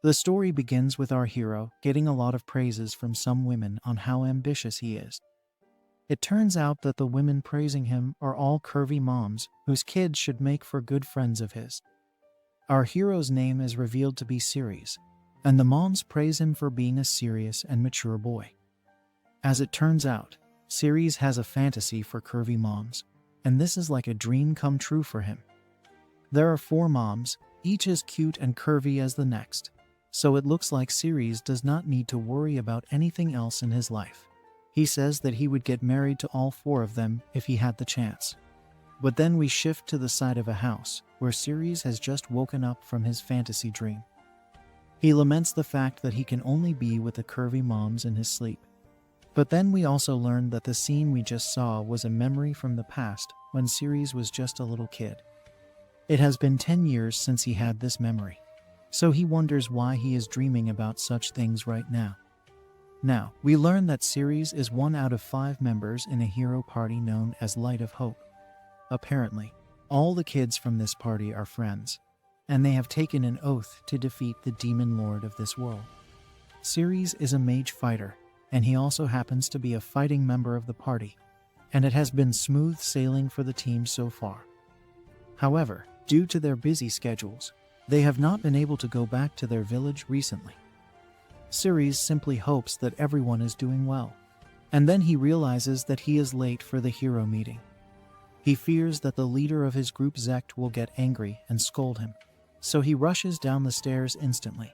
The story begins with our hero getting a lot of praises from some women on how ambitious he is. It turns out that the women praising him are all curvy moms whose kids should make for good friends of his. Our hero's name is revealed to be Ceres, and the moms praise him for being a serious and mature boy. As it turns out, Ceres has a fantasy for curvy moms, and this is like a dream come true for him. There are 4 moms, each as cute and curvy as the next, so it looks like Ceres does not need to worry about anything else in his life. He says that he would get married to all 4 of them if he had the chance. But then we shift to the side of a house where Ceres has just woken up from his fantasy dream. He laments the fact that he can only be with the curvy moms in his sleep. But then we also learn that the scene we just saw was a memory from the past when Ceres was just a little kid. It has been 10 years since he had this memory, so he wonders why he is dreaming about such things right now. Now, we learn that Ceres is 1 out of 5 members in a hero party known as Light of Hope. Apparently, all the kids from this party are friends, and they have taken an oath to defeat the demon lord of this world. Ceres is a mage fighter, and he also happens to be a fighting member of the party, and it has been smooth sailing for the team so far. However, due to their busy schedules, they have not been able to go back to their village recently. Ceres simply hopes that everyone is doing well, and then he realizes that he is late for the hero meeting. He fears that the leader of his group Zeact will get angry and scold him, so he rushes down the stairs instantly.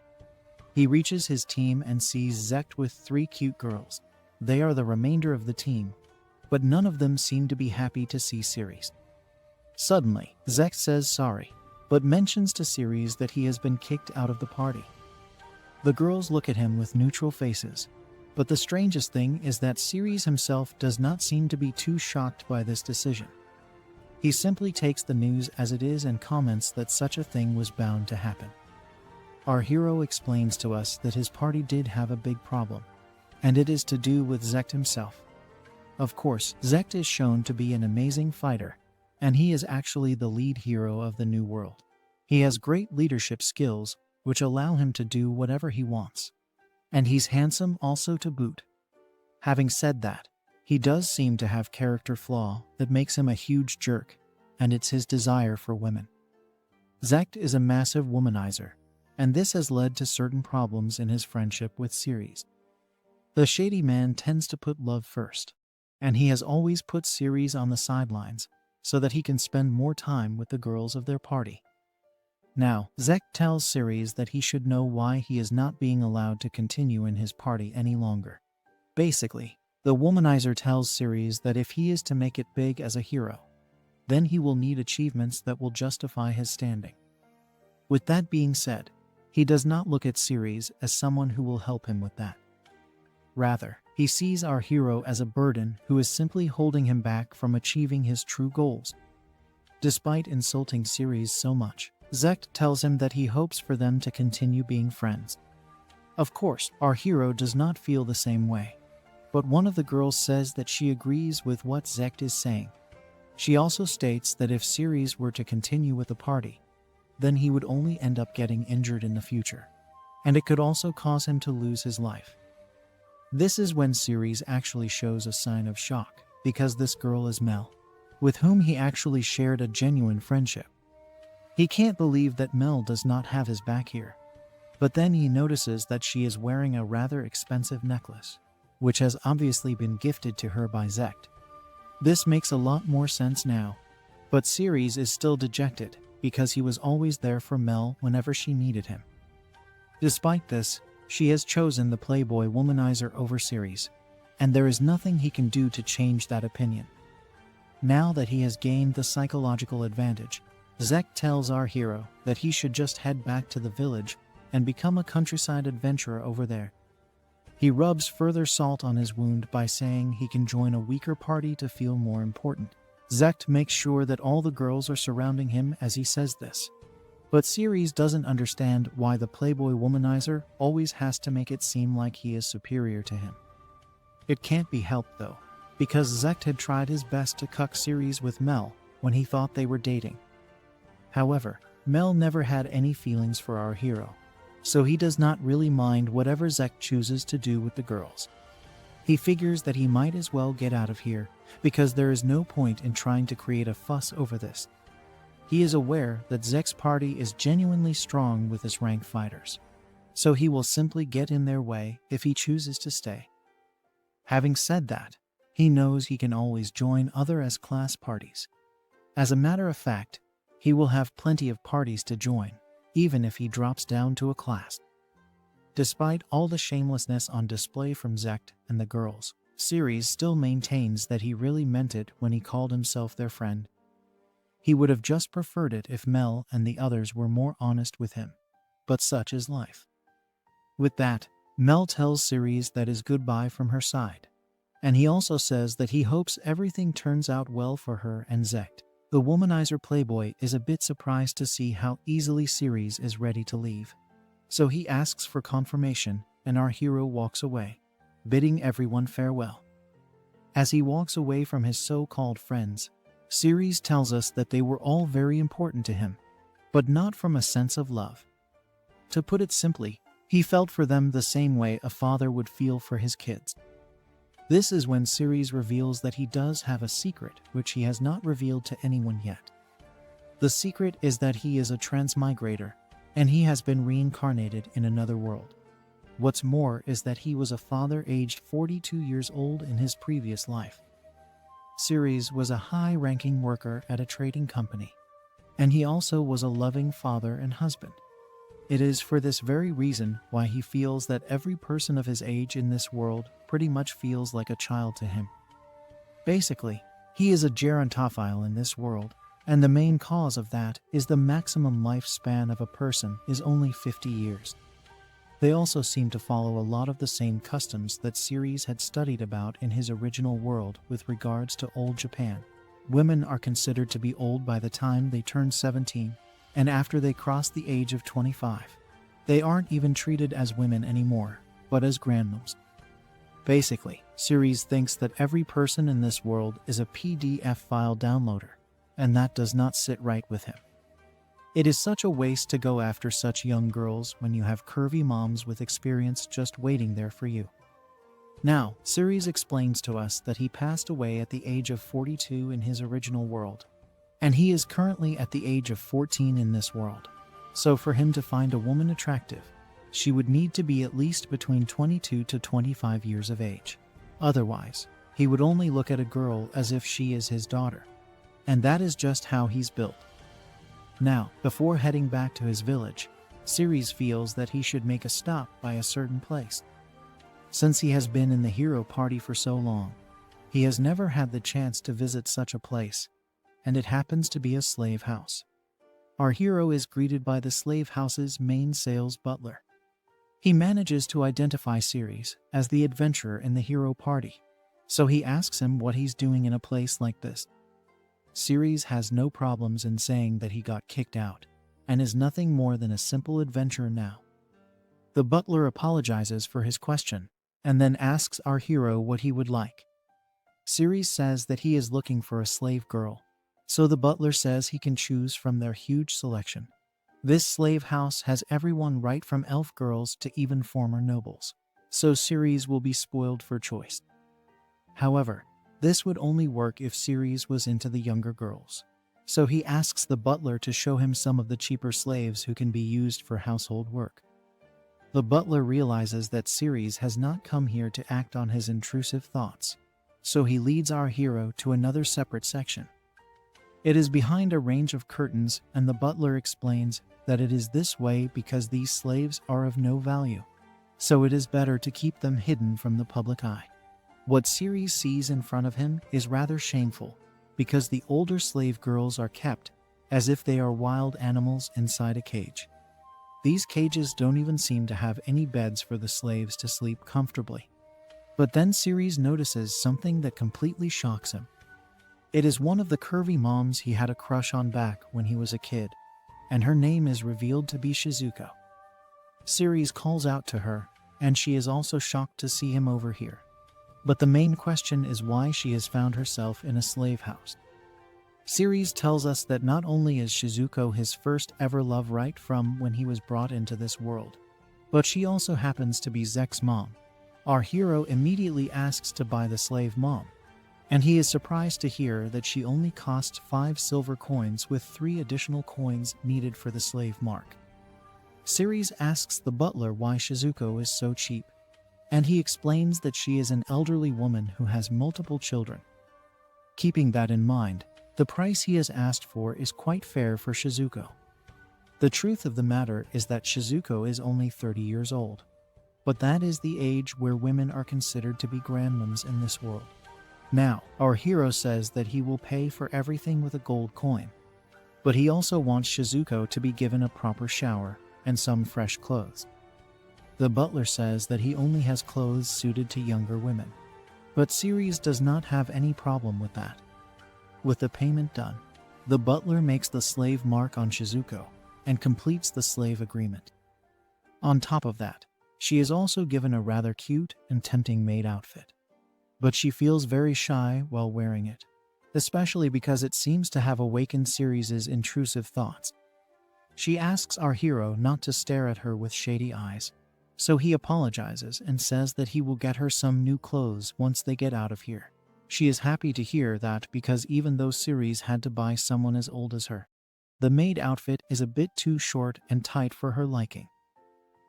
He reaches his team and sees Zeact with 3 cute girls. They are the remainder of the team, but none of them seem to be happy to see Ceres. Suddenly, Zeact says sorry, but mentions to Ceres that he has been kicked out of the party. The girls look at him with neutral faces, but the strangest thing is that Ceres himself does not seem to be too shocked by this decision. He simply takes the news as it is and comments that such a thing was bound to happen. Our hero explains to us that his party did have a big problem, and it is to do with Zeact himself. Of course, Zeact is shown to be an amazing fighter, and he is actually the lead hero of the new world. He has great leadership skills, which allow him to do whatever he wants. And he's handsome also to boot. Having said that, he does seem to have character flaw that makes him a huge jerk, and it's his desire for women. Zeact is a massive womanizer, and this has led to certain problems in his friendship with Ceres. The shady man tends to put love first, and he has always put Ceres on the sidelines so that he can spend more time with the girls of their party. Now, Zeact tells Ceres that he should know why he is not being allowed to continue in his party any longer. Basically, the womanizer tells Ceres that if he is to make it big as a hero, then he will need achievements that will justify his standing. With that being said, he does not look at Ceres as someone who will help him with that. Rather, he sees our hero as a burden who is simply holding him back from achieving his true goals. Despite insulting Ceres so much, Zeact tells him that he hopes for them to continue being friends. Of course, our hero does not feel the same way, but one of the girls says that she agrees with what Zeact is saying. She also states that if Ceres were to continue with the party, then he would only end up getting injured in the future, and it could also cause him to lose his life. This is when Ceres actually shows a sign of shock, because this girl is Mel, with whom he actually shared a genuine friendship. He can't believe that Mel does not have his back here, but then he notices that she is wearing a rather expensive necklace, which has obviously been gifted to her by Zeact. This makes a lot more sense now, but Ceres is still dejected because he was always there for Mel whenever she needed him. Despite this, she has chosen the playboy womanizer over Ceres, and there is nothing he can do to change that opinion. Now that he has gained the psychological advantage, Zeact tells our hero that he should just head back to the village and become a countryside adventurer over there. He rubs further salt on his wound by saying he can join a weaker party to feel more important. Zeact makes sure that all the girls are surrounding him as he says this. But Ceres doesn't understand why the playboy womanizer always has to make it seem like he is superior to him. It can't be helped though, because Zeact had tried his best to cuck Ceres with Mel when he thought they were dating. However, Mel never had any feelings for our hero, so he does not really mind whatever Zeact chooses to do with the girls. He figures that he might as well get out of here, because there is no point in trying to create a fuss over this. He is aware that Zeact's party is genuinely strong with his rank fighters, so he will simply get in their way if he chooses to stay. Having said that, he knows he can always join other S-class parties. As a matter of fact, he will have plenty of parties to join, even if he drops down to a class. Despite all the shamelessness on display from Zeact and the girls, Siri's still maintains that he really meant it when he called himself their friend. He would have just preferred it if Mel and the others were more honest with him, but such is life. With that, Mel tells Siri's that is goodbye from her side, and he also says that he hopes everything turns out well for her and Zeact. The womanizer playboy is a bit surprised to see how easily Siri's is ready to leave, so he asks for confirmation, and our hero walks away, bidding everyone farewell. As he walks away from his so-called friends, Siri's tells us that they were all very important to him, but not from a sense of love. To put it simply, he felt for them the same way a father would feel for his kids. This is when Siri's reveals that he does have a secret which he has not revealed to anyone yet. The secret is that he is a transmigrator, and he has been reincarnated in another world. What's more is that he was a father aged 42 years old in his previous life. Siri's was a high-ranking worker at a trading company, and he also was a loving father and husband. It is for this very reason why he feels that every person of his age in this world pretty much feels like a child to him. Basically, he is a gerontophile in this world, and the main cause of that is the maximum lifespan of a person is only 50 years. They also seem to follow a lot of the same customs that Siri's had studied about in his original world with regards to old Japan. Women are considered to be old by the time they turn 17, and after they cross the age of 25. They aren't even treated as women anymore, but as grandmas. Basically, Siri's thinks that every person in this world is a PDF file downloader, and that does not sit right with him. It is such a waste to go after such young girls when you have curvy moms with experience just waiting there for you. Now, Siri's explains to us that he passed away at the age of 42 in his original world, and he is currently at the age of 14 in this world. So for him to find a woman attractive, she would need to be at least between 22 to 25 years of age. Otherwise, he would only look at a girl as if she is his daughter. And that is just how he's built. Now, before heading back to his village, Siri's feels that he should make a stop by a certain place. Since he has been in the hero party for so long, he has never had the chance to visit such a place, and it happens to be a slave house. Our hero is greeted by the slave house's main sales butler. He manages to identify Siri's as the adventurer in the hero party, so he asks him what he's doing in a place like this. Siri's has no problems in saying that he got kicked out, and is nothing more than a simple adventurer now. The butler apologizes for his question, and then asks our hero what he would like. Siri's says that he is looking for a slave girl, so the butler says he can choose from their huge selection. This slave house has everyone right from elf girls to even former nobles, so Siri's will be spoiled for choice. However, this would only work if Siri's was into the younger girls, so he asks the butler to show him some of the cheaper slaves who can be used for household work. The butler realizes that Siri's has not come here to act on his intrusive thoughts, so he leads our hero to another separate section. It is behind a range of curtains, and the butler explains that it is this way because these slaves are of no value, so it is better to keep them hidden from the public eye. What Siri's sees in front of him is rather shameful, because the older slave girls are kept as if they are wild animals inside a cage. These cages don't even seem to have any beds for the slaves to sleep comfortably. But then Siri's notices something that completely shocks him. It is one of the curvy moms he had a crush on back when he was a kid, and her name is revealed to be Shizuko. Siri's calls out to her, and she is also shocked to see him over here. But the main question is why she has found herself in a slave house. Siri's tells us that not only is Shizuko his first ever love right from when he was brought into this world, But she also happens to be Zect's mom. Our hero immediately asks to buy the slave mom, and he is surprised to hear that she only cost 5 silver coins with 3 additional coins needed for the slave mark. Siri asks the butler why Shizuko is so cheap, and he explains that she is an elderly woman who has multiple children. Keeping that in mind, the price he has asked for is quite fair for Shizuko. The truth of the matter is that Shizuko is only 30 years old, but that is the age where women are considered to be grandmoms in this world. Now, our hero says that he will pay for everything with a gold coin, but he also wants Shizuko to be given a proper shower and some fresh clothes. The butler says that he only has clothes suited to younger women, but Siri does not have any problem with that. With the payment done, the butler makes the slave mark on Shizuko and completes the slave agreement. On top of that, she is also given a rather cute and tempting maid outfit, but she feels very shy while wearing it, especially because it seems to have awakened Siri's intrusive thoughts. She asks our hero not to stare at her with shady eyes, so he apologizes and says that he will get her some new clothes once they get out of here. She is happy to hear that because even though Siri's had to buy someone as old as her, the maid outfit is a bit too short and tight for her liking.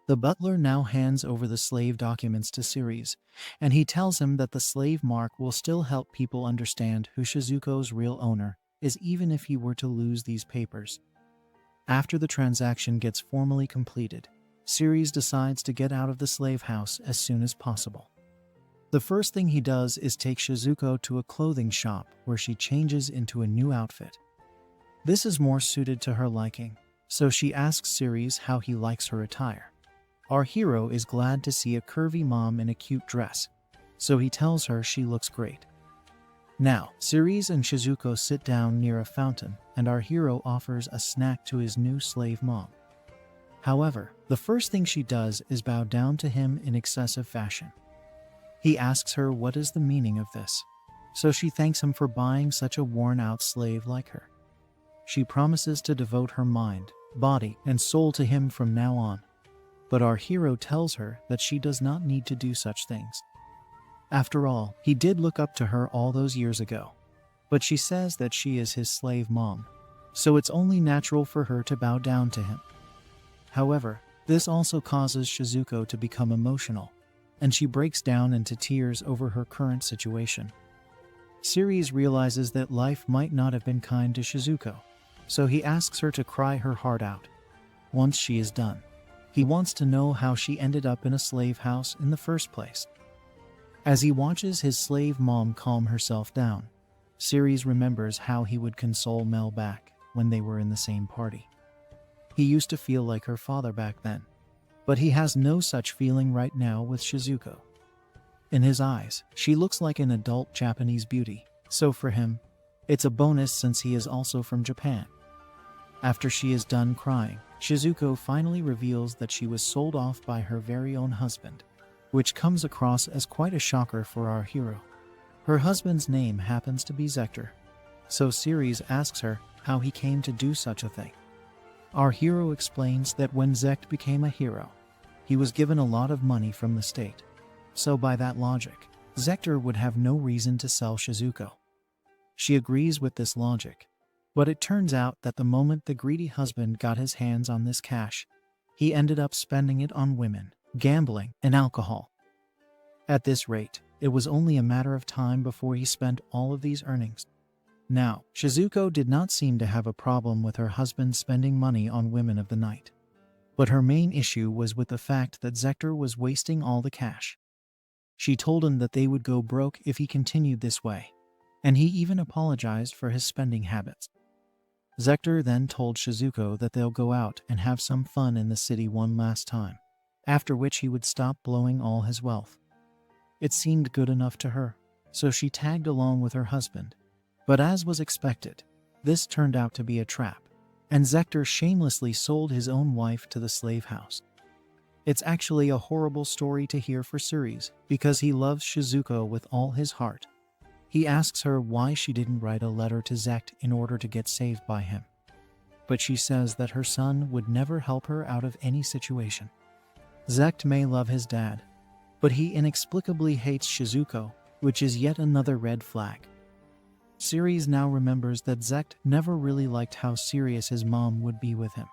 The butler now hands over the slave documents to Siri's, and he tells him that the slave mark will still help people understand who Shizuko's real owner is even if he were to lose these papers. After the transaction gets formally completed, Siri's decides to get out of the slave house as soon as possible. The first thing he does is take Shizuko to a clothing shop where she changes into a new outfit. This is more suited to her liking, so she asks Siri's how he likes her attire. Our hero is glad to see a curvy mom in a cute dress, so he tells her she looks great. Now, Siri's and Shizuko sit down near a fountain, and our hero offers a snack to his new slave mom. However, the first thing she does is bow down to him in excessive fashion. He asks her what is the meaning of this, so she thanks him for buying such a worn-out slave like her. She promises to devote her mind, body, and soul to him from now on, but our hero tells her that she does not need to do such things. After all, he did look up to her all those years ago, but she says that she is his slave mom, so it's only natural for her to bow down to him. However, this also causes Shizuko to become emotional, and she breaks down into tears over her current situation. Siri realizes that life might not have been kind to Shizuko, so he asks her to cry her heart out. Once she is done, he wants to know how she ended up in a slave house in the first place. As he watches his slave mom calm herself down, Siri remembers how he would console Mel back when they were in the same party. He used to feel like her father back then, but he has no such feeling right now with Shizuko. In his eyes, she looks like an adult Japanese beauty, so for him, it's a bonus since he is also from Japan. After she is done crying, Shizuko finally reveals that she was sold off by her very own husband, which comes across as quite a shocker for our hero. Her husband's name happens to be Zector, so Siri asks her how he came to do such a thing. Our hero explains that when Zeact became a hero, he was given a lot of money from the state, so by that logic, Zector would have no reason to sell Shizuko. She agrees with this logic, but it turns out that the moment the greedy husband got his hands on this cash, he ended up spending it on women, gambling, and alcohol. At this rate, it was only a matter of time before he spent all of these earnings. Now, Shizuko did not seem to have a problem with her husband spending money on women of the night, but her main issue was with the fact that Zector was wasting all the cash. She told him that they would go broke if he continued this way, and he even apologized for his spending habits. Zector then told Shizuko that they'll go out and have some fun in the city one last time, after which he would stop blowing all his wealth. It seemed good enough to her, so she tagged along with her husband. But as was expected, this turned out to be a trap, and Zector shamelessly sold his own wife to the slave house. It's actually a horrible story to hear for Siri, because he loves Shizuko with all his heart. He asks her why she didn't write a letter to Zeact in order to get saved by him, but she says that her son would never help her out of any situation. Zeact may love his dad, but he inexplicably hates Shizuko, which is yet another red flag. Siri now remembers that Zeact never really liked how serious his mom would be with him.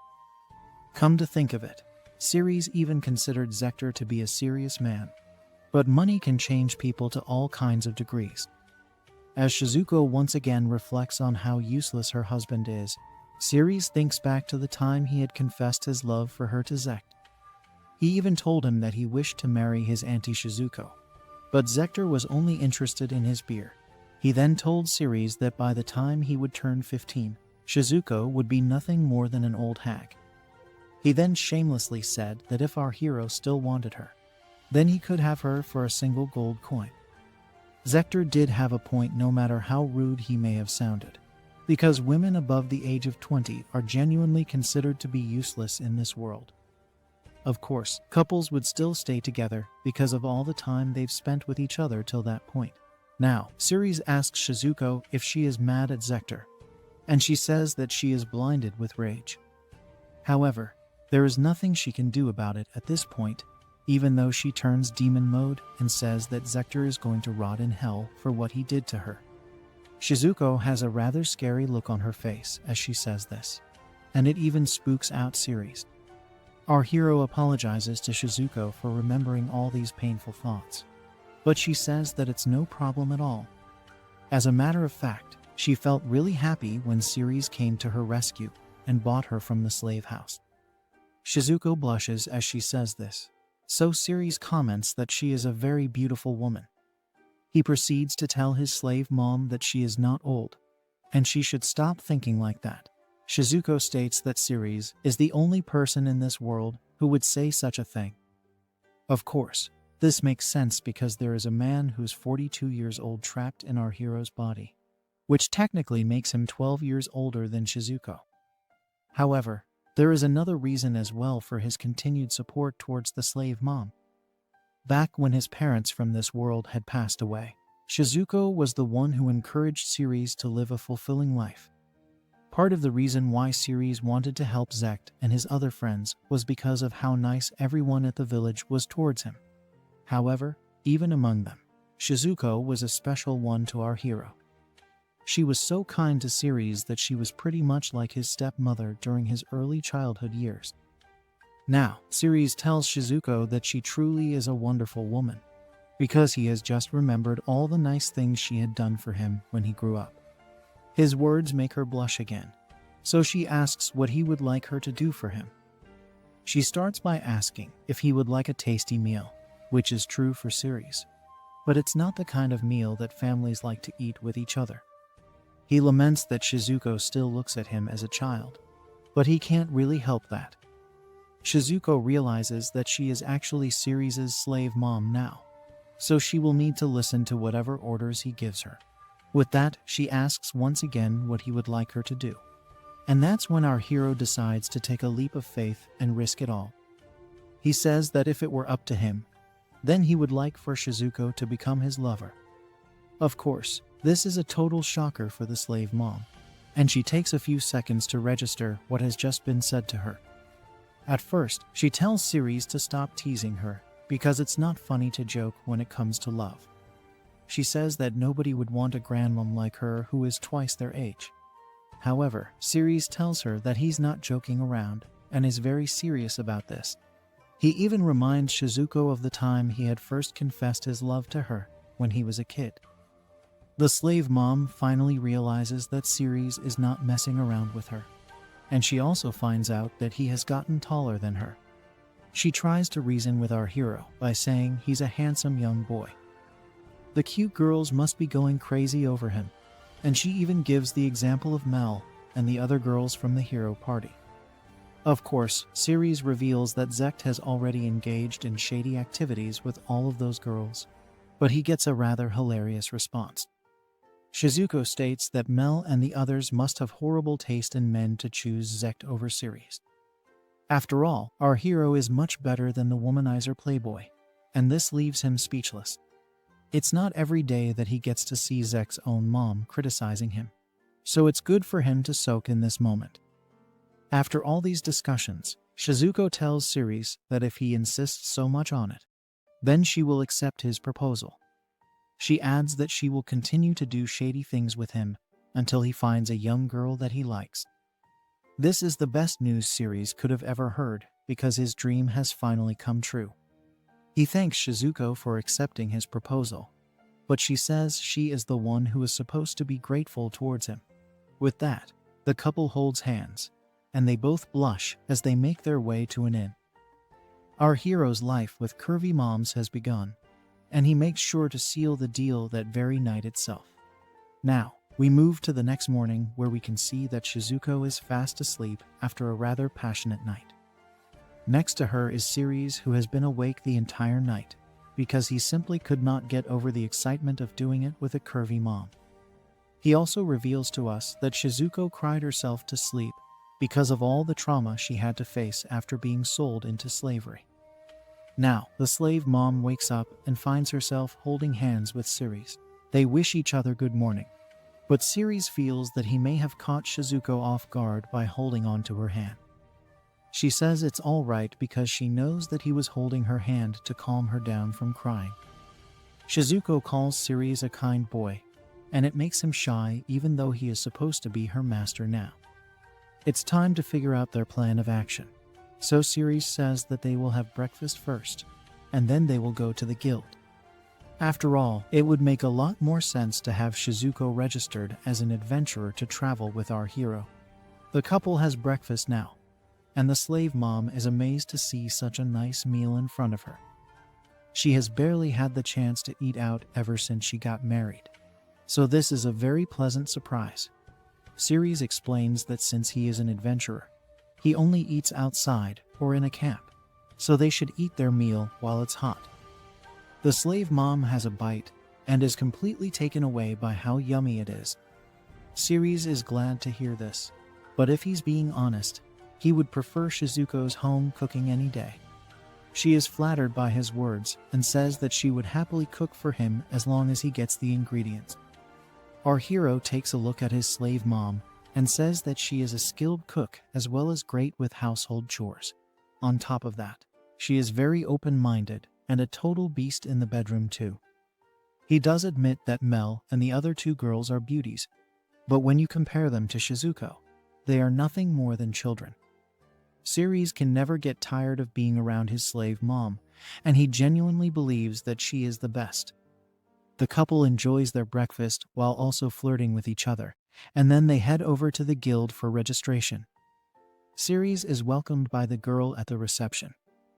Come to think of it, Siri even considered Zector to be a serious man. But money can change people to all kinds of degrees. As Shizuko once again reflects on how useless her husband is, Siri thinks back to the time he had confessed his love for her to Zeact. He even told him that he wished to marry his auntie Shizuko, but Zector was only interested in his beer. He then told Siri that by the time he would turn 15, Shizuko would be nothing more than an old hag. He then shamelessly said that if our hero still wanted her, then he could have her for a single gold coin. Zector did have a point, no matter how rude he may have sounded, because women above the age of 20 are genuinely considered to be useless in this world. Of course, couples would still stay together because of all the time they've spent with each other till that point. Now, Siri asks Shizuko if she is mad at Zector, and she says that she is blinded with rage. However, there is nothing she can do about it at this point, even though she turns demon mode and says that Zector is going to rot in hell for what he did to her. Shizuko has a rather scary look on her face as she says this, and it even spooks out Siri. Our hero apologizes to Shizuko for remembering all these painful thoughts, but she says that it's no problem at all. As a matter of fact, she felt really happy when Siri came to her rescue and bought her from the slave house. Shizuko blushes as she says this, so Siri comments that she is a very beautiful woman. He proceeds to tell his slave mom that she is not old, and she should stop thinking like that. Shizuko states that Siri is the only person in this world who would say such a thing. Of course, this makes sense because there is a man who's 42 years old trapped in our hero's body, which technically makes him 12 years older than Shizuko. However, there is another reason as well for his continued support towards the slave mom. Back when his parents from this world had passed away, Shizuko was the one who encouraged Siri to live a fulfilling life. Part of the reason why Siri wanted to help Zeact and his other friends was because of how nice everyone at the village was towards him. However, even among them, Shizuko was a special one to our hero. She was so kind to Siri that she was pretty much like his stepmother during his early childhood years. Now, Siri tells Shizuko that she truly is a wonderful woman, because he has just remembered all the nice things she had done for him when he grew up. His words make her blush again, so she asks what he would like her to do for him. She starts by asking if he would like a tasty meal, which is true for Siri, but it's not the kind of meal that families like to eat with each other. He laments that Shizuko still looks at him as a child, but he can't really help that. Shizuko realizes that she is actually Siri's slave mom now, so she will need to listen to whatever orders he gives her. With that, she asks once again what he would like her to do. And that's when our hero decides to take a leap of faith and risk it all. He says that if it were up to him, then he would like for Shizuko to become his lover. Of course, this is a total shocker for the slave mom, and she takes a few seconds to register what has just been said to her. At first, she tells Siri to stop teasing her, because it's not funny to joke when it comes to love. She says that nobody would want a grandmom like her who is twice their age. However, Siri tells her that he's not joking around, and is very serious about this. He even reminds Shizuko of the time he had first confessed his love to her, when he was a kid. The slave mom finally realizes that Siri is not messing around with her, and she also finds out that he has gotten taller than her. She tries to reason with our hero by saying he's a handsome young boy. The cute girls must be going crazy over him, and she even gives the example of Mel and the other girls from the hero party. Of course, Siri reveals that Zeact has already engaged in shady activities with all of those girls, but he gets a rather hilarious response. Shizuko states that Mel and the others must have horrible taste in men to choose Zeact over Siri. After all, our hero is much better than the womanizer playboy, and this leaves him speechless. It's not every day that he gets to see Zeact's own mom criticizing him, so it's good for him to soak in this moment. After all these discussions, Shizuko tells Ceres that if he insists so much on it, then she will accept his proposal. She adds that she will continue to do shady things with him until he finds a young girl that he likes. This is the best news Ceres could have ever heard because his dream has finally come true. He thanks Shizuko for accepting his proposal, but she says she is the one who is supposed to be grateful towards him. With that, the couple holds hands, and they both blush as they make their way to an inn. Our hero's life with curvy moms has begun, and he makes sure to seal the deal that very night itself. Now, we move to the next morning where we can see that Shizuko is fast asleep after a rather passionate night. Next to her is Ceres, who has been awake the entire night because he simply could not get over the excitement of doing it with a curvy mom. He also reveals to us that Shizuko cried herself to sleep because of all the trauma she had to face after being sold into slavery. Now, the slave mom wakes up and finds herself holding hands with Ceres. They wish each other good morning, but Ceres feels that he may have caught Shizuko off guard by holding on to her hand. She says it's all right because she knows that he was holding her hand to calm her down from crying. Shizuko calls Ceres a kind boy, and it makes him shy even though he is supposed to be her master now. It's time to figure out their plan of action. So Ceres says that they will have breakfast first, and then they will go to the guild. After all, it would make a lot more sense to have Shizuko registered as an adventurer to travel with our hero. The couple has breakfast now, and the slave mom is amazed to see such a nice meal in front of her. She has barely had the chance to eat out ever since she got married, so this is a very pleasant surprise. Ceres explains that since he is an adventurer, he only eats outside or in a camp, so they should eat their meal while it's hot. The slave mom has a bite and is completely taken away by how yummy it is. Ceres is glad to hear this, but if he's being honest, he would prefer Shizuko's home cooking any day. She is flattered by his words and says that she would happily cook for him as long as he gets the ingredients. Our hero takes a look at his slave mom and says that she is a skilled cook as well as great with household chores. On top of that, she is very open-minded and a total beast in the bedroom too. He does admit that Mel and the other two girls are beauties, but when you compare them to Shizuko, they are nothing more than children. Ceres can never get tired of being around his slave mom, and he genuinely believes that she is the best. The couple enjoys their breakfast while also flirting with each other, and then they head over to the guild for registration. Ceres is welcomed by the girl at the reception,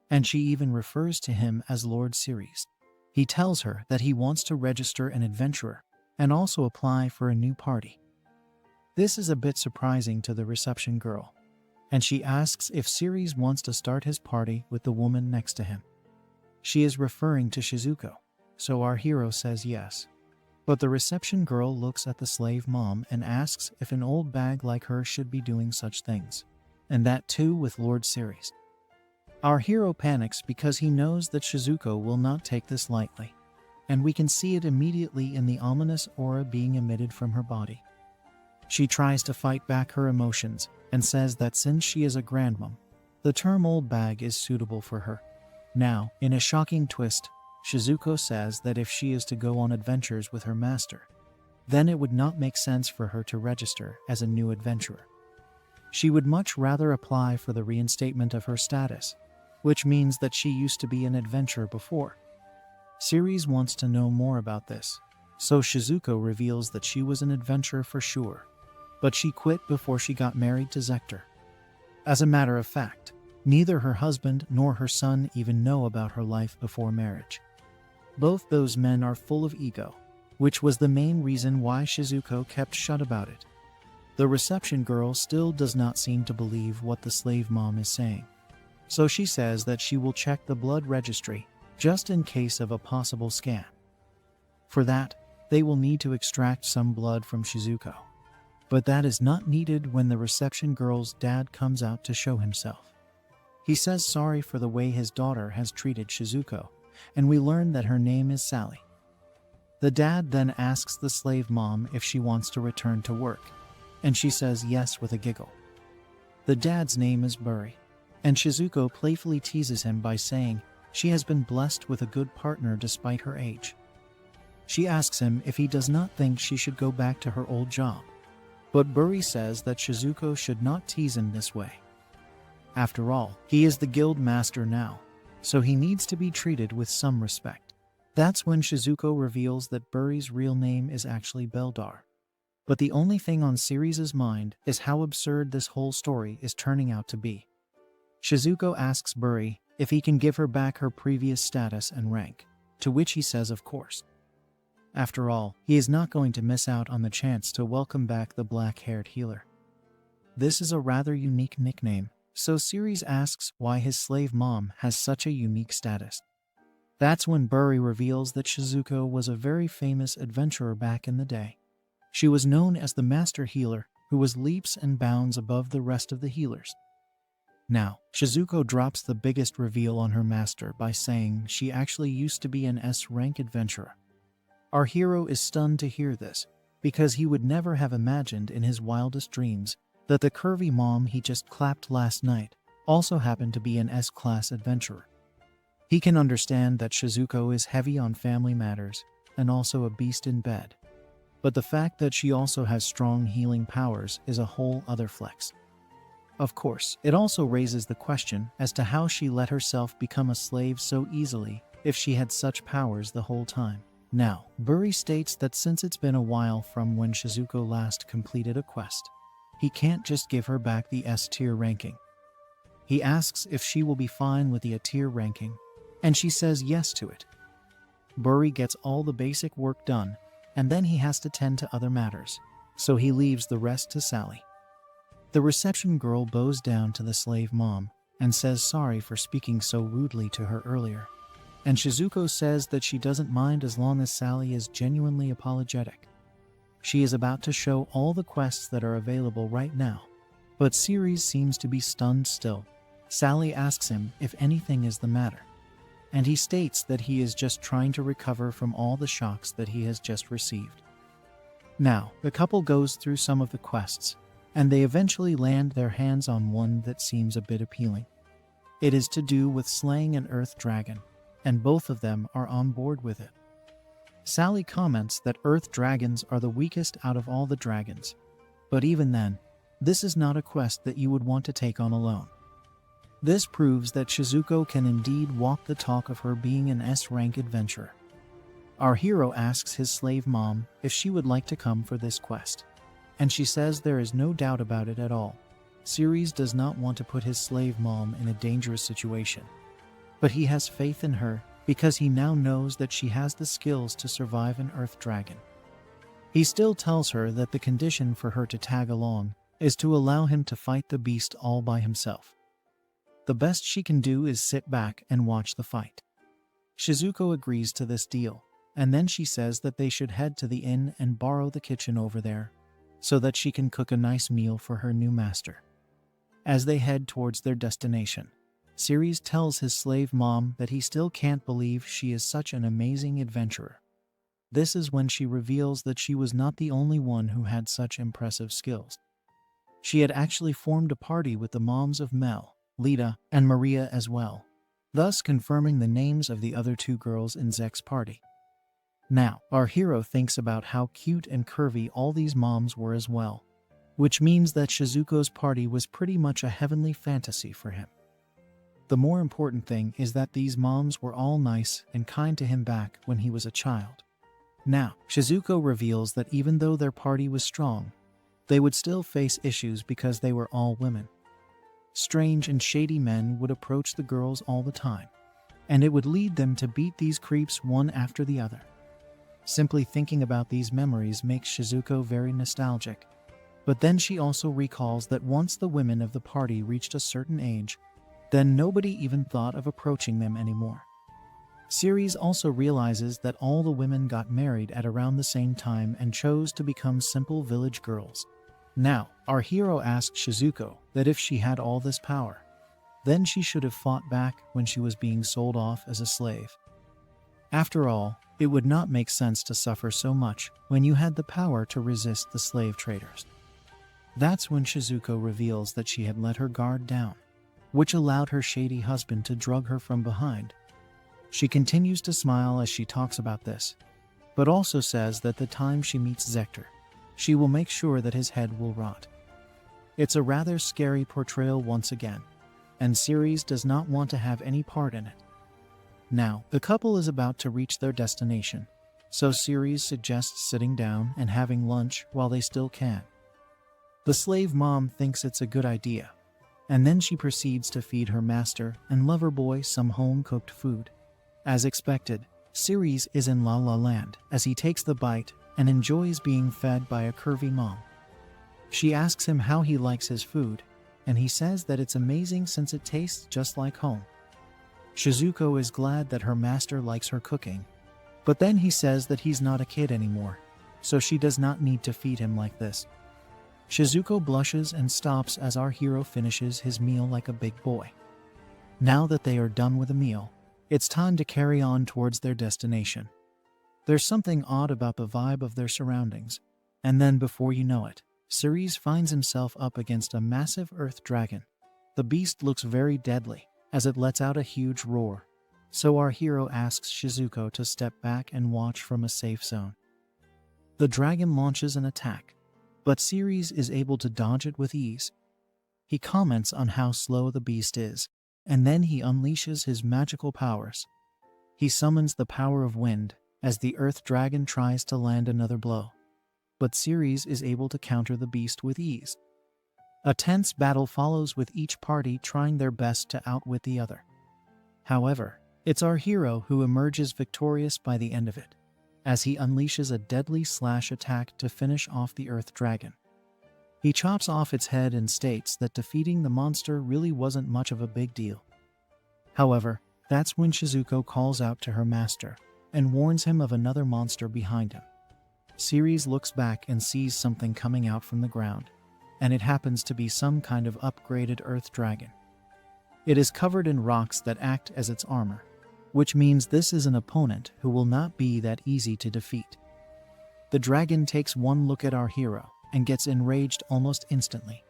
and she even refers to him as Lord Ceres. He tells her that he wants to register an adventurer and also apply for a new party. This is a bit surprising to the reception girl, and she asks if Ceres wants to start his party with the woman next to him. She is referring to Shizuko, so our hero says yes. But the reception girl looks at the slave mom and asks if an old bag like her should be doing such things, and that too with Lord Ceres. Our hero panics because he knows that Shizuko will not take this lightly, and we can see it immediately in the ominous aura being emitted from her body. She tries to fight back her emotions and says that since she is a grandmom, the term old bag is suitable for her. Now, in a shocking twist, Shizuko says that if she is to go on adventures with her master, then it would not make sense for her to register as a new adventurer. She would much rather apply for the reinstatement of her status, which means that she used to be an adventurer before. Ceres wants to know more about this, so Shizuko reveals that she was an adventurer for sure, but she quit before she got married to Zector. As a matter of fact, neither her husband nor her son even know about her life before marriage. Both those men are full of ego, which was the main reason why Shizuko kept shut about it. The reception girl still does not seem to believe what the slave mom is saying, so she says that she will check the blood registry just in case of a possible scam. For that, they will need to extract some blood from Shizuko. But that is not needed when the reception girl's dad comes out to show himself. He says sorry for the way his daughter has treated Shizuko, and we learn that her name is Sally. The dad then asks the slave mom if she wants to return to work, and she says yes with a giggle. The dad's name is Buri, and Shizuko playfully teases him by saying she has been blessed with a good partner despite her age. She asks him if he does not think she should go back to her old job, but Buri says that Shizuko should not tease him this way. After all, he is the guild master now, so he needs to be treated with some respect. That's when Shizuko reveals that Buri's real name is actually Beldar. But the only thing on Siri's mind is how absurd this whole story is turning out to be. Shizuko asks Buri if he can give her back her previous status and rank, to which he says of course. After all, he is not going to miss out on the chance to welcome back the black-haired healer. This is a rather unique nickname, so Siri asks why his slave mom has such a unique status. That's when Buri reveals that Shizuko was a very famous adventurer back in the day. She was known as the master healer, who was leaps and bounds above the rest of the healers. Now, Shizuko drops the biggest reveal on her master by saying she actually used to be an S-rank adventurer. Our hero is stunned to hear this, because he would never have imagined in his wildest dreams that the curvy mom he just clapped last night also happened to be an S-class adventurer. He can understand that Shizuko is heavy on family matters and also a beast in bed. But the fact that she also has strong healing powers is a whole other flex. Of course, it also raises the question as to how she let herself become a slave so easily if she had such powers the whole time. Now, Buri states that since it's been a while from when Shizuko last completed a quest, he can't just give her back the S-tier ranking. He asks if she will be fine with the A-tier ranking, and she says yes to it. Buri gets all the basic work done, and then he has to tend to other matters, so he leaves the rest to Sally. The reception girl bows down to the slave mom and says sorry for speaking so rudely to her earlier, and Shizuko says that she doesn't mind as long as Sally is genuinely apologetic. She is about to show all the quests that are available right now, but Siri seems to be stunned still. Sally asks him if anything is the matter, and he states that he is just trying to recover from all the shocks that he has just received. Now, the couple goes through some of the quests, and they eventually land their hands on one that seems a bit appealing. It is to do with slaying an earth dragon, and both of them are on board with it. Sally comments that earth dragons are the weakest out of all the dragons, but even then, this is not a quest that you would want to take on alone. This proves that Shizuko can indeed walk the talk of her being an S-rank adventurer. Our hero asks his slave mom if she would like to come for this quest, and she says there is no doubt about it at all. Siri does not want to put his slave mom in a dangerous situation, but he has faith in her because he now knows that she has the skills to survive an earth dragon. He still tells her that the condition for her to tag along is to allow him to fight the beast all by himself. The best she can do is sit back and watch the fight. Shizuko agrees to this deal, and then she says that they should head to the inn and borrow the kitchen over there, so that she can cook a nice meal for her new master. As they head towards their destination, Siri tells his slave mom that he still can't believe she is such an amazing adventurer. This is when she reveals that she was not the only one who had such impressive skills. She had actually formed a party with the moms of Mel, Lita, and Maria as well, thus confirming the names of the other two girls in Zect's party. Now, our hero thinks about how cute and curvy all these moms were as well, which means that Shizuko's party was pretty much a heavenly fantasy for him. The more important thing is that these moms were all nice and kind to him back when he was a child. Now, Shizuko reveals that even though their party was strong, they would still face issues because they were all women. Strange and shady men would approach the girls all the time, and it would lead them to beat these creeps one after the other. Simply thinking about these memories makes Shizuko very nostalgic, but then she also recalls that once the women of the party reached a certain age, then nobody even thought of approaching them anymore. Siri also realizes that all the women got married at around the same time and chose to become simple village girls. Now, our hero asks Shizuko that if she had all this power, then she should have fought back when she was being sold off as a slave. After all, it would not make sense to suffer so much when you had the power to resist the slave traders. That's when Shizuko reveals that she had let her guard down, which allowed her shady husband to drug her from behind. She continues to smile as she talks about this, but also says that the time she meets Zector, she will make sure that his head will rot. It's a rather scary portrayal once again, and Ceres does not want to have any part in it. Now, the couple is about to reach their destination, so Ceres suggests sitting down and having lunch while they still can. The slave mom thinks it's a good idea, and then she proceeds to feed her master and lover boy some home-cooked food. As expected, Ceres is in La La Land as he takes the bite and enjoys being fed by a curvy mom. She asks him how he likes his food, and he says that it's amazing since it tastes just like home. Shizuko is glad that her master likes her cooking, but then he says that he's not a kid anymore, so she does not need to feed him like this. Shizuko blushes and stops as our hero finishes his meal like a big boy. Now that they are done with the meal, it's time to carry on towards their destination. There's something odd about the vibe of their surroundings, and then before you know it, Ceres finds himself up against a massive earth dragon. The beast looks very deadly as it lets out a huge roar, so our hero asks Shizuko to step back and watch from a safe zone. The dragon launches an attack, but Ceres is able to dodge it with ease. He comments on how slow the beast is, and then he unleashes his magical powers. He summons the power of wind as the earth dragon tries to land another blow, but Ceres is able to counter the beast with ease. A tense battle follows with each party trying their best to outwit the other. However, it's our hero who emerges victorious by the end of it, as he unleashes a deadly slash attack to finish off the earth dragon. He chops off its head and states that defeating the monster really wasn't much of a big deal. However, that's when Shizuko calls out to her master and warns him of another monster behind him. Ceres looks back and sees something coming out from the ground, and it happens to be some kind of upgraded earth dragon. It is covered in rocks that act as its armor, which means this is an opponent who will not be that easy to defeat. The dragon takes one look at our hero and gets enraged almost instantly.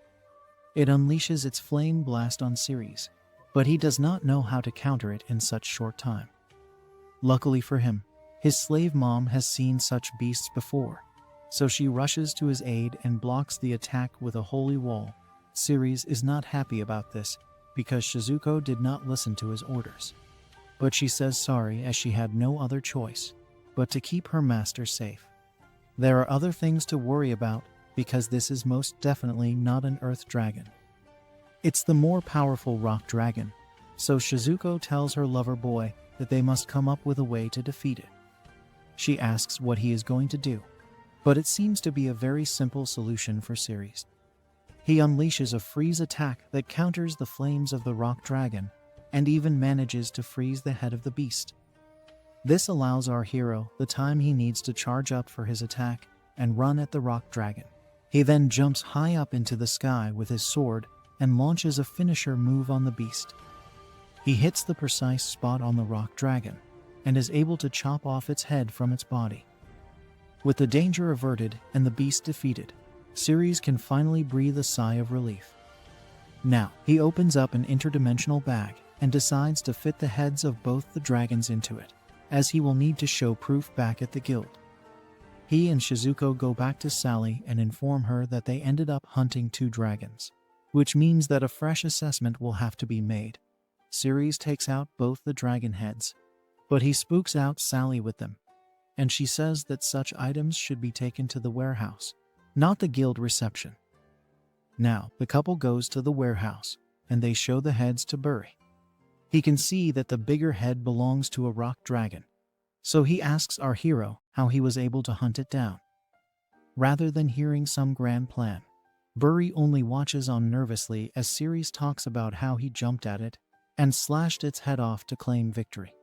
It unleashes its flame blast on Ceres, but he does not know how to counter it in such short time. Luckily for him, his slave mom has seen such beasts before, so she rushes to his aid and blocks the attack with a holy wall. Ceres is not happy about this because Shizuko did not listen to his orders, but she says sorry as she had no other choice but to keep her master safe. There are other things to worry about because this is most definitely not an earth dragon. It's the more powerful rock dragon, so Shizuko tells her lover boy that they must come up with a way to defeat it. She asks what he is going to do, but it seems to be a very simple solution for Ceres. He unleashes a freeze attack that counters the flames of the rock dragon and even manages to freeze the head of the beast. This allows our hero the time he needs to charge up for his attack and run at the rock dragon. He then jumps high up into the sky with his sword and launches a finisher move on the beast. He hits the precise spot on the rock dragon and is able to chop off its head from its body. With the danger averted and the beast defeated, Ceres can finally breathe a sigh of relief. Now, he opens up an interdimensional bag and decides to fit the heads of both the dragons into it, as he will need to show proof back at the guild. He and Shizuko go back to Sally and inform her that they ended up hunting 2 dragons, which means that a fresh assessment will have to be made. Ceres takes out both the dragon heads, but he spooks out Sally with them, and she says that such items should be taken to the warehouse, not the guild reception. Now, the couple goes to the warehouse, and they show the heads to Bury. He can see that the bigger head belongs to a rock dragon, so he asks our hero how he was able to hunt it down. Rather than hearing some grand plan, Bury only watches on nervously as Ceres talks about how he jumped at it and slashed its head off to claim victory.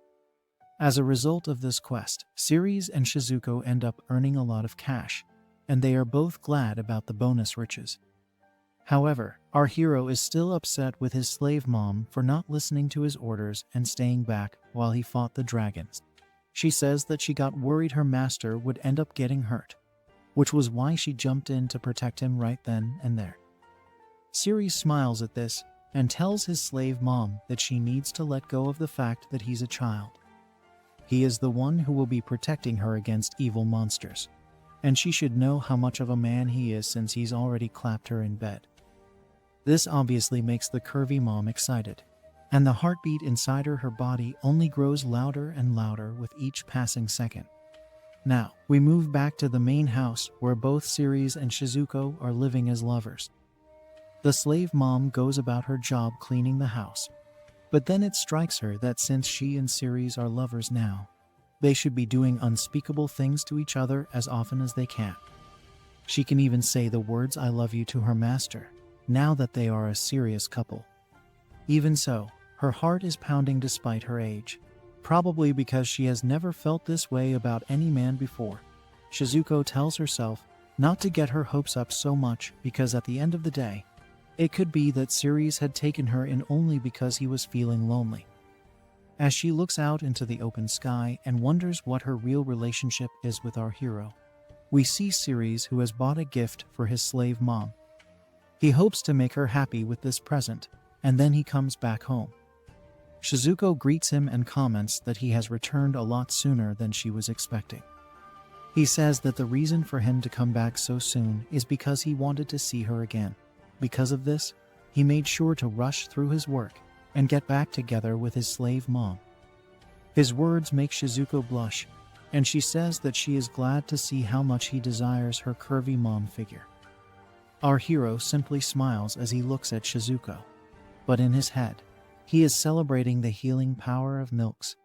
As a result of this quest, Ceres and Shizuko end up earning a lot of cash, and they are both glad about the bonus riches. However, our hero is still upset with his slave mom for not listening to his orders and staying back while he fought the dragons. She says that she got worried her master would end up getting hurt. which was why she jumped in to protect him right then and there. Siri smiles at this and tells his slave mom that she needs to let go of the fact that he's a child. He is the one who will be protecting her against evil monsters, and she should know how much of a man he is since he's already clapped her in bed. This obviously makes the curvy mom excited, and the heartbeat inside her body only grows louder and louder with each passing second. Now, we move back to the main house where both Ceres and Shizuko are living as lovers. The slave mom goes about her job cleaning the house, but then it strikes her that since she and Ceres are lovers now, they should be doing unspeakable things to each other as often as they can. She can even say the words "I love you" to her master, now that they are a serious couple. Even so, her heart is pounding despite her age, probably because she has never felt this way about any man before. Shizuko tells herself not to get her hopes up so much because at the end of the day, it could be that Ceres had taken her in only because he was feeling lonely. As she looks out into the open sky and wonders what her real relationship is with our hero, we see Ceres, who has bought a gift for his slave mom. He hopes to make her happy with this present, and then he comes back home. Shizuko greets him and comments that he has returned a lot sooner than she was expecting. He says that the reason for him to come back so soon is because he wanted to see her again. Because of this, he made sure to rush through his work and get back together with his slave mom. His words make Shizuko blush, and she says that she is glad to see how much he desires her curvy mom figure. Our hero simply smiles as he looks at Shizuko, but in his head, he is celebrating the healing power of milks.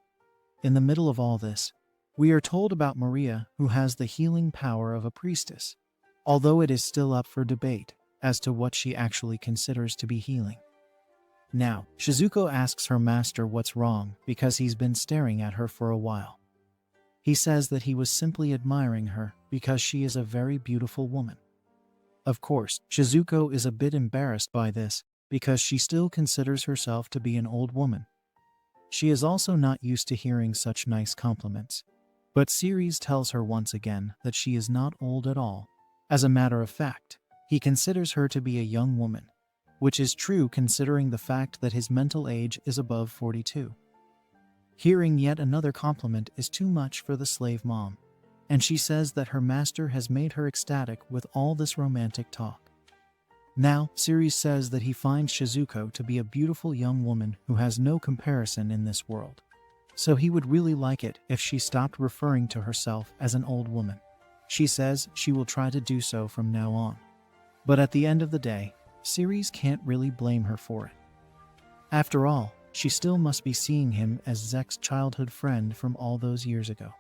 In the middle of all this, we are told about Maria, who has the healing power of a priestess, although it is still up for debate as to what she actually considers to be healing. Now, Shizuko asks her master what's wrong because he's been staring at her for a while. He says that he was simply admiring her because she is a very beautiful woman. Of course, Shizuko is a bit embarrassed by this because she still considers herself to be an old woman. She is also not used to hearing such nice compliments. But Ceres tells her once again that she is not old at all. As a matter of fact, he considers her to be a young woman, which is true considering the fact that his mental age is above 42. Hearing yet another compliment is too much for the slave mom, and she says that her master has made her ecstatic with all this romantic talk. Now, Ceres says that he finds Shizuko to be a beautiful young woman who has no comparison in this world, so he would really like it if she stopped referring to herself as an old woman. She says she will try to do so from now on. But at the end of the day, Ceres can't really blame her for it. After all, she still must be seeing him as Zect's childhood friend from all those years ago.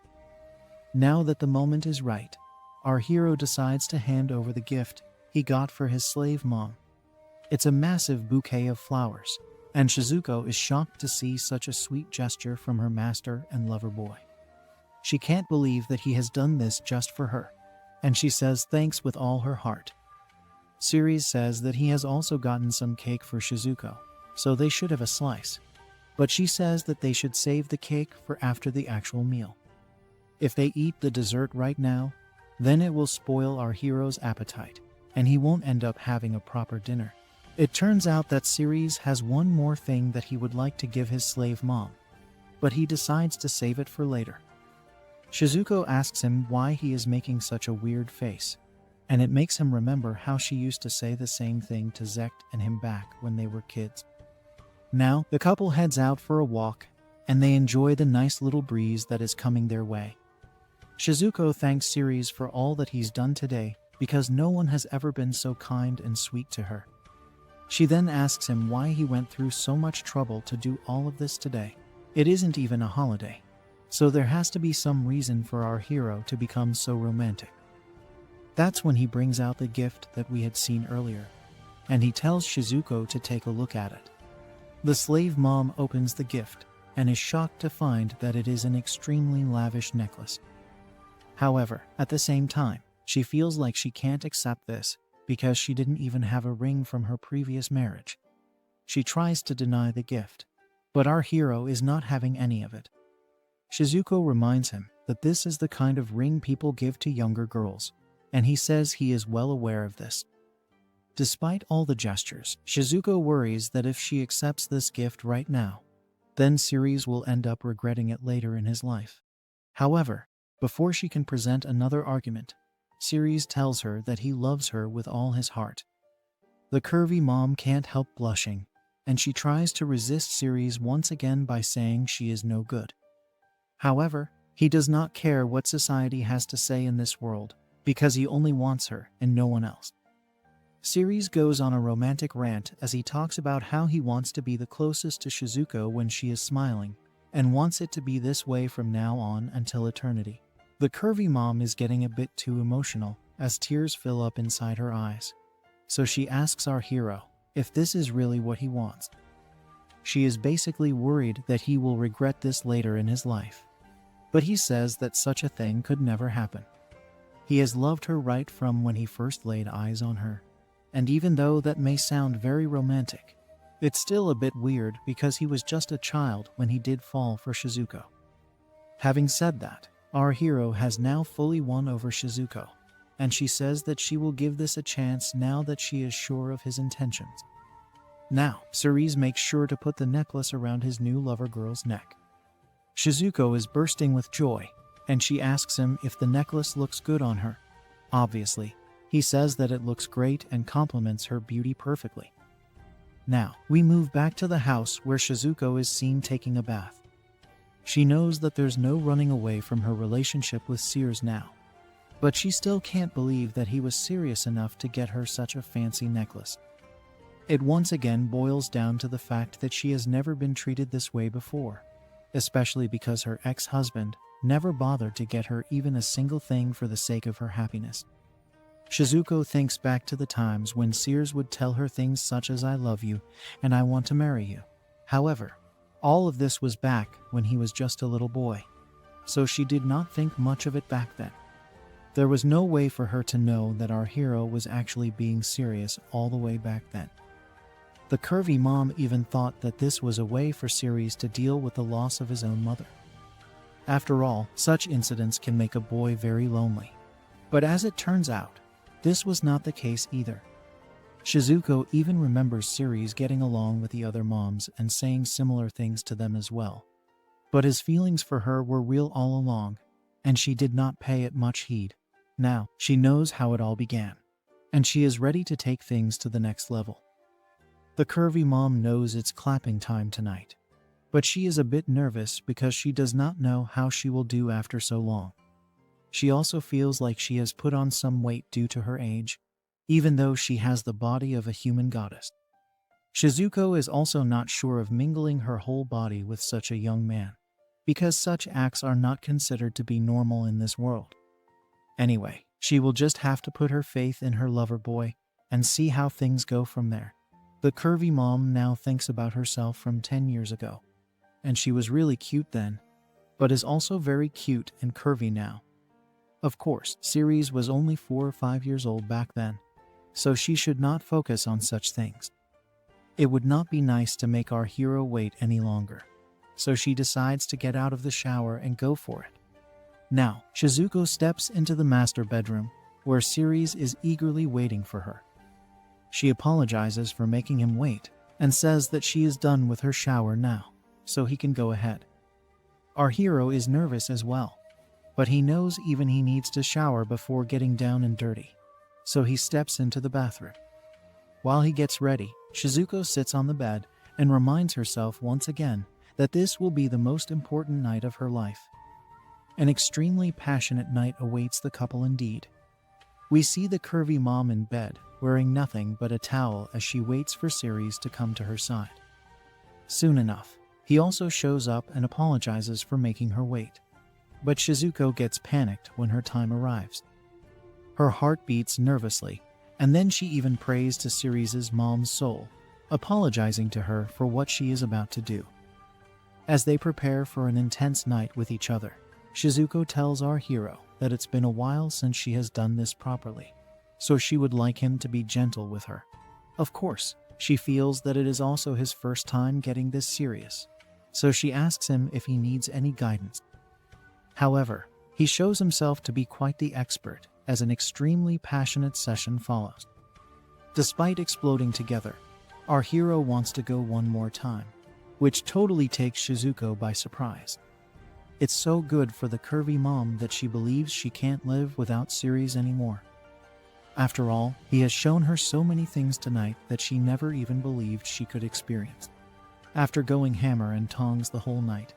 Now that the moment is right, our hero decides to hand over the gift he got for his slave mom. It's a massive bouquet of flowers, and Shizuko is shocked to see such a sweet gesture from her master and lover boy. She can't believe that he has done this just for her, and she says thanks with all her heart. Ceres says that he has also gotten some cake for Shizuko, so they should have a slice. But she says that they should save the cake for after the actual meal. If they eat the dessert right now, then it will spoil our hero's appetite, and he won't end up having a proper dinner. It turns out that Ceres has one more thing that he would like to give his slave mom, but he decides to save it for later. Shizuko asks him why he is making such a weird face, and it makes him remember how she used to say the same thing to Zeact and him back when they were kids. Now, the couple heads out for a walk, and they enjoy the nice little breeze that is coming their way. Shizuko thanks Ceres for all that he's done today because no one has ever been so kind and sweet to her. She then asks him why he went through so much trouble to do all of this today. It isn't even a holiday, so there has to be some reason for our hero to become so romantic. That's when he brings out the gift that we had seen earlier, and he tells Shizuko to take a look at it. The slave mom opens the gift and is shocked to find that it is an extremely lavish necklace. However, at the same time, she feels like she can't accept this because she didn't even have a ring from her previous marriage. She tries to deny the gift, but our hero is not having any of it. Shizuko reminds him that this is the kind of ring people give to younger girls. and he says he is well aware of this. Despite all the gestures, Shizuko worries that if she accepts this gift right now, then Ceres will end up regretting it later in his life. However, before she can present another argument, Ceres tells her that he loves her with all his heart. The curvy mom can't help blushing, and she tries to resist Ceres once again by saying she is no good. However, he does not care what society has to say in this world, because he only wants her and no one else. Ceres goes on a romantic rant as he talks about how he wants to be the closest to Shizuko when she is smiling, and wants it to be this way from now on until eternity. The curvy mom is getting a bit too emotional as tears fill up inside her eyes, so she asks our hero if this is really what he wants. She is basically worried that he will regret this later in his life, but he says that such a thing could never happen. He has loved her right from when he first laid eyes on her. And even though that may sound very romantic, it's still a bit weird because he was just a child when he did fall for Shizuko. Having said that, our hero has now fully won over Shizuko, and she says that she will give this a chance now that she is sure of his intentions. Now, Ceres makes sure to put the necklace around his new lover girl's neck. Shizuko is bursting with joy, and she asks him if the necklace looks good on her. Obviously, he says that it looks great and complements her beauty perfectly. Now, we move back to the house where Shizuko is seen taking a bath. She knows that there's no running away from her relationship with Ceres now, but she still can't believe that he was serious enough to get her such a fancy necklace. It once again boils down to the fact that she has never been treated this way before, especially because her ex-husband never bothered to get her even a single thing for the sake of her happiness. Shizuko thinks back to the times when Ceres would tell her things such as "I love you" and "I want to marry you." However, all of this was back when he was just a little boy, so she did not think much of it back then. There was no way for her to know that our hero was actually being serious all the way back then. The curvy mom even thought that this was a way for Ceres to deal with the loss of his own mother. After all, such incidents can make a boy very lonely. But as it turns out, this was not the case either. Shizuko even remembers Ceres getting along with the other moms and saying similar things to them as well. But his feelings for her were real all along, and she did not pay it much heed. Now, she knows how it all began, and she is ready to take things to the next level. The curvy mom knows it's clapping time tonight, but she is a bit nervous because she does not know how she will do after so long. She also feels like she has put on some weight due to her age, even though she has the body of a human goddess. Shizuko is also not sure of mingling her whole body with such a young man, because such acts are not considered to be normal in this world. Anyway, she will just have to put her faith in her lover boy and see how things go from there. The curvy mom now thinks about herself from 10 years ago, and she was really cute then, but is also very cute and curvy now. Of course, Ceres was only 4 or 5 years old back then, so she should not focus on such things. It would not be nice to make our hero wait any longer, so she decides to get out of the shower and go for it. Now, Shizuko steps into the master bedroom, where Ceres is eagerly waiting for her. She apologizes for making him wait, and says that she is done with her shower now, so he can go ahead. Our hero is nervous as well, but he knows even he needs to shower before getting down and dirty, so he steps into the bathroom. While he gets ready, Shizuko sits on the bed and reminds herself once again that this will be the most important night of her life. An extremely passionate night awaits the couple indeed. We see the curvy mom in bed, wearing nothing but a towel as she waits for Ceres to come to her side. Soon enough, he also shows up and apologizes for making her wait. But Shizuko gets panicked when her time arrives. Her heart beats nervously, and then she even prays to Ceres' mom's soul, apologizing to her for what she is about to do. As they prepare for an intense night with each other, Shizuko tells our hero that it's been a while since she has done this properly, so she would like him to be gentle with her. Of course, she feels that it is also his first time getting this serious, so she asks him if he needs any guidance. However, he shows himself to be quite the expert as an extremely passionate session follows. Despite exploding together, our hero wants to go one more time, which totally takes Shizuko by surprise. It's so good for the curvy mom that she believes she can't live without Siri's anymore. After all, he has shown her so many things tonight that she never even believed she could experience. After going hammer and tongs the whole night,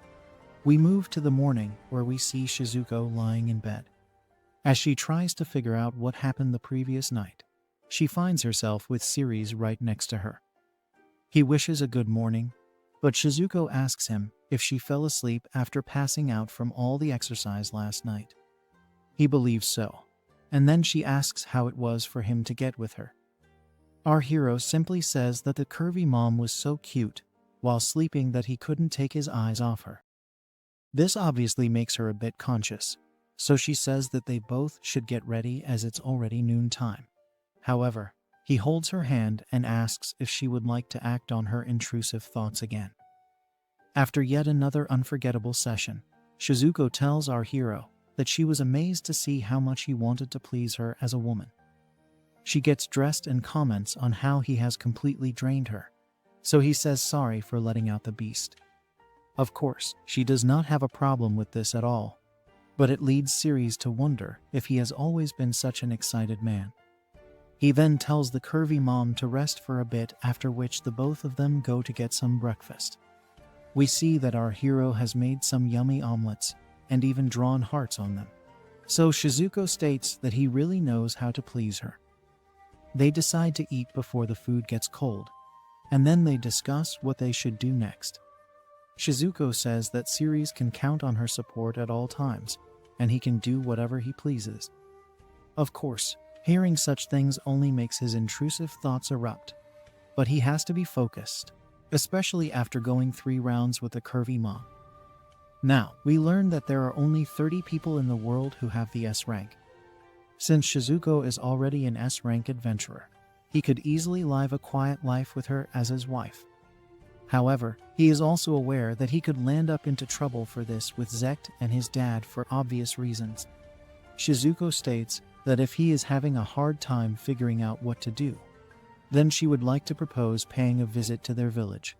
we move to the morning where we see Shizuko lying in bed. As she tries to figure out what happened the previous night, she finds herself with Siri's right next to her. He wishes a good morning, but Shizuko asks him if she fell asleep after passing out from all the exercise last night. He believes so, and then she asks how it was for him to get with her. Our hero simply says that the curvy mom was so cute while sleeping that he couldn't take his eyes off her. This obviously makes her a bit conscious, so she says that they both should get ready as it's already noontime. However, he holds her hand and asks if she would like to act on her intrusive thoughts again. After yet another unforgettable session, Shizuko tells our hero that she was amazed to see how much he wanted to please her as a woman. She gets dressed and comments on how he has completely drained her, so he says sorry for letting out the beast. Of course, she does not have a problem with this at all, but it leads Siri to wonder if he has always been such an excited man. He then tells the curvy mom to rest for a bit, after which the both of them go to get some breakfast. We see that our hero has made some yummy omelets and even drawn hearts on them. So Shizuko states that he really knows how to please her. They decide to eat before the food gets cold, and then they discuss what they should do next. Shizuko says that Siri can count on her support at all times, and he can do whatever he pleases. Of course, hearing such things only makes his intrusive thoughts erupt, but he has to be focused, especially after going 3 rounds with the curvy mom. Now, we learn that there are only 30 people in the world who have the S rank. Since Shizuko is already an S rank adventurer, he could easily live a quiet life with her as his wife. However, he is also aware that he could land up into trouble for this with Zeact and his dad for obvious reasons. Shizuko states that if he is having a hard time figuring out what to do, then she would like to propose paying a visit to their village.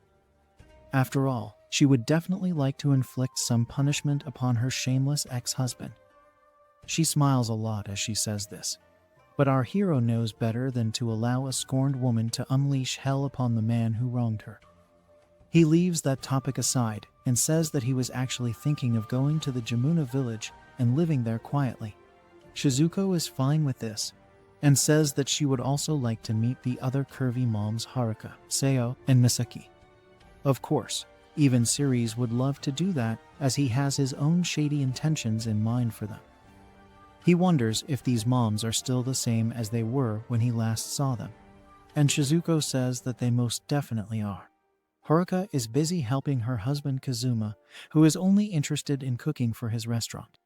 After all, she would definitely like to inflict some punishment upon her shameless ex-husband. She smiles a lot as she says this, but our hero knows better than to allow a scorned woman to unleash hell upon the man who wronged her. He leaves that topic aside and says that he was actually thinking of going to the Jamuna village and living there quietly. Shizuko is fine with this, and says that she would also like to meet the other curvy moms Haruka, Seo, and Misaki. Of course, even Siri's would love to do that, as he has his own shady intentions in mind for them. He wonders if these moms are still the same as they were when he last saw them, and Shizuko says that they most definitely are. Haruka is busy helping her husband Kazuma, who is only interested in cooking for his restaurant.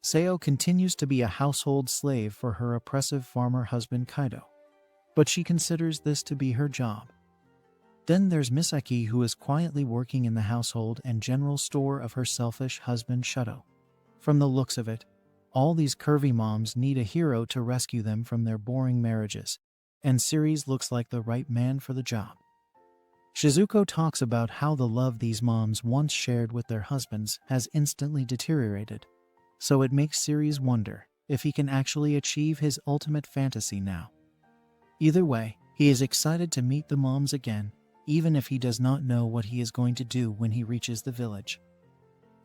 Seo continues to be a household slave for her oppressive farmer husband Kaido, but she considers this to be her job. Then there's Misaki, who is quietly working in the household and general store of her selfish husband Shido. From the looks of it, all these curvy moms need a hero to rescue them from their boring marriages, and Siri's looks like the right man for the job. Shizuko talks about how the love these moms once shared with their husbands has instantly deteriorated, so it makes Siri's wonder if he can actually achieve his ultimate fantasy now. Either way, he is excited to meet the moms again, even if he does not know what he is going to do when he reaches the village.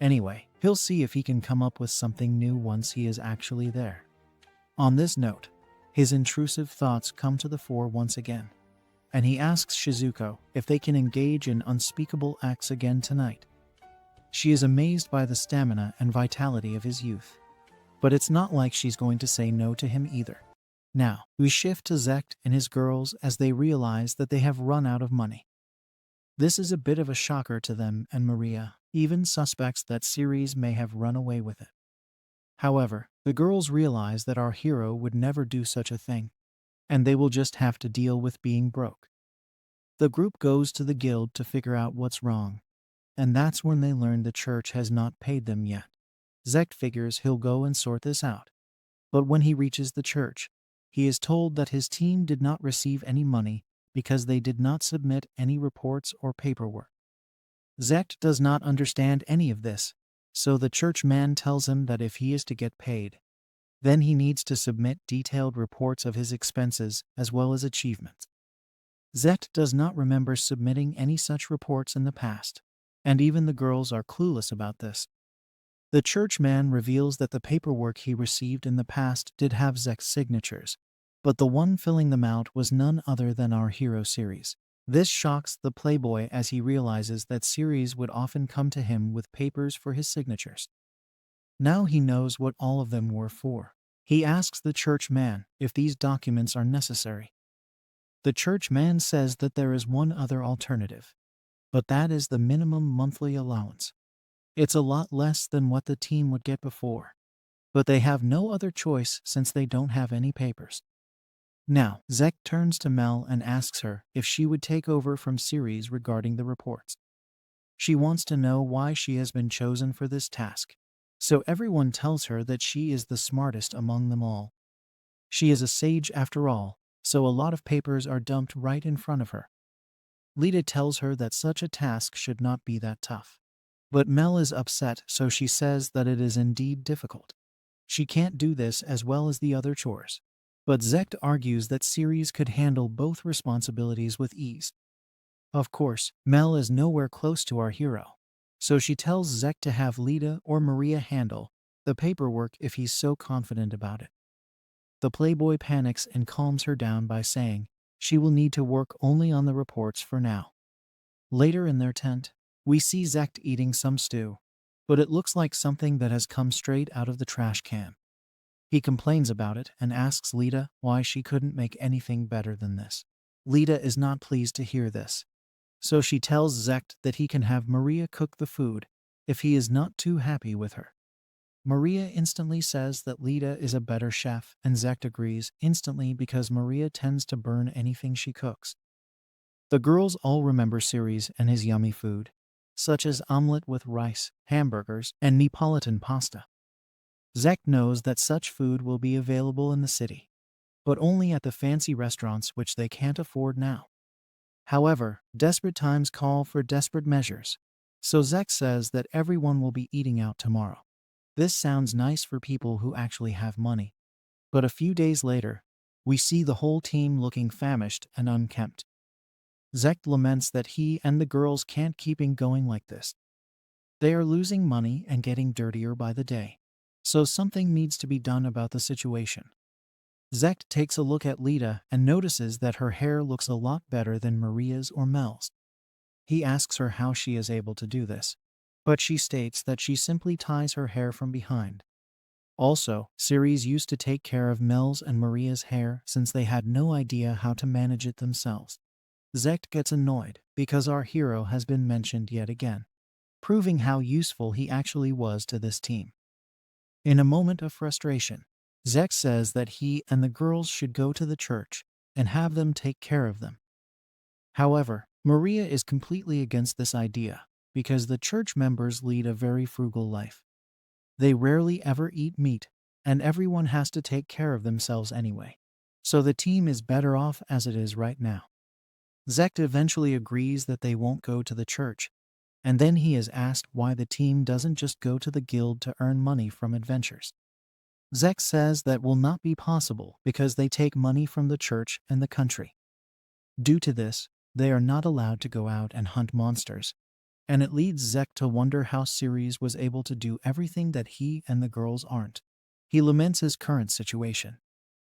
Anyway, he'll see if he can come up with something new once he is actually there. On this note, his intrusive thoughts come to the fore once again, and he asks Shizuko if they can engage in unspeakable acts again tonight. She is amazed by the stamina and vitality of his youth, but it's not like she's going to say no to him either. Now, we shift to Zeact and his girls as they realize that they have run out of money. This is a bit of a shocker to them, and Maria even suspects that Siri may have run away with it. However, the girls realize that our hero would never do such a thing, and they will just have to deal with being broke. The group goes to the guild to figure out what's wrong, and that's when they learn the church has not paid them yet. Zeact figures he'll go and sort this out. But when he reaches the church, he is told that his team did not receive any money because they did not submit any reports or paperwork. Zeact does not understand any of this, so the church man tells him that if he is to get paid, then he needs to submit detailed reports of his expenses as well as achievements. Zeact does not remember submitting any such reports in the past, and even the girls are clueless about this. The church man reveals that the paperwork he received in the past did have Zeact's signatures, but the one filling them out was none other than our hero Ceres. This shocks the playboy as he realizes that Ceres would often come to him with papers for his signatures. Now he knows what all of them were for. He asks the church man if these documents are necessary. The church man says that there is one other alternative, but that is the minimum monthly allowance. It's a lot less than what the team would get before, but they have no other choice since they don't have any papers. Now, Zeact turns to Mel and asks her if she would take over from Ceres regarding the reports. She wants to know why she has been chosen for this task, so everyone tells her that she is the smartest among them all. She is a sage after all, so a lot of papers are dumped right in front of her. Lita tells her that such a task should not be that tough. But Mel is upset, so she says that it is indeed difficult. She can't do this as well as the other chores. But Zeact argues that Ceres could handle both responsibilities with ease. Of course, Mel is nowhere close to our hero, so she tells Zeact to have Lita or Maria handle the paperwork if he's so confident about it. The playboy panics and calms her down by saying she will need to work only on the reports for now. Later in their tent, we see Zeact eating some stew, but it looks like something that has come straight out of the trash can. He complains about it and asks Lita why she couldn't make anything better than this. Lita is not pleased to hear this, so she tells Zeact that he can have Maria cook the food if he is not too happy with her. Maria instantly says that Lita is a better chef, and Zeact agrees instantly because Maria tends to burn anything she cooks. The girls all remember Ceres and his yummy food, such as omelette with rice, hamburgers, and Neapolitan pasta. Zeact knows that such food will be available in the city, but only at the fancy restaurants which they can't afford now. However, desperate times call for desperate measures, so Zeact says that everyone will be eating out tomorrow. This sounds nice for people who actually have money, but a few days later, we see the whole team looking famished and unkempt. Zeact laments that he and the girls can't keep going like this. They are losing money and getting dirtier by the day, so something needs to be done about the situation. Zeact takes a look at Lita and notices that her hair looks a lot better than Maria's or Mel's. He asks her how she is able to do this, but she states that she simply ties her hair from behind. Also, Ceres used to take care of Mel's and Maria's hair since they had no idea how to manage it themselves. Zeact gets annoyed because our hero has been mentioned yet again, proving how useful he actually was to this team. In a moment of frustration, Zeact says that he and the girls should go to the church and have them take care of them. However, Maria is completely against this idea because the church members lead a very frugal life. They rarely ever eat meat, and everyone has to take care of themselves anyway, so the team is better off as it is right now. Zeact eventually agrees that they won't go to the church, and then he is asked why the team doesn't just go to the guild to earn money from adventures. Zeact says that will not be possible because they take money from the church and the country. Due to this, they are not allowed to go out and hunt monsters, and it leads Zeact to wonder how Ceres was able to do everything that he and the girls aren't. He laments his current situation,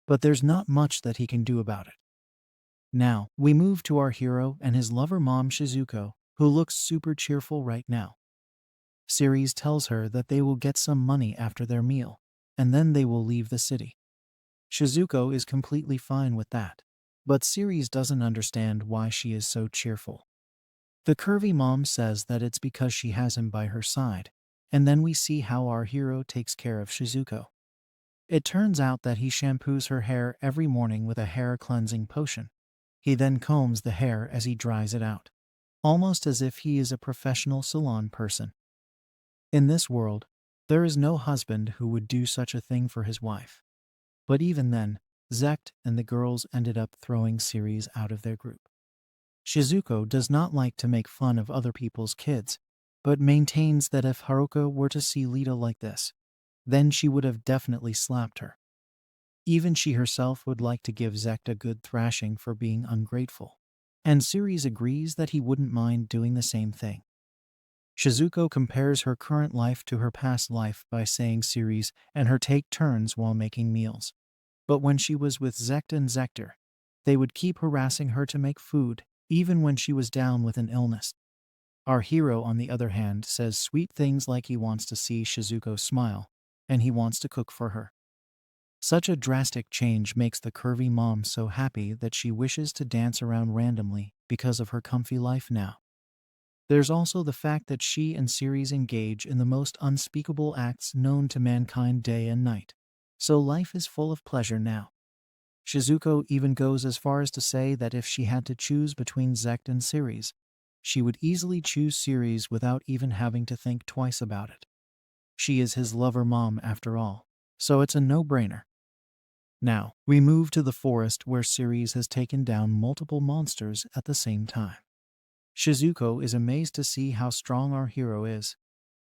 but there's not much that he can do about it. Now, we move to our hero and his lover mom Shizuko, who looks super cheerful right now. Ceres tells her that they will get some money after their meal, and then they will leave the city. Shizuko is completely fine with that, but Ceres doesn't understand why she is so cheerful. The curvy mom says that it's because she has him by her side, and then we see how our hero takes care of Shizuko. It turns out that he shampoos her hair every morning with a hair cleansing potion. He then combs the hair as he dries it out, almost as if he is a professional salon person. In this world, there is no husband who would do such a thing for his wife. But even then, Zeact and the girls ended up throwing Ceres out of their group. Shizuko does not like to make fun of other people's kids, but maintains that if Haruka were to see Lita like this, then she would have definitely slapped her. Even she herself would like to give Zeact a good thrashing for being ungrateful, and Ceres agrees that he wouldn't mind doing the same thing. Shizuko compares her current life to her past life by saying Ceres and her take turns while making meals. But when she was with Zeact and Zector, they would keep harassing her to make food, even when she was down with an illness. Our hero, on the other hand, says sweet things like he wants to see Shizuko smile, and he wants to cook for her. Such a drastic change makes the curvy mom so happy that she wishes to dance around randomly because of her comfy life now. There's also the fact that she and Ceres engage in the most unspeakable acts known to mankind day and night. So life is full of pleasure now. Shizuko even goes as far as to say that if she had to choose between Zeact and Ceres, she would easily choose Ceres without even having to think twice about it. She is his lover mom after all, so it's a no-brainer. Now, we move to the forest where Ceres has taken down multiple monsters at the same time. Shizuko is amazed to see how strong our hero is,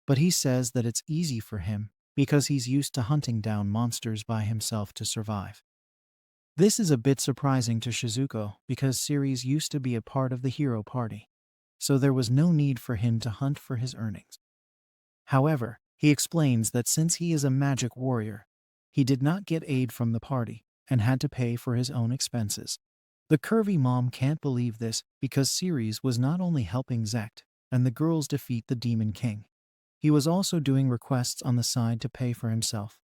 but he says that it's easy for him because he's used to hunting down monsters by himself to survive. This is a bit surprising to Shizuko because Ceres used to be a part of the hero party, so there was no need for him to hunt for his earnings. However, he explains that since he is a magic warrior, he did not get aid from the party and had to pay for his own expenses. The curvy mom can't believe this because Ceres was not only helping Zeact and the girls defeat the Demon King, he was also doing requests on the side to pay for himself.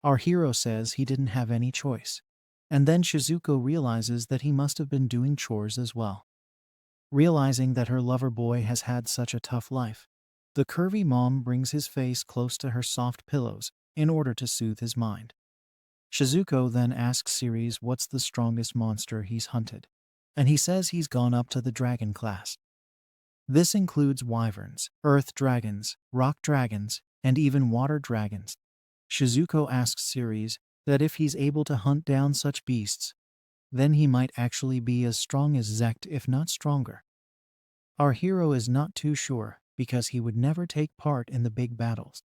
Our hero says he didn't have any choice, and then Shizuko realizes that he must have been doing chores as well. Realizing that her lover boy has had such a tough life, the curvy mom brings his face close to her soft pillows in order to soothe his mind. Shizuko then asks Ceres what's the strongest monster he's hunted, and he says he's gone up to the dragon class. This includes wyverns, earth dragons, rock dragons, and even water dragons. Shizuko asks Ceres that if he's able to hunt down such beasts, then he might actually be as strong as Zeact if not stronger. Our hero is not too sure because he would never take part in the big battles.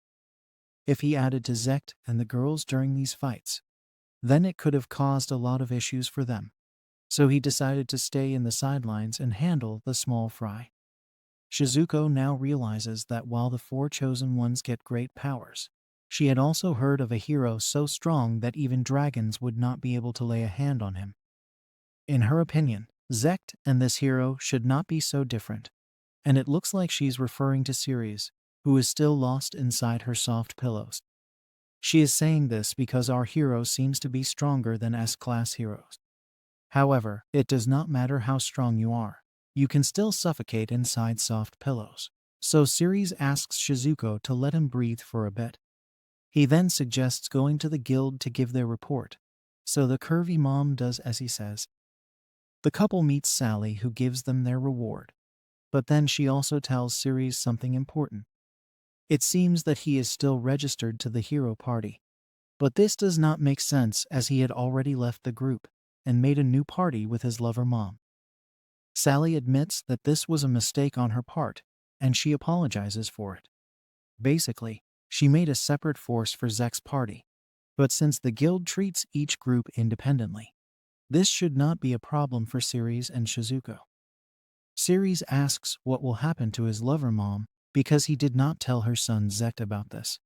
If he added to Zeact and the girls during these fights, then it could have caused a lot of issues for them. So he decided to stay in the sidelines and handle the small fry. Shizuko now realizes that while the four chosen ones get great powers, she had also heard of a hero so strong that even dragons would not be able to lay a hand on him. In her opinion, Zeact and this hero should not be so different, and it looks like she's referring to Ceres, who is still lost inside her soft pillows. She is saying this because our hero seems to be stronger than S-class heroes. However, it does not matter how strong you are, you can still suffocate inside soft pillows. So Ceres asks Shizuko to let him breathe for a bit. He then suggests going to the guild to give their report, so the curvy mom does as he says. The couple meets Sally, who gives them their reward, but then she also tells Ceres something important. It seems that he is still registered to the hero party, but this does not make sense as he had already left the group and made a new party with his lover mom. Sally admits that this was a mistake on her part, and she apologizes for it. Basically, she made a separate force for Zeact's party, but since the guild treats each group independently, this should not be a problem for Ceres and Shizuko. Ceres asks what will happen to his lover mom because he did not tell her son Zeact about this.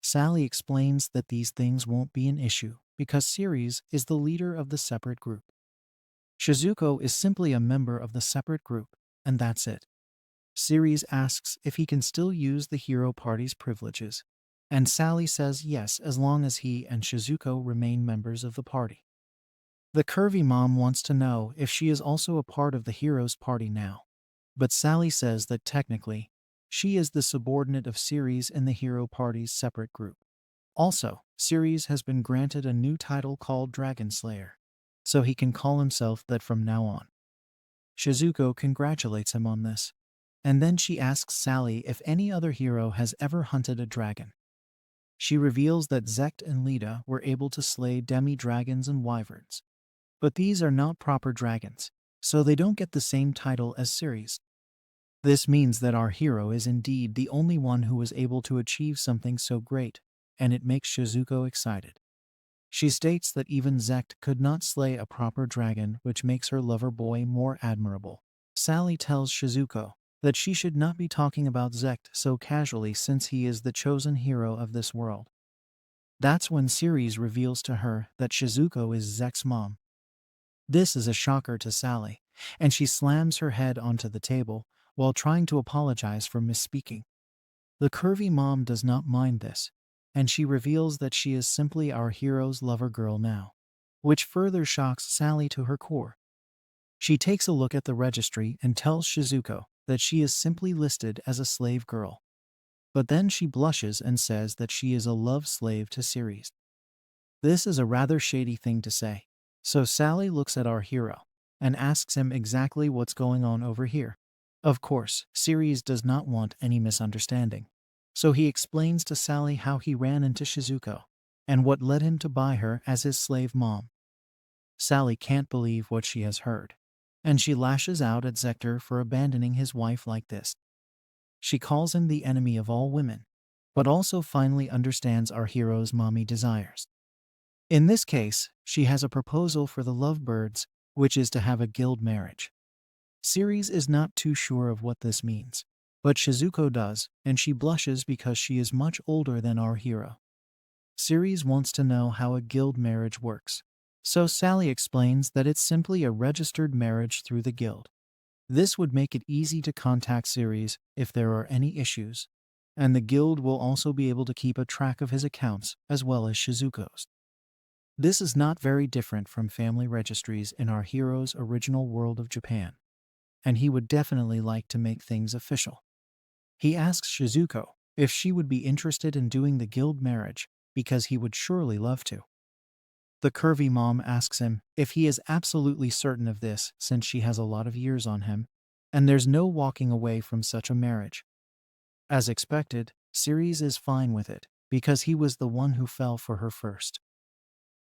Sally explains that these things won't be an issue because Ceres is the leader of the separate group. Shizuko is simply a member of the separate group, and that's it. Ceres asks if he can still use the hero party's privileges, and Sally says yes as long as he and Shizuko remain members of the party. The curvy mom wants to know if she is also a part of the hero's party now, but Sally says that technically, she is the subordinate of Ceres in the hero party's separate group. Also, Ceres has been granted a new title called Dragon Slayer, so he can call himself that from now on. Shizuko congratulates him on this, and then she asks Sally if any other hero has ever hunted a dragon. she reveals that Zeact and Lita were able to slay demi-dragons and wyverns. But these are not proper dragons, so they don't get the same title as Ceres. This means that our hero is indeed the only one who was able to achieve something so great, and it makes Shizuko excited. She states that even Zeact could not slay a proper dragon, which makes her lover boy more admirable. Sally tells Shizuko that she should not be talking about Zeact so casually since he is the chosen hero of this world. That's when Ceres reveals to her that Shizuko is Zeact's mom. This is a shocker to Sally, and she slams her head onto the table while trying to apologize for misspeaking. The curvy mom does not mind this, and she reveals that she is simply our hero's lover girl now, which further shocks Sally to her core. She takes a look at the registry and tells Shizuko that she is simply listed as a slave girl. But then she blushes and says that she is a love slave to Ceres. This is a rather shady thing to say, so Sally looks at our hero and asks him exactly what's going on over here. Of course, Ceres does not want any misunderstanding, so he explains to Sally how he ran into Shizuko and what led him to buy her as his slave mom. Sally can't believe what she has heard, and she lashes out at Zector for abandoning his wife like this. She calls him the enemy of all women, but also finally understands our hero's mommy desires. In this case, she has a proposal for the lovebirds, which is to have a guild marriage. Ceres is not too sure of what this means, but Shizuko does, and she blushes because she is much older than our hero. Ceres wants to know how a guild marriage works, so Sally explains that it's simply a registered marriage through the guild. This would make it easy to contact Ceres if there are any issues, and the guild will also be able to keep a track of his accounts as well as Shizuko's. This is not very different from family registries in our hero's original world of Japan, and he would definitely like to make things official. He asks Shizuko if she would be interested in doing the guild marriage because he would surely love to. The curvy mom asks him if he is absolutely certain of this since she has a lot of years on him, and there's no walking away from such a marriage. As expected, Ceres is fine with it because he was the one who fell for her first.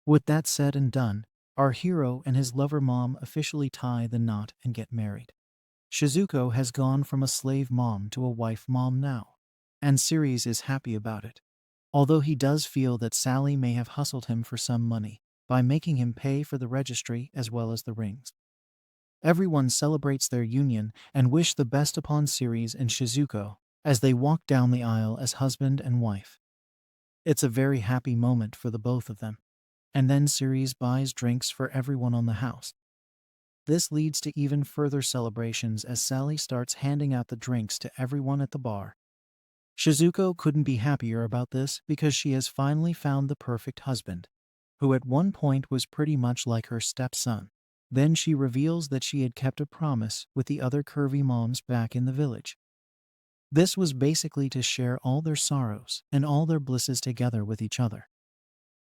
With that said and done, our hero and his lover mom officially tie the knot and get married. Shizuko has gone from a slave mom to a wife mom now, and Ceres is happy about it, although he does feel that Sally may have hustled him for some money by making him pay for the registry as well as the rings. Everyone celebrates their union and wish the best upon Ceres and Shizuko as they walk down the aisle as husband and wife. It's a very happy moment for the both of them. And then Ceres buys drinks for everyone on the house. This leads to even further celebrations as Sally starts handing out the drinks to everyone at the bar. Shizuko couldn't be happier about this because she has finally found the perfect husband, who at one point was pretty much like her stepson. Then she reveals that she had kept a promise with the other curvy moms back in the village. This was basically to share all their sorrows and all their blisses together with each other.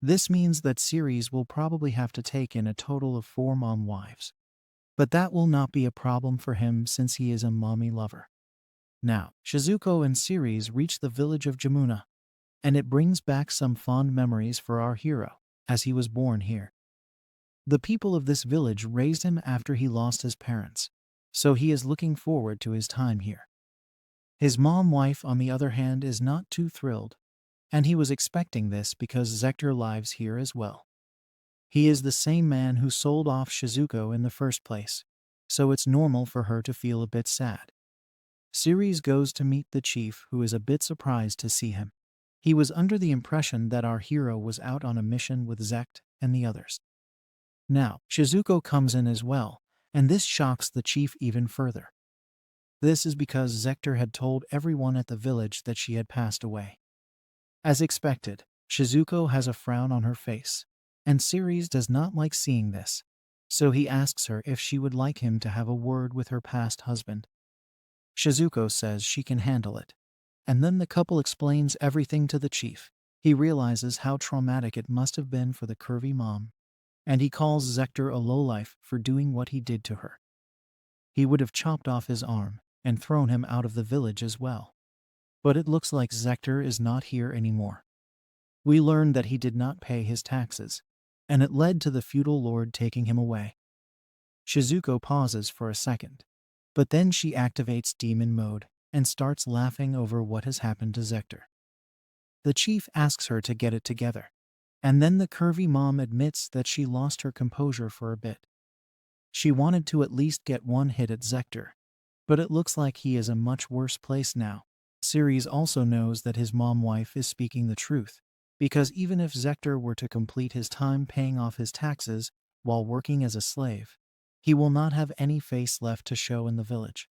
This means that Ceres will probably have to take in a total of 4 mom wives. But that will not be a problem for him since he is a mommy lover. Now, Shizuko and Ceres reach the village of Jamuna, and it brings back some fond memories for our hero, as he was born here. The people of this village raised him after he lost his parents, so he is looking forward to his time here. His mom wife, on the other hand, is not too thrilled, and he was expecting this because Zector lives here as well. He is the same man who sold off Shizuko in the first place, so it's normal for her to feel a bit sad. Ceres goes to meet the chief, who is a bit surprised to see him. He was under the impression that our hero was out on a mission with Zeact and the others. Now, Shizuko comes in as well, and this shocks the chief even further. This is because Zector had told everyone at the village that she had passed away. As expected, Shizuko has a frown on her face, and Ceres does not like seeing this, so he asks her if she would like him to have a word with her past husband. Shizuko says she can handle it, and then the couple explains everything to the chief. He realizes how traumatic it must have been for the curvy mom, and he calls Zector a lowlife for doing what he did to her. He would have chopped off his arm and thrown him out of the village as well. But it looks like Zector is not here anymore. We learn that he did not pay his taxes, and it led to the feudal lord taking him away. Shizuko pauses for a second, but then she activates demon mode and starts laughing over what has happened to Zector. The chief asks her to get it together, and then the curvy mom admits that she lost her composure for a bit. She wanted to at least get one hit at Zector, but it looks like he is a much worse place now. Ceres also knows that his mom-wife is speaking the truth, because even if Zector were to complete his time paying off his taxes while working as a slave, he will not have any face left to show in the village.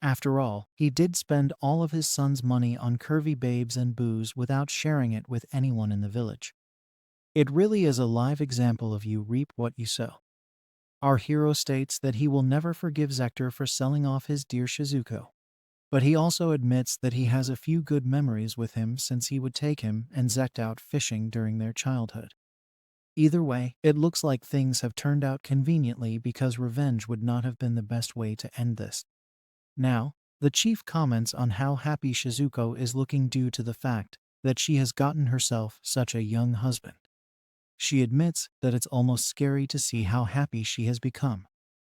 After all, he did spend all of his son's money on curvy babes and booze without sharing it with anyone in the village. It really is a live example of you reap what you sow. Our hero states that he will never forgive Zector for selling off his dear Shizuko, but he also admits that he has a few good memories with him since he would take him and Zeact out fishing during their childhood. Either way, it looks like things have turned out conveniently because revenge would not have been the best way to end this. Now, the chief comments on how happy Shizuko is looking due to the fact that she has gotten herself such a young husband. She admits that it's almost scary to see how happy she has become.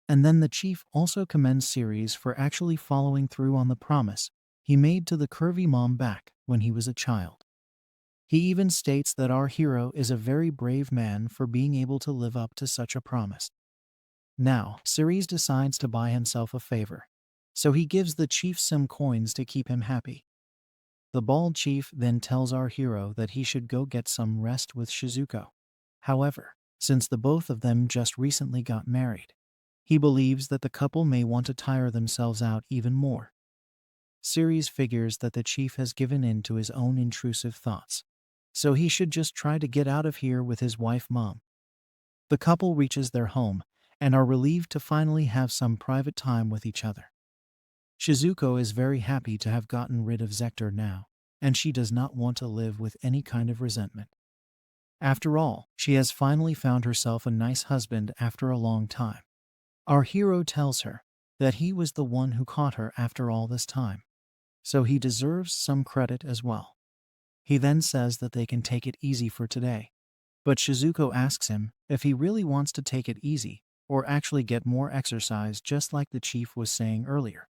And then the chief also commends Ceres for actually following through on the promise he made to the curvy mom back when he was a child. He even states that our hero is a very brave man for being able to live up to such a promise. Now, Ceres decides to buy himself a favor, so he gives the chief some coins to keep him happy. The bald chief then tells our hero that he should go get some rest with Shizuko. However, since the both of them just recently got married, he believes that the couple may want to tire themselves out even more. Ceres figures that the chief has given in to his own intrusive thoughts, so he should just try to get out of here with his wife mom. The couple reaches their home and are relieved to finally have some private time with each other. Shizuko is very happy to have gotten rid of Zector now, and she does not want to live with any kind of resentment. After all, she has finally found herself a nice husband after a long time. Our hero tells her that he was the one who caught her after all this time, so he deserves some credit as well. He then says that they can take it easy for today, but Shizuko asks him if he really wants to take it easy or actually get more exercise, just like the chief was saying earlier.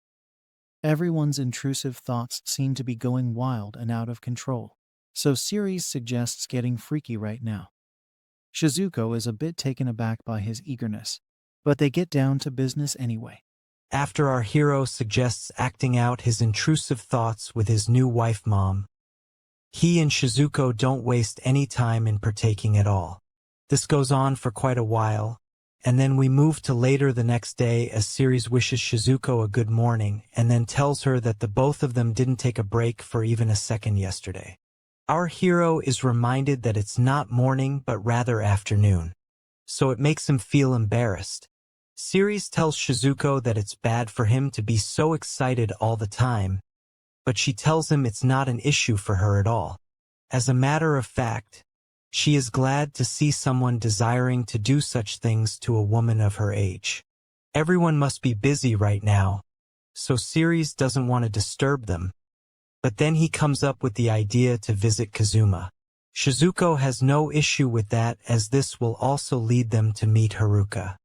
Everyone's intrusive thoughts seem to be going wild and out of control, so Ceres suggests getting freaky right now. Shizuko is a bit taken aback by his eagerness, but they get down to business anyway. After our hero suggests acting out his intrusive thoughts with his new wife mom, he and Shizuko don't waste any time in partaking at all. This goes on for quite a while, and then we move to later the next day as Ceres wishes Shizuko a good morning and then tells her that the both of them didn't take a break for even a second yesterday. Our hero is reminded that it's not morning but rather afternoon, so it makes him feel embarrassed. Ceres tells Shizuko that it's bad for him to be so excited all the time, but she tells him it's not an issue for her at all. As a matter of fact, she is glad to see someone desiring to do such things to a woman of her age. Everyone must be busy right now, so Ceres doesn't want to disturb them. But then he comes up with the idea to visit Kazuma. Shizuko has no issue with that, as this will also lead them to meet Haruka.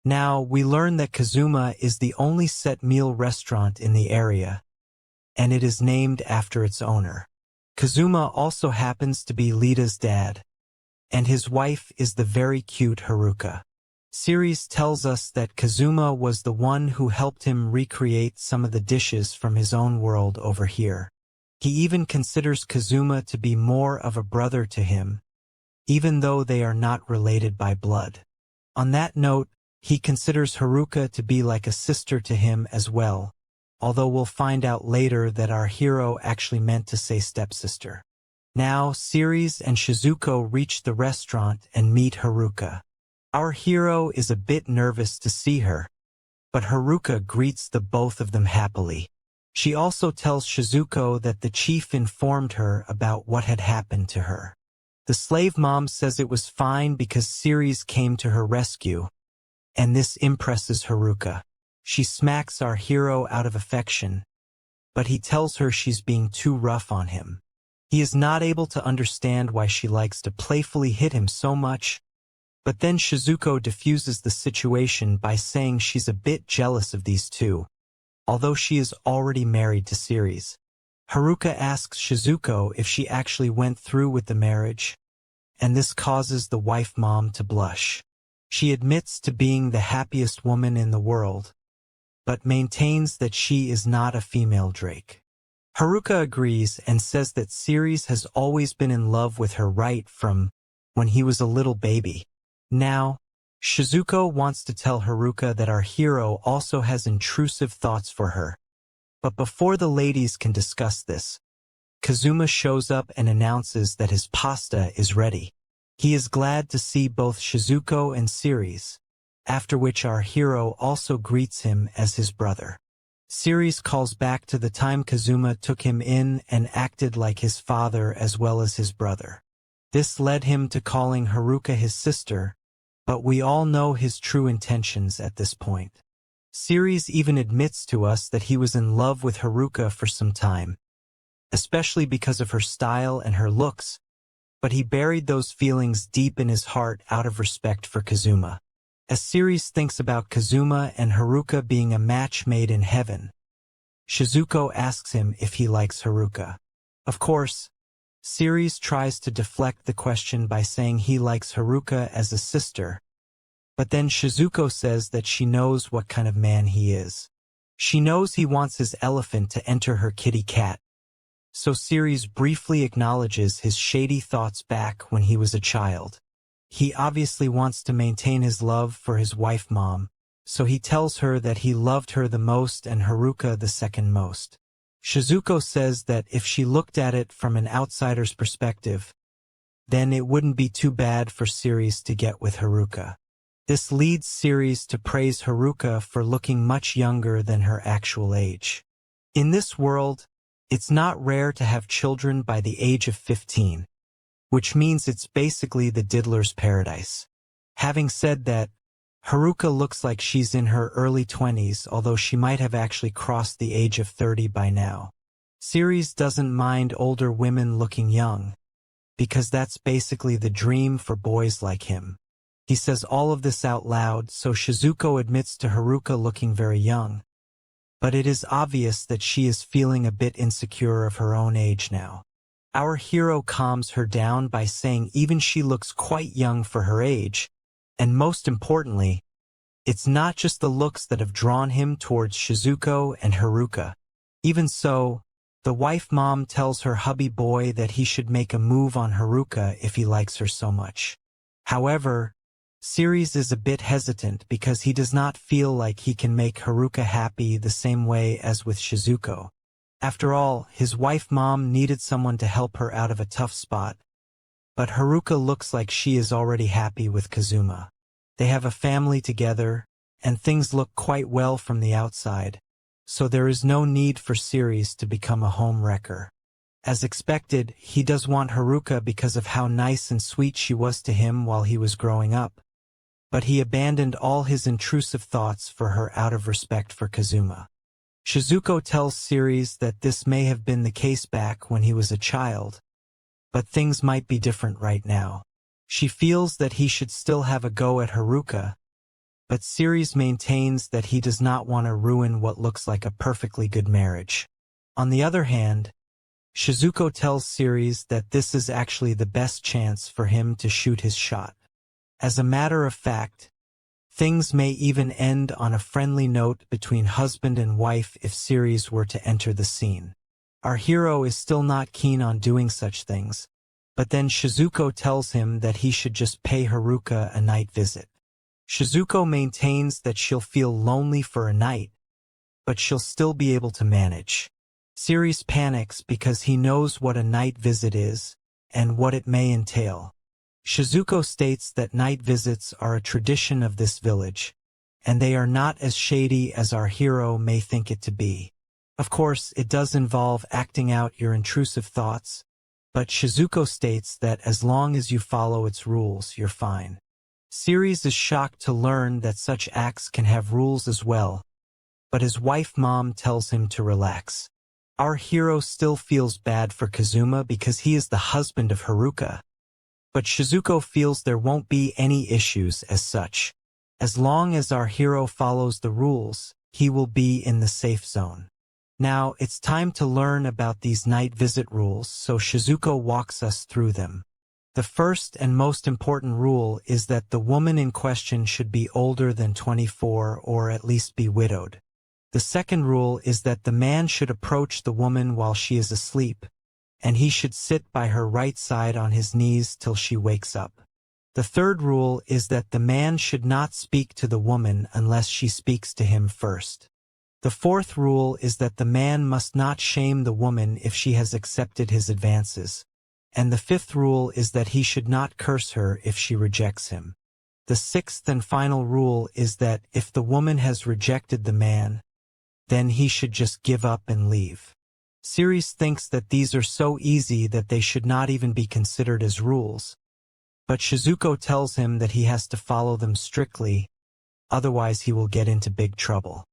Now, we learn that Kazuma is the only set meal restaurant in the area, and it is named after its owner. Kazuma also happens to be Lita's dad, and his wife is the very cute Haruka. Ceres tells us that Kazuma was the one who helped him recreate some of the dishes from his own world over here. He even considers Kazuma to be more of a brother to him, even though they are not related by blood. On that note, he considers Haruka to be like a sister to him as well, although we'll find out later that our hero actually meant to say stepsister. Now, Ceres and Shizuko reach the restaurant and meet Haruka. Our hero is a bit nervous to see her, but Haruka greets the both of them happily. She also tells Shizuko that the chief informed her about what had happened to her. The slave mom says it was fine because Ceres came to her rescue, and this impresses Haruka. She smacks our hero out of affection, but he tells her she's being too rough on him. He is not able to understand why she likes to playfully hit him so much, but then Shizuko diffuses the situation by saying she's a bit jealous of these two, although she is already married to Ceres. Haruka asks Shizuko if she actually went through with the marriage, and this causes the wife mom to blush. She admits to being the happiest woman in the world, but maintains that she is not a female Drake. Haruka agrees and says that Ceres has always been in love with her right from when he was a little baby. Now, Shizuko wants to tell Haruka that our hero also has intrusive thoughts for her. But before the ladies can discuss this, Kazuma shows up and announces that his pasta is ready. He is glad to see both Shizuko and Ceres, after which our hero also greets him as his brother. Ceres calls back to the time Kazuma took him in and acted like his father as well as his brother. This led him to calling Haruka his sister, but we all know his true intentions at this point. Ceres even admits to us that he was in love with Haruka for some time, especially because of her style and her looks, but he buried those feelings deep in his heart out of respect for Kazuma. As Ceres thinks about Kazuma and Haruka being a match made in heaven, Shizuko asks him if he likes Haruka. Of course, Ceres tries to deflect the question by saying he likes Haruka as a sister, but then Shizuko says that she knows what kind of man he is. She knows he wants his elephant to enter her kitty cat, so Ceres briefly acknowledges his shady thoughts back when he was a child. He obviously wants to maintain his love for his wife mom, so he tells her that he loved her the most and Haruka the second most. Shizuko says that if she looked at it from an outsider's perspective, then it wouldn't be too bad for Ceres to get with Haruka. This leads Ceres to praise Haruka for looking much younger than her actual age. In this world, it's not rare to have children by the age of 15, which means it's basically the diddler's paradise. Having said that, Haruka looks like she's in her early 20s, although she might have actually crossed the age of 30 by now. Ceres doesn't mind older women looking young, because that's basically the dream for boys like him. He says all of this out loud, so Shizuko admits to Haruka looking very young. But it is obvious that she is feeling a bit insecure of her own age now. Our hero calms her down by saying even she looks quite young for her age, and most importantly, it's not just the looks that have drawn him towards Shizuko and Haruka. Even so, the wife mom tells her hubby boy that he should make a move on Haruka if he likes her so much. However, Ceres is a bit hesitant because he does not feel like he can make Haruka happy the same way as with Shizuko. After all, his wife mom needed someone to help her out of a tough spot, but Haruka looks like she is already happy with Kazuma. They have a family together, and things look quite well from the outside, so there is no need for Ceres to become a home wrecker. As expected, he does want Haruka because of how nice and sweet she was to him while he was growing up, but he abandoned all his intrusive thoughts for her out of respect for Kazuma. Shizuko tells Ceres that this may have been the case back when he was a child, but things might be different right now. She feels that he should still have a go at Haruka, but Ceres maintains that he does not want to ruin what looks like a perfectly good marriage. On the other hand, Shizuko tells Ceres that this is actually the best chance for him to shoot his shot. As a matter of fact, things may even end on a friendly note between husband and wife if Ceres were to enter the scene. Our hero is still not keen on doing such things, but then Shizuko tells him that he should just pay Haruka a night visit. Shizuko maintains that she'll feel lonely for a night, but she'll still be able to manage. Ceres panics because he knows what a night visit is and what it may entail. Shizuko states that night visits are a tradition of this village, and they are not as shady as our hero may think it to be. Of course, it does involve acting out your intrusive thoughts, but Shizuko states that as long as you follow its rules, you're fine. Ceres is shocked to learn that such acts can have rules as well, but his wife mom tells him to relax. Our hero still feels bad for Kazuma because he is the husband of Haruka. But Shizuko feels there won't be any issues as such. As long as our hero follows the rules, he will be in the safe zone. Now, it's time to learn about these night visit rules, so Shizuko walks us through them. The first and most important rule is that the woman in question should be older than 24 or at least be widowed. The second rule is that the man should approach the woman while she is asleep, and he should sit by her right side on his knees till she wakes up. The third rule is that the man should not speak to the woman unless she speaks to him first. The fourth rule is that the man must not shame the woman if she has accepted his advances. And the fifth rule is that he should not curse her if she rejects him. The sixth and final rule is that if the woman has rejected the man, then he should just give up and leave. Ceres thinks that these are so easy that they should not even be considered as rules. But Shizuko tells him that he has to follow them strictly, otherwise he will get into big trouble.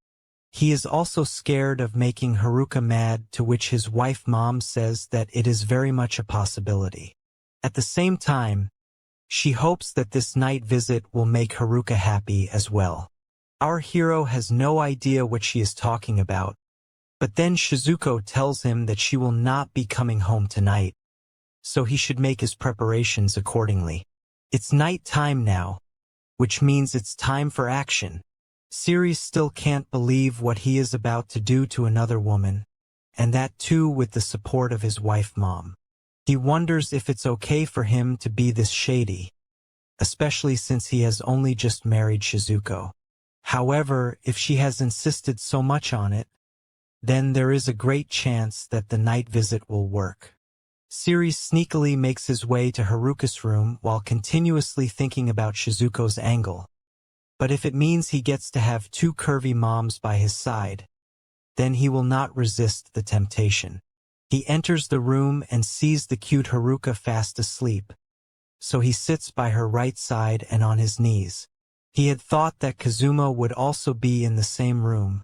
He is also scared of making Haruka mad, to which his wife Mom says that it is very much a possibility. At the same time, she hopes that this night visit will make Haruka happy as well. Our hero has no idea what she is talking about, but then Shizuko tells him that she will not be coming home tonight, so he should make his preparations accordingly. It's night time now, which means it's time for action. Ceres still can't believe what he is about to do to another woman, and that too with the support of his wife Mom. He wonders if it's okay for him to be this shady, especially since he has only just married Shizuko. However, if she has insisted so much on it, then there is a great chance that the night visit will work. Ceres sneakily makes his way to Haruka's room while continuously thinking about Shizuko's angle. But if it means he gets to have two curvy moms by his side, then he will not resist the temptation. He enters the room and sees the cute Haruka fast asleep, so he sits by her right side and on his knees. He had thought that Kazuma would also be in the same room,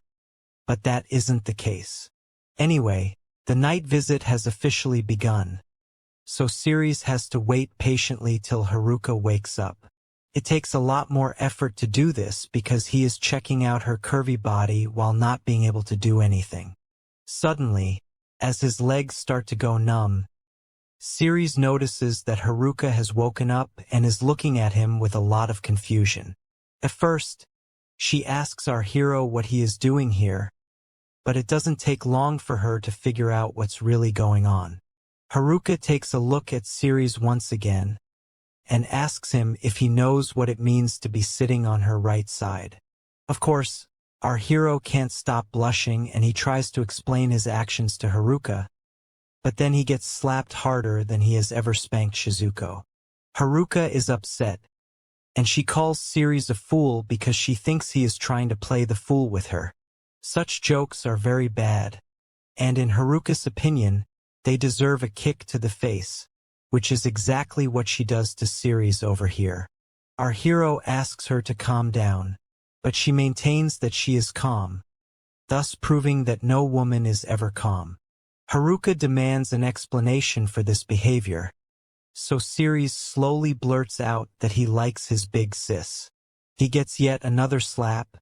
but that isn't the case. Anyway, the night visit has officially begun, so Ceres has to wait patiently till Haruka wakes up. It takes a lot more effort to do this because he is checking out her curvy body while not being able to do anything. Suddenly, as his legs start to go numb, Ceres notices that Haruka has woken up and is looking at him with a lot of confusion. At first, she asks our hero what he is doing here, but it doesn't take long for her to figure out what's really going on. Haruka takes a look at Ceres once again, and asks him if he knows what it means to be sitting on her right side. Of course, our hero can't stop blushing and he tries to explain his actions to Haruka, but then he gets slapped harder than he has ever spanked Shizuko. Haruka is upset, and she calls Ceres a fool because she thinks he is trying to play the fool with her. Such jokes are very bad, and in Haruka's opinion, they deserve a kick to the face, which is exactly what she does to Ceres over here. Our hero asks her to calm down, but she maintains that she is calm, thus proving that no woman is ever calm. Haruka demands an explanation for this behavior, so Ceres slowly blurts out that he likes his big sis. He gets yet another slap,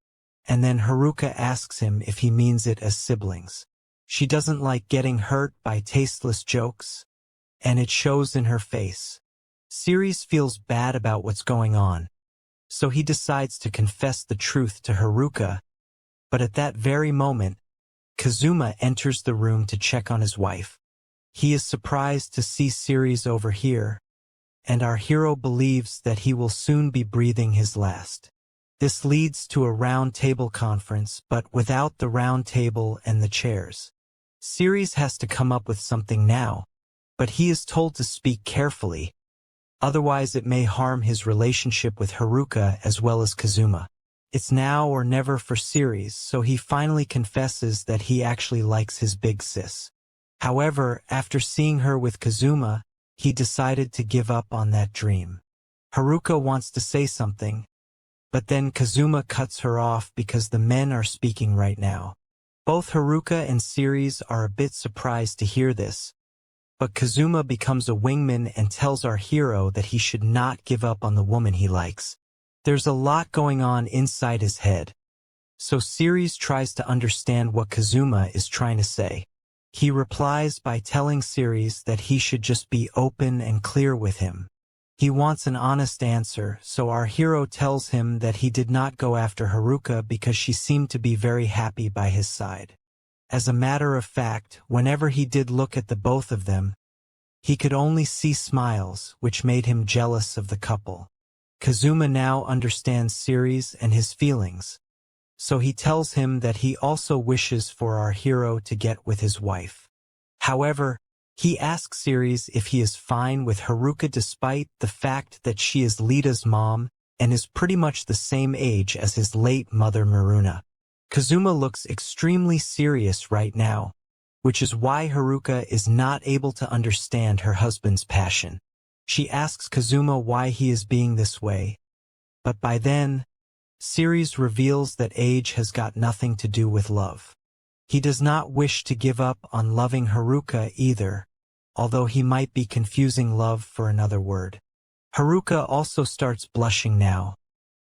and then Haruka asks him if he means it as siblings. She doesn't like getting hurt by tasteless jokes, and it shows in her face. Ceres feels bad about what's going on, so he decides to confess the truth to Haruka, but at that very moment, Kazuma enters the room to check on his wife. He is surprised to see Ceres over here, and our hero believes that he will soon be breathing his last. This leads to a round table conference, but without the round table and the chairs. Ceres has to come up with something now, but he is told to speak carefully, otherwise it may harm his relationship with Haruka as well as Kazuma. It's now or never for Ceres, so he finally confesses that he actually likes his big sis. However, after seeing her with Kazuma, he decided to give up on that dream. Haruka wants to say something, but then Kazuma cuts her off because the men are speaking right now. Both Haruka and Ceres are a bit surprised to hear this, but Kazuma becomes a wingman and tells our hero that he should not give up on the woman he likes. There's a lot going on inside his head, so Ceres tries to understand what Kazuma is trying to say. He replies by telling Ceres that he should just be open and clear with him. He wants an honest answer, so our hero tells him that he did not go after Haruka because she seemed to be very happy by his side. As a matter of fact, whenever he did look at the both of them, he could only see smiles, which made him jealous of the couple. Kazuma now understands Ceres and his feelings, so he tells him that he also wishes for our hero to get with his wife. However, he asks Ceres if he is fine with Haruka despite the fact that she is Lita's mom and is pretty much the same age as his late mother Maruna. Kazuma looks extremely serious right now, which is why Haruka is not able to understand her husband's passion. She asks Kazuma why he is being this way, but by then, Ceres reveals that age has got nothing to do with love. He does not wish to give up on loving Haruka either, although he might be confusing love for another word. Haruka also starts blushing now,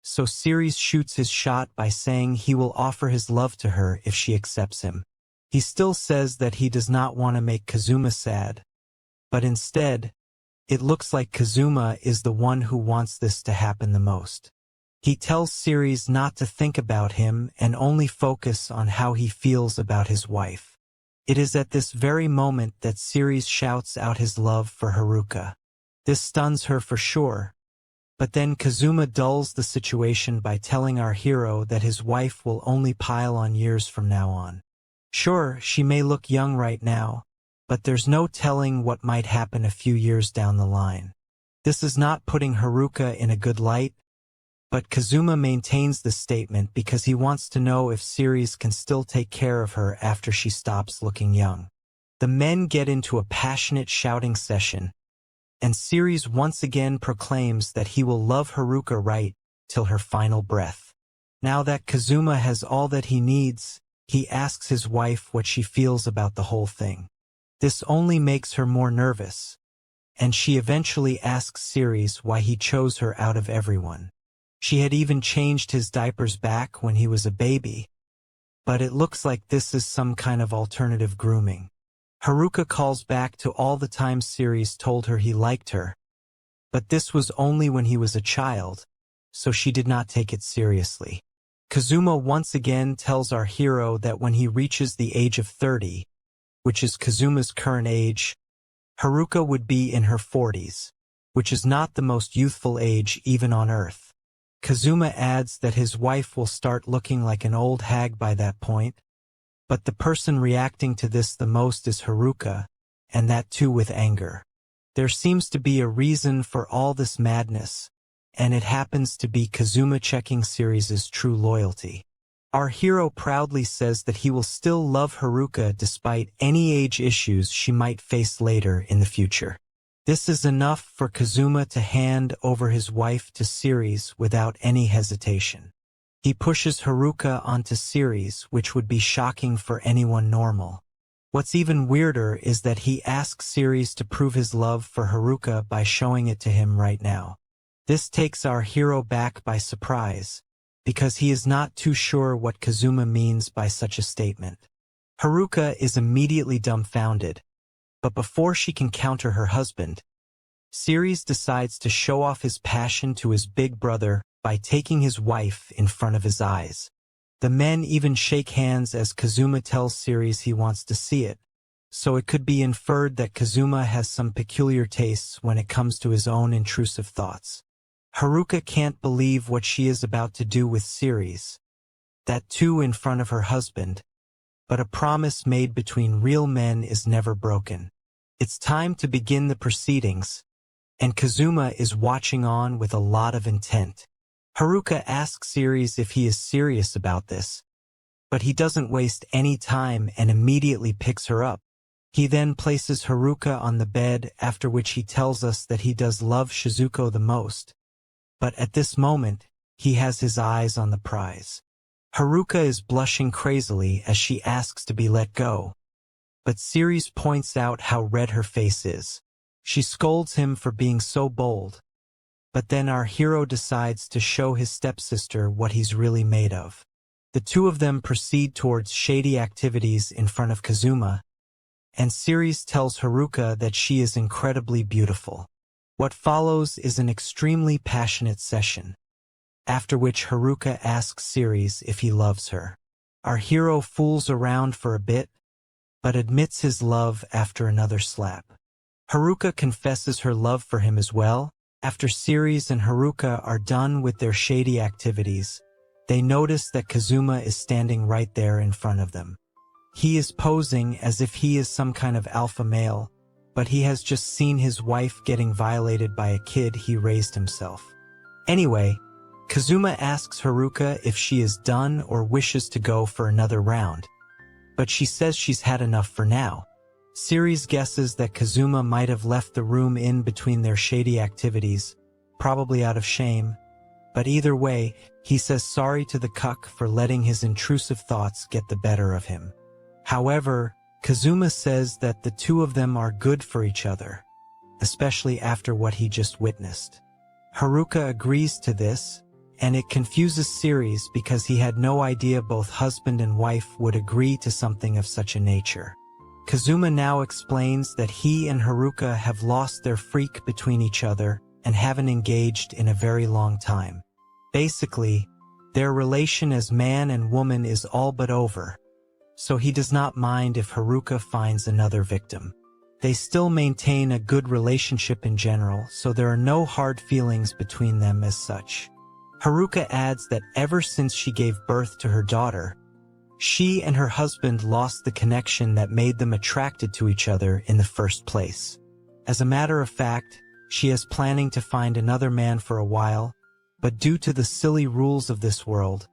so Ceres shoots his shot by saying he will offer his love to her if she accepts him. He still says that he does not want to make Kazuma sad, but instead, it looks like Kazuma is the one who wants this to happen the most. He tells Ceres not to think about him and only focus on how he feels about his wife. It is at this very moment that Ceres shouts out his love for Haruka. This stuns her for sure, but then Kazuma dulls the situation by telling our hero that his wife will only pile on years from now on. Sure, she may look young right now, but there's no telling what might happen a few years down the line. This is not putting Haruka in a good light, but Kazuma maintains this statement because he wants to know if Ceres can still take care of her after she stops looking young. The men get into a passionate shouting session, and Ceres once again proclaims that he will love Haruka right till her final breath. Now that Kazuma has all that he needs, he asks his wife what she feels about the whole thing. This only makes her more nervous, and she eventually asks Ceres why he chose her out of everyone. She had even changed his diapers back when he was a baby, but it looks like this is some kind of alternative grooming. Haruka calls back to all the times Ceres told her he liked her, but this was only when he was a child, so she did not take it seriously. Kazuma once again tells our hero that when he reaches the age of 30, which is Kazuma's current age, Haruka would be in her 40s, which is not the most youthful age even on Earth. Kazuma adds that his wife will start looking like an old hag by that point, but the person reacting to this the most is Haruka, and that too with anger. There seems to be a reason for all this madness, and it happens to be Kazuma checking Ceres' true loyalty. Our hero proudly says that he will still love Haruka despite any age issues she might face later in the future. This is enough for Kazuma to hand over his wife to Ceres without any hesitation. He pushes Haruka onto Ceres, which would be shocking for anyone normal. What's even weirder is that he asks Ceres to prove his love for Haruka by showing it to him right now. This takes our hero back by surprise, because he is not too sure what Kazuma means by such a statement. Haruka is immediately dumbfounded, but before she can counter her husband, Ceres decides to show off his passion to his big brother by taking his wife in front of his eyes. The men even shake hands as Kazuma tells Ceres he wants to see it, so it could be inferred that Kazuma has some peculiar tastes when it comes to his own intrusive thoughts. Haruka can't believe what she is about to do with Ceres, that too in front of her husband, but a promise made between real men is never broken. It's time to begin the proceedings, and Kazuma is watching on with a lot of intent. Haruka asks Ceres if he is serious about this, but he doesn't waste any time and immediately picks her up. He then places Haruka on the bed, after which he tells us that he does love Shizuko the most, but at this moment, he has his eyes on the prize. Haruka is blushing crazily as she asks to be let go. But Ceres points out how red her face is. She scolds him for being so bold. But then our hero decides to show his stepsister what he's really made of. The two of them proceed towards shady activities in front of Kazuma, and Ceres tells Haruka that she is incredibly beautiful. What follows is an extremely passionate session, after which Haruka asks Ceres if he loves her. Our hero fools around for a bit, but admits his love after another slap. Haruka confesses her love for him as well. After Ceres and Haruka are done with their shady activities, they notice that Kazuma is standing right there in front of them. He is posing as if he is some kind of alpha male, but he has just seen his wife getting violated by a kid he raised himself. Anyway, Kazuma asks Haruka if she is done or wishes to go for another round, but she says she's had enough for now. Ceres guesses that Kazuma might have left the room in between their shady activities, probably out of shame, but either way, he says sorry to the cuck for letting his intrusive thoughts get the better of him. However, Kazuma says that the two of them are good for each other, especially after what he just witnessed. Haruka agrees to this, and it confuses Ceres because he had no idea both husband and wife would agree to something of such a nature. Kazuma now explains that he and Haruka have lost their freak between each other and haven't engaged in a very long time. Basically, their relation as man and woman is all but over, so he does not mind if Haruka finds another victim. They still maintain a good relationship in general, so there are no hard feelings between them as such. Haruka adds that ever since she gave birth to her daughter, she and her husband lost the connection that made them attracted to each other in the first place. As a matter of fact, she is planning to find another man for a while, but due to the silly rules of this world,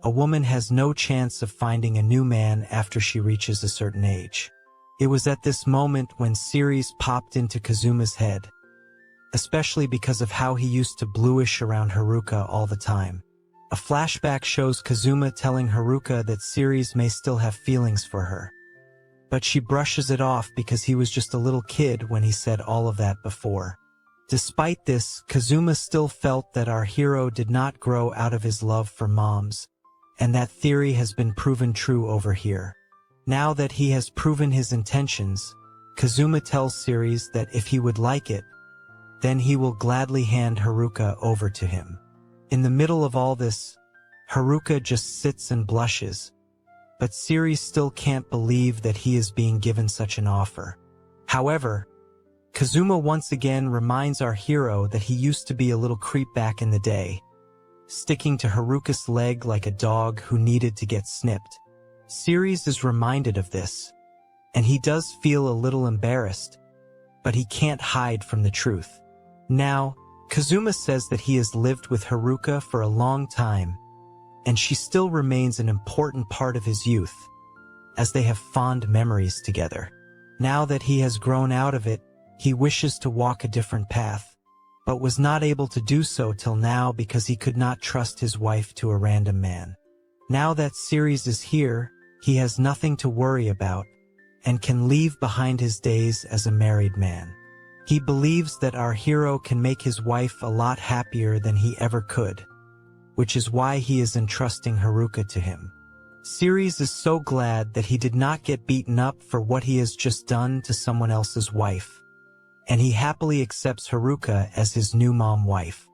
a woman has no chance of finding a new man after she reaches a certain age. It was at this moment when Ceres popped into Kazuma's head, especially because of how he used to bluish around Haruka all the time. A flashback shows Kazuma telling Haruka that Ceres may still have feelings for her, but she brushes it off because he was just a little kid when he said all of that before. Despite this, Kazuma still felt that our hero did not grow out of his love for moms, and that theory has been proven true over here. Now that he has proven his intentions, Kazuma tells Ceres that if he would like it, then he will gladly hand Haruka over to him. In the middle of all this, Haruka just sits and blushes, but Ceres still can't believe that he is being given such an offer. However, Kazuma once again reminds our hero that he used to be a little creep back in the day, sticking to Haruka's leg like a dog who needed to get snipped. Ceres is reminded of this, and he does feel a little embarrassed, but he can't hide from the truth. Now, Kazuma says that he has lived with Haruka for a long time, and she still remains an important part of his youth, as they have fond memories together. Now that he has grown out of it, he wishes to walk a different path, but was not able to do so till now because he could not trust his wife to a random man. Now that Ceres is here, he has nothing to worry about, and can leave behind his days as a married man. He believes that our hero can make his wife a lot happier than he ever could, which is why he is entrusting Haruka to him. Ceres is so glad that he did not get beaten up for what he has just done to someone else's wife, and he happily accepts Haruka as his new mom wife.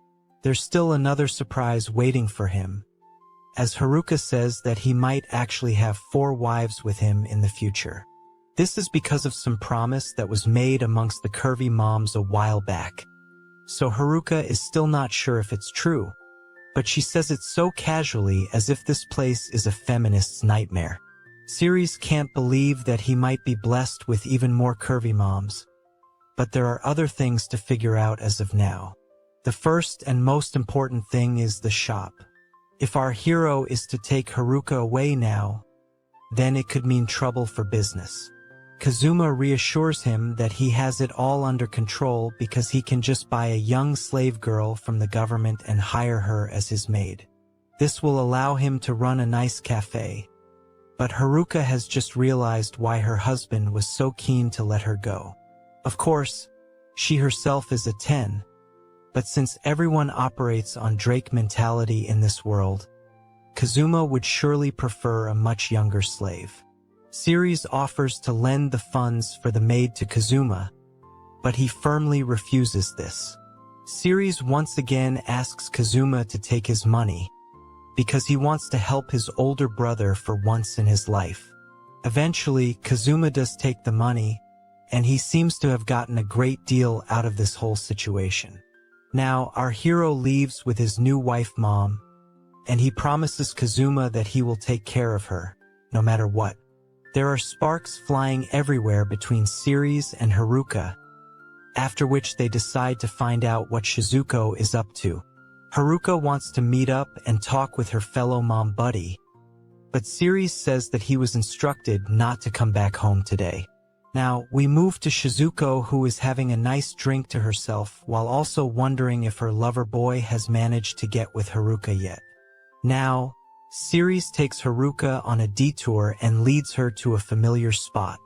There's still another surprise waiting for him, as Haruka says that he might actually have 4 wives with him in the future. This is because of some promise that was made amongst the curvy moms a while back. So Haruka is still not sure if it's true, but she says it so casually as if this place is a feminist's nightmare. Ceres can't believe that he might be blessed with even more curvy moms, but there are other things to figure out as of now. The first and most important thing is the shop. If our hero is to take Haruka away now, then it could mean trouble for business. Kazuma reassures him that he has it all under control because he can just buy a young slave girl from the government and hire her as his maid. This will allow him to run a nice cafe. But Haruka has just realized why her husband was so keen to let her go. Of course, she herself is a 10, but since everyone operates on Drake mentality in this world, Kazuma would surely prefer a much younger slave. Ceres offers to lend the funds for the maid to Kazuma, but he firmly refuses this. Ceres once again asks Kazuma to take his money, because he wants to help his older brother for once in his life. Eventually, Kazuma does take the money, and he seems to have gotten a great deal out of this whole situation. Now, our hero leaves with his new wife mom, and he promises Kazuma that he will take care of her, no matter what. There are sparks flying everywhere between Ceres and Haruka, after which they decide to find out what Shizuko is up to. Haruka wants to meet up and talk with her fellow mom buddy, but Ceres says that he was instructed not to come back home today. Now, we move to Shizuko, who is having a nice drink to herself while also wondering if her lover boy has managed to get with Haruka yet. Now, Ceres takes Haruka on a detour and leads her to a familiar spot.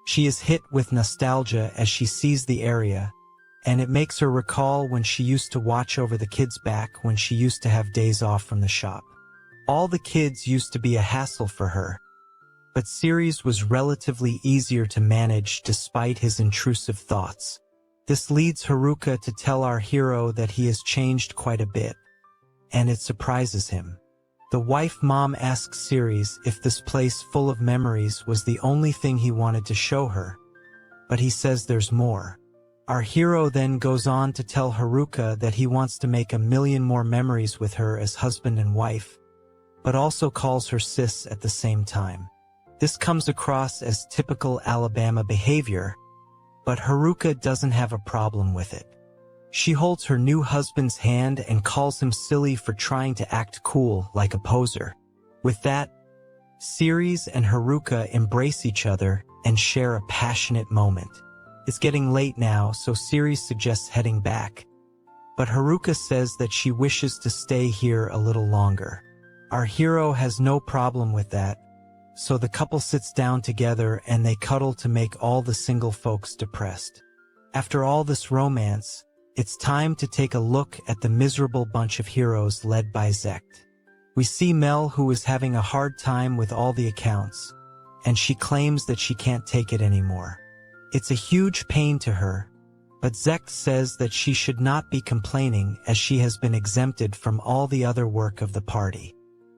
She is hit with nostalgia as she sees the area, and it makes her recall when she used to watch over the kids back when she used to have days off from the shop. All the kids used to be a hassle for her, but Ceres was relatively easier to manage despite his intrusive thoughts. This leads Haruka to tell our hero that he has changed quite a bit, and it surprises him. The wife mom asks Ceres if this place full of memories was the only thing he wanted to show her, but he says there's more. Our hero then goes on to tell Haruka that he wants to make 1,000,000 more memories with her as husband and wife, but also calls her sis at the same time. This comes across as typical Alabama behavior, but Haruka doesn't have a problem with it. She holds her new husband's hand and calls him silly for trying to act cool like a poser. With that, Ceres and Haruka embrace each other and share a passionate moment. It's getting late now, so Ceres suggests heading back, but Haruka says that she wishes to stay here a little longer. Our hero has no problem with that, so the couple sits down together and they cuddle to make all the single folks depressed. After all this romance, it's time to take a look at the miserable bunch of heroes led by Zeact. We see Mel, who is having a hard time with all the accounts, and she claims that she can't take it anymore. It's a huge pain to her, but Zeact says that she should not be complaining as she has been exempted from all the other work of the party.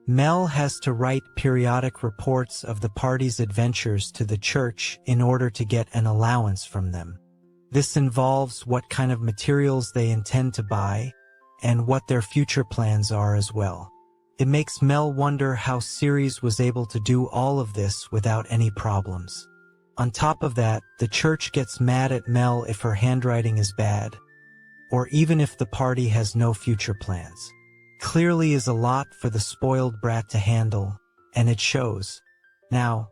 Mel has to write periodic reports of the party's adventures to the church in order to get an allowance from them. This involves what kind of materials they intend to buy and what their future plans are as well. It makes Mel wonder how Ceres was able to do all of this without any problems. On top of that, the church gets mad at Mel if her handwriting is bad, or even if the party has no future plans. Clearly is a lot for the spoiled brat to handle, and it shows. Now,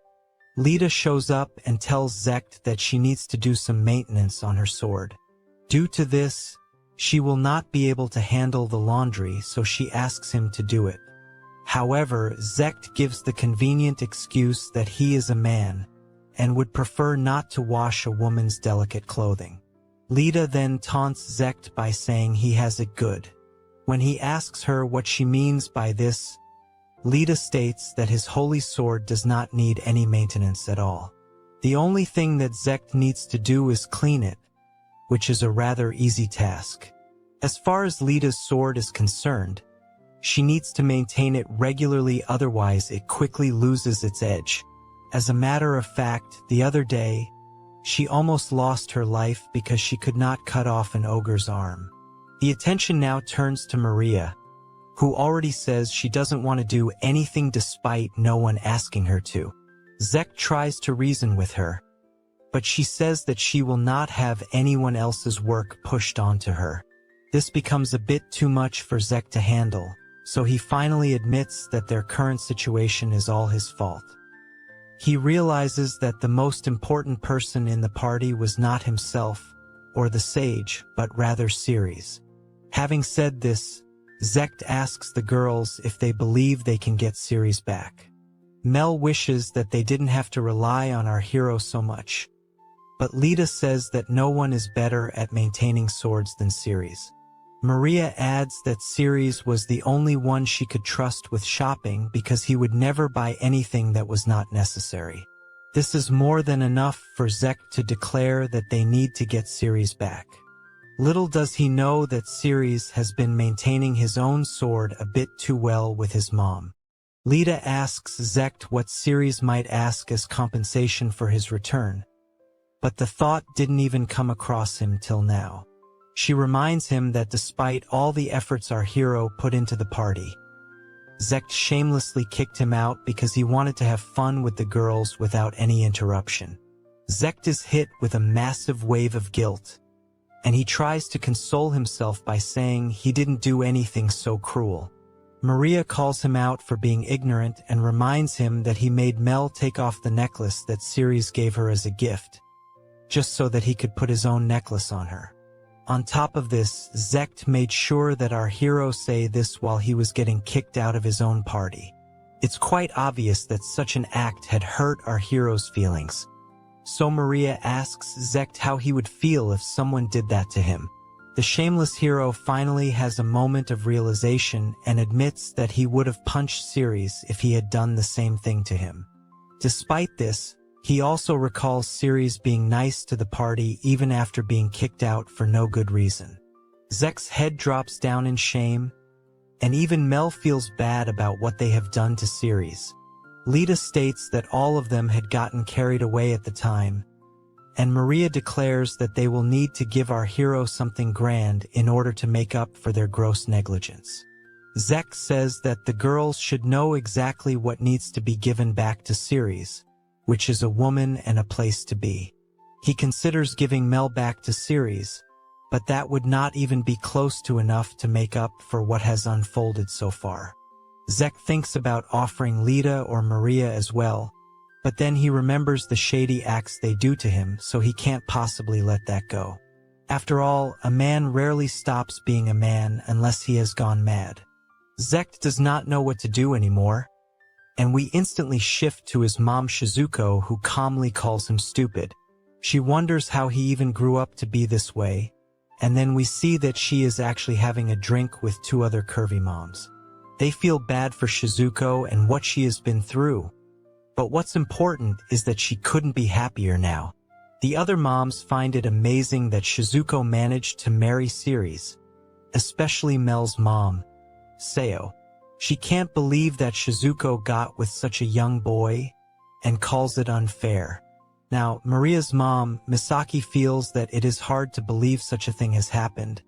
Lita shows up and tells Zeact that she needs to do some maintenance on her sword. Due to this, she will not be able to handle the laundry, so she asks him to do it. However, Zeact gives the convenient excuse that he is a man and would prefer not to wash a woman's delicate clothing. Lita then taunts Zeact by saying he has it good. When he asks her what she means by this, Lita states that his holy sword does not need any maintenance at all. The only thing that Zeact needs to do is clean it, which is a rather easy task. As far as Lita's sword is concerned, she needs to maintain it regularly, otherwise it quickly loses its edge. As a matter of fact, the other day, she almost lost her life because she could not cut off an ogre's arm. The attention now turns to Maria, who already says she doesn't want to do anything despite no one asking her to. Zeact tries to reason with her, but she says that she will not have anyone else's work pushed onto her. This becomes a bit too much for Zeact to handle, so he finally admits that their current situation is all his fault. He realizes that the most important person in the party was not himself or the sage, but rather Ceres. Having said this, Zeact asks the girls if they believe they can get Siri's back. Mel wishes that they didn't have to rely on our hero so much. But Lita says that no one is better at maintaining swords than Ceres. Maria adds that Ceres was the only one she could trust with shopping because he would never buy anything that was not necessary. This is more than enough for Zeact to declare that they need to get Ceres back. Little does he know that Ceres has been maintaining his own sword a bit too well with his mom. Lita asks Zeact what Ceres might ask as compensation for his return, but the thought didn't even come across him till now. She reminds him that despite all the efforts our hero put into the party, Zeact shamelessly kicked him out because he wanted to have fun with the girls without any interruption. Zeact is hit with a massive wave of guilt, and he tries to console himself by saying he didn't do anything so cruel. Maria calls him out for being ignorant and reminds him that he made Mel take off the necklace that Ceres gave her as a gift, just so that he could put his own necklace on her. On top of this, Zeact made sure that our hero say this while he was getting kicked out of his own party. It's quite obvious that such an act had hurt our hero's feelings. So Maria asks Zeact how he would feel if someone did that to him. The shameless hero finally has a moment of realization and admits that he would have punched Ceres if he had done the same thing to him. Despite this, he also recalls Ceres being nice to the party even after being kicked out for no good reason. Zeact's head drops down in shame, and even Mel feels bad about what they have done to Ceres. Lita states that all of them had gotten carried away at the time, and Maria declares that they will need to give our hero something grand in order to make up for their gross negligence. Zeact says that the girls should know exactly what needs to be given back to Ceres, which is a woman and a place to be. He considers giving Mel back to Ceres, but that would not even be close to enough to make up for what has unfolded so far. Zeact thinks about offering Lita or Maria as well, but then he remembers the shady acts they do to him, so he can't possibly let that go. After all, a man rarely stops being a man unless he has gone mad. Zeact does not know what to do anymore, and we instantly shift to his mom Shizuko, who calmly calls him stupid. She wonders how he even grew up to be this way, and then we see that she is actually having a drink with two other curvy moms. They feel bad for Shizuko and what she has been through, but what's important is that she couldn't be happier now. The other moms find it amazing that Shizuko managed to marry Ceres, especially Mel's mom, Seo. She can't believe that Shizuko got with such a young boy and calls it unfair. Now, Maria's mom, Misaki, feels that it is hard to believe such a thing has happened,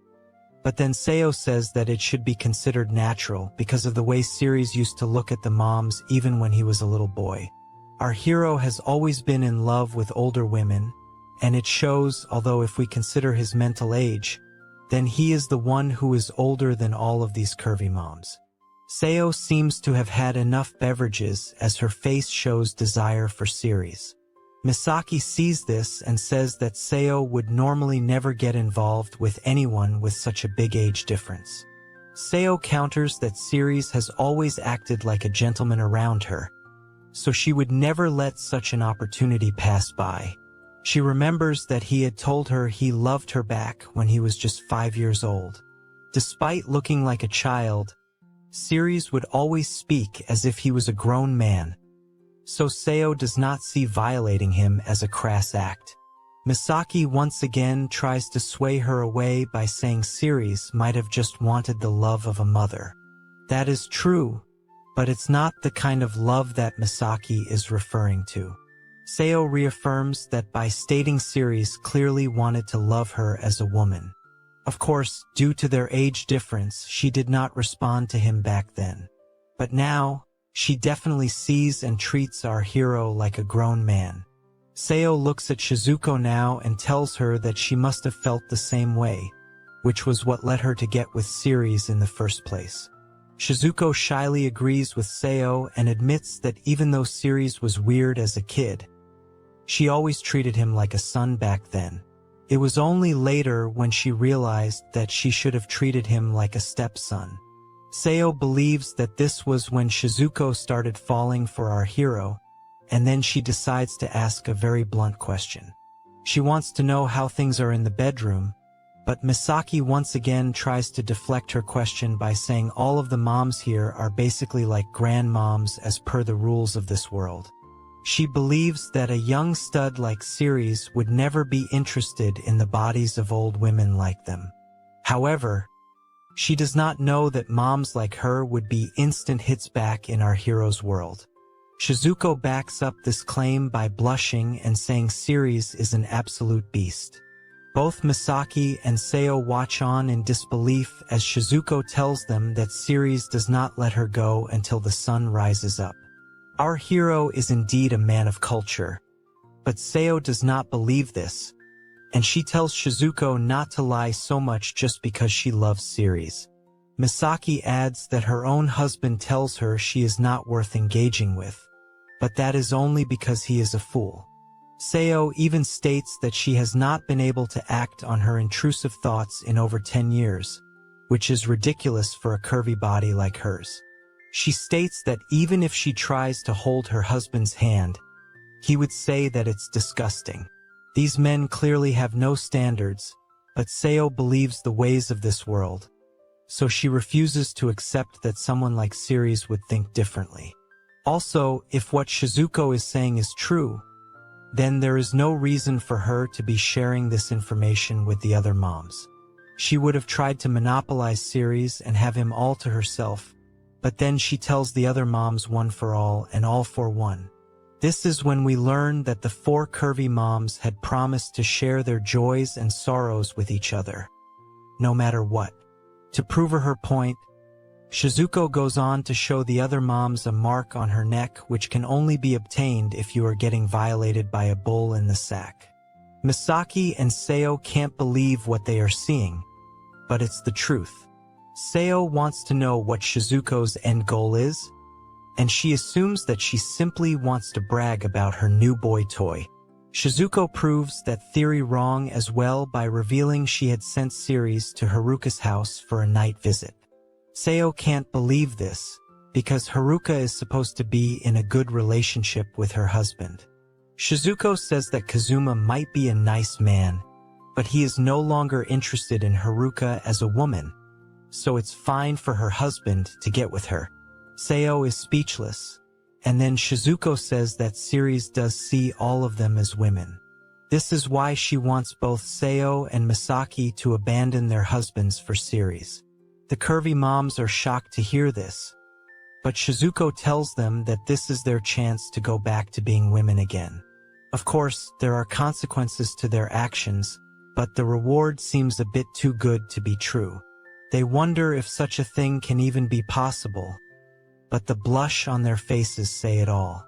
but then Seo says that it should be considered natural because of the way Ceres used to look at the moms even when he was a little boy. Our hero has always been in love with older women, and it shows, although if we consider his mental age, then he is the one who is older than all of these curvy moms. Seo seems to have had enough beverages as her face shows desire for Ceres. Misaki sees this and says that Seo would normally never get involved with anyone with such a big age difference. Seo counters that Ceres has always acted like a gentleman around her, so she would never let such an opportunity pass by. She remembers that he had told her he loved her back when he was just 5 years old. Despite looking like a child, Ceres would always speak as if he was a grown man, so Seo does not see violating him as a crass act. Misaki once again tries to sway her away by saying Ceres might have just wanted the love of a mother. That is true, but it's not the kind of love that Misaki is referring to. Seo reaffirms that by stating Ceres clearly wanted to love her as a woman. Of course, due to their age difference, she did not respond to him back then. But now, she definitely sees and treats our hero like a grown man. Seo looks at Shizuko now and tells her that she must have felt the same way, which was what led her to get with Ceres in the first place. Shizuko shyly agrees with Seo and admits that even though Ceres was weird as a kid, she always treated him like a son back then. It was only later when she realized that she should have treated him like a stepson. Seo believes that this was when Shizuko started falling for our hero, and then she decides to ask a very blunt question. She wants to know how things are in the bedroom, but Misaki once again tries to deflect her question by saying all of the moms here are basically like grandmoms as per the rules of this world. She believes that a young stud like Ceres would never be interested in the bodies of old women like them. However, she does not know that moms like her would be instant hits back in our hero's world. Shizuko backs up this claim by blushing and saying Ceres is an absolute beast. Both Misaki and Seo watch on in disbelief as Shizuko tells them that Ceres does not let her go until the sun rises up. Our hero is indeed a man of culture, but Seo does not believe this, and she tells Shizuko not to lie so much just because she loves Ceres. Misaki adds that her own husband tells her she is not worth engaging with, but that is only because he is a fool. Seo even states that she has not been able to act on her intrusive thoughts in over 10 years, which is ridiculous for a curvy body like hers. She states that even if she tries to hold her husband's hand, he would say that it's disgusting. These men clearly have no standards, but Seo believes the ways of this world, so she refuses to accept that someone like Ceres would think differently. Also, if what Shizuko is saying is true, then there is no reason for her to be sharing this information with the other moms. She would have tried to monopolize Ceres and have him all to herself, but then she tells the other moms one for all and all for one. This is when we learn that the 4 curvy moms had promised to share their joys and sorrows with each other, no matter what. To prove her point, Shizuko goes on to show the other moms a mark on her neck which can only be obtained if you are getting violated by a bull in the sack. Misaki and Seo can't believe what they are seeing, but it's the truth. Seo wants to know what Shizuko's end goal is, and she assumes that she simply wants to brag about her new boy toy. Shizuko proves that theory wrong as well by revealing she had sent Ceres to Haruka's house for a night visit. Seo can't believe this, because Haruka is supposed to be in a good relationship with her husband. Shizuko says that Kazuma might be a nice man, but he is no longer interested in Haruka as a woman, so it's fine for her husband to get with her. Seo is speechless, and then Shizuko says that Ceres does see all of them as women. This is why she wants both Seo and Misaki to abandon their husbands for Ceres. The curvy moms are shocked to hear this, but Shizuko tells them that this is their chance to go back to being women again. Of course, there are consequences to their actions, but the reward seems a bit too good to be true. They wonder if such a thing can even be possible, but the blush on their faces say it all.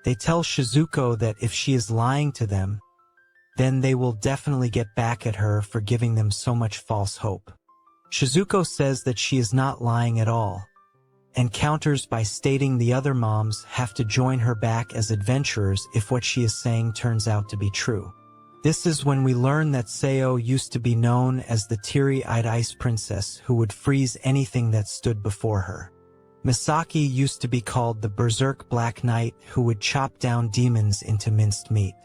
They tell Shizuko that if she is lying to them, then they will definitely get back at her for giving them so much false hope. Shizuko says that she is not lying at all, and counters by stating the other moms have to join her back as adventurers if what she is saying turns out to be true. This is when we learn that Seo used to be known as the teary-eyed ice princess who would freeze anything that stood before her. Misaki used to be called the berserk black knight who would chop down demons into minced meat.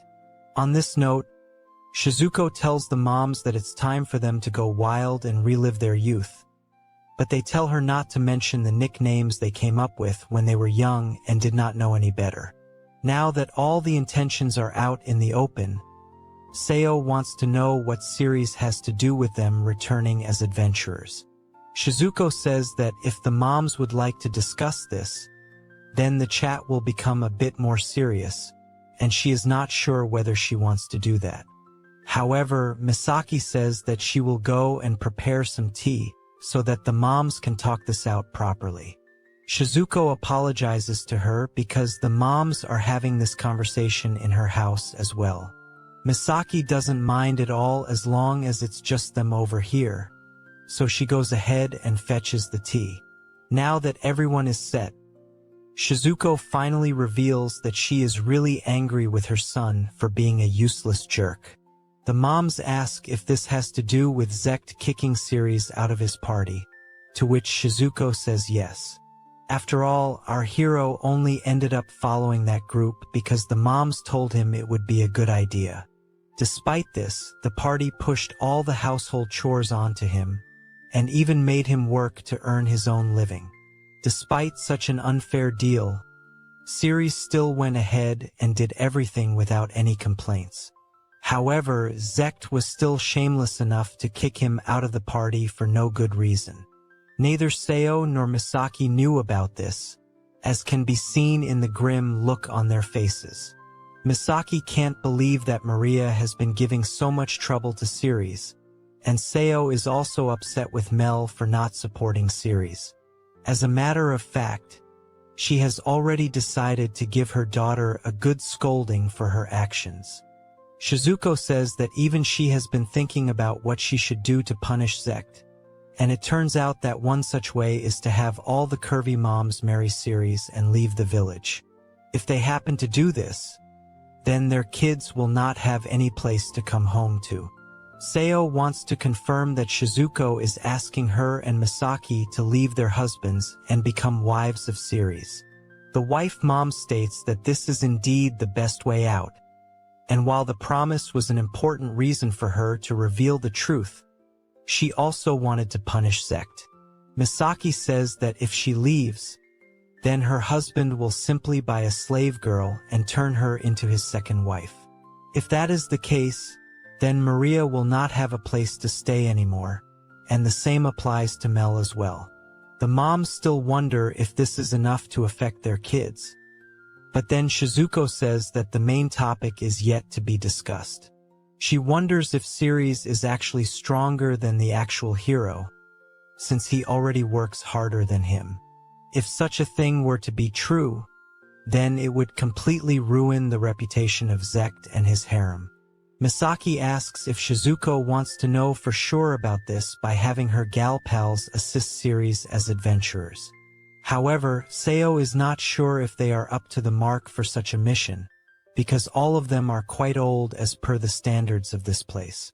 On this note, Shizuko tells the moms that it's time for them to go wild and relive their youth, but they tell her not to mention the nicknames they came up with when they were young and did not know any better. Now that all the intentions are out in the open, Seo wants to know what Ceres has to do with them returning as adventurers. Shizuko says that if the moms would like to discuss this, then the chat will become a bit more serious, and she is not sure whether she wants to do that. However, Misaki says that she will go and prepare some tea so that the moms can talk this out properly. Shizuko apologizes to her because the moms are having this conversation in her house as well. Misaki doesn't mind at all as long as it's just them over here, so she goes ahead and fetches the tea. Now that everyone is set, Shizuko finally reveals that she is really angry with her son for being a useless jerk. The moms ask if this has to do with Zeact kicking Ceres out of his party. to which Shizuko says yes. After all, our hero only ended up following that group because the moms told him it would be a good idea. Despite this, the party pushed all the household chores onto him, and even made him work to earn his own living. Despite such an unfair deal, Siri still went ahead and did everything without any complaints. However, Zeact was still shameless enough to kick him out of the party for no good reason. Neither Seo nor Misaki knew about this, as can be seen in the grim look on their faces. Misaki can't believe that Maria has been giving so much trouble to Ceres, and Seo is also upset with Mel for not supporting Ceres. As a matter of fact, she has already decided to give her daughter a good scolding for her actions. Shizuko says that even she has been thinking about what she should do to punish Zeact, and it turns out that one such way is to have all the curvy moms marry Ceres and leave the village. If they happen to do this, then their kids will not have any place to come home to. Seo wants to confirm that Shizuko is asking her and Misaki to leave their husbands and become wives of Ceres. The wife mom states that this is indeed the best way out, and while the promise was an important reason for her to reveal the truth, she also wanted to punish Zeact. Misaki says that if she leaves, then her husband will simply buy a slave girl and turn her into his second wife. If that is the case, then Maria will not have a place to stay anymore, and the same applies to Mel as well. The moms still wonder if this is enough to affect their kids. But then Shizuko says that the main topic is yet to be discussed. She wonders if Ceres is actually stronger than the actual hero, since he already works harder than him. If such a thing were to be true, then it would completely ruin the reputation of Zeact and his harem. Misaki asks if Shizuko wants to know for sure about this by having her gal pals assist Ceres as adventurers. However, Seo is not sure if they are up to the mark for such a mission, because all of them are quite old as per the standards of this place.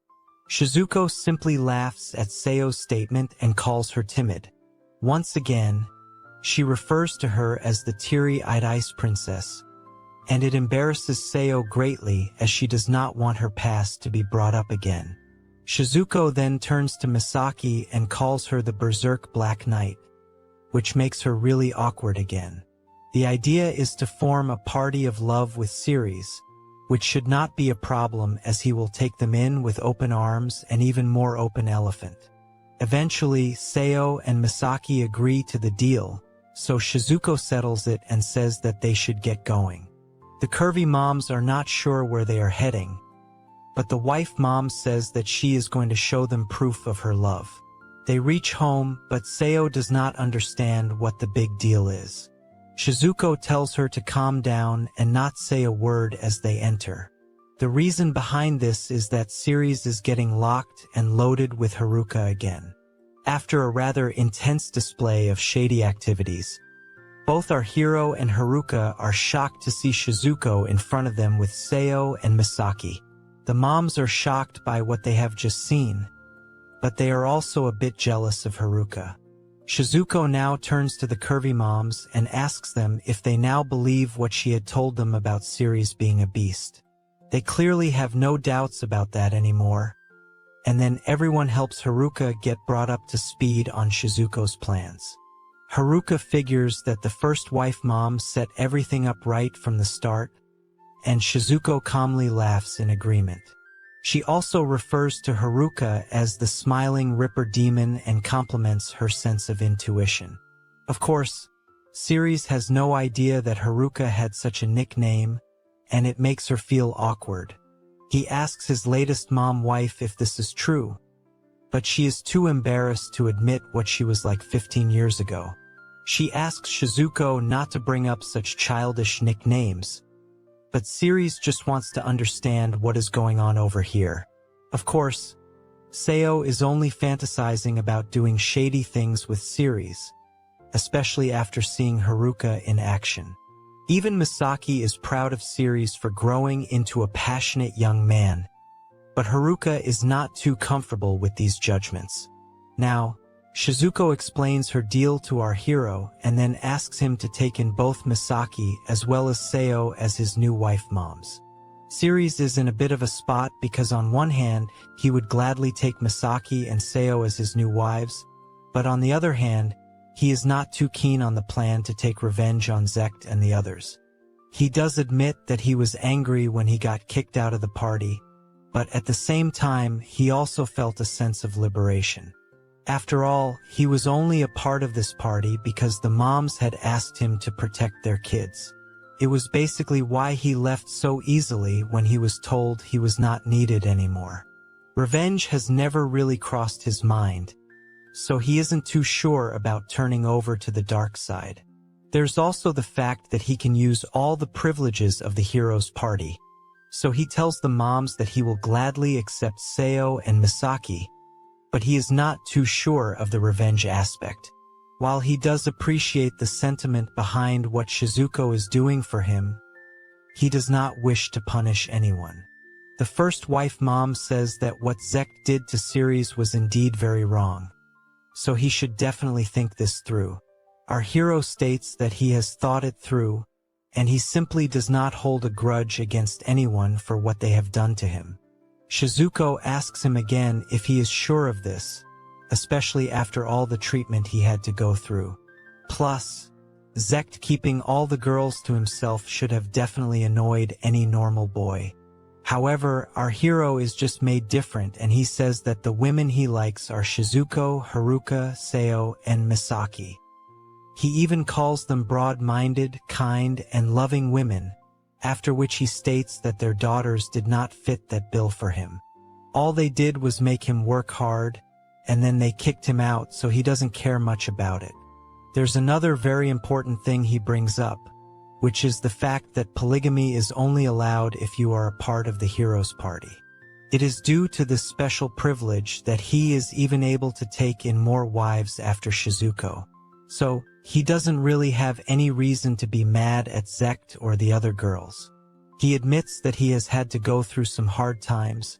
Shizuko simply laughs at Seo's statement and calls her timid. Once again, she refers to her as the teary-eyed ice princess, and it embarrasses Seo greatly as she does not want her past to be brought up again. Shizuko then turns to Misaki and calls her the Berserk Black Knight, which makes her really awkward again. The idea is to form a party of love with Ceres, which should not be a problem as he will take them in with open arms and even more open elephant. Eventually, Seo and Misaki agree to the deal, so Shizuko settles it and says that they should get going. The curvy moms are not sure where they are heading, but the wife mom says that she is going to show them proof of her love. They reach home, but Seo does not understand what the big deal is. Shizuko tells her to calm down and not say a word as they enter. The reason behind this is that Ceres is getting locked and loaded with Haruka again. After a rather intense display of shady activities, both our hero and Haruka are shocked to see Shizuko in front of them with Seo and Misaki. The moms are shocked by what they have just seen, but they are also a bit jealous of Haruka. Shizuko now turns to the curvy moms and asks them if they now believe what she had told them about Ceres being a beast. They clearly have no doubts about that anymore, and then everyone helps Haruka get brought up to speed on Shizuko's plans. Haruka figures that the first wife mom set everything up right from the start, and Shizuko calmly laughs in agreement. She also refers to Haruka as the smiling Ripper demon and compliments her sense of intuition. Of course, Ceres has no idea that Haruka had such a nickname, and it makes her feel awkward. He asks his latest mom-wife if this is true, but she is too embarrassed to admit what she was like 15 years ago. She asks Shizuko not to bring up such childish nicknames, but Ceres just wants to understand what is going on over here. Of course, Seo is only fantasizing about doing shady things with Ceres, especially after seeing Haruka in action. Even Misaki is proud of Ceres for growing into a passionate young man, but Haruka is not too comfortable with these judgments. Now, Shizuko explains her deal to our hero and then asks him to take in both Misaki as well as Seo as his new wife moms. Ceres is in a bit of a spot because on one hand, he would gladly take Misaki and Seo as his new wives, but on the other hand, he is not too keen on the plan to take revenge on Zeact and the others. He does admit that he was angry when he got kicked out of the party, but at the same time, he also felt a sense of liberation. After all, he was only a part of this party because the moms had asked him to protect their kids. It was basically why he left so easily when he was told he was not needed anymore. Revenge has never really crossed his mind, so he isn't too sure about turning over to the dark side. There's also the fact that he can use all the privileges of the hero's party, so he tells the moms that he will gladly accept Seo and Misaki, but he is not too sure of the revenge aspect. While he does appreciate the sentiment behind what Shizuko is doing for him, he does not wish to punish anyone. The first wife mom says that what Zeact did to Ceres was indeed very wrong, so he should definitely think this through. Our hero states that he has thought it through, and he simply does not hold a grudge against anyone for what they have done to him. Shizuko asks him again if he is sure of this, especially after all the treatment he had to go through. Plus, Zeact keeping all the girls to himself should have definitely annoyed any normal boy. However, our hero is just made different and he says that the women he likes are Shizuko, Haruka, Seo, and Misaki. He even calls them broad-minded, kind, and loving women, after which he states that their daughters did not fit that bill for him. All they did was make him work hard, and then they kicked him out, so he doesn't care much about it. There's another very important thing he brings up, which is the fact that polygamy is only allowed if you are a part of the hero's party. It is due to this special privilege that he is even able to take in more wives after Shizuko. So, he doesn't really have any reason to be mad at Zeact or the other girls. He admits that he has had to go through some hard times,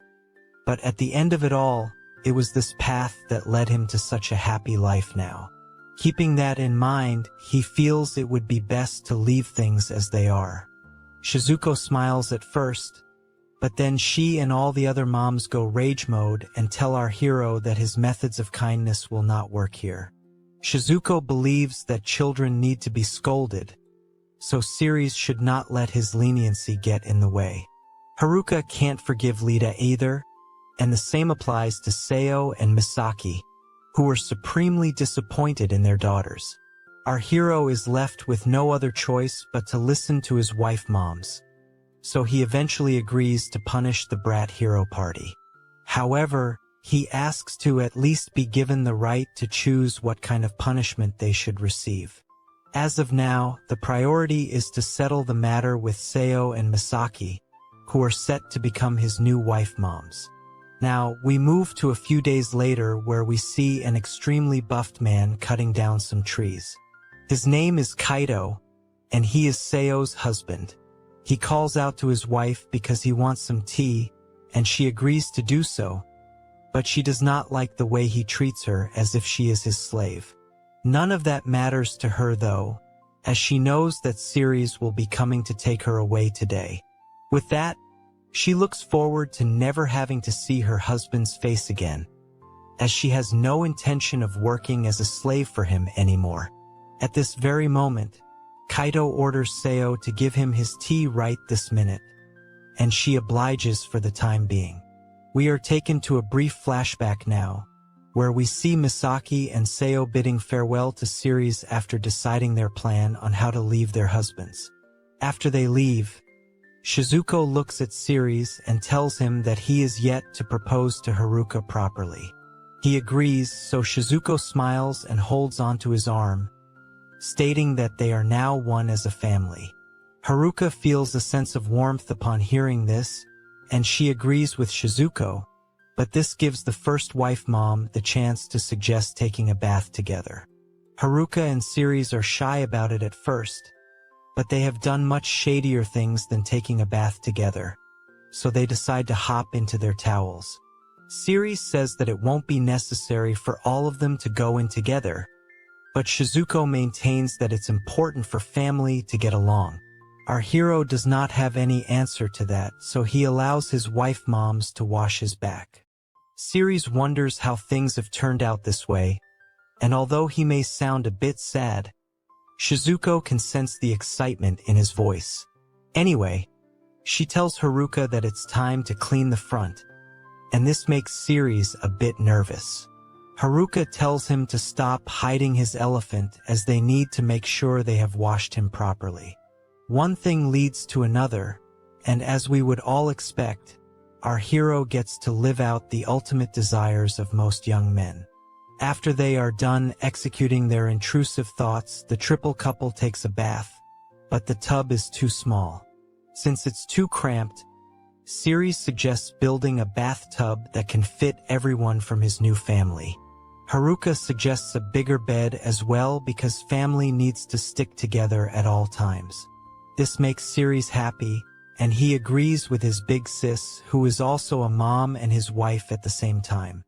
but at the end of it all, it was this path that led him to such a happy life now. Keeping that in mind, he feels it would be best to leave things as they are. Shizuko smiles at first, but then she and all the other moms go rage mode and tell our hero that his methods of kindness will not work here. Shizuko believes that children need to be scolded, so Ceres should not let his leniency get in the way. Haruka can't forgive Lita either, and the same applies to Seo and Misaki, who were supremely disappointed in their daughters. Our hero is left with no other choice but to listen to his wife moms, so he eventually agrees to punish the brat hero party. However, he asks to at least be given the right to choose what kind of punishment they should receive. As of now, the priority is to settle the matter with Seo and Misaki, who are set to become his new wife moms. Now, we move to a few days later where we see an extremely buffed man cutting down some trees. His name is Kaido, and he is Seo's husband. He calls out to his wife because he wants some tea, and she agrees to do so, but she does not like the way he treats her as if she is his slave. None of that matters to her though, as she knows that Ceres will be coming to take her away today. With that, she looks forward to never having to see her husband's face again, as she has no intention of working as a slave for him anymore. At this very moment, Kaido orders Seo to give him his tea right this minute, and she obliges for the time being. We are taken to a brief flashback now, where we see Misaki and Seo bidding farewell to Ceres after deciding their plan on how to leave their husbands. After they leave, Shizuko looks at Ceres and tells him that he is yet to propose to Haruka properly. He agrees, so Shizuko smiles and holds onto his arm, stating that they are now one as a family. Haruka feels a sense of warmth upon hearing this, and she agrees with Shizuko, but this gives the first wife mom the chance to suggest taking a bath together. Haruka and Ceres are shy about it at first, but they have done much shadier things than taking a bath together, so they decide to hop into their towels. Siri says that it won't be necessary for all of them to go in together, but Shizuko maintains that it's important for family to get along. Our hero does not have any answer to that, so he allows his wife moms to wash his back. Siri wonders how things have turned out this way, and although he may sound a bit sad, Shizuko can sense the excitement in his voice. Anyway, she tells Haruka that it's time to clean the front, and this makes Siri a bit nervous. Haruka tells him to stop hiding his elephant as they need to make sure they have washed him properly. One thing leads to another, and as we would all expect, our hero gets to live out the ultimate desires of most young men. After they are done executing their intrusive thoughts, the triple couple takes a bath, but the tub is too small. Since it's too cramped, Siri suggests building a bathtub that can fit everyone from his new family. Haruka suggests a bigger bed as well because family needs to stick together at all times. This makes Siri happy, and he agrees with his big sis, who is also a mom and his wife at the same time.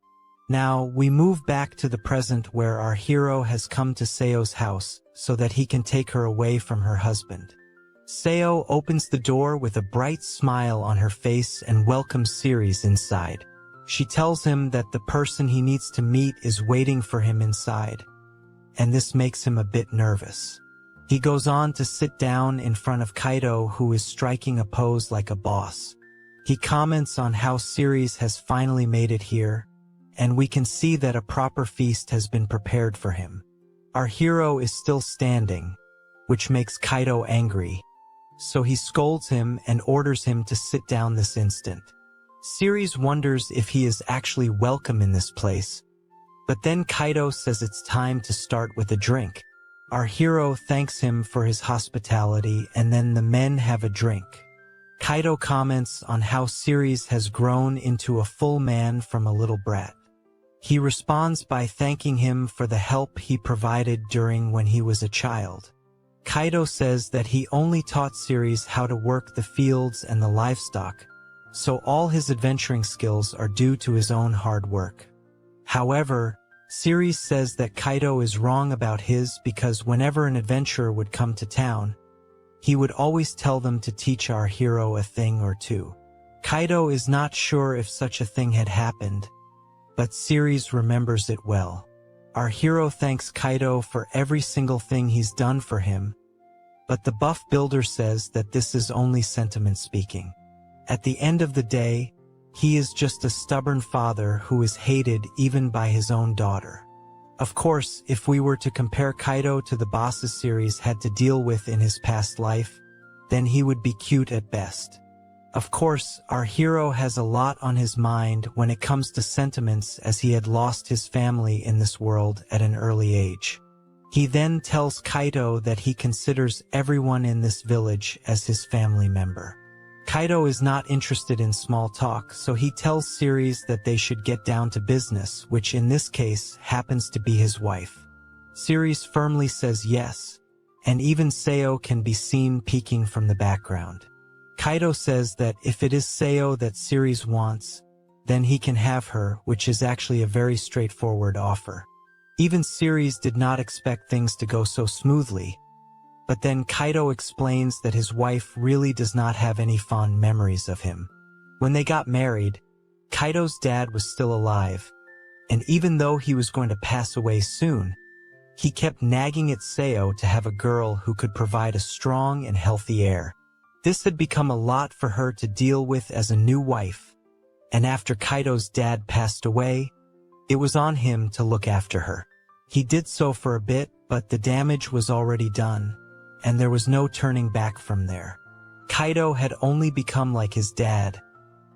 Now, we move back to the present where our hero has come to Seo's house so that he can take her away from her husband. Seo opens the door with a bright smile on her face and welcomes Siri inside. She tells him that the person he needs to meet is waiting for him inside, and this makes him a bit nervous. He goes on to sit down in front of Kaido, who is striking a pose like a boss. He comments on how Siri has finally made it here, and we can see that a proper feast has been prepared for him. Our hero is still standing, which makes Kaido angry, so he scolds him and orders him to sit down this instant. Siri wonders if he is actually welcome in this place, but then Kaido says it's time to start with a drink. Our hero thanks him for his hospitality, and then the men have a drink. Kaido comments on how Siri has grown into a full man from a little brat. He responds by thanking him for the help he provided during when he was a child. Kaido says that he only taught Siri how to work the fields and the livestock, so all his adventuring skills are due to his own hard work. However, Siri says that Kaido is wrong about his because whenever an adventurer would come to town, he would always tell them to teach our hero a thing or two. Kaido is not sure if such a thing had happened, but Siri remembers it well. Our hero thanks Kaido for every single thing he's done for him, but the buff builder says that this is only sentiment speaking. At the end of the day, he is just a stubborn father who is hated even by his own daughter. Of course, if we were to compare Kaido to the bosses Siri had to deal with in his past life, then he would be cute at best. Of course, our hero has a lot on his mind when it comes to sentiments, as he had lost his family in this world at an early age. He then tells Kaido that he considers everyone in this village as his family member. Kaido is not interested in small talk, so he tells Siri that they should get down to business, which in this case happens to be his wife. Siri firmly says yes, and even Seo can be seen peeking from the background. Kaido says that if it is Seo that Siri wants, then he can have her, which is actually a very straightforward offer. Even Siri did not expect things to go so smoothly, but then Kaido explains that his wife really does not have any fond memories of him. When they got married, Kaido's dad was still alive, and even though he was going to pass away soon, he kept nagging at Seo to have a girl who could provide a strong and healthy heir. This had become a lot for her to deal with as a new wife, and after Kaido's dad passed away, it was on him to look after her. He did so for a bit, but the damage was already done, and there was no turning back from there. Kaido had only become like his dad,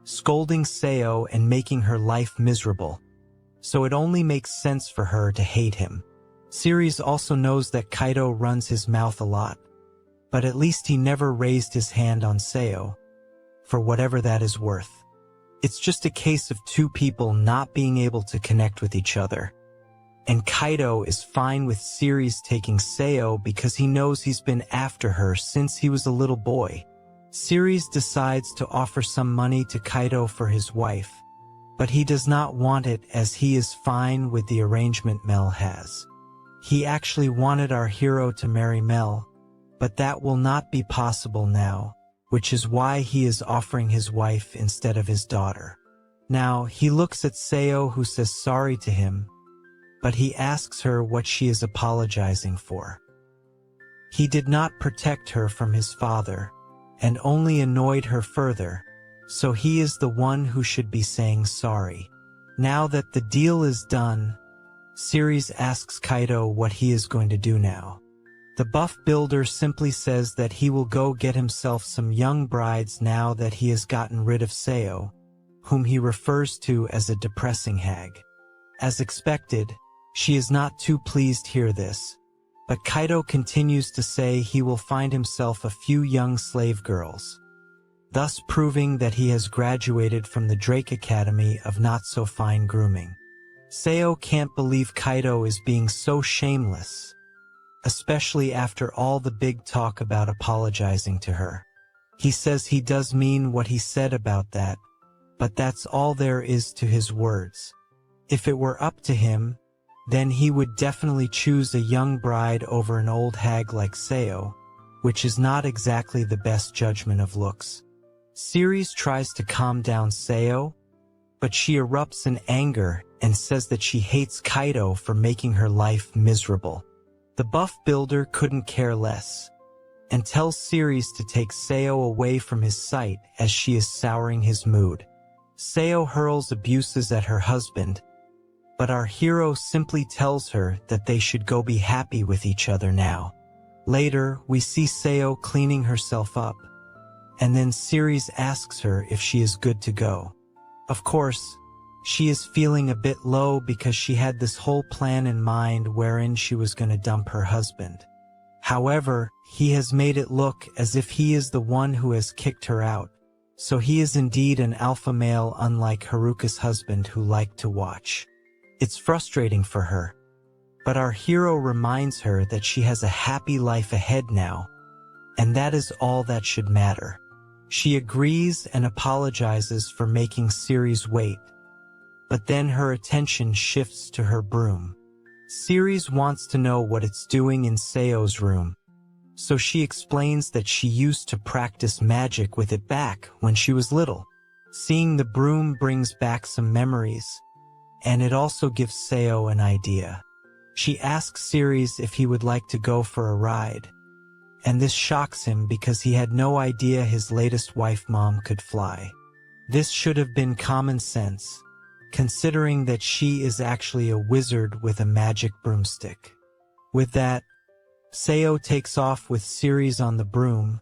scolding Seo and making her life miserable, so it only makes sense for her to hate him. Siri also knows that Kaido runs his mouth a lot, but at least he never raised his hand on Seo, for whatever that is worth. It's just a case of two people not being able to connect with each other. And Kaido is fine with Siri taking Seo because he knows he's been after her since he was a little boy. Siri decides to offer some money to Kaido for his wife, but he does not want it as he is fine with the arrangement Mel has. He actually wanted our hero to marry Mel, but that will not be possible now, which is why he is offering his wife instead of his daughter. Now, he looks at Seo, who says sorry to him, but he asks her what she is apologizing for. He did not protect her from his father, and only annoyed her further, so he is the one who should be saying sorry. Now that the deal is done, Ceres asks Kaido what he is going to do now. The buff builder simply says that he will go get himself some young brides now that he has gotten rid of Seo, whom he refers to as a depressing hag. As expected, she is not too pleased to hear this, but Kaido continues to say he will find himself a few young slave girls, thus proving that he has graduated from the Drake Academy of not-so-fine grooming. Seo can't believe Kaido is being so shameless, especially after all the big talk about apologizing to her. He says he does mean what he said about that, but that's all there is to his words. If it were up to him, then he would definitely choose a young bride over an old hag like Seo, which is not exactly the best judgment of looks. Ceres tries to calm down Seo, but she erupts in anger and says that she hates Kaido for making her life miserable. The buff builder couldn't care less, and tells Ceres to take Seo away from his sight as she is souring his mood. Seo hurls abuses at her husband, but our hero simply tells her that they should go be happy with each other now. Later, we see Seo cleaning herself up, and then Ceres asks her if she is good to go. Of course, she is feeling a bit low because she had this whole plan in mind wherein she was going to dump her husband. However, he has made it look as if he is the one who has kicked her out, so he is indeed an alpha male unlike Haruka's husband who liked to watch. It's frustrating for her, but our hero reminds her that she has a happy life ahead now, and that is all that should matter. She agrees and apologizes for making Ceres wait, but then her attention shifts to her broom. Ceres wants to know what it's doing in Seo's room, so she explains that she used to practice magic with it back when she was little. Seeing the broom brings back some memories, and it also gives Seo an idea. She asks Ceres if he would like to go for a ride, and this shocks him because he had no idea his latest wife mom could fly. This should have been common sense, considering that she is actually a wizard with a magic broomstick. With that, Seo takes off with Ceres on the broom,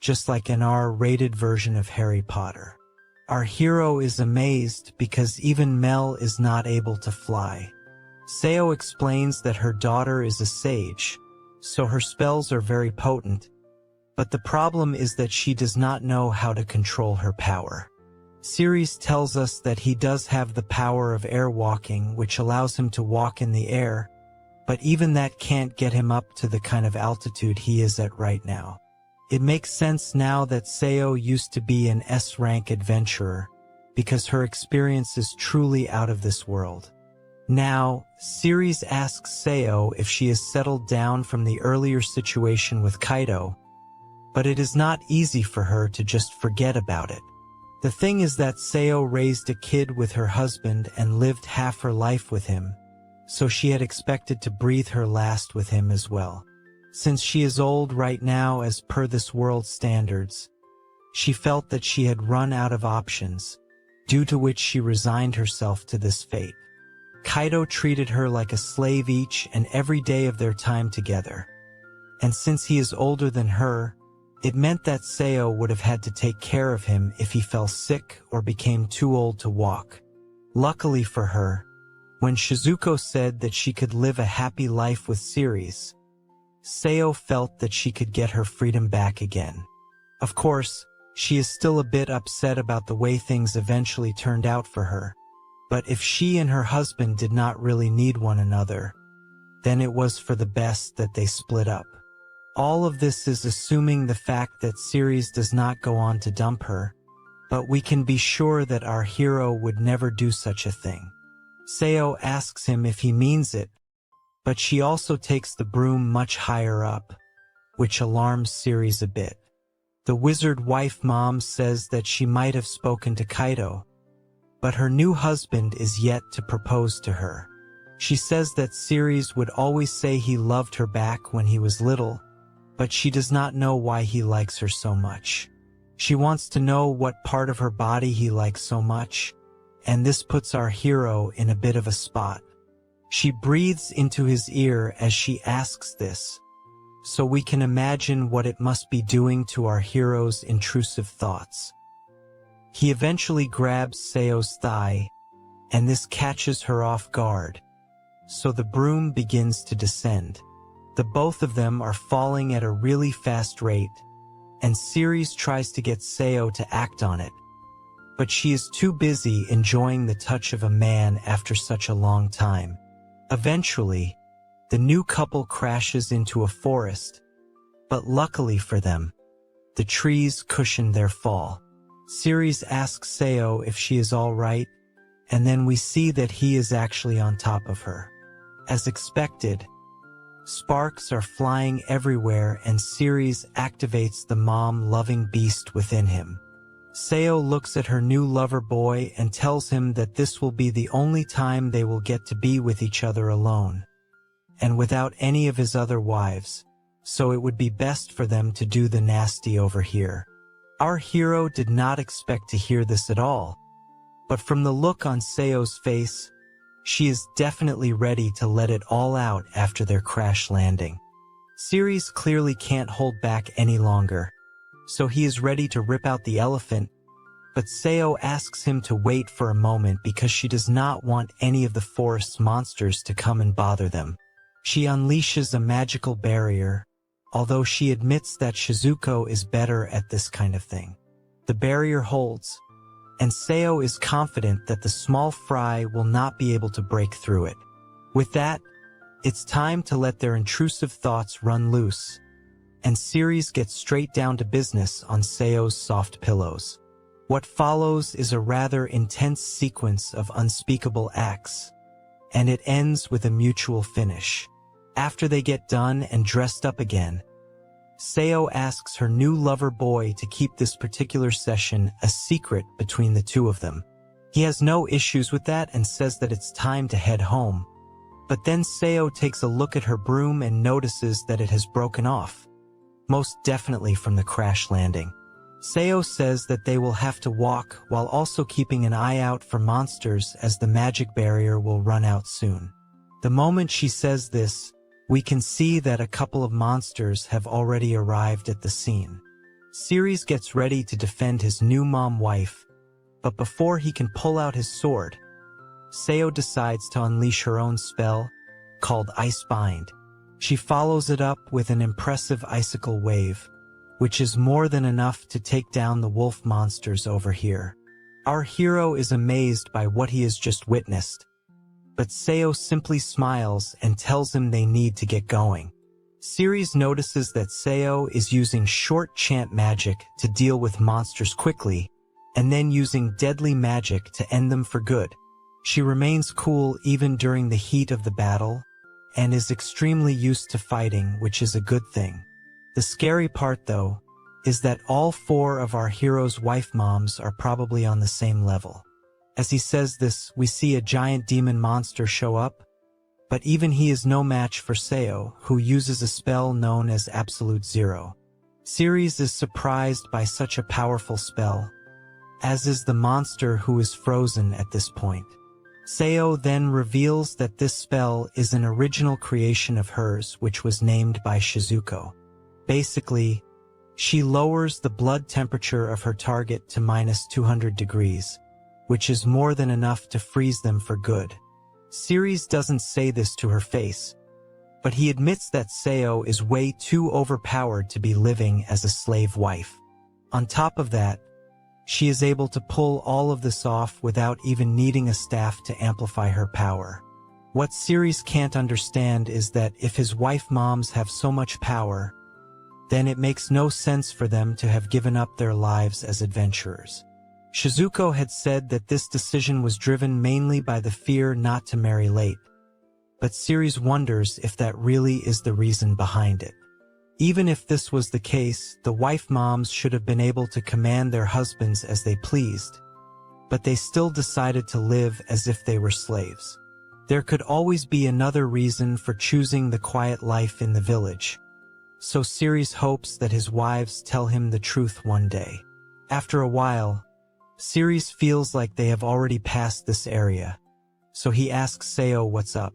just like an R-rated version of Harry Potter. Our hero is amazed because even Mel is not able to fly. Seo explains that her daughter is a sage, so her spells are very potent, but the problem is that she does not know how to control her power. Ceres tells us that he does have the power of air walking, which allows him to walk in the air, but even that can't get him up to the kind of altitude he is at right now. It makes sense now that Seo used to be an S-rank adventurer, because her experience is truly out of this world. Now, Ceres asks Seo if she has settled down from the earlier situation with Kaido, but it is not easy for her to just forget about it. The thing is that Seo raised a kid with her husband and lived half her life with him, so she had expected to breathe her last with him as well. Since she is old right now as per this world's standards, she felt that she had run out of options, due to which she resigned herself to this fate. Kaido treated her like a slave each and every day of their time together, and since he is older than her, it meant that Seo would have had to take care of him if he fell sick or became too old to walk. Luckily for her, when Shizuko said that she could live a happy life with Ceres, Seo felt that she could get her freedom back again. Of course, she is still a bit upset about the way things eventually turned out for her, but if she and her husband did not really need one another, then it was for the best that they split up. All of this is assuming the fact that Ceres does not go on to dump her, but we can be sure that our hero would never do such a thing. Seo asks him if he means it, but she also takes the broom much higher up, which alarms Siri's a bit. The wizard wife mom says that she might have spoken to Kaido, but her new husband is yet to propose to her. She says that Siri's would always say he loved her back when he was little, but she does not know why he likes her so much. She wants to know what part of her body he likes so much, and this puts our hero in a bit of a spot. She breathes into his ear as she asks this, so we can imagine what it must be doing to our hero's intrusive thoughts. He eventually grabs Seo's thigh, and this catches her off guard, so the broom begins to descend. The both of them are falling at a really fast rate, and Ceres tries to get Seo to act on it, but she is too busy enjoying the touch of a man after such a long time. Eventually, the new couple crashes into a forest, but luckily for them, the trees cushion their fall. Ceres asks Seo if she is all right, and then we see that he is actually on top of her. As expected, sparks are flying everywhere and Ceres activates the mom-loving beast within him. Seo looks at her new lover boy and tells him that this will be the only time they will get to be with each other alone, and without any of his other wives, so it would be best for them to do the nasty over here. Our hero did not expect to hear this at all, but from the look on Seo's face, she is definitely ready to let it all out after their crash landing. Ceres clearly can't hold back any longer, so he is ready to rip out the elephant, but Seo asks him to wait for a moment because she does not want any of the forest's monsters to come and bother them. She unleashes a magical barrier, although she admits that Shizuko is better at this kind of thing. The barrier holds, and Seo is confident that the small fry will not be able to break through it. With that, it's time to let their intrusive thoughts run loose, and Ceres gets straight down to business on Seo's soft pillows. What follows is a rather intense sequence of unspeakable acts, and it ends with a mutual finish. After they get done and dressed up again, Seo asks her new lover boy to keep this particular session a secret between the two of them. He has no issues with that and says that it's time to head home. But then Seo takes a look at her broom and notices that it has broken off, most definitely from the crash landing. Seo says that they will have to walk while also keeping an eye out for monsters as the magic barrier will run out soon. The moment she says this, we can see that a couple of monsters have already arrived at the scene. Ceres gets ready to defend his new mom-wife, but before he can pull out his sword, Seo decides to unleash her own spell, called Ice Bind. She follows it up with an impressive icicle wave, which is more than enough to take down the wolf monsters over here. Our hero is amazed by what he has just witnessed, but Seo simply smiles and tells him they need to get going. Ceres notices that Seo is using short chant magic to deal with monsters quickly, and then using deadly magic to end them for good. She remains cool even during the heat of the battle, and is extremely used to fighting, which is a good thing. The scary part, though, is that all four of our hero's wife moms are probably on the same level. As he says this, we see a giant demon monster show up, but even he is no match for Seo, who uses a spell known as Absolute Zero. Ceres is surprised by such a powerful spell, as is the monster who is frozen at this point. Seo then reveals that this spell is an original creation of hers which was named by Shizuko. Basically, she lowers the blood temperature of her target to -200 degrees, which is more than enough to freeze them for good. Ceres doesn't say this to her face, but he admits that Seo is way too overpowered to be living as a slave wife. On top of that, she is able to pull all of this off without even needing a staff to amplify her power. What Ceres can't understand is that if his wife moms have so much power, then it makes no sense for them to have given up their lives as adventurers. Shizuko had said that this decision was driven mainly by the fear not to marry late, but Siri's wonders if that really is the reason behind it. Even if this was the case, the wife moms should have been able to command their husbands as they pleased, but they still decided to live as if they were slaves. There could always be another reason for choosing the quiet life in the village, so Siri's hopes that his wives tell him the truth one day. After a while, Siri's feels like they have already passed this area, so he asks Seo what's up.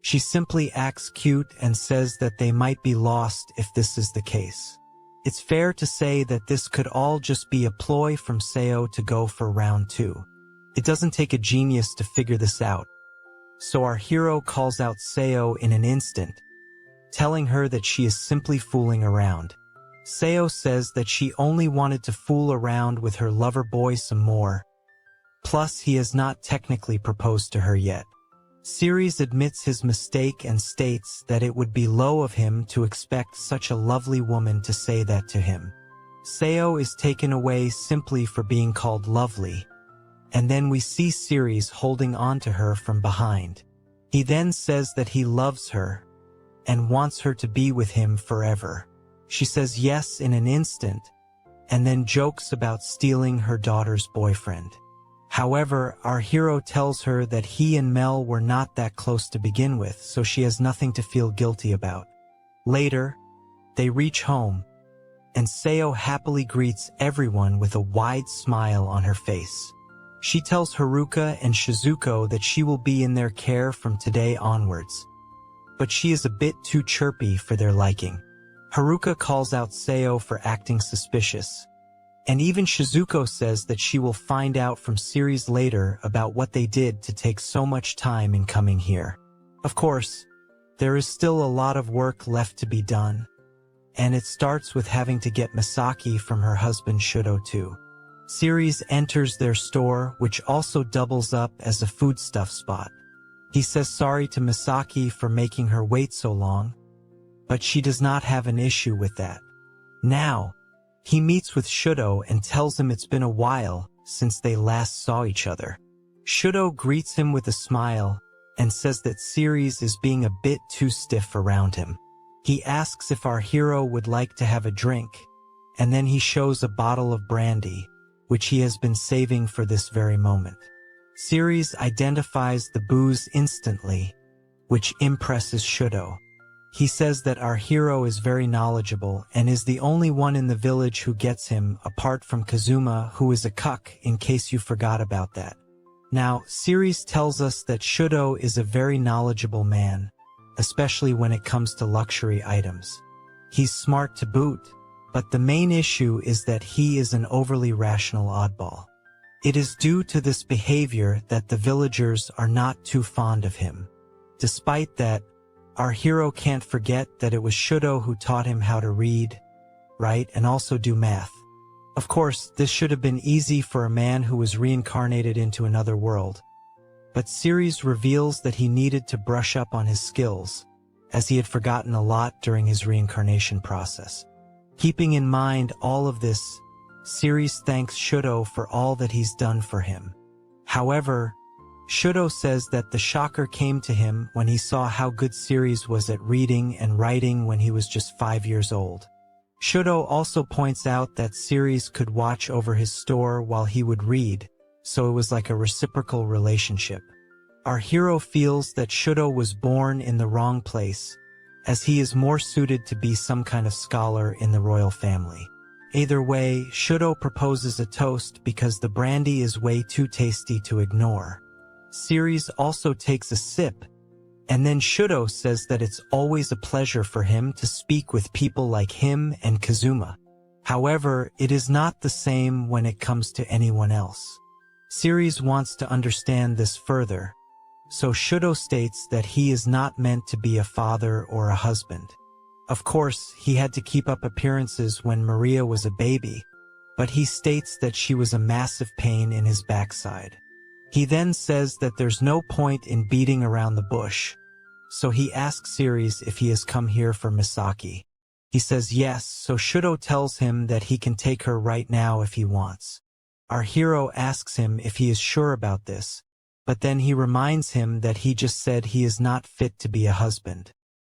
She simply acts cute and says that they might be lost if this is the case. It's fair to say that this could all just be a ploy from Seo to go for round 2. It doesn't take a genius to figure this out, so our hero calls out Seo in an instant, telling her that she is simply fooling around. Seo says that she only wanted to fool around with her lover boy some more, plus he has not technically proposed to her yet. Siri's admits his mistake and states that it would be low of him to expect such a lovely woman to say that to him. Seo is taken away simply for being called lovely, and then we see Siri's holding on to her from behind. He then says that he loves her and wants her to be with him forever. She says yes in an instant, and then jokes about stealing her daughter's boyfriend. However, our hero tells her that he and Mel were not that close to begin with, so she has nothing to feel guilty about. Later, they reach home, and Seo happily greets everyone with a wide smile on her face. She tells Haruka and Shizuko that she will be in their care from today onwards, but she is a bit too chirpy for their liking. Haruka calls out Seo for acting suspicious, and even Shizuko says that she will find out from Siri's later about what they did to take so much time in coming here. Of course, there is still a lot of work left to be done, and it starts with having to get Misaki from her husband Shido too. Siri's enters their store, which also doubles up as a foodstuff spot. He says sorry to Misaki for making her wait so long, but she does not have an issue with that. Now, he meets with Shido and tells him it's been a while since they last saw each other. Shido greets him with a smile and says that Siri's is being a bit too stiff around him. He asks if our hero would like to have a drink, and then he shows a bottle of brandy, which he has been saving for this very moment. Siri's identifies the booze instantly, which impresses Shido. He says that our hero is very knowledgeable and is the only one in the village who gets him, apart from Kazuma, who is a cuck, in case you forgot about that. Now, Siri's tells us that Shido is a very knowledgeable man, especially when it comes to luxury items. He's smart to boot, but the main issue is that he is an overly rational oddball. It is due to this behavior that the villagers are not too fond of him. Despite that, our hero can't forget that it was Shido who taught him how to read, write, and also do math. Of course, this should have been easy for a man who was reincarnated into another world, but Siri's reveals that he needed to brush up on his skills, as he had forgotten a lot during his reincarnation process. Keeping in mind all of this, Siri's thanks Shido for all that he's done for him. However, Shido says that the shocker came to him when he saw how good Siri's was at reading and writing when he was just 5 years old. Shido also points out that Siri's could watch over his store while he would read, so it was like a reciprocal relationship. Our hero feels that Shido was born in the wrong place, as he is more suited to be some kind of scholar in the royal family. Either way, Shido proposes a toast because the brandy is way too tasty to ignore. Siri's also takes a sip, and then Shido says that it's always a pleasure for him to speak with people like him and Kazuma. However, it is not the same when it comes to anyone else. Siri's wants to understand this further, so Shido states that he is not meant to be a father or a husband. Of course, he had to keep up appearances when Maria was a baby, but he states that she was a massive pain in his backside. He then says that there's no point in beating around the bush, so he asks Siri's if he has come here for Misaki. He says yes, so Shido tells him that he can take her right now if he wants. Our hero asks him if he is sure about this, but then he reminds him that he just said he is not fit to be a husband.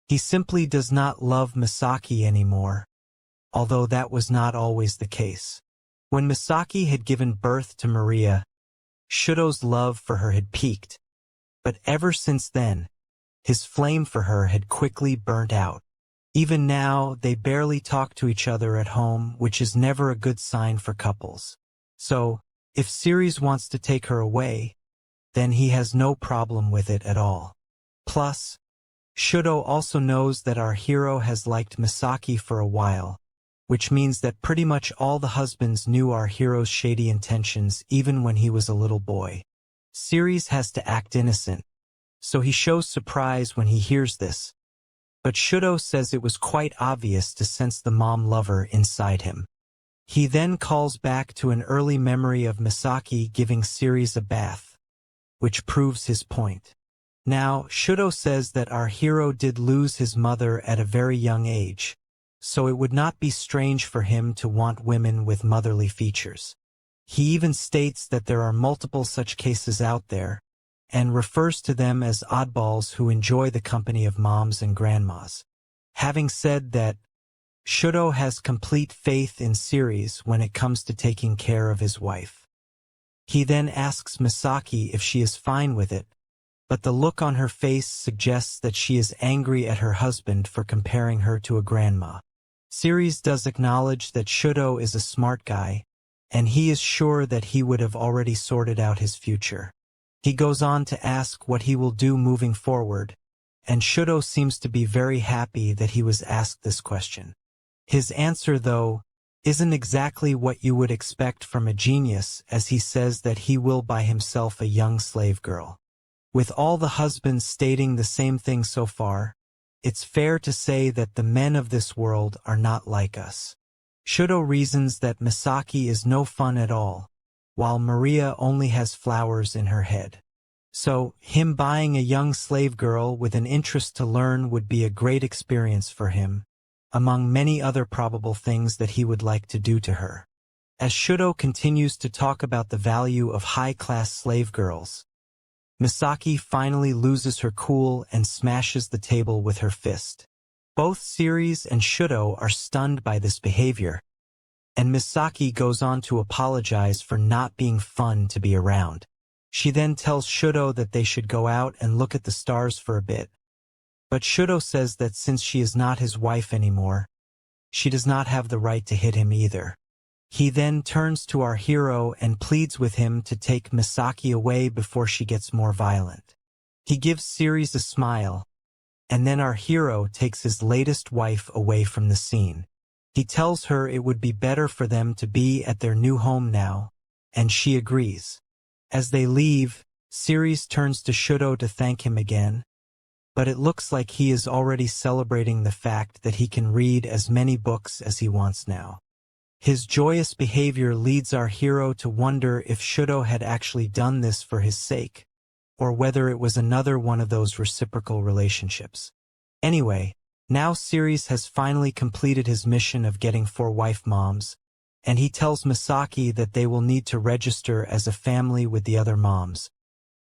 He simply does not love Misaki anymore, although that was not always the case. When Misaki had given birth to Maria, Shido's love for her had peaked, but ever since then, his flame for her had quickly burnt out. Even now, they barely talk to each other at home, which is never a good sign for couples. So, if Ceres wants to take her away, then he has no problem with it at all. Plus, Shido also knows that our hero has liked Misaki for a while, which means that pretty much all the husbands knew our hero's shady intentions even when he was a little boy. Ceres has to act innocent, so he shows surprise when he hears this. But Shido says it was quite obvious to sense the mom lover inside him. He then calls back to an early memory of Misaki giving Ceres a bath, which proves his point. Now, Shido says that our hero did lose his mother at a very young age, so it would not be strange for him to want women with motherly features. He even states that there are multiple such cases out there, and refers to them as oddballs who enjoy the company of moms and grandmas. Having said that, Shido has complete faith in Ceres when it comes to taking care of his wife. He then asks Misaki if she is fine with it, but the look on her face suggests that she is angry at her husband for comparing her to a grandma. Ceres does acknowledge that Shido is a smart guy, and he is sure that he would have already sorted out his future. He goes on to ask what he will do moving forward, and Shido seems to be very happy that he was asked this question. His answer, though, isn't exactly what you would expect from a genius, as he says that he will buy himself a young slave girl. With all the husbands stating the same thing so far, it's fair to say that the men of this world are not like us. Shido reasons that Misaki is no fun at all, while Maria only has flowers in her head. So, him buying a young slave girl with an interest to learn would be a great experience for him, among many other probable things that he would like to do to her. As Shido continues to talk about the value of high-class slave girls, Misaki finally loses her cool and smashes the table with her fist. Both Ceres and Shido are stunned by this behavior, and Misaki goes on to apologize for not being fun to be around. She then tells Shido that they should go out and look at the stars for a bit, but Shido says that since she is not his wife anymore, she does not have the right to hit him either. He then turns to our hero and pleads with him to take Misaki away before she gets more violent. He gives Ceres a smile, and then our hero takes his latest wife away from the scene. He tells her it would be better for them to be at their new home now, and she agrees. As they leave, Ceres turns to Shido to thank him again, but it looks like he is already celebrating the fact that he can read as many books as he wants now. His joyous behavior leads our hero to wonder if Shido had actually done this for his sake, or whether it was another one of those reciprocal relationships. Anyway, now Ceres has finally completed his mission of getting 4 wife moms, and he tells Misaki that they will need to register as a family with the other moms,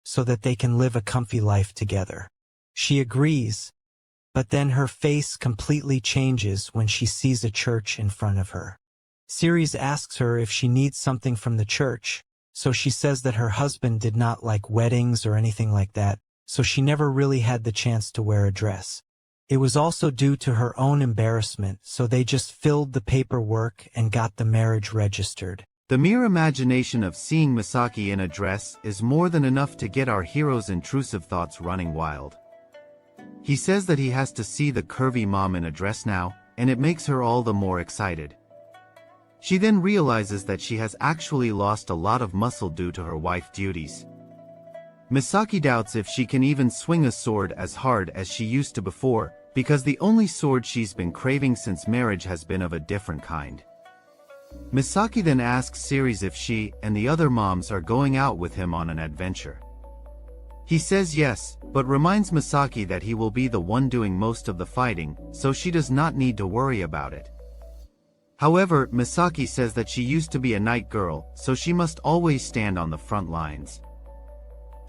so that they can live a comfy life together. She agrees, but then her face completely changes when she sees a church in front of her. Ceres asks her if she needs something from the church, so she says that her husband did not like weddings or anything like that, so she never really had the chance to wear a dress. It was also due to her own embarrassment, so they just filled the paperwork and got the marriage registered. The mere imagination of seeing Misaki in a dress is more than enough to get our hero's intrusive thoughts running wild. He says that he has to see the curvy mom in a dress now, and it makes her all the more excited. She then realizes that she has actually lost a lot of muscle due to her wife duties. Misaki doubts if she can even swing a sword as hard as she used to before, because the only sword she's been craving since marriage has been of a different kind. Misaki then asks Ceres if she and the other moms are going out with him on an adventure. He says yes, but reminds Misaki that he will be the one doing most of the fighting, so she does not need to worry about it. However, Misaki says that she used to be a night girl, so she must always stand on the front lines.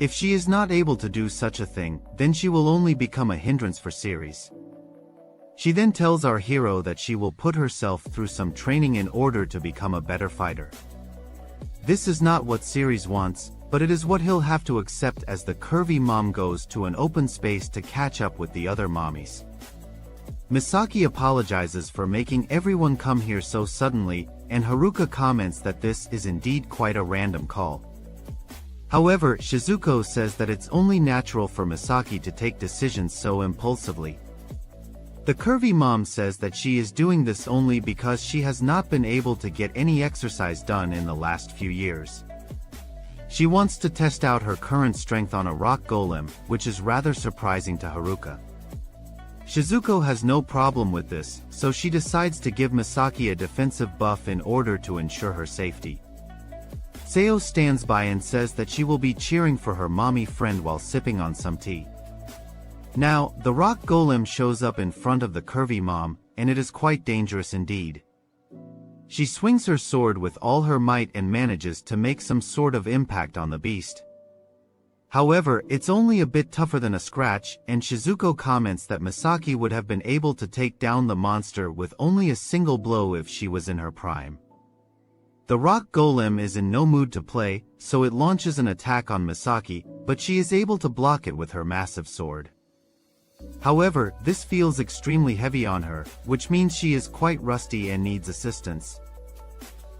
If she is not able to do such a thing, then she will only become a hindrance for Ceres. She then tells our hero that she will put herself through some training in order to become a better fighter. This is not what Ceres wants, but it is what he'll have to accept as the curvy mom goes to an open space to catch up with the other mommies. Misaki apologizes for making everyone come here so suddenly, and Haruka comments that this is indeed quite a random call. However, Shizuko says that it's only natural for Misaki to take decisions so impulsively. The curvy mom says that she is doing this only because she has not been able to get any exercise done in the last few years. She wants to test out her current strength on a rock golem, which is rather surprising to Haruka. Shizuko has no problem with this, so she decides to give Misaki a defensive buff in order to ensure her safety. Seo stands by and says that she will be cheering for her mommy friend while sipping on some tea. Now, the rock golem shows up in front of the curvy mom, and it is quite dangerous indeed. She swings her sword with all her might and manages to make some sort of impact on the beast. However, it's only a bit tougher than a scratch, and Shizuko comments that Misaki would have been able to take down the monster with only a single blow if she was in her prime. The rock golem is in no mood to play, so it launches an attack on Misaki, but she is able to block it with her massive sword. However, this feels extremely heavy on her, which means she is quite rusty and needs assistance.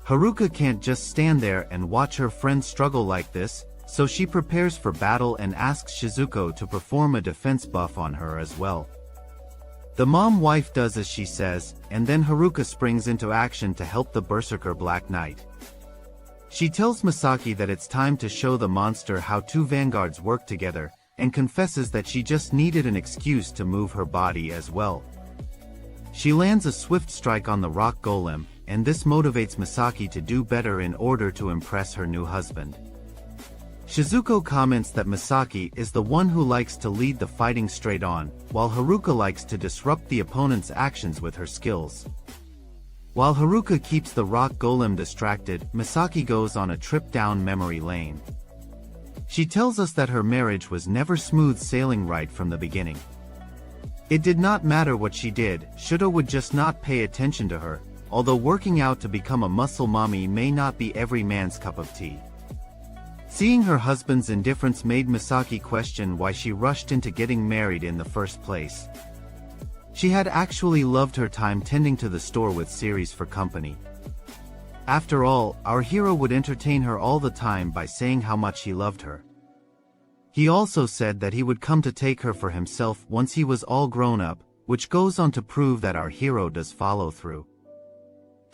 Haruka can't just stand there and watch her friend struggle like this, so she prepares for battle and asks Shizuko to perform a defense buff on her as well. The mom wife does as she says, and then Haruka springs into action to help the Berserker Black Knight. She tells Misaki that it's time to show the monster how two vanguards work together, and confesses that she just needed an excuse to move her body as well. She lands a swift strike on the rock golem, and this motivates Misaki to do better in order to impress her new husband. Shizuko comments that Misaki is the one who likes to lead the fighting straight on, while Haruka likes to disrupt the opponent's actions with her skills. While Haruka keeps the rock golem distracted, Misaki goes on a trip down memory lane. She tells us that her marriage was never smooth sailing right from the beginning. It did not matter what she did, Shido would just not pay attention to her, although working out to become a muscle mommy may not be every man's cup of tea. Seeing her husband's indifference made Misaki question why she rushed into getting married in the first place. She had actually loved her time tending to the store with Ceres for company. After all, our hero would entertain her all the time by saying how much he loved her. He also said that he would come to take her for himself once he was all grown up, which goes on to prove that our hero does follow through.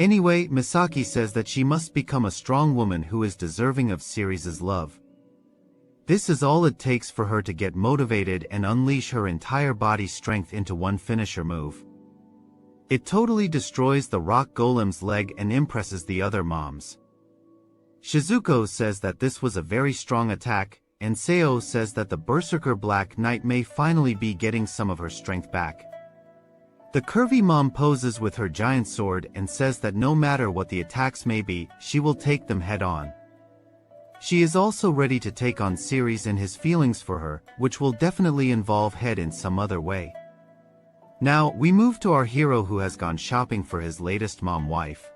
Anyway, Misaki says that she must become a strong woman who is deserving of Ceres' love. This is all it takes for her to get motivated and unleash her entire body strength into one finisher move. It totally destroys the rock golem's leg and impresses the other moms. Shizuko says that this was a very strong attack, and Seo says that the Berserker Black Knight may finally be getting some of her strength back. The curvy mom poses with her giant sword and says that no matter what the attacks may be, she will take them head on. She is also ready to take on Ceres and his feelings for her, which will definitely involve Head in some other way. Now, we move to our hero who has gone shopping for his latest mom wife.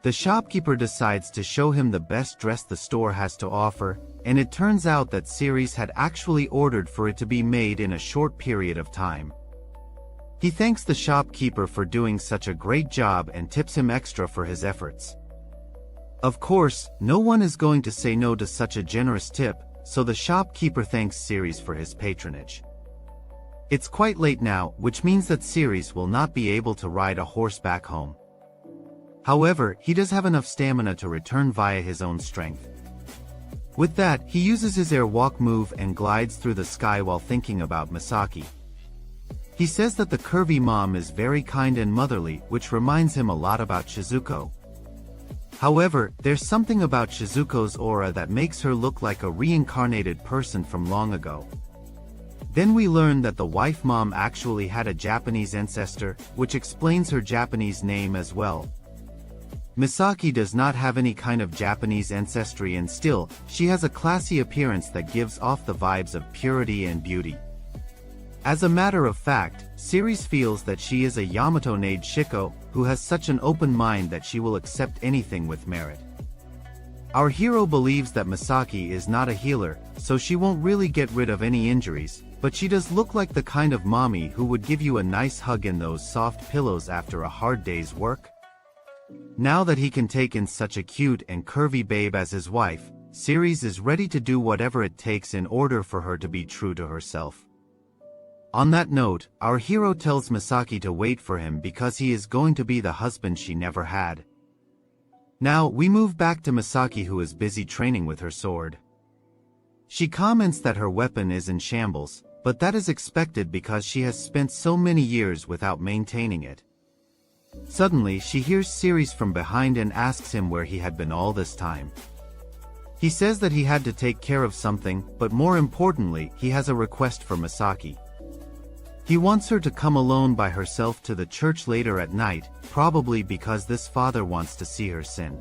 The shopkeeper decides to show him the best dress the store has to offer, and it turns out that Ceres had actually ordered for it to be made in a short period of time. He thanks the shopkeeper for doing such a great job and tips him extra for his efforts. Of course, no one is going to say no to such a generous tip, so the shopkeeper thanks Ceres for his patronage. It's quite late now, which means that Ceres will not be able to ride a horse back home. However, he does have enough stamina to return via his own strength. With that, he uses his air walk move and glides through the sky while thinking about Misaki. He says that the curvy mom is very kind and motherly, which reminds him a lot about Shizuko. However, there's something about Shizuko's aura that makes her look like a reincarnated person from long ago. Then we learn that the wife mom actually had a Japanese ancestor, which explains her Japanese name as well. Misaki does not have any kind of Japanese ancestry, and still, she has a classy appearance that gives off the vibes of purity and beauty. As a matter of fact, Ceres feels that she is a Yamato-nade Shiko, who has such an open mind that she will accept anything with merit. Our hero believes that Misaki is not a healer, so she won't really get rid of any injuries, but she does look like the kind of mommy who would give you a nice hug in those soft pillows after a hard day's work. Now that he can take in such a cute and curvy babe as his wife, Ceres is ready to do whatever it takes in order for her to be true to herself. On that note, our hero tells Misaki to wait for him because he is going to be the husband she never had. Now, we move back to Misaki, who is busy training with her sword. She comments that her weapon is in shambles, but that is expected because she has spent so many years without maintaining it. Suddenly, she hears Ceres from behind and asks him where he had been all this time. He says that he had to take care of something, but more importantly, he has a request for Misaki. He wants her to come alone by herself to the church later at night, probably because this father wants to see her sin.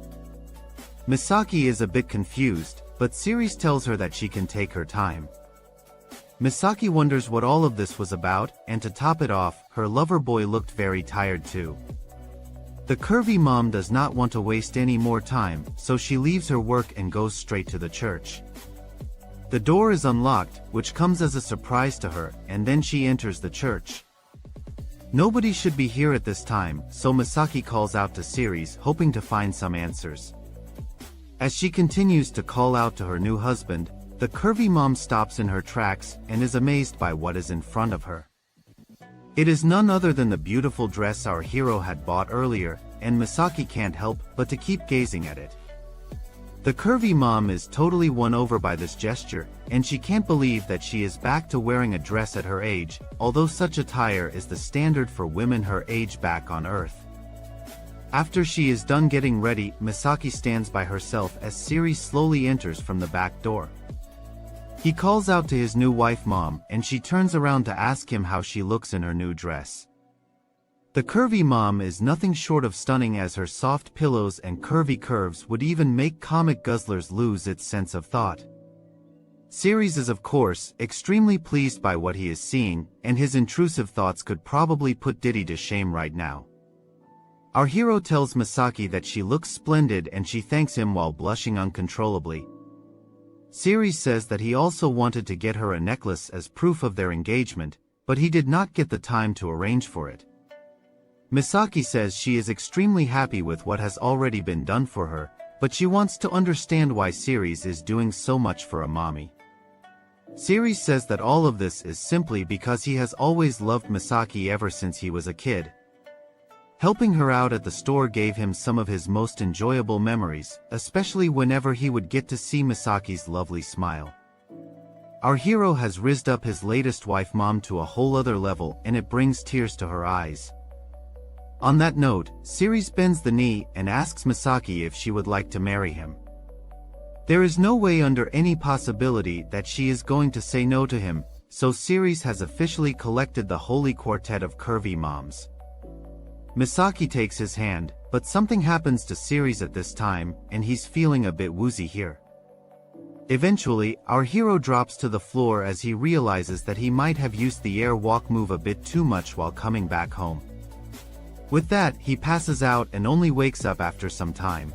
Misaki is a bit confused, but Ceres tells her that she can take her time. Misaki wonders what all of this was about, and to top it off, her lover boy looked very tired too. The curvy mom does not want to waste any more time, so she leaves her work and goes straight to the church. The door is unlocked, which comes as a surprise to her, and then she enters the church. Nobody should be here at this time, so Misaki calls out to Ceres, hoping to find some answers. As she continues to call out to her new husband, the curvy mom stops in her tracks and is amazed by what is in front of her. It is none other than the beautiful dress our hero had bought earlier, and Misaki can't help but to keep gazing at it. The curvy mom is totally won over by this gesture, and she can't believe that she is back to wearing a dress at her age, although such attire is the standard for women her age back on Earth. After she is done getting ready, Misaki stands by herself as Ceres slowly enters from the back door. He calls out to his new wife mom, and she turns around to ask him how she looks in her new dress. The curvy mom is nothing short of stunning, as her soft pillows and curvy curves would even make comic guzzlers lose its sense of thought. Ceres is of course extremely pleased by what he is seeing, and his intrusive thoughts could probably put Diddy to shame right now. Our hero tells Misaki that she looks splendid, and she thanks him while blushing uncontrollably. Ceres says that he also wanted to get her a necklace as proof of their engagement, but he did not get the time to arrange for it. Misaki says she is extremely happy with what has already been done for her, but she wants to understand why Ceres is doing so much for a mommy. Ceres says that all of this is simply because he has always loved Misaki ever since he was a kid. Helping her out at the store gave him some of his most enjoyable memories, especially whenever he would get to see Misaki's lovely smile. Our hero has rizzed up his latest wife mom to a whole other level, and it brings tears to her eyes. On that note, Ceres bends the knee and asks Misaki if she would like to marry him. There is no way under any possibility that she is going to say no to him, so Ceres has officially collected the holy quartet of curvy moms. Misaki takes his hand, but something happens to Ceres at this time, and he's feeling a bit woozy here. Eventually, our hero drops to the floor as he realizes that he might have used the air-walk move a bit too much while coming back home. With that, he passes out and only wakes up after some time.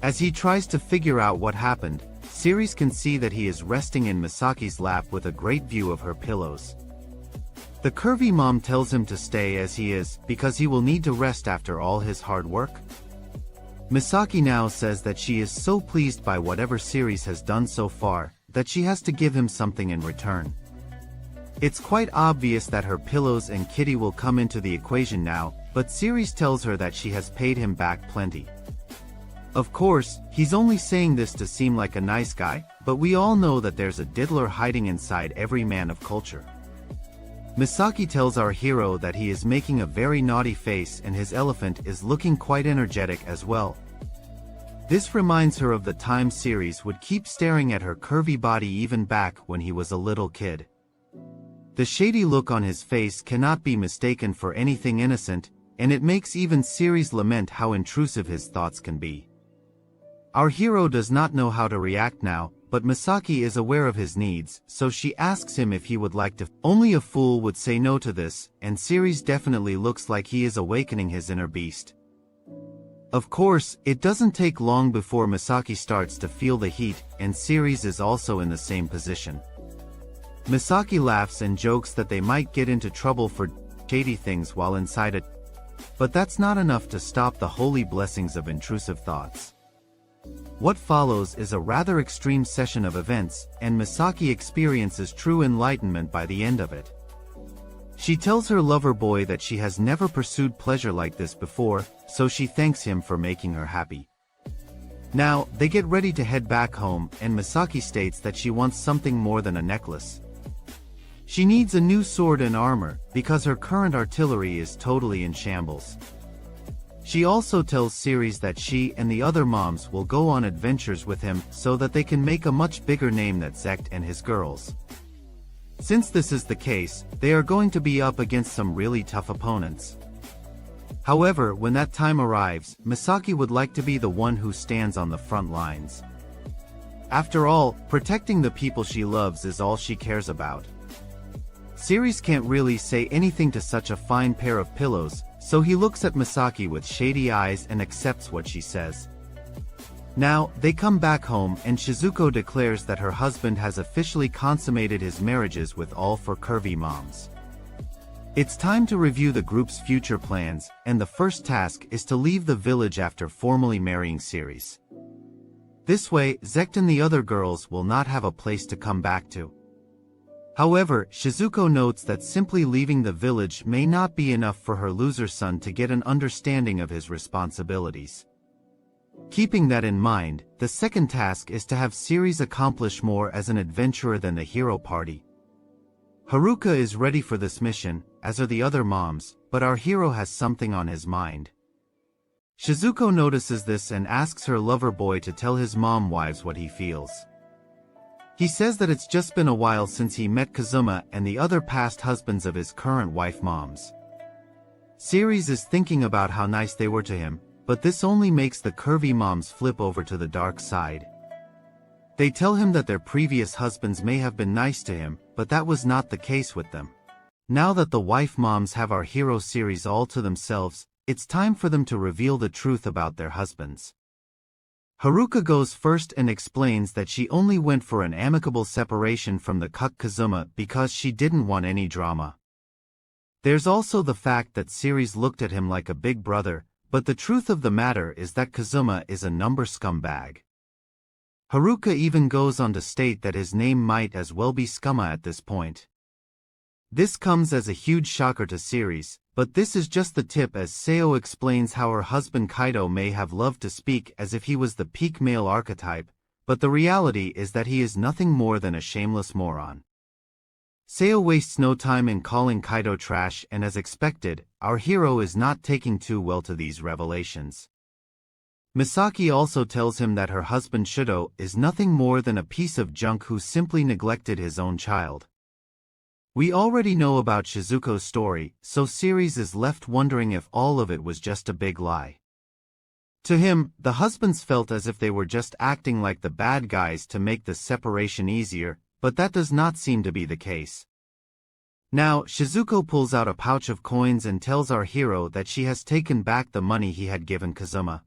As he tries to figure out what happened, Ceres can see that he is resting in Misaki's lap with a great view of her pillows. The curvy mom tells him to stay as he is, because he will need to rest after all his hard work. Misaki now says that she is so pleased by whatever Ceres has done so far, that she has to give him something in return. It's quite obvious that her pillows and kitty will come into the equation now, but Ceres tells her that she has paid him back plenty. Of course, he's only saying this to seem like a nice guy, but we all know that there's a diddler hiding inside every man of culture. Misaki tells our hero that he is making a very naughty face, and his elephant is looking quite energetic as well. This reminds her of the time Ceres would keep staring at her curvy body even back when he was a little kid. The shady look on his face cannot be mistaken for anything innocent, and it makes even Siri's lament how intrusive his thoughts can be. Our hero does not know how to react now, but Misaki is aware of his needs, so she asks him if he would like to. Only a fool would say no to this, and Siri's definitely looks like he is awakening his inner beast. Of course, it doesn't take long before Misaki starts to feel the heat, and Siri's is also in the same position. Misaki laughs and jokes that they might get into trouble for shady things while inside it, but that's not enough to stop the holy blessings of intrusive thoughts. What follows is a rather extreme session of events, and Misaki experiences true enlightenment by the end of it. She tells her lover boy that she has never pursued pleasure like this before, so she thanks him for making her happy. Now, they get ready to head back home, and Misaki states that she wants something more than a necklace. She needs a new sword and armor, because her current artillery is totally in shambles. She also tells Siri's that she and the other moms will go on adventures with him so that they can make a much bigger name than Zeact and his girls. Since this is the case, they are going to be up against some really tough opponents. However, when that time arrives, Misaki would like to be the one who stands on the front lines. After all, protecting the people she loves is all she cares about. Siri's can't really say anything to such a fine pair of pillows, so he looks at Misaki with shady eyes and accepts what she says. Now, they come back home and Shizuko declares that her husband has officially consummated his marriages with all four curvy moms. It's time to review the group's future plans, and the first task is to leave the village after formally marrying Siri's. This way, Zeact and the other girls will not have a place to come back to. However, Shizuko notes that simply leaving the village may not be enough for her loser son to get an understanding of his responsibilities. Keeping that in mind, the second task is to have Siri's accomplish more as an adventurer than the hero party. Haruka is ready for this mission, as are the other moms, but our hero has something on his mind. Shizuko notices this and asks her lover boy to tell his mom wives what he feels. He says that it's just been a while since he met Kazuma and the other past husbands of his current wife moms. Siri's is thinking about how nice they were to him, but this only makes the curvy moms flip over to the dark side. They tell him that their previous husbands may have been nice to him, but that was not the case with them. Now that the wife moms have our hero Siri's all to themselves, it's time for them to reveal the truth about their husbands. Haruka goes first and explains that she only went for an amicable separation from the cuck Kazuma because she didn't want any drama. There's also the fact that Siri's looked at him like a big brother, but the truth of the matter is that Kazuma is a number scumbag. Haruka even goes on to state that his name might as well be Scumma at this point. This comes as a huge shocker to Siri's, but this is just the tip as Seo explains how her husband Kaido may have loved to speak as if he was the peak male archetype, but the reality is that he is nothing more than a shameless moron. Seo wastes no time in calling Kaido trash, and as expected, our hero is not taking too well to these revelations. Misaki also tells him that her husband Shido is nothing more than a piece of junk who simply neglected his own child. We already know about Shizuko's story, so Siri's is left wondering if all of it was just a big lie. To him, the husbands felt as if they were just acting like the bad guys to make the separation easier, but that does not seem to be the case. Now, Shizuko pulls out a pouch of coins and tells our hero that she has taken back the money he had given Kazuma.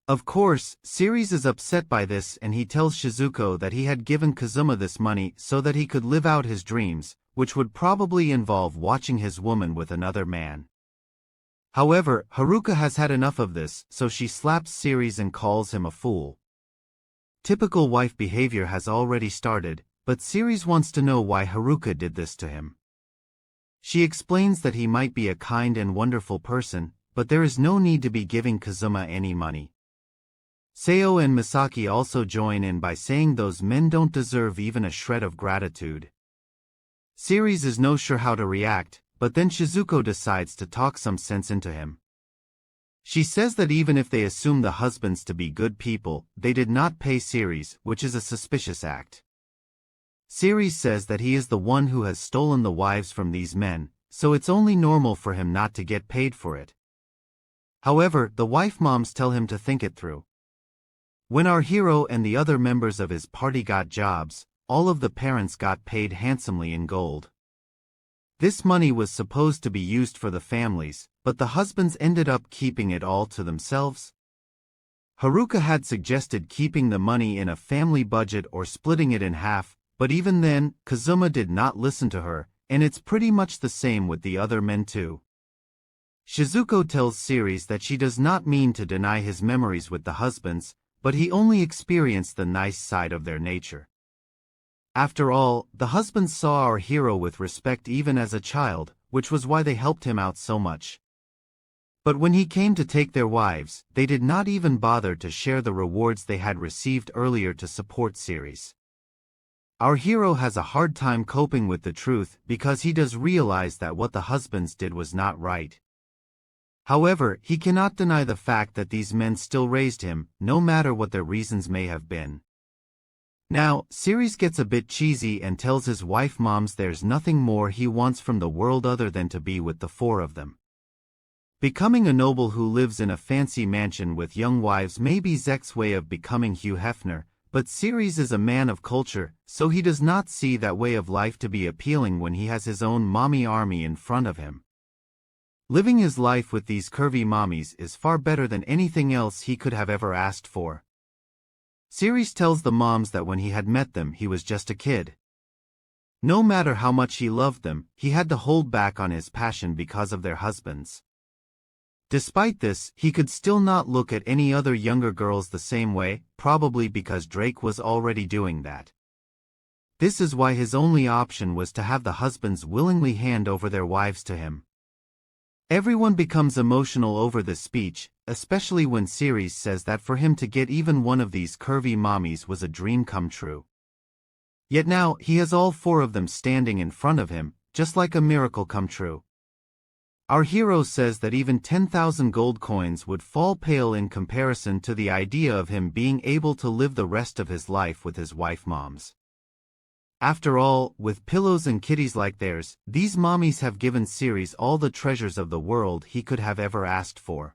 Of course, Siri's is upset by this and he tells Shizuko that he had given Kazuma this money so that he could live out his dreams, which would probably involve watching his woman with another man. However, Haruka has had enough of this, so she slaps Siri's and calls him a fool. Typical wife behavior has already started, but Siri's wants to know why Haruka did this to him. She explains that he might be a kind and wonderful person, but there is no need to be giving Kazuma any money. Seo and Misaki also join in by saying those men don't deserve even a shred of gratitude. Siri's is no sure how to react, but then Shizuko decides to talk some sense into him. She says that even if they assume the husbands to be good people, they did not pay Siri's, which is a suspicious act. Ceres says that he is the one who has stolen the wives from these men, so it's only normal for him not to get paid for it. However, the wife moms tell him to think it through. When our hero and the other members of his party got jobs, all of the parents got paid handsomely in gold. This money was supposed to be used for the families, but the husbands ended up keeping it all to themselves. Haruka had suggested keeping the money in a family budget or splitting it in half, but even then, Kazuma did not listen to her, and it's pretty much the same with the other men too. Shizuko tells Ceres that she does not mean to deny his memories with the husbands, but he only experienced the nice side of their nature. After all, the husbands saw our hero with respect even as a child, which was why they helped him out so much. But when he came to take their wives, they did not even bother to share the rewards they had received earlier to support Ceres. Our hero has a hard time coping with the truth because he does realize that what the husbands did was not right. However, he cannot deny the fact that these men still raised him, no matter what their reasons may have been. Now, Ceres gets a bit cheesy and tells his wife moms there's nothing more he wants from the world other than to be with the four of them. Becoming a noble who lives in a fancy mansion with young wives may be Zect's way of becoming Hugh Hefner, but Ceres is a man of culture, so he does not see that way of life to be appealing when he has his own mommy army in front of him. Living his life with these curvy mommies is far better than anything else he could have ever asked for. Ceres tells the moms that when he had met them he was just a kid. No matter how much he loved them, he had to hold back on his passion because of their husbands. Despite this, he could still not look at any other younger girls the same way, probably because Drake was already doing that. This is why his only option was to have the husbands willingly hand over their wives to him. Everyone becomes emotional over this speech, especially when Ceres says that for him to get even one of these curvy mommies was a dream come true. Yet now, he has all four of them standing in front of him, just like a miracle come true. Our hero says that even 10,000 gold coins would fall pale in comparison to the idea of him being able to live the rest of his life with his wife moms. After all, with pillows and kitties like theirs, these mommies have given Ceres all the treasures of the world he could have ever asked for.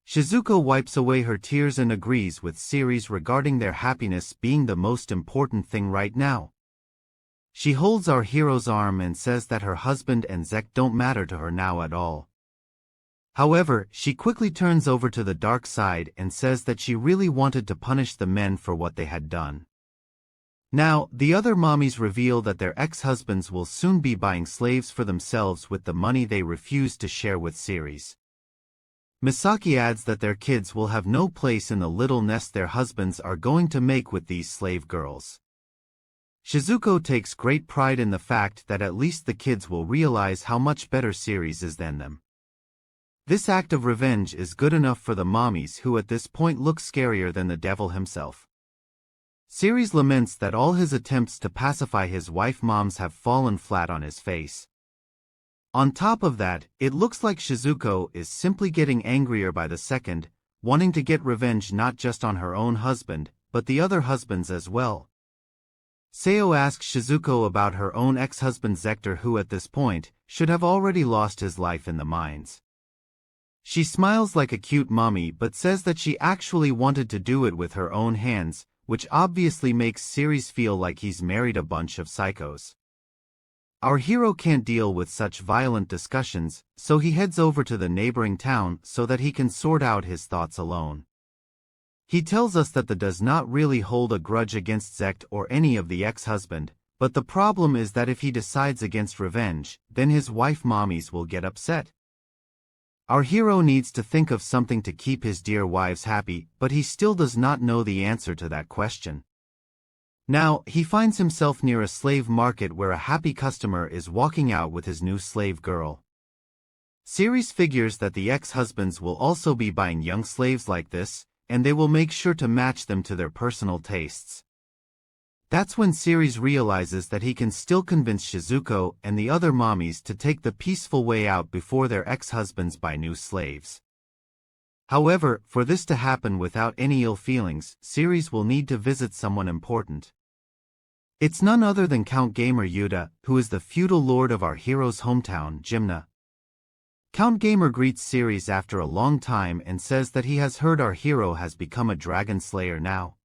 Shizuko wipes away her tears and agrees with Ceres regarding their happiness being the most important thing right now. She holds our hero's arm and says that her husband and Zeact don't matter to her now at all. However, she quickly turns over to the dark side and says that she really wanted to punish the men for what they had done. Now, the other mommies reveal that their ex-husbands will soon be buying slaves for themselves with the money they refused to share with Ceres. Misaki adds that their kids will have no place in the little nest their husbands are going to make with these slave girls. Shizuko takes great pride in the fact that at least the kids will realize how much better Ceres is than them. This act of revenge is good enough for the mommies who at this point look scarier than the devil himself. Ceres laments that all his attempts to pacify his wife moms have fallen flat on his face. On top of that, it looks like Shizuko is simply getting angrier by the second, wanting to get revenge not just on her own husband, but the other husbands as well. Seo asks Shizuko about her own ex-husband Zector, who at this point should have already lost his life in the mines. She smiles like a cute mommy but says that she actually wanted to do it with her own hands, which obviously makes Ceres feel like he's married a bunch of psychos. Our hero can't deal with such violent discussions, so he heads over to the neighboring town so that he can sort out his thoughts alone. He tells us that the does not really hold a grudge against Zeact or any of the ex-husband, but the problem is that if he decides against revenge, then his wife mommies will get upset. Our hero needs to think of something to keep his dear wives happy, but he still does not know the answer to that question. Now, he finds himself near a slave market where a happy customer is walking out with his new slave girl. Ceres figures that the ex-husbands will also be buying young slaves like this, and they will make sure to match them to their personal tastes. That's when Ceres realizes that he can still convince Shizuko and the other mommies to take the peaceful way out before their ex-husbands buy new slaves. However, for this to happen without any ill feelings, Ceres will need to visit someone important. It's none other than Count Gamer Yuta, who is the feudal lord of our hero's hometown, Jimna. Count Gamer greets Ceres after a long time and says that he has heard our hero has become a dragon slayer now.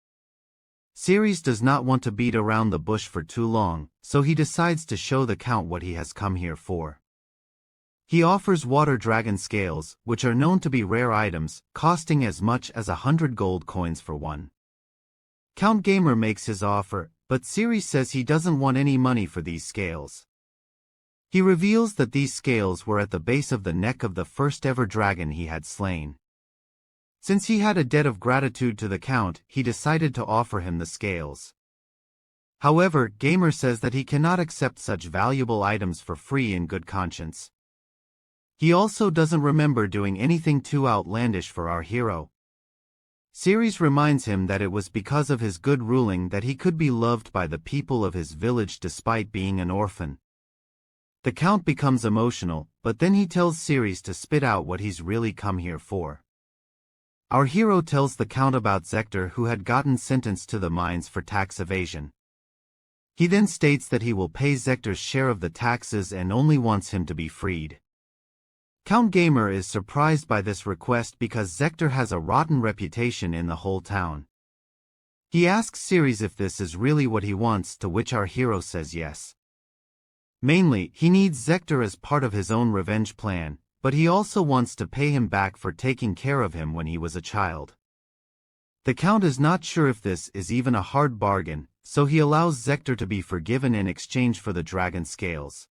Ceres does not want to beat around the bush for too long, so he decides to show the Count what he has come here for. He offers water dragon scales, which are known to be rare items, costing as much as 100 gold coins for one. Count Gamer makes his offer, but Ceres says he doesn't want any money for these scales. He reveals that these scales were at the base of the neck of the first ever dragon he had slain. Since he had a debt of gratitude to the Count, he decided to offer him the scales. However, Gamer says that he cannot accept such valuable items for free in good conscience. He also doesn't remember doing anything too outlandish for our hero. Ceres reminds him that it was because of his good ruling that he could be loved by the people of his village despite being an orphan. The Count becomes emotional, but then he tells Ceres to spit out what he's really come here for. Our hero tells the Count about Zector, who had gotten sentenced to the mines for tax evasion. He then states that he will pay Zector's share of the taxes and only wants him to be freed. Count Gamer is surprised by this request because Zector has a rotten reputation in the whole town. He asks Ceres if this is really what he wants, to which our hero says yes. Mainly, he needs Zector as part of his own revenge plan, but he also wants to pay him back for taking care of him when he was a child. The Count is not sure if this is even a hard bargain, so he allows Zector to be forgiven in exchange for the dragon scales.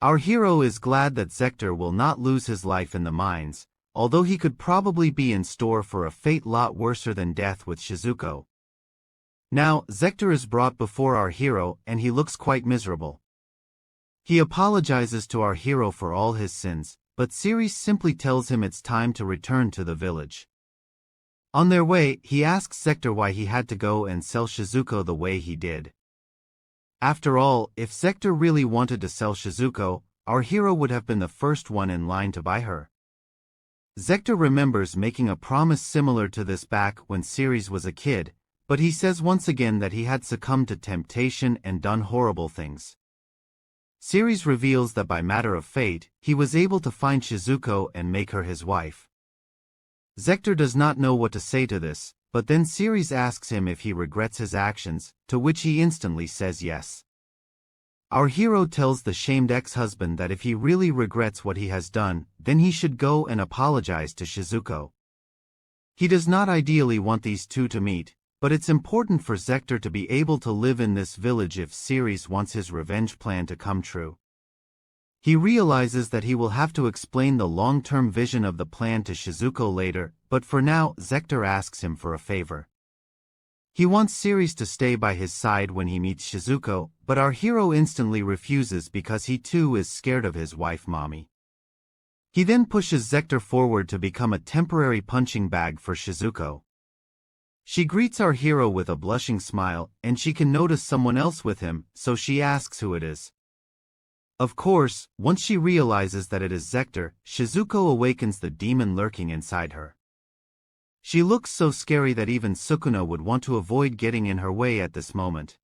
Our hero is glad that Zector will not lose his life in the mines, although he could probably be in store for a fate lot worser than death with Shizuko. Now, Zector is brought before our hero and he looks quite miserable. He apologizes to our hero for all his sins, but Ceres simply tells him it's time to return to the village. On their way, he asks Zector why he had to go and sell Shizuko the way he did. After all, if Zector really wanted to sell Shizuko, our hero would have been the first one in line to buy her. Zector remembers making a promise similar to this back when Ceres was a kid, but he says once again that he had succumbed to temptation and done horrible things. Ceres reveals that by matter of fate, he was able to find Shizuko and make her his wife. Zector does not know what to say to this, but then Ceres asks him if he regrets his actions, to which he instantly says yes. Our hero tells the shamed ex-husband that if he really regrets what he has done, then he should go and apologize to Shizuko. He does not ideally want these two to meet, but it's important for Zector to be able to live in this village if Ceres wants his revenge plan to come true. He realizes that he will have to explain the long-term vision of the plan to Shizuko later, but for now, Zector asks him for a favor. He wants Ceres to stay by his side when he meets Shizuko, but our hero instantly refuses because he too is scared of his wife mommy. He then pushes Zector forward to become a temporary punching bag for Shizuko. She greets our hero with a blushing smile, and she can notice someone else with him, so she asks who it is. Of course, once she realizes that it is Zector, Shizuko awakens the demon lurking inside her. She looks so scary that even Sukuna would want to avoid getting in her way at this moment.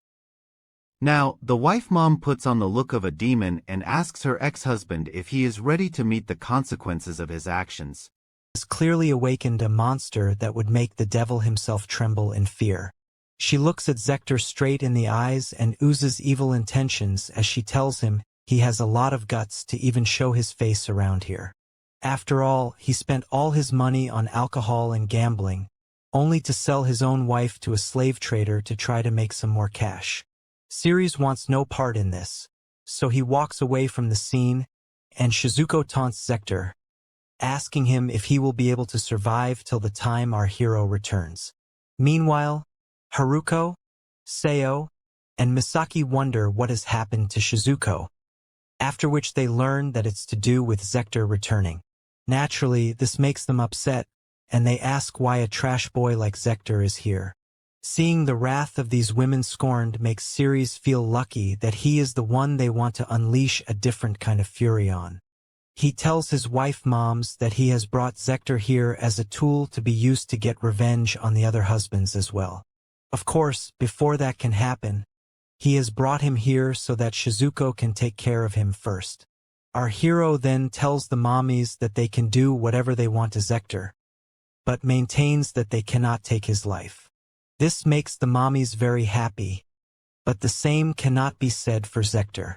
Now, the wife mom puts on the look of a demon and asks her ex-husband if he is ready to meet the consequences of his actions. Has clearly awakened a monster that would make the devil himself tremble in fear. She looks at Zector straight in the eyes and oozes evil intentions as she tells him he has a lot of guts to even show his face around here. After all, he spent all his money on alcohol and gambling, only to sell his own wife to a slave trader to try to make some more cash. Ceres wants no part in this, so he walks away from the scene, and Shizuko taunts Zector, asking him if he will be able to survive till the time our hero returns. Meanwhile, Haruko, Seo, and Misaki wonder what has happened to Shizuko, after which they learn that it's to do with Zector returning. Naturally, this makes them upset, and they ask why a trash boy like Zector is here. Seeing the wrath of these women scorned makes Ceres feel lucky that he is the one they want to unleash a different kind of fury on. He tells his wife moms that he has brought Zector here as a tool to be used to get revenge on the other husbands as well. Of course, before that can happen, He has brought him here so that Shizuko can take care of him first. Our hero then tells the mommies that they can do whatever they want to Zector, but maintains that they cannot take his life. This makes the mommies very happy, but the same cannot be said for Zector.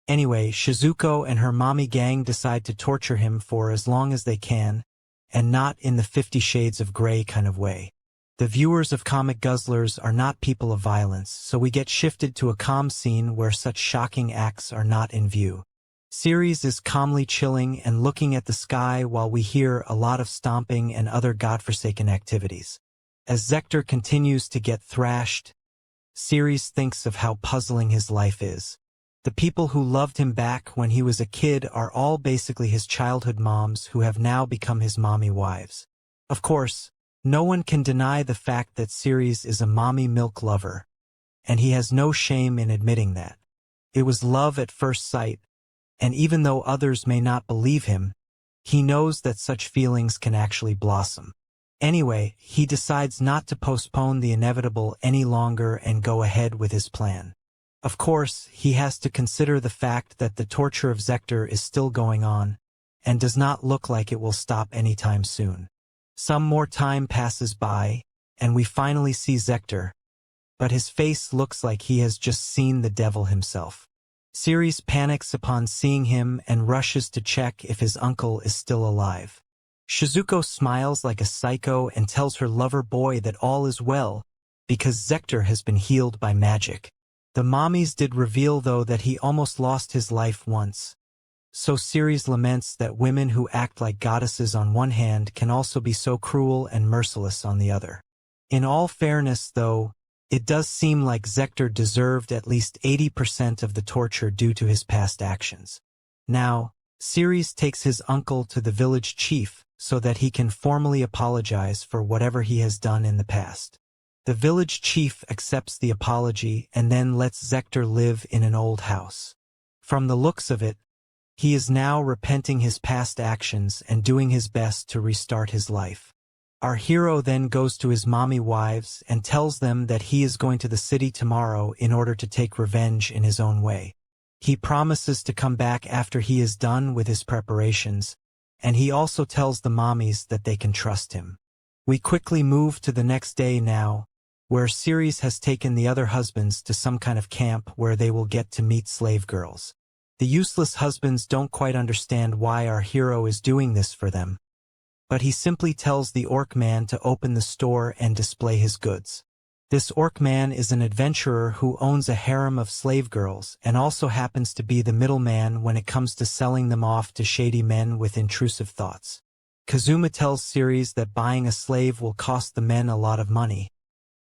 Anyway, Shizuko and her mommy gang decide to torture him for as long as they can, and not in the 50 Shades of Grey kind of way. The viewers of Comic Guzzlers are not people of violence, so we get shifted to a calm scene where such shocking acts are not in view. Ceres is calmly chilling and looking at the sky while we hear a lot of stomping and other godforsaken activities. As Zector continues to get thrashed, Ceres thinks of how puzzling his life is. The people who loved him back when he was a kid are all basically his childhood moms who have now become his mommy wives. Of course, no one can deny the fact that Ceres is a mommy milk lover, and he has no shame in admitting that. It was love at first sight, and even though others may not believe him, he knows that such feelings can actually blossom. Anyway, he decides not to postpone the inevitable any longer and go ahead with his plan. Of course, he has to consider the fact that the torture of Zector is still going on, and does not look like it will stop anytime soon. Some more time passes by, and we finally see Zector, but his face looks like he has just seen the devil himself. Ceres panics upon seeing him and rushes to check if his uncle is still alive. Shizuko smiles like a psycho and tells her lover boy that all is well, because Zector has been healed by magic. The mommies did reveal though that he almost lost his life once. So Ceres laments that women who act like goddesses on one hand can also be so cruel and merciless on the other. In all fairness though, it does seem like Zector deserved at least 80% of the torture due to his past actions. Now, Ceres takes his uncle to the village chief so that he can formally apologize for whatever he has done in the past. The village chief accepts the apology and then lets Zector live in an old house. From the looks of it, he is now repenting his past actions and doing his best to restart his life. Our hero then goes to his mommy wives and tells them that he is going to the city tomorrow in order to take revenge in his own way. He promises to come back after he is done with his preparations, and he also tells the mommies that they can trust him. We quickly move to the next day now, where Ceres has taken the other husbands to some kind of camp where they will get to meet slave girls. The useless husbands don't quite understand why our hero is doing this for them, but he simply tells the orc man to open the store and display his goods. This orc man is an adventurer who owns a harem of slave girls and also happens to be the middleman when it comes to selling them off to shady men with intrusive thoughts. Kazuma tells Ceres that buying a slave will cost the men a lot of money,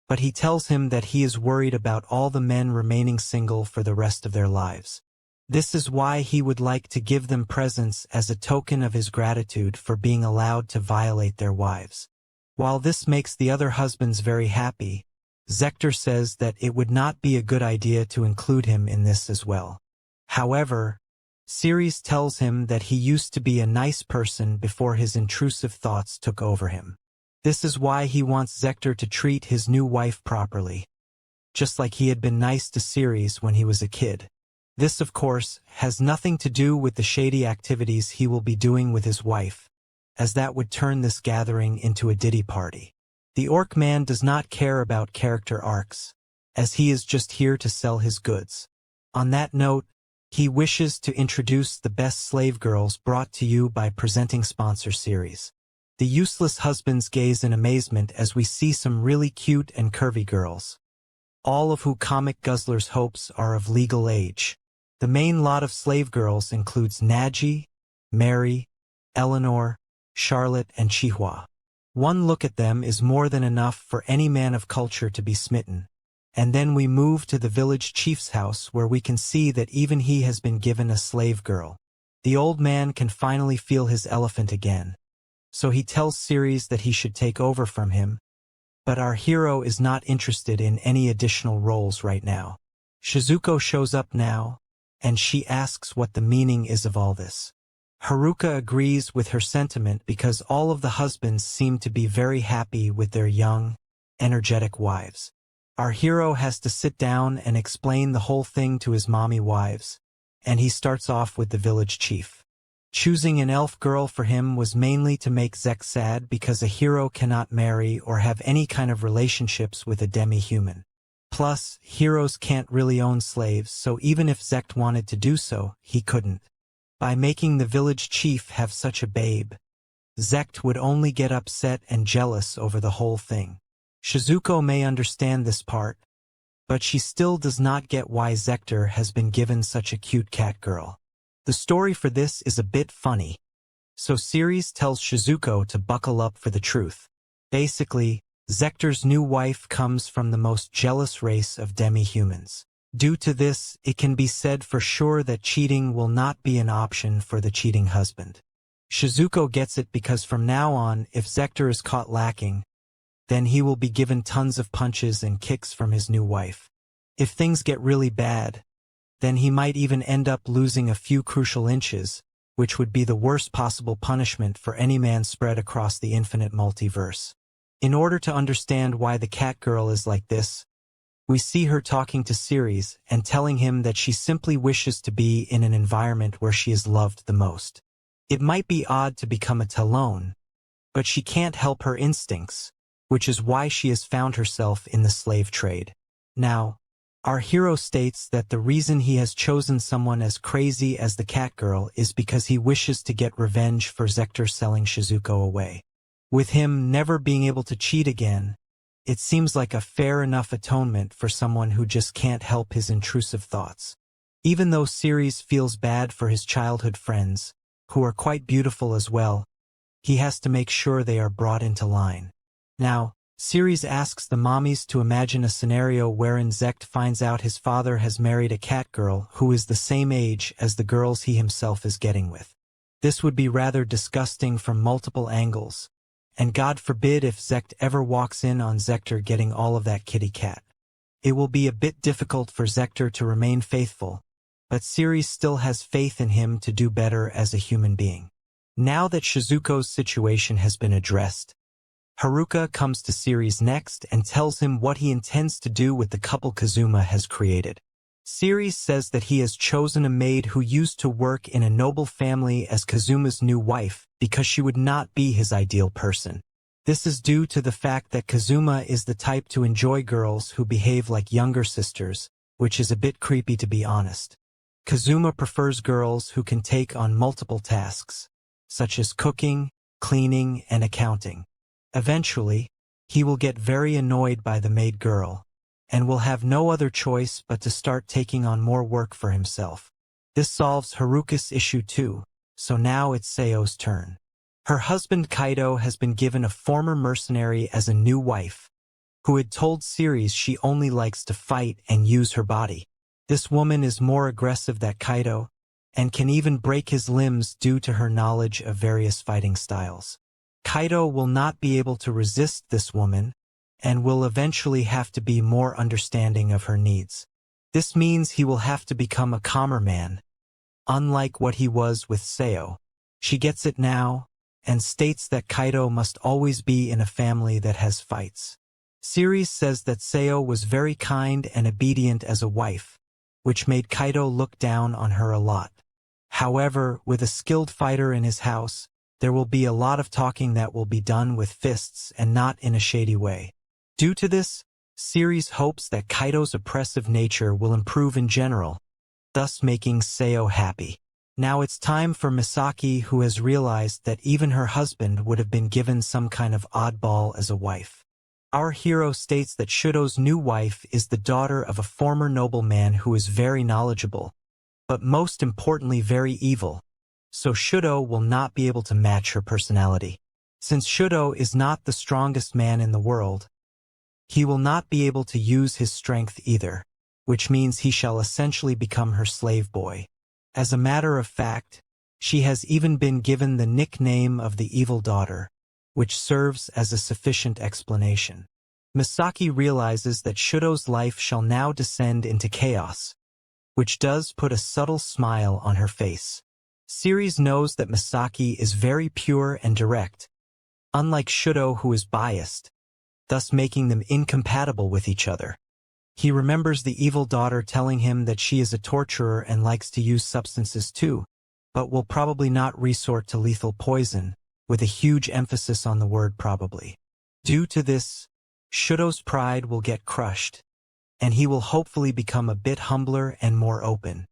but he tells him that he is worried about all the men remaining single for the rest of their lives. This is why he would like to give them presents as a token of his gratitude for being allowed to violate their wives. While this makes the other husbands very happy, Zector says that it would not be a good idea to include him in this as well. However, Ceres tells him that he used to be a nice person before his intrusive thoughts took over him. This is why he wants Zector to treat his new wife properly, just like he had been nice to Ceres when he was a kid. This, of course, has nothing to do with the shady activities he will be doing with his wife, as that would turn this gathering into a ditty party. The orc man does not care about character arcs, as he is just here to sell his goods. On that note, he wishes to introduce the best slave girls brought to you by presenting sponsor Ceres. The useless husbands gaze in amazement as we see some really cute and curvy girls, all of who Comic Guzzlers hopes are of legal age. The main lot of slave girls includes Naji, Mary, Eleanor, Charlotte, and Chihua. One look at them is more than enough for any man of culture to be smitten. And then we move to the village chief's house where we can see that even he has been given a slave girl. The old man can finally feel his elephant again, so he tells Ceres that he should take over from him, but our hero is not interested in any additional roles right now. Shizuko shows up now, and she asks what the meaning is of all this. Haruka agrees with her sentiment because all of the husbands seem to be very happy with their young, energetic wives. Our hero has to sit down and explain the whole thing to his mommy wives, and he starts off with the village chief. Choosing an elf girl for him was mainly to make Zeact sad because a hero cannot marry or have any kind of relationships with a demi-human. Plus, heroes can't really own slaves, so even if Zeact wanted to do so, he couldn't. By making the village chief have such a babe, Zeact would only get upset and jealous over the whole thing. Shizuko may understand this part, but she still does not get why Zector has been given such a cute cat girl. The story for this is a bit funny, so Ceres tells Shizuko to buckle up for the truth. Basically, Zector's new wife comes from the most jealous race of demi-humans. Due to this, it can be said for sure that cheating will not be an option for the cheating husband. Shizuko gets it because from now on, if Zector is caught lacking, then he will be given tons of punches and kicks from his new wife. If things get really bad, then he might even end up losing a few crucial inches, which would be the worst possible punishment for any man spread across the infinite multiverse. In order to understand why the cat girl is like this, we see her talking to Ceres and telling him that she simply wishes to be in an environment where she is loved the most. It might be odd to become a Talon, but she can't help her instincts, which is why she has found herself in the slave trade. Now, our hero states that the reason he has chosen someone as crazy as the cat girl is because he wishes to get revenge for Zector selling Shizuko away. With him never being able to cheat again, it seems like a fair enough atonement for someone who just can't help his intrusive thoughts. Even though Ceres feels bad for his childhood friends, who are quite beautiful as well, he has to make sure they are brought into line. Now, Ceres asks the mommies to imagine a scenario wherein Zeact finds out his father has married a cat girl who is the same age as the girls he himself is getting with. This would be rather disgusting from multiple angles, and God forbid if Zeact ever walks in on Zector getting all of that kitty cat. It will be a bit difficult for Zector to remain faithful, but Ceres still has faith in him to do better as a human being. Now that Shizuko's situation has been addressed, Haruka comes to Ceres next and tells him what he intends to do with the couple Kazuma has created. Ceres says that he has chosen a maid who used to work in a noble family as Kazuma's new wife because she would not be his ideal person. This is due to the fact that Kazuma is the type to enjoy girls who behave like younger sisters, which is a bit creepy to be honest. Kazuma prefers girls who can take on multiple tasks, such as cooking, cleaning, and accounting. Eventually, he will get very annoyed by the maid girl, and will have no other choice but to start taking on more work for himself. This solves Haruka's issue too, so now it's Seo's turn. Her husband Kaido has been given a former mercenary as a new wife, who had told Ceres she only likes to fight and use her body. This woman is more aggressive than Kaido, and can even break his limbs due to her knowledge of various fighting styles. Kaido will not be able to resist this woman, and will eventually have to be more understanding of her needs. This means he will have to become a calmer man, unlike what he was with Seo. She gets it now, and states that Kaido must always be in a family that has fights. Ceres says that Seo was very kind and obedient as a wife, which made Kaido look down on her a lot. However, with a skilled fighter in his house, there will be a lot of talking that will be done with fists and not in a shady way. Due to this, Ceres hopes that Kaido's oppressive nature will improve in general, thus making Seo happy. Now it's time for Misaki, who has realized that even her husband would have been given some kind of oddball as a wife. Our hero states that Shido's new wife is the daughter of a former nobleman who is very knowledgeable, but most importantly very evil, so Shido will not be able to match her personality. Since Shido is not the strongest man in the world, he will not be able to use his strength either, which means he shall essentially become her slave boy. As a matter of fact, she has even been given the nickname of the evil daughter, which serves as a sufficient explanation. Misaki realizes that Shido's life shall now descend into chaos, which does put a subtle smile on her face. Ceres knows that Misaki is very pure and direct, unlike Shido who is biased, thus making them incompatible with each other. He remembers the evil daughter telling him that she is a torturer and likes to use substances too, but will probably not resort to lethal poison, with a huge emphasis on the word probably. Due to this, Shido's pride will get crushed, and he will hopefully become a bit humbler and more open.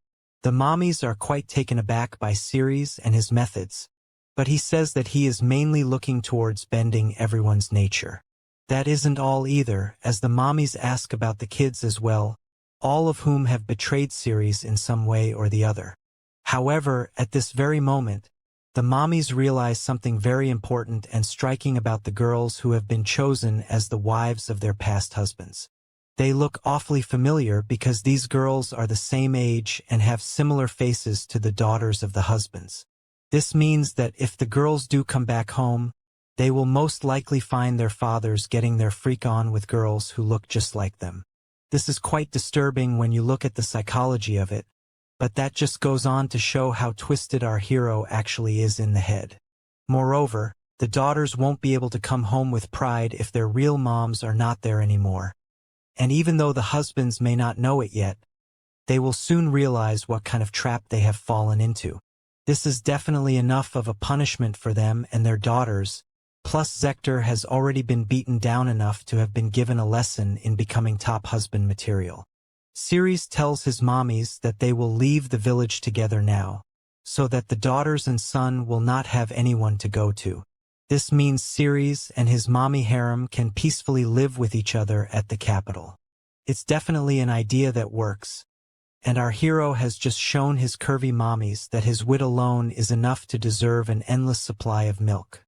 The mommies are quite taken aback by Siri's and his methods, but he says that he is mainly looking towards bending everyone's nature. That isn't all either, as the mommies ask about the kids as well, all of whom have betrayed Siri's in some way or the other. However, at this very moment, the mommies realize something very important and striking about the girls who have been chosen as the wives of their past husbands. They look awfully familiar because these girls are the same age and have similar faces to the daughters of the husbands. This means that if the girls do come back home, they will most likely find their fathers getting their freak on with girls who look just like them. This is quite disturbing when you look at the psychology of it, but that just goes on to show how twisted our hero actually is in the head. Moreover, the daughters won't be able to come home with pride if their real moms are not there anymore. And even though the husbands may not know it yet, they will soon realize what kind of trap they have fallen into. This is definitely enough of a punishment for them and their daughters, plus Zector has already been beaten down enough to have been given a lesson in becoming top husband material. Siri tells his mommies that they will leave the village together now, so that the daughters and son will not have anyone to go to. This means Siri and his mommy harem can peacefully live with each other at the capital. It's definitely an idea that works, and our hero has just shown his curvy mommies that his wit alone is enough to deserve an endless supply of milk.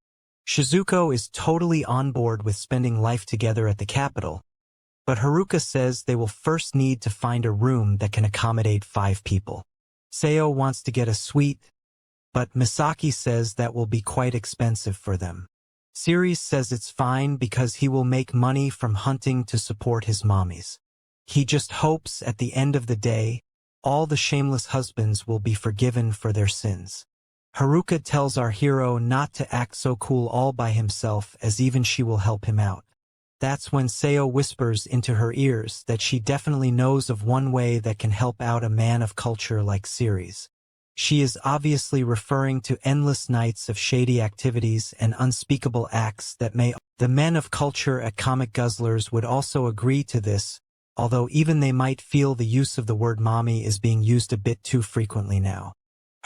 Shizuko is totally on board with spending life together at the capital, but Haruka says they will first need to find a room that can accommodate 5 people. Seo wants to get a suite, but Misaki says that will be quite expensive for them. Siri says it's fine because he will make money from hunting to support his mommies. He just hopes at the end of the day, all the shameless husbands will be forgiven for their sins. Haruka tells our hero not to act so cool all by himself, as even she will help him out. That's when Seo whispers into her ears that she definitely knows of one way that can help out a man of culture like Siri's. She is obviously referring to endless nights of shady activities and unspeakable acts that may. The men of culture at Comic Guzzlers would also agree to this, although even they might feel the use of the word mommy is being used a bit too frequently now.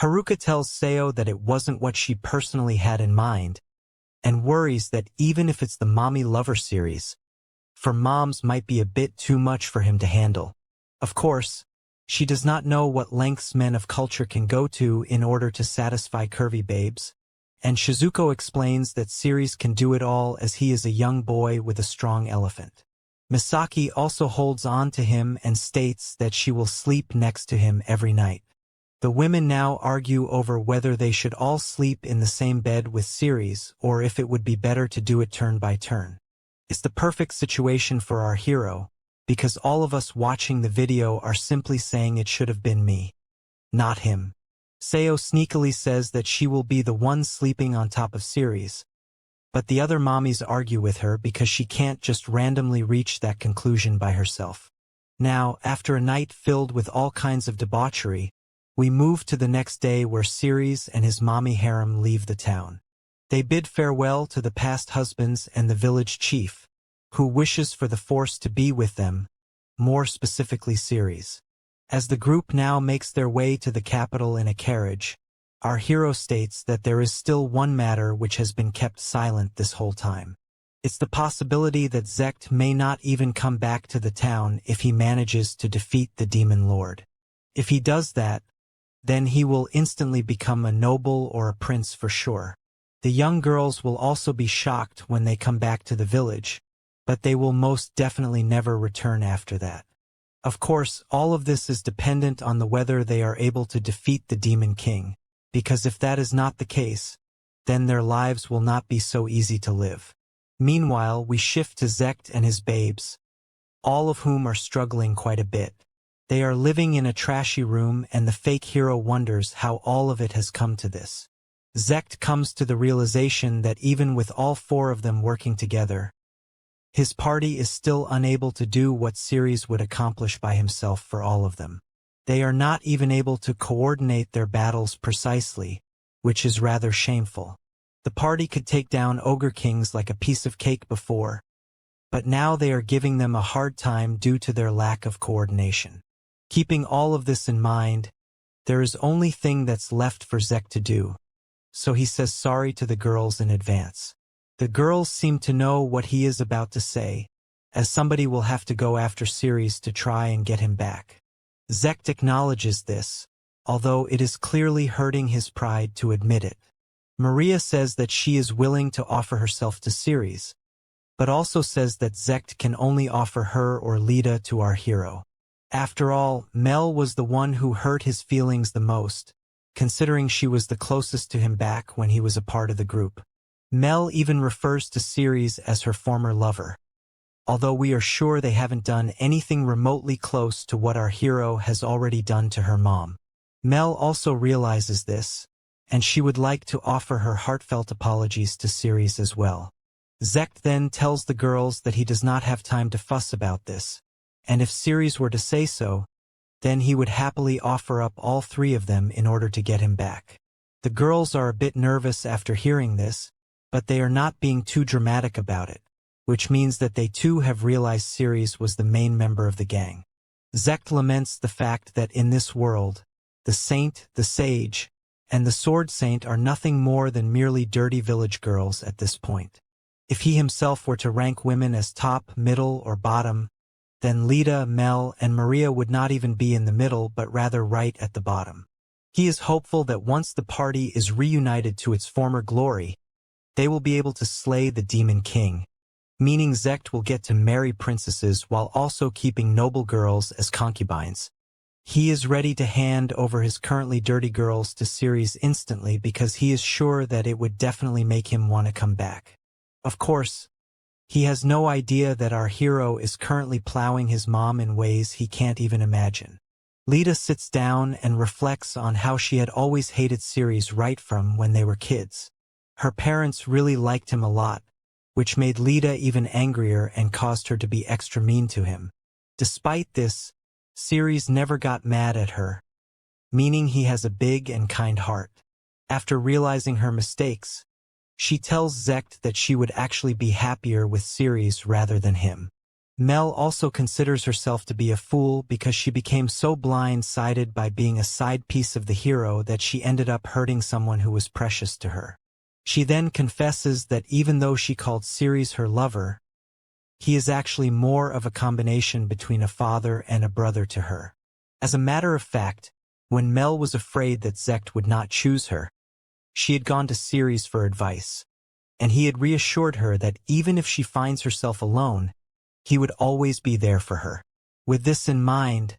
Haruka tells Seo that it wasn't what she personally had in mind, and worries that even if it's the mommy lover series, for moms might be a bit too much for him to handle. Of course, she does not know what lengths men of culture can go to in order to satisfy curvy babes, and Shizuko explains that Siri's can do it all as he is a young boy with a strong elephant. Misaki also holds on to him and states that she will sleep next to him every night. The women now argue over whether they should all sleep in the same bed with Siri's or if it would be better to do it turn by turn. It's the perfect situation for our hero, because all of us watching the video are simply saying it should have been me, not him. Seo sneakily says that she will be the one sleeping on top of Siri's, but the other mommies argue with her because she can't just randomly reach that conclusion by herself. Now, after a night filled with all kinds of debauchery, we move to the next day where Siri's and his mommy harem leave the town. They bid farewell to the past husbands and the village chief, who wishes for the force to be with them, more specifically Siri's. As the group now makes their way to the capital in a carriage, our hero states that there is still one matter which has been kept silent this whole time. It's the possibility that Zeact may not even come back to the town if he manages to defeat the demon lord. If he does that, then he will instantly become a noble or a prince for sure. The young girls will also be shocked when they come back to the village, but they will most definitely never return after that. Of course, all of this is dependent on the whether they are able to defeat the Demon King, because if that is not the case, then their lives will not be so easy to live. Meanwhile, we shift to Zeact and his babes, all of whom are struggling quite a bit. They are living in a trashy room and the fake hero wonders how all of it has come to this. Zeact comes to the realization that even with all 4 of them working together, His party is still unable to do what Ceres would accomplish by himself for all of them. They are not even able to coordinate their battles precisely, which is rather shameful. The party could take down ogre kings like a piece of cake before, but now they are giving them a hard time due to their lack of coordination. Keeping all of this in mind, there is only thing that's left for Zeact to do, so he says sorry to the girls in advance. The girls seem to know what he is about to say, as somebody will have to go after Ceres to try and get him back. Zeact acknowledges this, although it is clearly hurting his pride to admit it. Maria says that she is willing to offer herself to Ceres, but also says that Zeact can only offer her or Lita to our hero. After all, Mel was the one who hurt his feelings the most, considering she was the closest to him back when he was a part of the group. Mel even refers to Ceres as her former lover, although we are sure they haven't done anything remotely close to what our hero has already done to her mom. Mel also realizes this, and she would like to offer her heartfelt apologies to Ceres as well. Zeact then tells the girls that he does not have time to fuss about this, and if Ceres were to say so, then he would happily offer up all three of them in order to get him back. The girls are a bit nervous after hearing this, but they are not being too dramatic about it, which means that they too have realized Ceres was the main member of the gang. Zeact laments the fact that in this world, the saint, the sage, and the sword saint are nothing more than merely dirty village girls at this point. If he himself were to rank women as top, middle, or bottom, then Lita, Mel, and Maria would not even be in the middle but rather right at the bottom. He is hopeful that once the party is reunited to its former glory, they will be able to slay the Demon King, meaning Zeact will get to marry princesses while also keeping noble girls as concubines. He is ready to hand over his currently dirty girls to Ceres instantly because he is sure that it would definitely make him want to come back. Of course, he has no idea that our hero is currently plowing his mom in ways he can't even imagine. Lita sits down and reflects on how she had always hated Ceres right from when they were kids. Her parents really liked him a lot, which made Lita even angrier and caused her to be extra mean to him. Despite this, Ceres never got mad at her, meaning he has a big and kind heart. After realizing her mistakes, she tells Zeact that she would actually be happier with Ceres rather than him. Mel also considers herself to be a fool because she became so blind-sided by being a side piece of the hero that she ended up hurting someone who was precious to her. She then confesses that even though she called Ceres her lover, he is actually more of a combination between a father and a brother to her. As a matter of fact, when Mel was afraid that Zeact would not choose her, she had gone to Ceres for advice, and he had reassured her that even if she finds herself alone, he would always be there for her. With this in mind,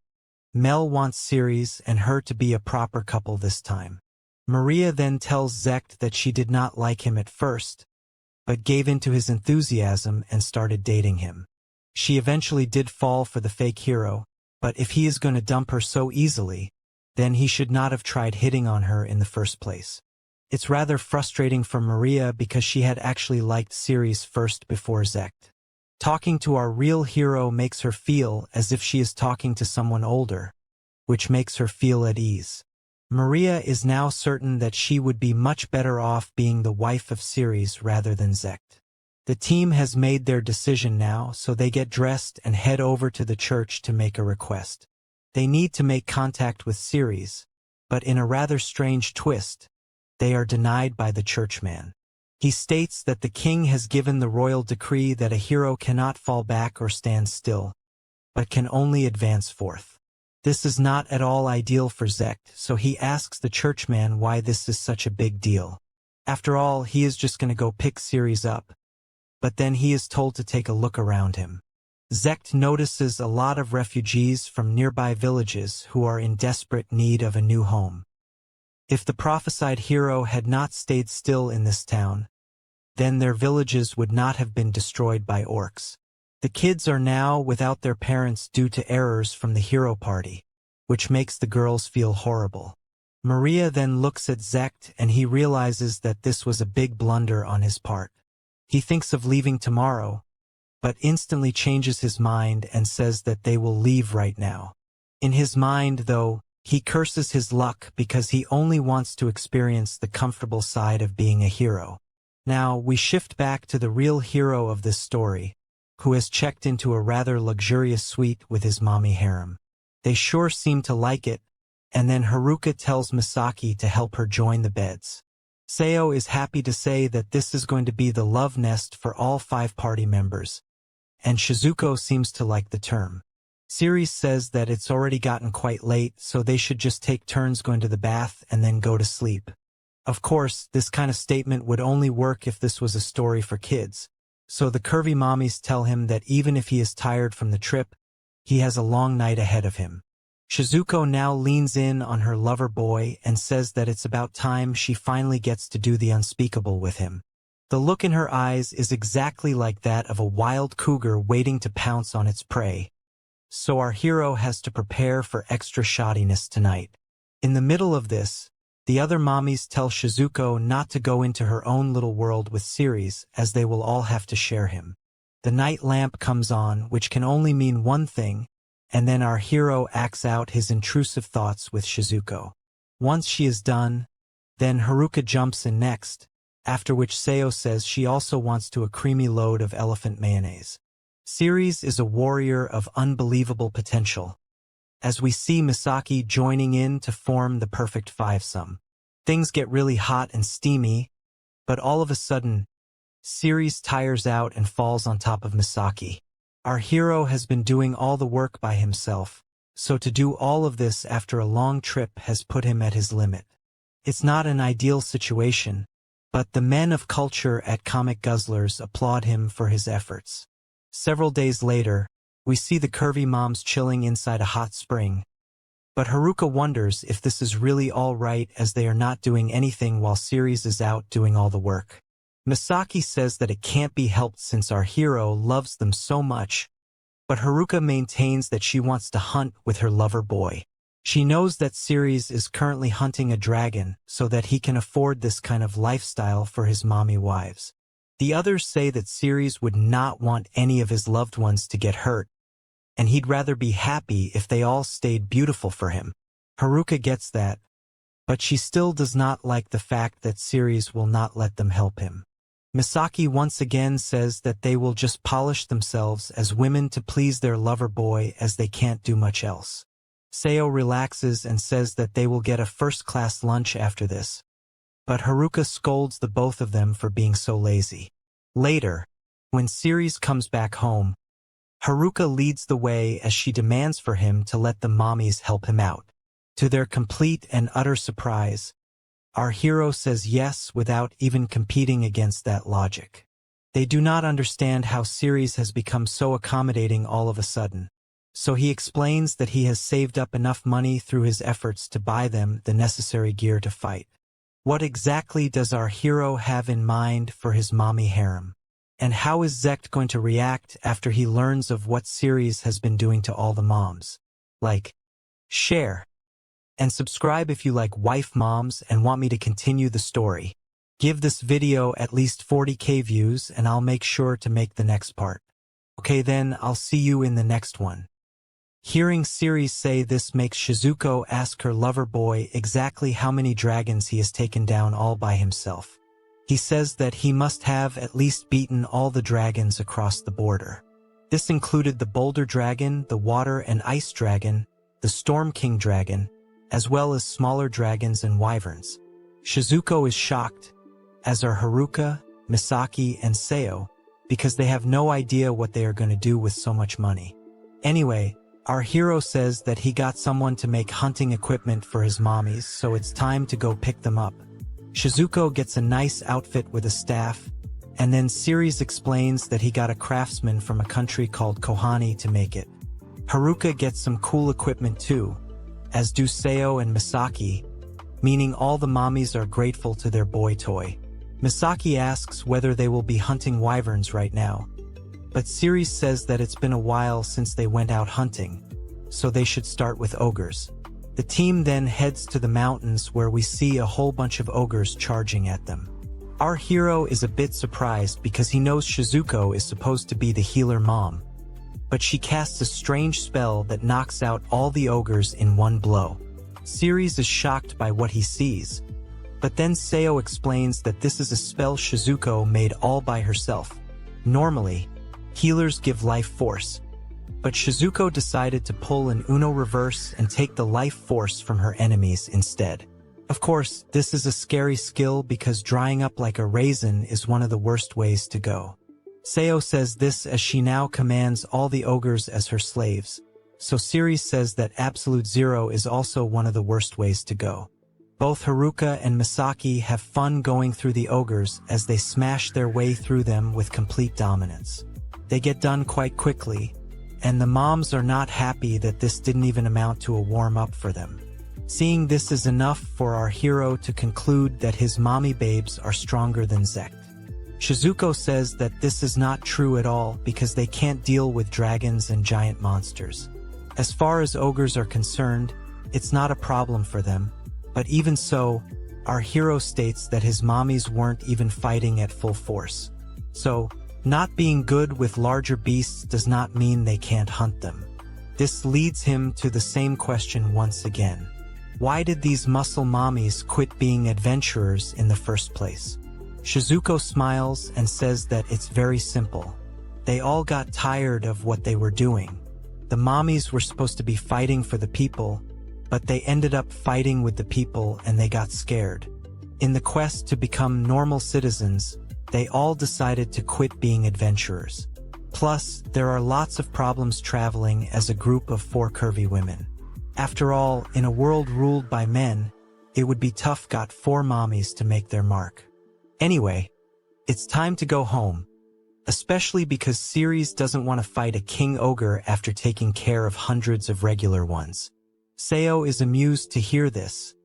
Mel wants Ceres and her to be a proper couple this time. Maria then tells Zeact that she did not like him at first, but gave in to his enthusiasm and started dating him. She eventually did fall for the fake hero, but if he is going to dump her so easily, then he should not have tried hitting on her in the first place. It's rather frustrating for Maria because she had actually liked Ceres first before Zeact. Talking to our real hero makes her feel as if she is talking to someone older, which makes her feel at ease. Maria is now certain that she would be much better off being the wife of Ceres rather than Zeact. The team has made their decision now, so they get dressed and head over to the church to make a request. They need to make contact with Ceres, but in a rather strange twist, they are denied by the churchman. He states that the king has given the royal decree that a hero cannot fall back or stand still, but can only advance forth. This is not at all ideal for Zeact, so he asks the churchman why this is such a big deal. After all, he is just going to go pick Ceres up, but then he is told to take a look around him. Zeact notices a lot of refugees from nearby villages who are in desperate need of a new home. If the prophesied hero had not stayed still in this town, then their villages would not have been destroyed by orcs. The kids are now without their parents due to errors from the hero party, which makes the girls feel horrible. Maria then looks at Zeact and he realizes that this was a big blunder on his part. He thinks of leaving tomorrow, but instantly changes his mind and says that they will leave right now. In his mind, though, he curses his luck because he only wants to experience the comfortable side of being a hero. Now, we shift back to the real hero of this story, who has checked into a rather luxurious suite with his mommy harem. They sure seem to like it, and then Haruka tells Misaki to help her join the beds. Seo is happy to say that this is going to be the love nest for all 5 party members, and Shizuko seems to like the term. Siri says that it's already gotten quite late, so they should just take turns going to the bath and then go to sleep. Of course, this kind of statement would only work if this was a story for kids, so the curvy mommies tell him that even if he is tired from the trip, he has a long night ahead of him. Shizuko now leans in on her lover boy and says that it's about time she finally gets to do the unspeakable with him. The look in her eyes is exactly like that of a wild cougar waiting to pounce on its prey. So our hero has to prepare for extra shoddiness tonight. In the middle of this, the other mommies tell Shizuko not to go into her own little world with Ceres, as they will all have to share him. The night lamp comes on, which can only mean one thing, and then our hero acts out his intrusive thoughts with Shizuko. Once she is done, then Haruka jumps in next, after which Seo says she also wants to a creamy load of elephant mayonnaise. Ceres is a warrior of unbelievable potential, as we see Misaki joining in to form the perfect fivesome. Things get really hot and steamy, but all of a sudden, Ceres tires out and falls on top of Misaki. Our hero has been doing all the work by himself, so to do all of this after a long trip has put him at his limit. It's not an ideal situation, but the men of culture at Comic Guzzlers applaud him for his efforts. Several days later, we see the curvy moms chilling inside a hot spring, but Haruka wonders if this is really all right as they are not doing anything while Ceres is out doing all the work. Misaki says that it can't be helped since our hero loves them so much, but Haruka maintains that she wants to hunt with her lover boy. She knows that Ceres is currently hunting a dragon so that he can afford this kind of lifestyle for his mommy wives. The others say that Ceres would not want any of his loved ones to get hurt, and he'd rather be happy if they all stayed beautiful for him. Haruka gets that, but she still does not like the fact that Ceres will not let them help him. Misaki once again says that they will just polish themselves as women to please their lover boy as they can't do much else. Seo relaxes and says that they will get a first-class lunch after this, but Haruka scolds the both of them for being so lazy. Later, when Ceres comes back home, Haruka leads the way as she demands for him to let the mommies help him out. To their complete and utter surprise, our hero says yes without even competing against that logic. They do not understand how Ceres has become so accommodating all of a sudden, so he explains that he has saved up enough money through his efforts to buy them the necessary gear to fight. What exactly does our hero have in mind for his mommy harem? And how is Zeact going to react after he learns of what Ceres has been doing to all the moms? Like, share, and subscribe if you like wife moms and want me to continue the story. Give this video at least 40k views and I'll make sure to make the next part. Okay then, I'll see you in the next one. Hearing Ceres say this makes Shizuko ask her lover boy exactly how many dragons he has taken down all by himself. He says that he must have at least beaten all the dragons across the border. This included the Boulder Dragon, the Water and Ice Dragon, the Storm King Dragon, as well as smaller dragons and wyverns. Shizuko is shocked, as are Haruka, Misaki, and Seo, because they have no idea what they are going to do with so much money. Anyway, our hero says that he got someone to make hunting equipment for his mommies, so it's time to go pick them up. Shizuko gets a nice outfit with a staff, and then Ceres explains that he got a craftsman from a country called Kohani to make it. Haruka gets some cool equipment too, as do Seo and Misaki, meaning all the mommies are grateful to their boy toy. Misaki asks whether they will be hunting wyverns right now, but Ceres says that it's been a while since they went out hunting, so they should start with ogres. The team then heads to the mountains where we see a whole bunch of ogres charging at them. Our hero is a bit surprised because he knows Shizuko is supposed to be the healer mom, but she casts a strange spell that knocks out all the ogres in one blow. Ceres is shocked by what he sees, but then Seo explains that this is a spell Shizuko made all by herself. Normally, healers give life force, but Shizuko decided to pull an Uno reverse and take the life force from her enemies instead. Of course, this is a scary skill because drying up like a raisin is one of the worst ways to go. Seo says this as she now commands all the ogres as her slaves, so Ceres says that Absolute Zero is also one of the worst ways to go. Both Haruka and Misaki have fun going through the ogres as they smash their way through them with complete dominance. They get done quite quickly, and the moms are not happy that this didn't even amount to a warm-up for them. Seeing this is enough for our hero to conclude that his mommy babes are stronger than Zeact. Shizuko says that this is not true at all because they can't deal with dragons and giant monsters. As far as ogres are concerned, it's not a problem for them. But even so, our hero states that his mommies weren't even fighting at full force. So, not being good with larger beasts does not mean they can't hunt them. This leads him to the same question once again. Why did these muscle mommies quit being adventurers in the first place? Shizuko smiles and says that it's very simple. They all got tired of what they were doing. The mommies were supposed to be fighting for the people, but they ended up fighting with the people and they got scared. In the quest to become normal citizens, they all decided to quit being adventurers. Plus, there are lots of problems traveling as a group of 4 curvy women. After all, in a world ruled by men, it would be tough got 4 mommies to make their mark. Anyway, it's time to go home, especially because Ceres doesn't want to fight a king ogre after taking care of hundreds of regular ones. Seo is amused to hear this,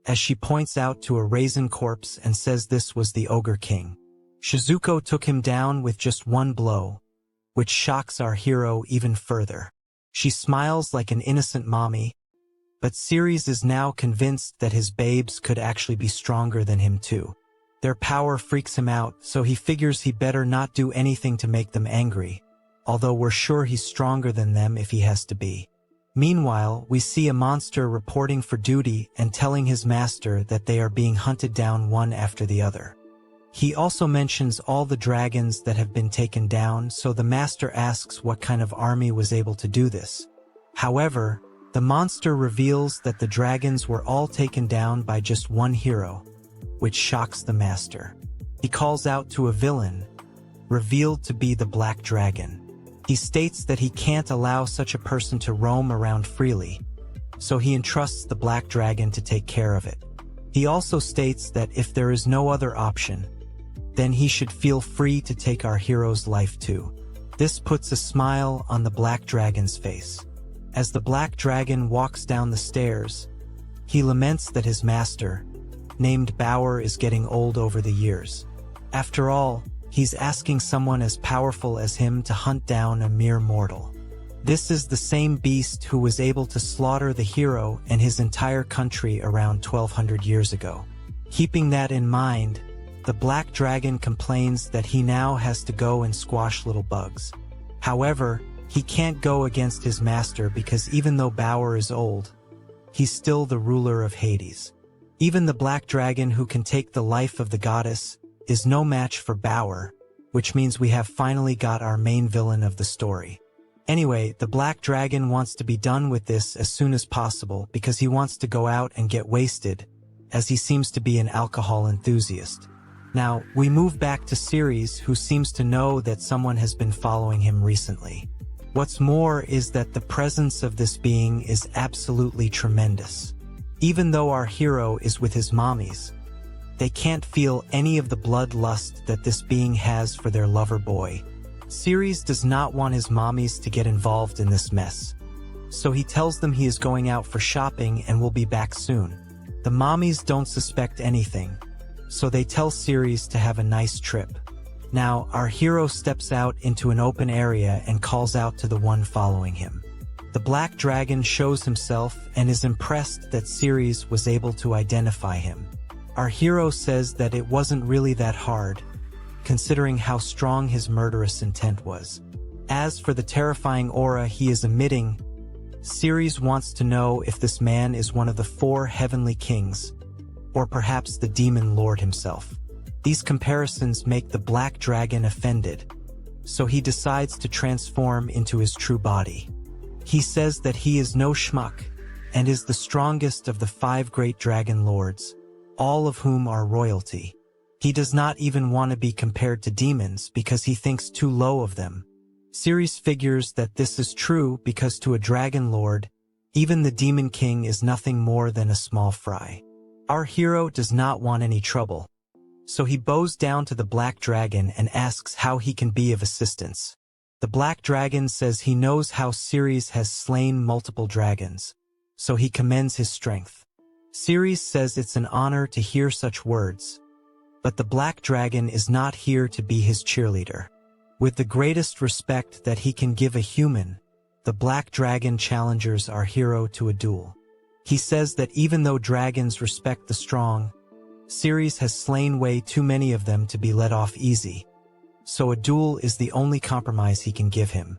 as she points out to a raisin corpse and says this was the Ogre King. Shizuko took him down with just one blow, which shocks our hero even further. She smiles like an innocent mommy, but Ceres is now convinced that his babes could actually be stronger than him too. Their power freaks him out, so he figures he better not do anything to make them angry, although we're sure he's stronger than them if he has to be. Meanwhile, we see a monster reporting for duty and telling his master that they are being hunted down one after the other. He also mentions all the dragons that have been taken down, so the master asks what kind of army was able to do this. However, the monster reveals that the dragons were all taken down by just one hero, which shocks the master. He calls out to a villain, revealed to be the Black Dragon. He states that he can't allow such a person to roam around freely, so he entrusts the Black Dragon to take care of it. He also states that if there is no other option, then he should feel free to take our hero's life too. This puts a smile on the Black Dragon's face. As the Black Dragon walks down the stairs, he laments that his master, named Bauer, is getting old over the years. After all, he's asking someone as powerful as him to hunt down a mere mortal. This is the same beast who was able to slaughter the hero and his entire country around 1200 years ago. Keeping that in mind, the Black Dragon complains that he now has to go and squash little bugs. However, he can't go against his master because even though Bauer is old, he's still the ruler of Hades. Even the Black Dragon, who can take the life of the goddess, is no match for Bauer, which means we have finally got our main villain of the story. Anyway, the Black Dragon wants to be done with this as soon as possible because he wants to go out and get wasted, as he seems to be an alcohol enthusiast. Now, we move back to Ceres, who seems to know that someone has been following him recently. What's more is that the presence of this being is absolutely tremendous. Even though our hero is with his mommies, they can't feel any of the bloodlust that this being has for their lover boy. Ceres does not want his mommies to get involved in this mess, so he tells them he is going out for shopping and will be back soon. The mommies don't suspect anything, so they tell Ceres to have a nice trip. Now, our hero steps out into an open area and calls out to the one following him. The Black Dragon shows himself and is impressed that Ceres was able to identify him. Our hero says that it wasn't really that hard, considering how strong his murderous intent was. As for the terrifying aura he is emitting, Ceres wants to know if this man is one of the 4 heavenly kings, or perhaps the demon lord himself. These comparisons make the black dragon offended, so he decides to transform into his true body. He says that he is no schmuck, and is the strongest of the 5 great dragon lords, all of whom are royalty. He does not even want to be compared to demons because he thinks too low of them. Ceres figures that this is true because to a dragon lord, even the demon king is nothing more than a small fry. Our hero does not want any trouble, so he bows down to the black dragon and asks how he can be of assistance. The black dragon says he knows how Ceres has slain multiple dragons, so he commends his strength. Ceres says it's an honor to hear such words, but the black dragon is not here to be his cheerleader. With the greatest respect that he can give a human, the black dragon challenges our hero to a duel. He says that even though dragons respect the strong, Ceres has slain way too many of them to be let off easy, so a duel is the only compromise he can give him.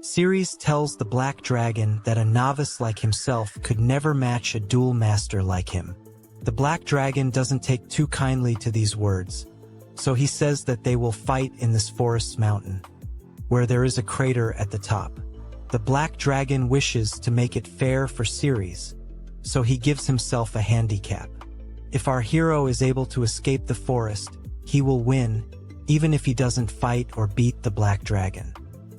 Ceres tells the black dragon that a novice like himself could never match a duel master like him. The black dragon doesn't take too kindly to these words, so he says that they will fight in this forest mountain, where there is a crater at the top. The black dragon wishes to make it fair for Ceres, so he gives himself a handicap. If our hero is able to escape the forest, he will win, even if he doesn't fight or beat the black dragon.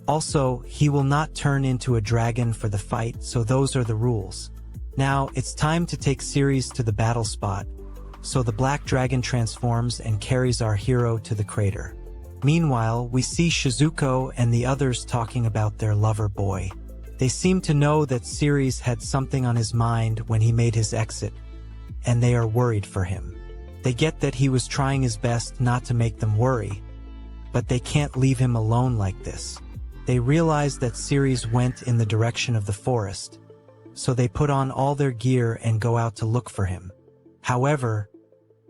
Also, he will not turn into a dragon for the fight, so those are the rules. Now, it's time to take Ceres to the battle spot, so the black dragon transforms and carries our hero to the crater. Meanwhile, we see Shizuko and the others talking about their lover boy. They seem to know that Ceres had something on his mind when he made his exit, and they are worried for him. They get that he was trying his best not to make them worry, but they can't leave him alone like this. They realize that Ceres went in the direction of the forest, so they put on all their gear and go out to look for him. However,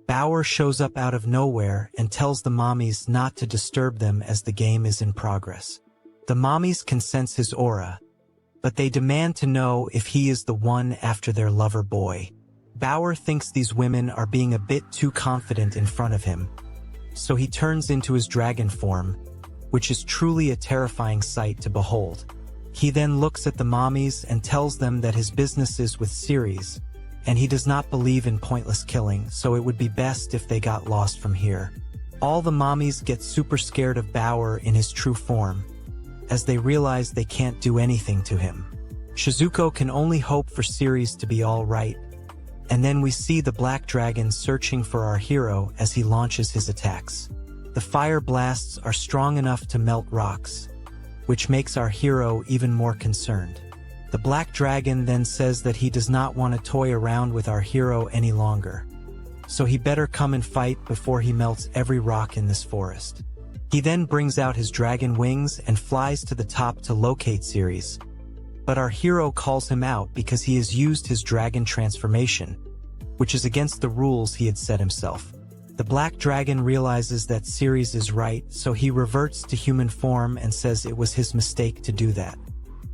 Bauer shows up out of nowhere and tells the mommies not to disturb them as the game is in progress. The mommies can sense his aura, but they demand to know if he is the one after their lover boy. Bauer thinks these women are being a bit too confident in front of him, so he turns into his dragon form, which is truly a terrifying sight to behold. He then looks at the mommies and tells them that his business is with Ceres, and he does not believe in pointless killing, so it would be best if they got lost from here. All the mommies get super scared of Bauer in his true form, as they realize they can't do anything to him. Shizuko can only hope for Ceres to be all right, and then we see the black dragon searching for our hero as he launches his attacks. The fire blasts are strong enough to melt rocks, which makes our hero even more concerned. The black dragon then says that he does not want to toy around with our hero any longer, so he better come and fight before he melts every rock in this forest. He then brings out his dragon wings and flies to the top to locate Ceres, but our hero calls him out because he has used his dragon transformation, which is against the rules he had set himself. The black dragon realizes that Ceres is right, so he reverts to human form and says it was his mistake to do that.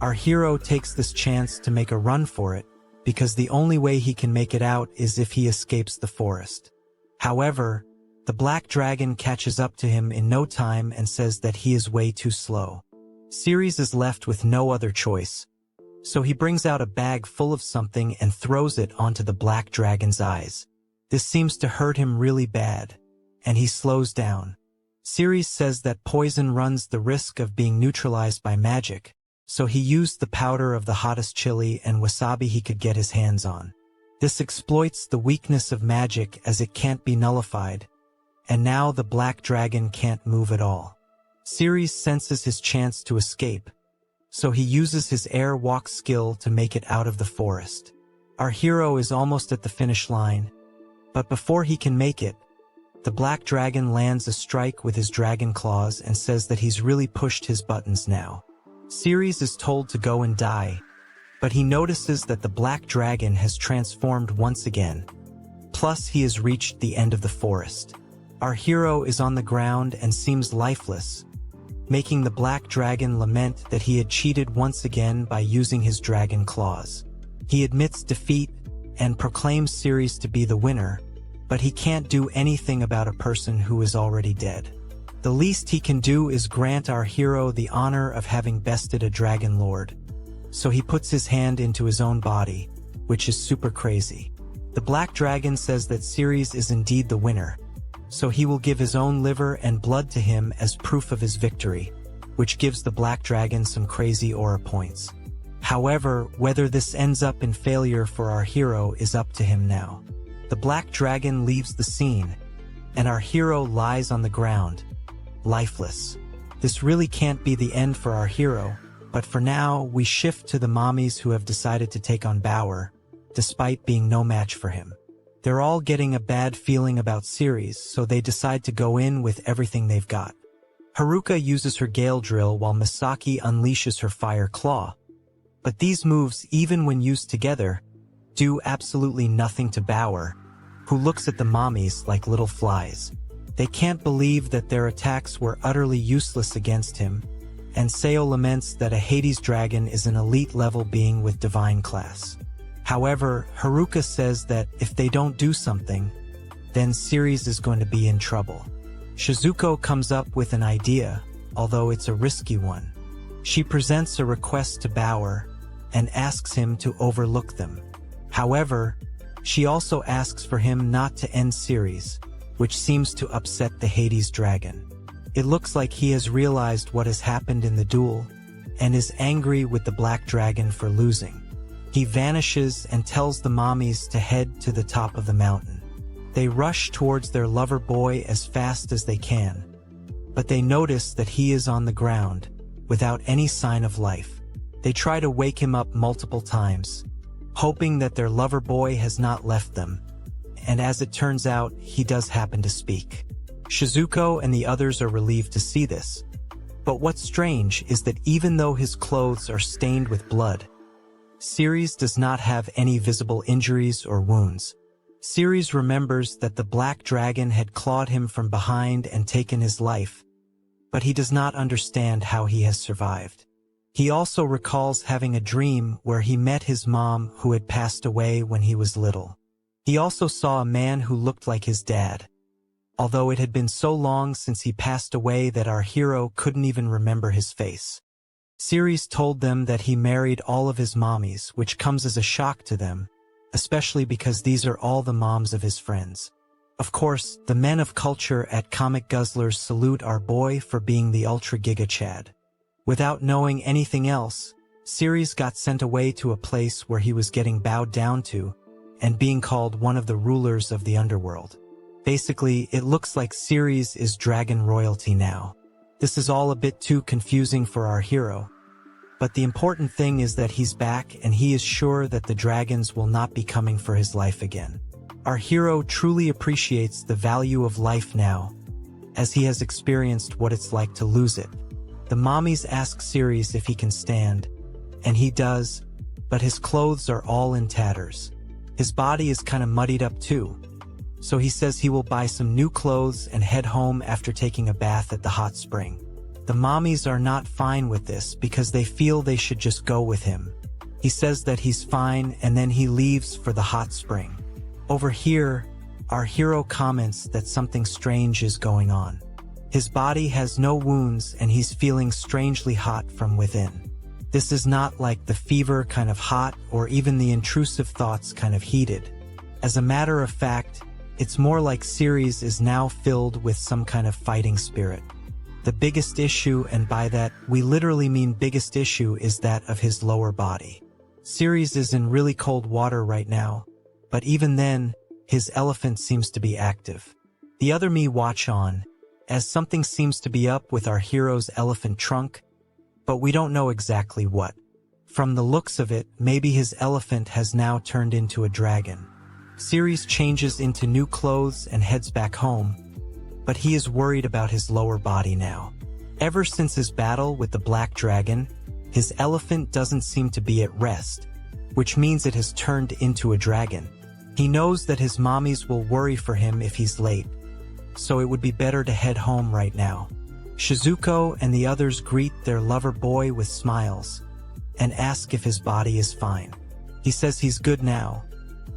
Our hero takes this chance to make a run for it, because the only way he can make it out is if he escapes the forest. However, the black dragon catches up to him in no time and says that he is way too slow. Ceres is left with no other choice, so he brings out a bag full of something and throws it onto the black dragon's eyes. This seems to hurt him really bad, and he slows down. Ceres says that poison runs the risk of being neutralized by magic, so he used the powder of the hottest chili and wasabi he could get his hands on. This exploits the weakness of magic as it can't be nullified, and now the black dragon can't move at all. Ceres senses his chance to escape, so he uses his air walk skill to make it out of the forest. Our hero is almost at the finish line, but before he can make it, the black dragon lands a strike with his dragon claws and says that he's really pushed his buttons now. Ceres is told to go and die, but he notices that the black dragon has transformed once again. Plus, he has reached the end of the forest. Our hero is on the ground and seems lifeless, making the black dragon lament that he had cheated once again by using his dragon claws. He admits defeat and proclaims Ceres to be the winner, but he can't do anything about a person who is already dead. The least he can do is grant our hero the honor of having bested a dragon lord. So he puts his hand into his own body, which is super crazy. The black dragon says that Ceres is indeed the winner, so he will give his own liver and blood to him as proof of his victory, which gives the black dragon some crazy aura points. However, whether this ends up in failure for our hero is up to him now. The black dragon leaves the scene, and our hero lies on the ground, lifeless. This really can't be the end for our hero, but for now, we shift to the mommies who have decided to take on Bauer, despite being no match for him. They're all getting a bad feeling about Ceres, so they decide to go in with everything they've got. Haruka uses her Gale Drill while Misaki unleashes her Fire Claw. But these moves, even when used together, do absolutely nothing to Bauer, who looks at the mommies like little flies. They can't believe that their attacks were utterly useless against him, and Seo laments that a Hades dragon is an elite-level being with divine class. However, Haruka says that if they don't do something, then Ceres is going to be in trouble. Shizuko comes up with an idea, although it's a risky one. She presents a request to Bauer and asks him to overlook them. However, she also asks for him not to end Ceres, which seems to upset the Hades dragon. It looks like he has realized what has happened in the duel and is angry with the black dragon for losing. He vanishes and tells the mommies to head to the top of the mountain. They rush towards their lover boy as fast as they can, but they notice that he is on the ground, without any sign of life. They try to wake him up multiple times, hoping that their lover boy has not left them, and as it turns out, he does happen to speak. Shizuko and the others are relieved to see this. But what's strange is that even though his clothes are stained with blood, Ceres does not have any visible injuries or wounds. Ceres remembers that the black dragon had clawed him from behind and taken his life, but he does not understand how he has survived. He also recalls having a dream where he met his mom who had passed away when he was little. He also saw a man who looked like his dad, although it had been so long since he passed away that our hero couldn't even remember his face. Ceres told them that he married all of his mommies, which comes as a shock to them, especially because these are all the moms of his friends. Of course, the men of culture at Comic Guzzlers salute our boy for being the Ultra Giga Chad. Without knowing anything else, Ceres got sent away to a place where he was getting bowed down to and being called one of the rulers of the underworld. Basically, it looks like Ceres is dragon royalty now. This is all a bit too confusing for our hero, but the important thing is that he's back and he is sure that the dragons will not be coming for his life again. Our hero truly appreciates the value of life now, as he has experienced what it's like to lose it. The mommies ask Ceres if he can stand, and he does, but his clothes are all in tatters. His body is kind of muddied up too, so he says he will buy some new clothes and head home after taking a bath at the hot spring. The mommies are not fine with this because they feel they should just go with him. He says that he's fine and then he leaves for the hot spring. Over here, our hero comments that something strange is going on. His body has no wounds and he's feeling strangely hot from within. This is not like the fever kind of hot or even the intrusive thoughts kind of heated. As a matter of fact, it's more like Ceres is now filled with some kind of fighting spirit. The biggest issue, and by that we literally mean biggest issue, is that of his lower body. Ceres is in really cold water right now, but even then, his elephant seems to be active. The other me watch on, as something seems to be up with our hero's elephant trunk, but we don't know exactly what. From the looks of it, maybe his elephant has now turned into a dragon. Ceres changes into new clothes and heads back home, but he is worried about his lower body now. Ever since his battle with the black dragon, his elephant doesn't seem to be at rest, which means it has turned into a dragon. He knows that his mommies will worry for him if he's late, so it would be better to head home right now. Shizuko and the others greet their lover boy with smiles and ask if his body is fine. He says he's good now,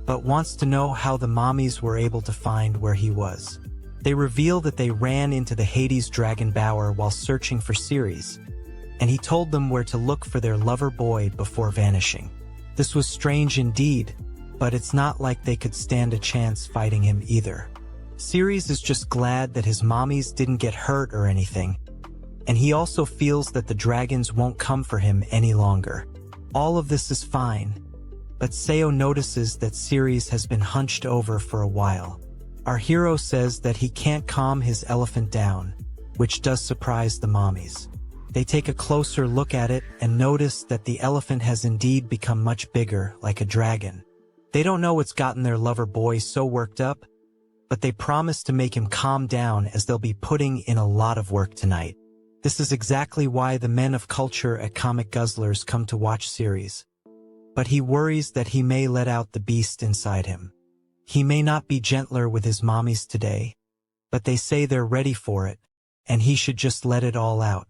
but wants to know how the mommies were able to find where he was. They reveal that they ran into the Hades Dragon Bower while searching for Ceres, and he told them where to look for their lover boy before vanishing. This was strange indeed, but it's not like they could stand a chance fighting him either. Ceres is just glad that his mommies didn't get hurt or anything, and he also feels that the dragons won't come for him any longer. All of this is fine, but Seo notices that Ceres has been hunched over for a while. Our hero says that he can't calm his elephant down, which does surprise the mommies. They take a closer look at it and notice that the elephant has indeed become much bigger, like a dragon. They don't know what's gotten their lover boy so worked up, but they promise to make him calm down as they'll be putting in a lot of work tonight. This is exactly why the men of culture at Comic Guzzlers come to watch Ceres. But he worries that he may let out the beast inside him. He may not be gentler with his mommies today, but they say they're ready for it, and he should just let it all out.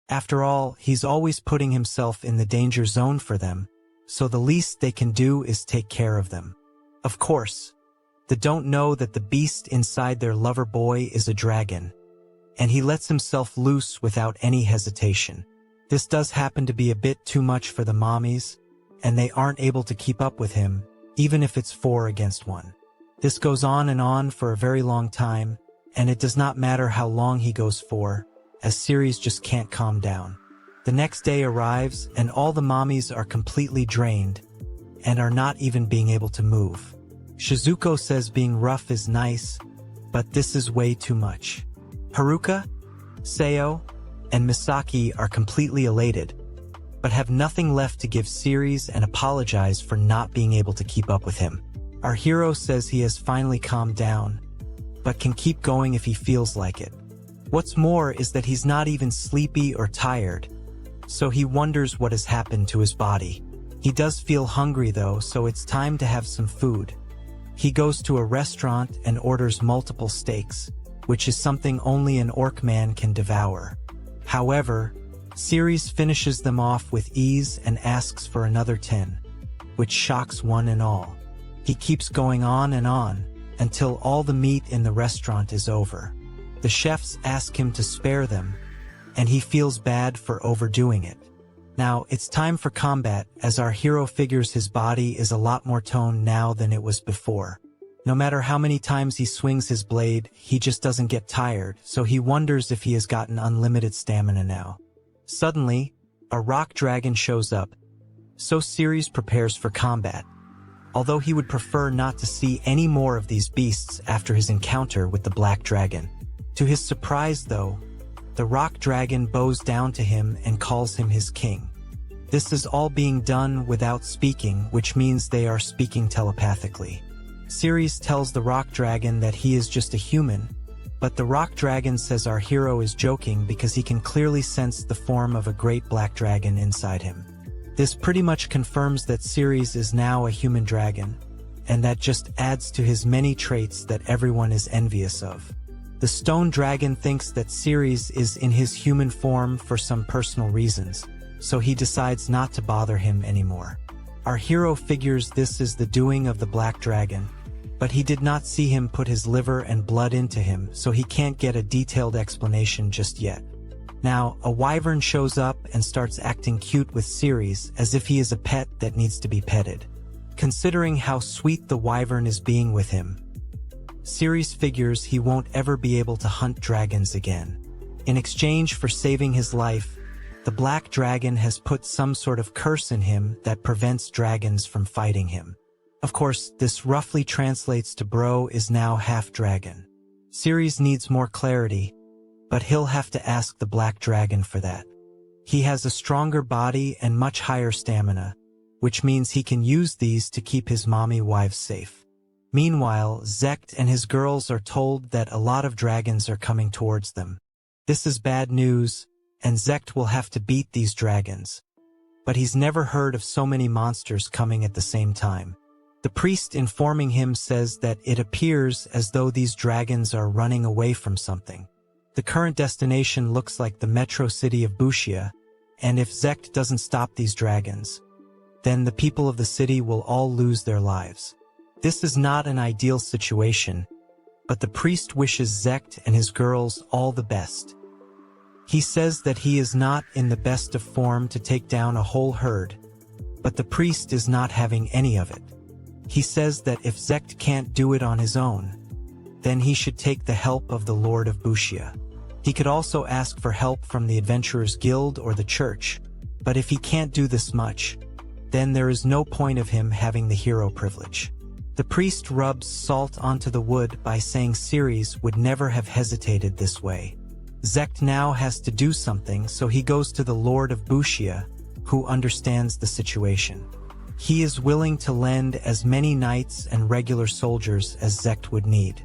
After all, he's always putting himself in the danger zone for them, so the least they can do is take care of them. Of course, they don't know that the beast inside their lover boy is a dragon, and he lets himself loose without any hesitation. This does happen to be a bit too much for the mommies, and they aren't able to keep up with him, even if it's 4 against 1. This goes on and on for a very long time, and it does not matter how long he goes for, as Ceres just can't calm down. The next day arrives, and all the mommies are completely drained, and are not even being able to move. Shizuko says being rough is nice, but this is way too much. Haruka, Seo, and Misaki are completely elated, but have nothing left to give Ceres and apologize for not being able to keep up with him. Our hero says he has finally calmed down, but can keep going if he feels like it. What's more is that he's not even sleepy or tired, so he wonders what has happened to his body. He does feel hungry though, so it's time to have some food. He goes to a restaurant and orders multiple steaks, which is something only an orc man can devour. However, Ceres finishes them off with ease and asks for another 10, which shocks one and all. He keeps going on until all the meat in the restaurant is over. The chefs ask him to spare them, and he feels bad for overdoing it. Now, it's time for combat, as our hero figures his body is a lot more toned now than it was before. No matter how many times he swings his blade, he just doesn't get tired, so he wonders if he has gotten unlimited stamina now. Suddenly, a rock dragon shows up, so Ceres prepares for combat, although he would prefer not to see any more of these beasts after his encounter with the black dragon. To his surprise though, the rock dragon bows down to him and calls him his king. This is all being done without speaking, which means they are speaking telepathically. Ceres tells the rock dragon that he is just a human, but the rock dragon says our hero is joking because he can clearly sense the form of a great black dragon inside him. This pretty much confirms that Ceres is now a human dragon, and that just adds to his many traits that everyone is envious of. The stone dragon thinks that Ceres is in his human form for some personal reasons, so he decides not to bother him anymore. Our hero figures this is the doing of the black dragon, but he did not see him put his liver and blood into him, so he can't get a detailed explanation just yet. Now, a wyvern shows up and starts acting cute with Ceres as if he is a pet that needs to be petted. Considering how sweet the wyvern is being with him, Ceres figures he won't ever be able to hunt dragons again. In exchange for saving his life, the black dragon has put some sort of curse in him that prevents dragons from fighting him. Of course, this roughly translates to bro is now half dragon. Ceres needs more clarity, but he'll have to ask the black dragon for that. He has a stronger body and much higher stamina, which means he can use these to keep his mommy wives safe. Meanwhile, Zeact and his girls are told that a lot of dragons are coming towards them. This is bad news, and Zeact will have to beat these dragons. But he's never heard of so many monsters coming at the same time. The priest informing him says that it appears as though these dragons are running away from something. The current destination looks like the metro city of Bushia, and if Zeact doesn't stop these dragons, then the people of the city will all lose their lives. This is not an ideal situation, but the priest wishes Zeact and his girls all the best. He says that he is not in the best of form to take down a whole herd, but the priest is not having any of it. He says that if Zeact can't do it on his own, then he should take the help of the Lord of Bushia. He could also ask for help from the Adventurers Guild or the church, but if he can't do this much, then there is no point of him having the hero privilege. The priest rubs salt onto the wood by saying Ceres would never have hesitated this way. Zeact now has to do something, so he goes to the Lord of Bushia, who understands the situation. He is willing to lend as many knights and regular soldiers as Zeact would need.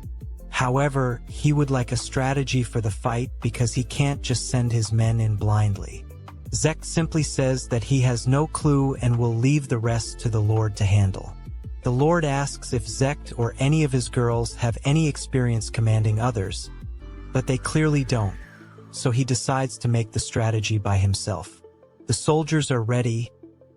However, he would like a strategy for the fight because he can't just send his men in blindly. Zeact simply says that he has no clue and will leave the rest to the Lord to handle. The Lord asks if Zeact or any of his girls have any experience commanding others, but they clearly don't, so he decides to make the strategy by himself. The soldiers are ready,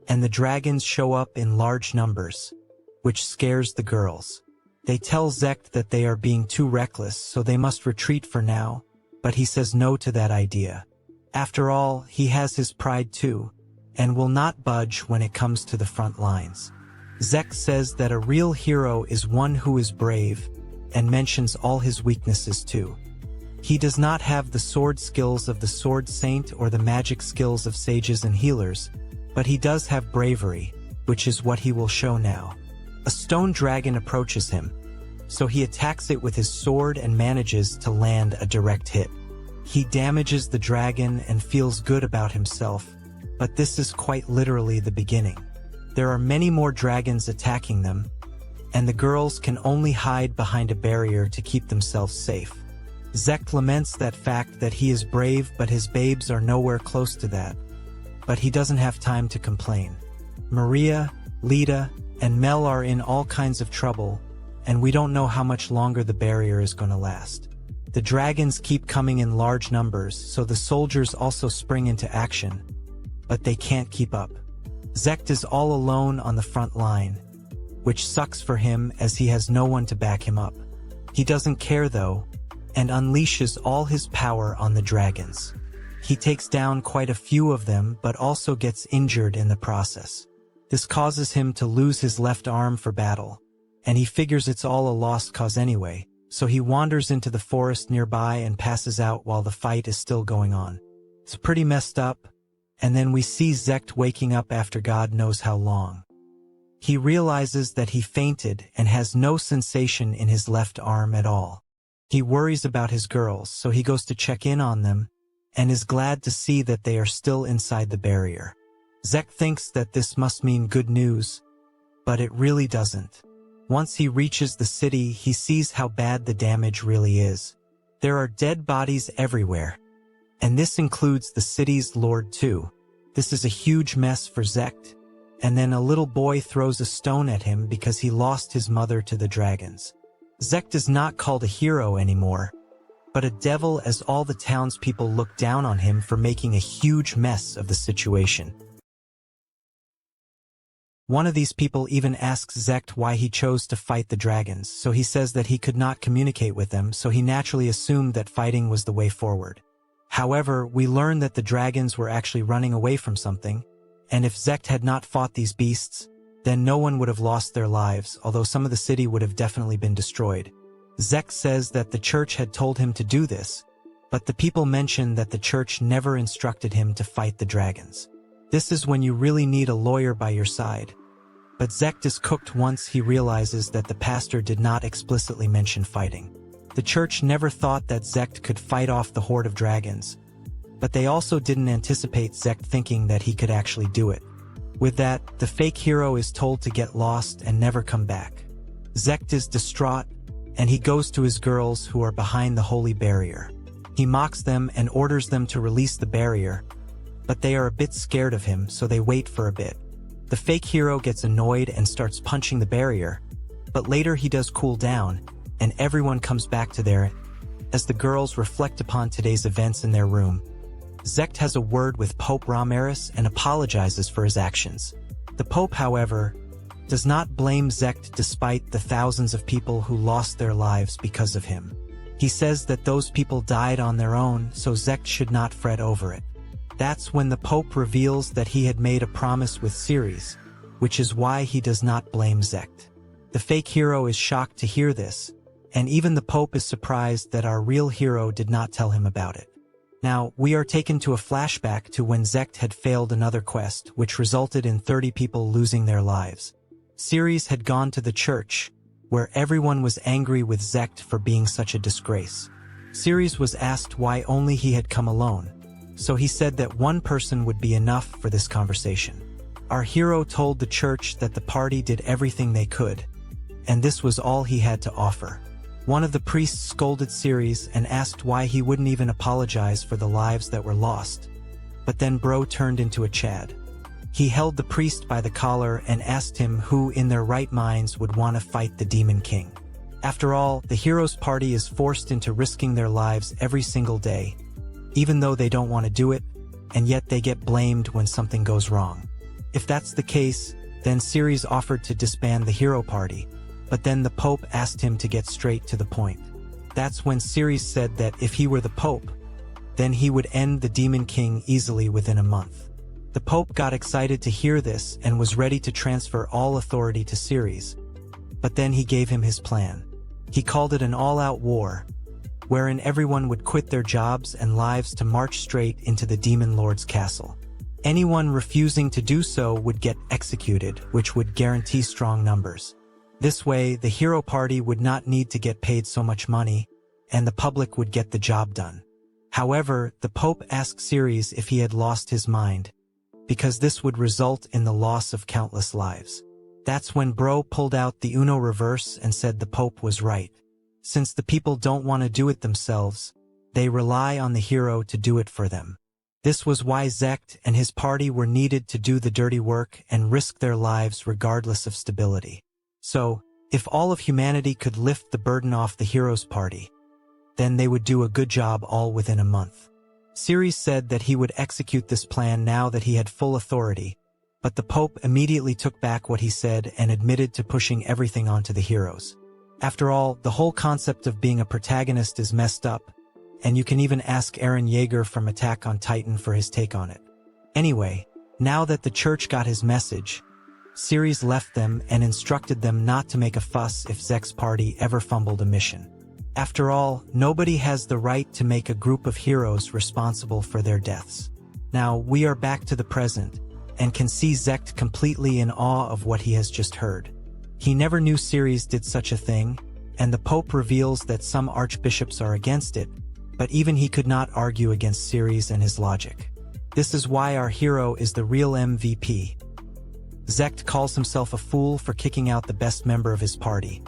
and the dragons show up in large numbers, which scares the girls. They tell Zeact that they are being too reckless, so they must retreat for now, but he says no to that idea. After all, he has his pride too, and will not budge when it comes to the front lines. Zeact says that a real hero is one who is brave, and mentions all his weaknesses too. He does not have the sword skills of the sword saint or the magic skills of sages and healers, but he does have bravery, which is what he will show now. A stone dragon approaches him, so he attacks it with his sword and manages to land a direct hit. He damages the dragon and feels good about himself, but this is quite literally the beginning. There are many more dragons attacking them, and the girls can only hide behind a barrier to keep themselves safe. Zeact laments that fact that he is brave, but his babes are nowhere close to that. But he doesn't have time to complain. Maria, Lita, and Mel are in all kinds of trouble, and we don't know how much longer the barrier is going to last. The dragons keep coming in large numbers, so the soldiers also spring into action, but they can't keep up. Zeact is all alone on the front line, which sucks for him as he has no one to back him up. He doesn't care though, and unleashes all his power on the dragons. He takes down quite a few of them, but also gets injured in the process. This causes him to lose his left arm for battle, and he figures it's all a lost cause anyway, so he wanders into the forest nearby and passes out while the fight is still going on. It's pretty messed up, and then we see Zeact waking up after God knows how long. He realizes that he fainted and has no sensation in his left arm at all. He worries about his girls, so he goes to check in on them, and is glad to see that they are still inside the barrier. Zeact thinks that this must mean good news, but it really doesn't. Once he reaches the city, he sees how bad the damage really is. There are dead bodies everywhere, and this includes the city's lord too. This is a huge mess for Zeact, and then a little boy throws a stone at him because he lost his mother to the dragons. Zeact is not called a hero anymore, but a devil, as all the townspeople look down on him for making a huge mess of the situation. One of these people even asks Zeact why he chose to fight the dragons, so he says that he could not communicate with them, so he naturally assumed that fighting was the way forward. However, we learn that the dragons were actually running away from something, and if Zeact had not fought these beasts, then no one would have lost their lives, although some of the city would have definitely been destroyed. Zeact says that the church had told him to do this, but the people mention that the church never instructed him to fight the dragons. This is when you really need a lawyer by your side. But Zeact is cooked once he realizes that the pastor did not explicitly mention fighting. The church never thought that Zeact could fight off the horde of dragons, but they also didn't anticipate Zeact thinking that he could actually do it. With that, the fake hero is told to get lost and never come back. Zeact is distraught, and he goes to his girls who are behind the holy barrier. He mocks them and orders them to release the barrier, but they are a bit scared of him, so they wait for a bit. The The fake hero gets annoyed and starts punching the barrier, but later he does cool down, and everyone comes back to there. As the girls reflect upon today's events in their room, Zeact has a word with Pope Ramirez and apologizes for his actions. The Pope, however, does not blame Zeact despite the thousands of people who lost their lives because of him. He says that those people died on their own, so Zeact should not fret over it. That's when the Pope reveals that he had made a promise with Ceres, which is why he does not blame Zeact. The fake hero is shocked to hear this, and even the Pope is surprised that our real hero did not tell him about it. Now, we are taken to a flashback to when Zeact had failed another quest, which resulted in 30 people losing their lives. Ceres had gone to the church, where everyone was angry with Zeact for being such a disgrace. Ceres was asked why only he had come alone, so he said that one person would be enough for this conversation. Our hero told the church that the party did everything they could, and this was all he had to offer. One of the priests scolded Ceres and asked why he wouldn't even apologize for the lives that were lost. But then Bro turned into a Chad. He held the priest by the collar and asked him who in their right minds would want to fight the Demon King. After all, the hero's party is forced into risking their lives every single day, even though they don't want to do it, and yet they get blamed when something goes wrong. If that's the case, then Ceres offered to disband the hero party, but then the Pope asked him to get straight to the point. That's when Ceres said that if he were the Pope, then he would end the Demon King easily within a month. The Pope got excited to hear this and was ready to transfer all authority to Ceres, but then he gave him his plan. He called it an all-out war, wherein everyone would quit their jobs and lives to march straight into the Demon Lord's castle. Anyone refusing to do so would get executed, which would guarantee strong numbers. This way, the hero party would not need to get paid so much money, and the public would get the job done. However, the Pope asked Ceres if he had lost his mind, because this would result in the loss of countless lives. That's when Bro pulled out the Uno reverse and said the Pope was right. Since the people don't want to do it themselves, they rely on the hero to do it for them. This was why Zeact and his party were needed to do the dirty work and risk their lives regardless of stability. So, if all of humanity could lift the burden off the hero's party, then they would do a good job all within a month. Ceres said that he would execute this plan now that he had full authority, but the Pope immediately took back what he said and admitted to pushing everything onto the heroes. After all, the whole concept of being a protagonist is messed up, and you can even ask Eren Yeager from Attack on Titan for his take on it. Anyway, now that the church got his message, Ceres left them and instructed them not to make a fuss if Zeact's party ever fumbled a mission. After all, nobody has the right to make a group of heroes responsible for their deaths. Now, we are back to the present, and can see Zeact completely in awe of what he has just heard. He never knew Ceres did such a thing, and the Pope reveals that some archbishops are against it, but even he could not argue against Ceres and his logic. This is why our hero is the real MVP. Zeact calls himself a fool for kicking out the best member of his party.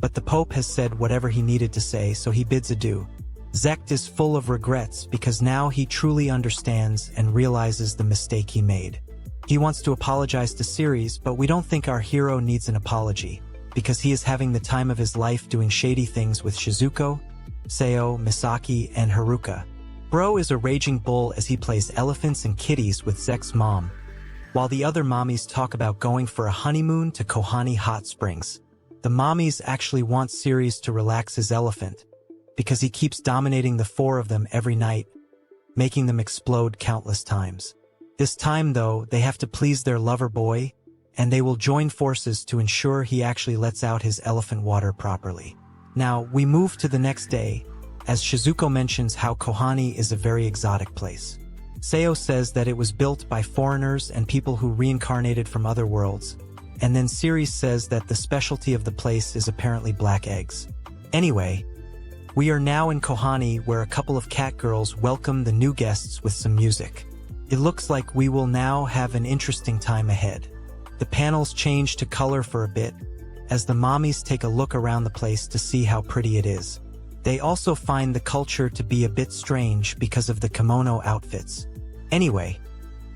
But the Pope has said whatever he needed to say, so he bids adieu. Zeact is full of regrets because now he truly understands and realizes the mistake he made. He wants to apologize to Ceres, but we don't think our hero needs an apology, because he is having the time of his life doing shady things with Shizuko, Seo, Misaki, and Haruka. Bro is a raging bull as he plays elephants and kitties with Zeact's mom, while the other mommies talk about going for a honeymoon to Kohani Hot Springs. The mommies actually want Ceres to relax his elephant, because he keeps dominating the four of them every night, making them explode countless times. This time, though, they have to please their lover boy, and they will join forces to ensure he actually lets out his elephant water properly. Now, we move to the next day, as Shizuko mentions how Kohani is a very exotic place. Seo says that it was built by foreigners and people who reincarnated from other worlds, and then Ceres says that the specialty of the place is apparently black eggs. Anyway, we are now in Kohani, where a couple of cat girls welcome the new guests with some music. It looks like we will now have an interesting time ahead. The panels change to color for a bit, as the mommies take a look around the place to see how pretty it is. They also find the culture to be a bit strange because of the kimono outfits. Anyway,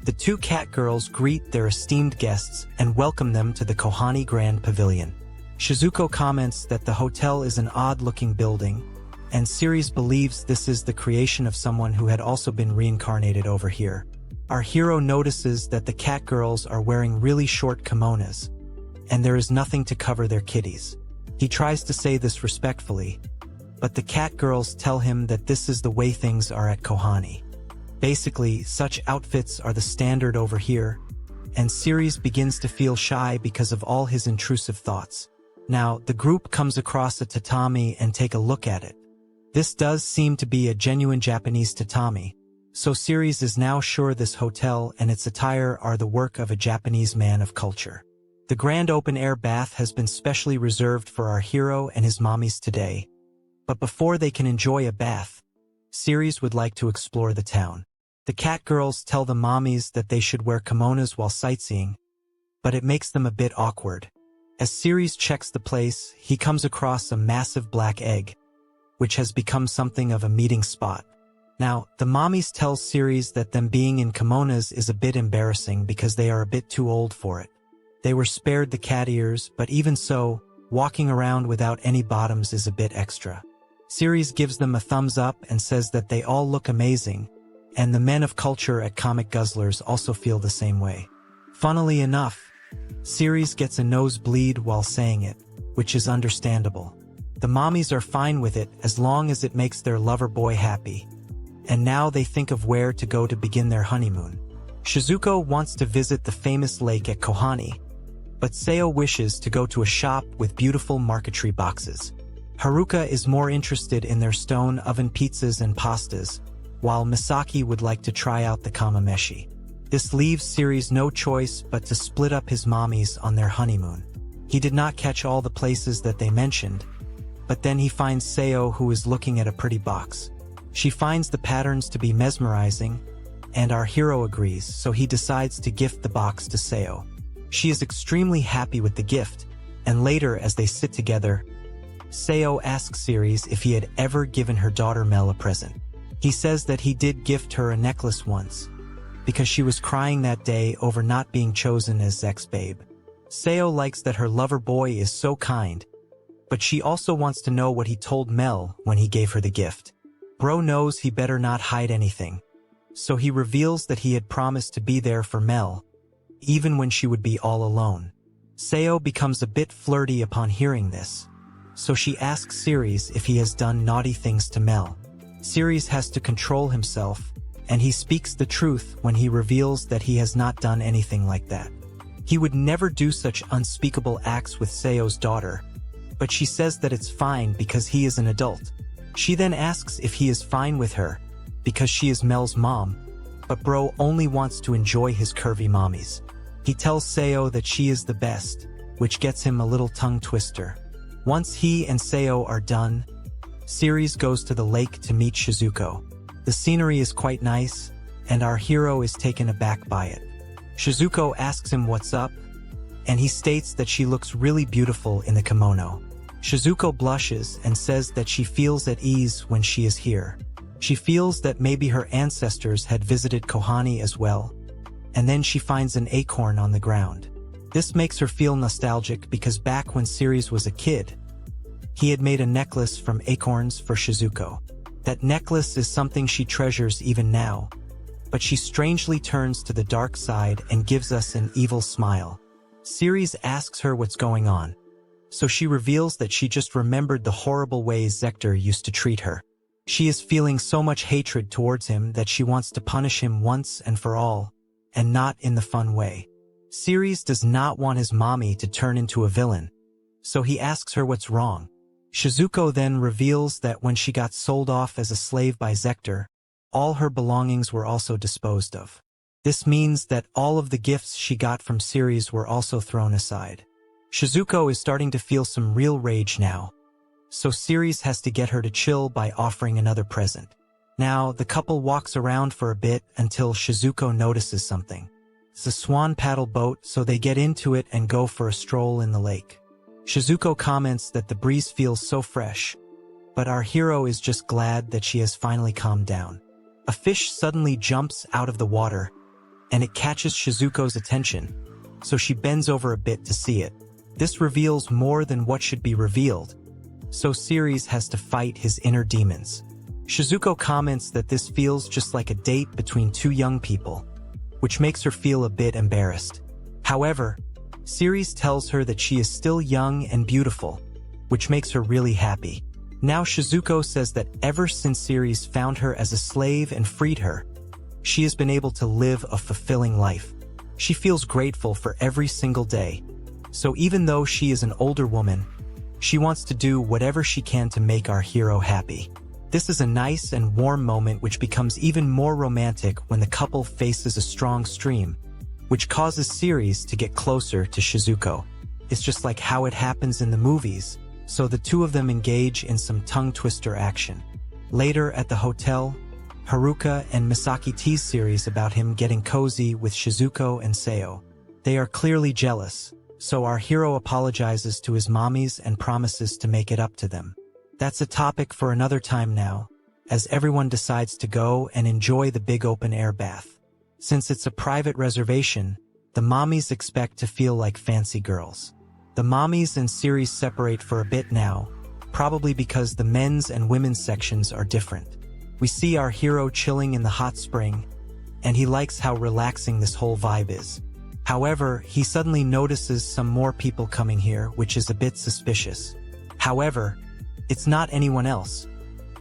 The two cat girls greet their esteemed guests and welcome them to the Kohani Grand Pavilion. Shizuko comments that the hotel is an odd-looking building, and Siri's believes this is the creation of someone who had also been reincarnated over here. Our hero notices that the cat girls are wearing really short kimonos, and there is nothing to cover their kitties. He tries to say this respectfully, but the cat girls tell him that this is the way things are at Kohani. Basically, such outfits are the standard over here, and Siri begins to feel shy because of all his intrusive thoughts. Now, the group comes across a tatami and take a look at it. This does seem to be a genuine Japanese tatami, so Siri is now sure this hotel and its attire are the work of a Japanese man of culture. The grand open-air bath has been specially reserved for our hero and his mommies today, but before they can enjoy a bath, Siri would like to explore the town. The cat girls tell the mommies that they should wear kimonos while sightseeing, but it makes them a bit awkward. As Siri checks the place, he comes across a massive black egg, which has become something of a meeting spot. Now, the mommies tell Siri that them being in kimonos is a bit embarrassing because they are a bit too old for it. They were spared the cat ears, but even so, walking around without any bottoms is a bit extra. Siri gives them a thumbs up and says that they all look amazing, and the men of culture at Comic Guzzlers also feel the same way. Funnily enough, Siri gets a nosebleed while saying it, which is understandable. The mommies are fine with it as long as it makes their lover boy happy, and now they think of where to go to begin their honeymoon. Shizuko wants to visit the famous lake at Kohani, but Seo wishes to go to a shop with beautiful marquetry boxes. Haruka is more interested in their stone oven pizzas and pastas, while Misaki would like to try out the kamameshi. This leaves Siri no choice but to split up his mommies on their honeymoon. He did not catch all the places that they mentioned, but then he finds Seo, who is looking at a pretty box. She finds the patterns to be mesmerizing, and our hero agrees, so he decides to gift the box to Seo. She is extremely happy with the gift, and later as they sit together, Seo asks Siri if he had ever given her daughter Mel a present. He says that he did gift her a necklace once, because she was crying that day over not being chosen as Zect's babe. Seo likes that her lover boy is so kind, but she also wants to know what he told Mel when he gave her the gift. Bro knows he better not hide anything, so he reveals that he had promised to be there for Mel, even when she would be all alone. Seo becomes a bit flirty upon hearing this, so she asks Siri if he has done naughty things to Mel. Siri has to control himself, and he speaks the truth when he reveals that he has not done anything like that. He would never do such unspeakable acts with Seo's daughter, but she says that it's fine because he is an adult. She then asks if he is fine with her, because she is Mel's mom, but bro only wants to enjoy his curvy mommies. He tells Seo that she is the best, which gets him a little tongue twister. Once he and Seo are done, Siri goes to the lake to meet Shizuko. The scenery is quite nice, and our hero is taken aback by it. Shizuko asks him what's up, and he states that she looks really beautiful in the kimono. Shizuko blushes and says that she feels at ease when she is here. She feels that maybe her ancestors had visited Kohani as well, and then she finds an acorn on the ground. This makes her feel nostalgic because back when Siri was a kid, he had made a necklace from acorns for Shizuko. That necklace is something she treasures even now, but she strangely turns to the dark side and gives us an evil smile. Siri asks her what's going on, so she reveals that she just remembered the horrible ways Zector used to treat her. She is feeling so much hatred towards him that she wants to punish him once and for all, and not in the fun way. Siri does not want his mommy to turn into a villain, so he asks her what's wrong. Shizuko then reveals that when she got sold off as a slave by Zector, all her belongings were also disposed of. This means that all of the gifts she got from Siri were also thrown aside. Shizuko is starting to feel some real rage now, so Siri has to get her to chill by offering another present. Now, the couple walks around for a bit until Shizuko notices something. It's a swan paddle boat, so they get into it and go for a stroll in the lake. Shizuko comments that the breeze feels so fresh, but our hero is just glad that she has finally calmed down. A fish suddenly jumps out of the water, and it catches Shizuko's attention, so she bends over a bit to see it. This reveals more than what should be revealed, so Ceres has to fight his inner demons. Shizuko comments that this feels just like a date between two young people, which makes her feel a bit embarrassed. However, Ceres tells her that she is still young and beautiful, which makes her really happy. Now Shizuko says that ever since Ceres found her as a slave and freed her, she has been able to live a fulfilling life. She feels grateful for every single day. So even though she is an older woman, she wants to do whatever she can to make our hero happy. This is a nice and warm moment which becomes even more romantic when the couple faces a strong stream, which causes Ceres to get closer to Shizuko. It's just like how it happens in the movies, so the two of them engage in some tongue-twister action. Later at the hotel, Haruka and Misaki tease Ceres about him getting cozy with Shizuko and Seo. They are clearly jealous, so our hero apologizes to his mommies and promises to make it up to them. That's a topic for another time now, as everyone decides to go and enjoy the big open-air bath. Since it's a private reservation, the mommies expect to feel like fancy girls. The mommies and Ceres separate for a bit now, probably because the men's and women's sections are different. We see our hero chilling in the hot spring, and he likes how relaxing this whole vibe is. However, he suddenly notices some more people coming here, which is a bit suspicious. However, it's not anyone else,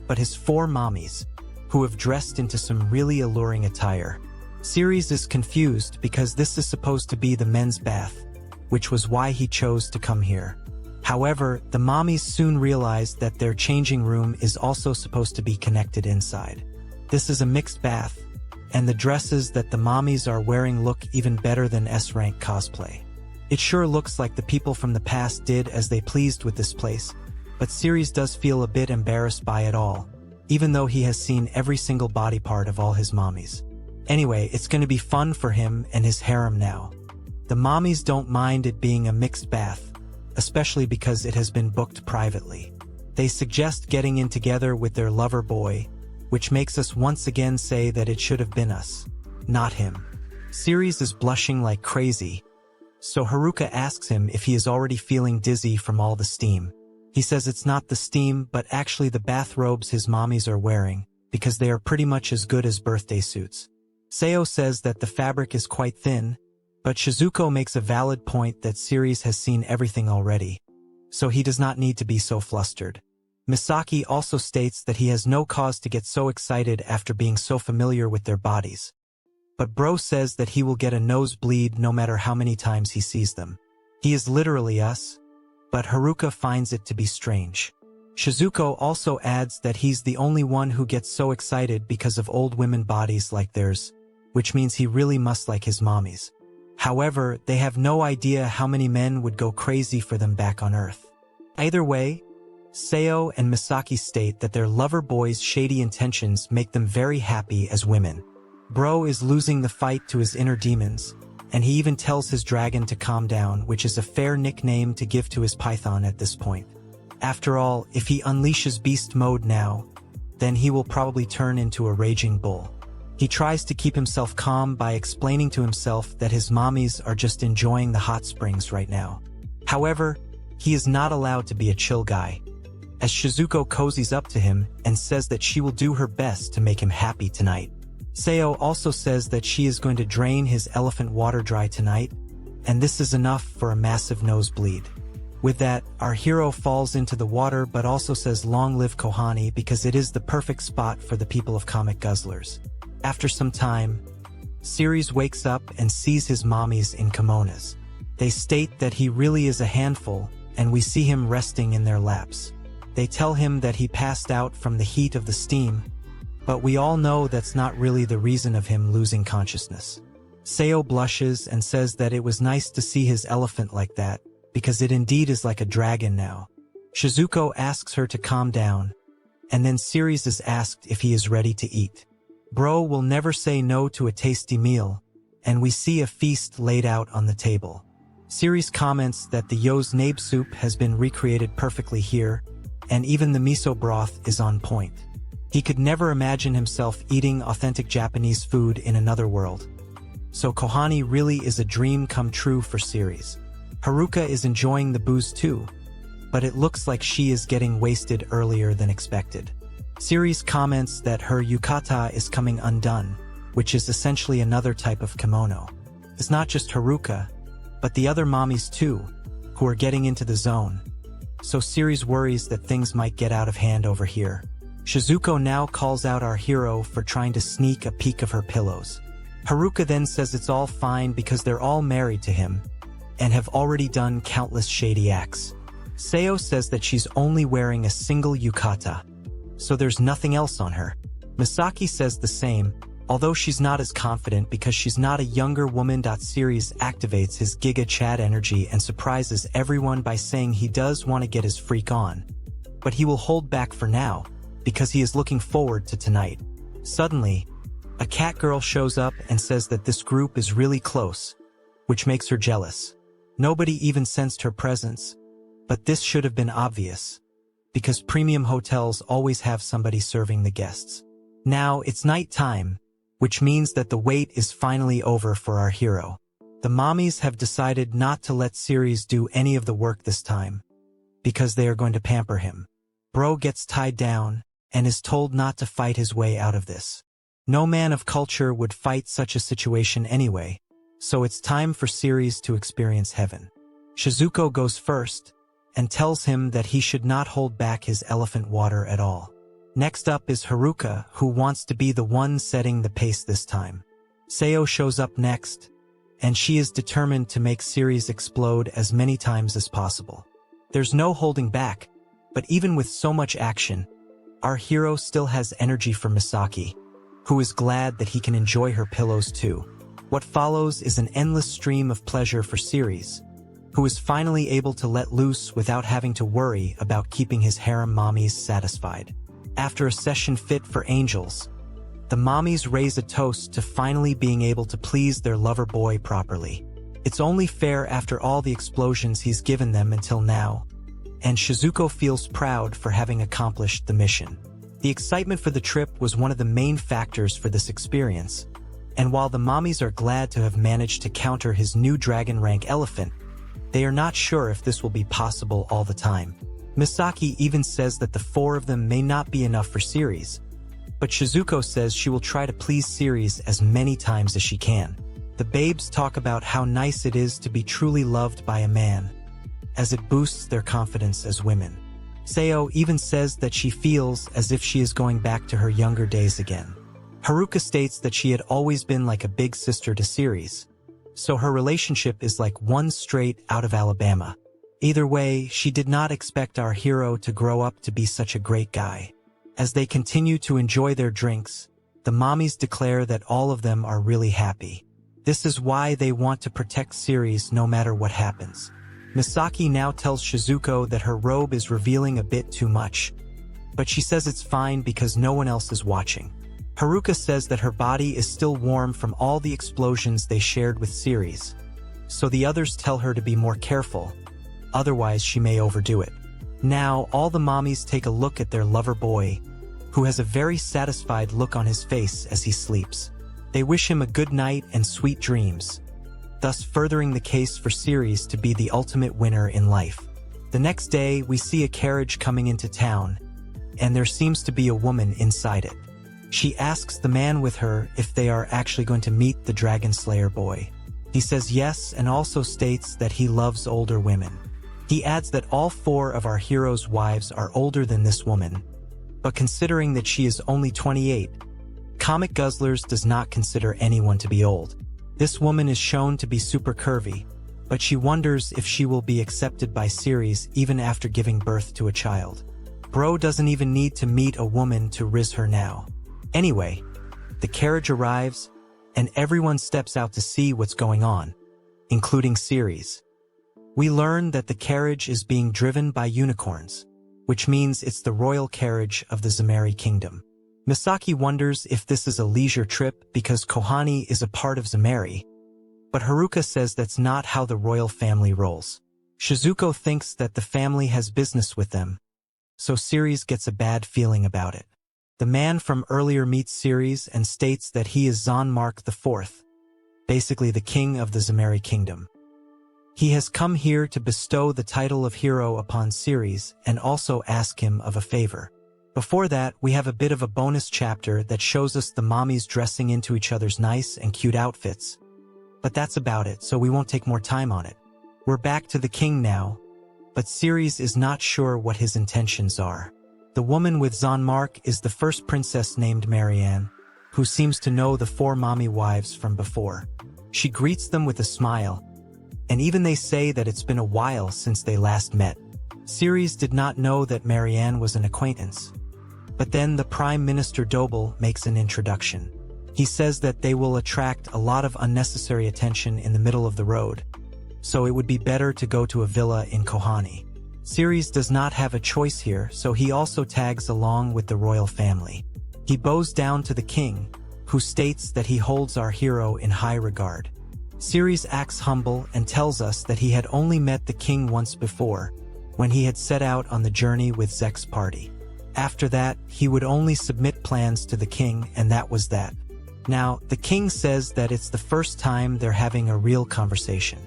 but his 4 mommies, who have dressed into some really alluring attire. Ceres is confused because this is supposed to be the men's bath, which was why he chose to come here. However, the mommies soon realize that their changing room is also supposed to be connected inside. This is a mixed bath, and the dresses that the mommies are wearing look even better than S-rank cosplay. It sure looks like the people from the past did as they pleased with this place, but Ceres does feel a bit embarrassed by it all, even though he has seen every single body part of all his mommies. Anyway, it's going to be fun for him and his harem now. The mommies don't mind it being a mixed bath, especially because it has been booked privately. They suggest getting in together with their lover boy, which makes us once again say that it should have been us, not him. Ceres is blushing like crazy, so Haruka asks him if he is already feeling dizzy from all the steam. He says it's not the steam but actually the bathrobes his mommies are wearing, because they are pretty much as good as birthday suits. Seo says that the fabric is quite thin, but Shizuko makes a valid point that Ceres has seen everything already, so he does not need to be so flustered. Misaki also states that he has no cause to get so excited after being so familiar with their bodies. But Bro says that he will get a nosebleed no matter how many times he sees them. He is literally us, but Haruka finds it to be strange. Shizuko also adds that he's the only one who gets so excited because of old women bodies like theirs, which means he really must like his mommies. However, they have no idea how many men would go crazy for them back on Earth. Either way, Seo and Misaki state that their lover boy's shady intentions make them very happy as women. Bro is losing the fight to his inner demons, and he even tells his dragon to calm down, which is a fair nickname to give to his python at this point. After all, if he unleashes beast mode now, then he will probably turn into a raging bull. He tries to keep himself calm by explaining to himself that his mommies are just enjoying the hot springs right now. However, he is not allowed to be a chill guy, as Shizuko cozies up to him and says that she will do her best to make him happy tonight. Seo also says that she is going to drain his elephant water dry tonight, and this is enough for a massive nosebleed. With that, our hero falls into the water but also says long live Kohani because it is the perfect spot for the people of comic guzzlers. After some time, Ceres wakes up and sees his mommies in kimonos. They state that he really is a handful, and we see him resting in their laps. They tell him that he passed out from the heat of the steam, but we all know that's not really the reason of him losing consciousness. Seo blushes and says that it was nice to see his elephant like that, because it indeed is like a dragon now. Shizuko asks her to calm down, and then Ceres is asked if he is ready to eat. Bro will never say no to a tasty meal, and we see a feast laid out on the table. Ceres comments that the Yo's nabe soup has been recreated perfectly here, and even the miso broth is on point. He could never imagine himself eating authentic Japanese food in another world. so Kohani really is a dream come true for Ceres. Haruka is enjoying the booze too, but it looks like she is getting wasted earlier than expected. Ceres comments that her yukata is coming undone, which is essentially another type of kimono. It's not just Haruka, but the other mommies too, who are getting into the zone. So Ceres worries that things might get out of hand over here. Shizuko now calls out our hero for trying to sneak a peek of her pillows. Haruka then says it's all fine because they're all married to him and have already done countless shady acts. Seo says that she's only wearing a single yukata, so there's nothing else on her. Misaki says the same, although she's not as confident because she's not a younger woman. Ceres activates his Giga Chad energy and surprises everyone by saying he does want to get his freak on, but he will hold back for now because he is looking forward to tonight. Suddenly, a cat girl shows up and says that this group is really close, which makes her jealous. Nobody even sensed her presence, but this should have been obvious, because premium hotels always have somebody serving the guests. Now it's night time, which means that the wait is finally over for our hero. The mommies have decided not to let Ceres do any of the work this time, because they are going to pamper him. Bro gets tied down and is told not to fight his way out of this. No man of culture would fight such a situation anyway, so it's time for Ceres to experience heaven. Shizuko goes first and tells him that he should not hold back his elephant water at all. Next up is Haruka, who wants to be the one setting the pace this time. Seo shows up next, and she is determined to make Ceres explode as many times as possible. There's no holding back, but even with so much action, our hero still has energy for Misaki, who is glad that he can enjoy her pillows too. What follows is an endless stream of pleasure for Ceres, who is finally able to let loose without having to worry about keeping his harem mommies satisfied. After a session fit for angels, the mommies raise a toast to finally being able to please their lover boy properly. It's only fair after all the explosions he's given them until now, and Shizuko feels proud for having accomplished the mission. The excitement for the trip was one of the main factors for this experience, and while the mommies are glad to have managed to counter his new dragon rank elephant, they are not sure if this will be possible all the time. Misaki even says that the four of them may not be enough for Ceres, but Shizuko says she will try to please Ceres as many times as she can. The babes talk about how nice it is to be truly loved by a man, as it boosts their confidence as women. Seo even says that she feels as if she is going back to her younger days again. Haruka states that she had always been like a big sister to Ceres, so her relationship is like one straight out of Alabama. Either way, she did not expect our hero to grow up to be such a great guy. As they continue to enjoy their drinks, the mommies declare that all of them are really happy. This is why they want to protect Ceres no matter what happens. Misaki now tells Shizuko that her robe is revealing a bit too much, but she says it's fine because no one else is watching. Haruka says that her body is still warm from all the explosions they shared with Ceres, so the others tell her to be more careful, otherwise she may overdo it. Now all the mommies take a look at their lover boy, who has a very satisfied look on his face as he sleeps. They wish him a good night and sweet dreams, thus furthering the case for Ceres to be the ultimate winner in life. The next day, we see a carriage coming into town, and there seems to be a woman inside it. She asks the man with her if they are actually going to meet the Dragon Slayer boy. He says yes and also states that he loves older women. He adds that all four of our hero's wives are older than this woman, but considering that she is only 28, Comic Guzzlers does not consider anyone to be old. This woman is shown to be super curvy, but she wonders if she will be accepted by Ceres even after giving birth to a child. Bro doesn't even need to meet a woman to riz her now. Anyway, the carriage arrives, and everyone steps out to see what's going on, including Ceres. We learn that the carriage is being driven by unicorns, which means it's the royal carriage of the Zemari kingdom. Misaki wonders if this is a leisure trip because Kohani is a part of Zemari, but Haruka says that's not how the royal family rolls. Shizuko thinks that the family has business with them, so Ceres gets a bad feeling about it. The man from earlier meets Ceres and states that he is Zanmark IV, basically the king of the Zemari kingdom. He has come here to bestow the title of hero upon Ceres and also ask him of a favor. Before that, we have a bit of a bonus chapter that shows us the mommies dressing into each other's nice and cute outfits. But that's about it, so we won't take more time on it. We're back to the king now, but Ceres is not sure what his intentions are. The woman with Zanmark is the first princess named Marianne, who seems to know the 4 mommy wives from before. She greets them with a smile, and even they say that it's been a while since they last met. Ceres did not know that Marianne was an acquaintance. But then the Prime Minister Dobel makes an introduction. He says that they will attract a lot of unnecessary attention in the middle of the road, so it would be better to go to a villa in Kohani. Ceres does not have a choice here, so he also tags along with the royal family. He bows down to the king, who states that he holds our hero in high regard. Ceres acts humble and tells us that he had only met the king once before, when he had set out on the journey with Zect's party. After that, he would only submit plans to the king, and that was that. Now, the king says that it's the first time they're having a real conversation.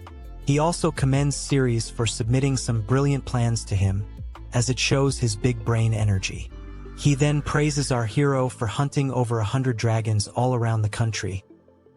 He also commends Ceres for submitting some brilliant plans to him, as it shows his big brain energy. He then praises our hero for hunting over 100 dragons all around the country,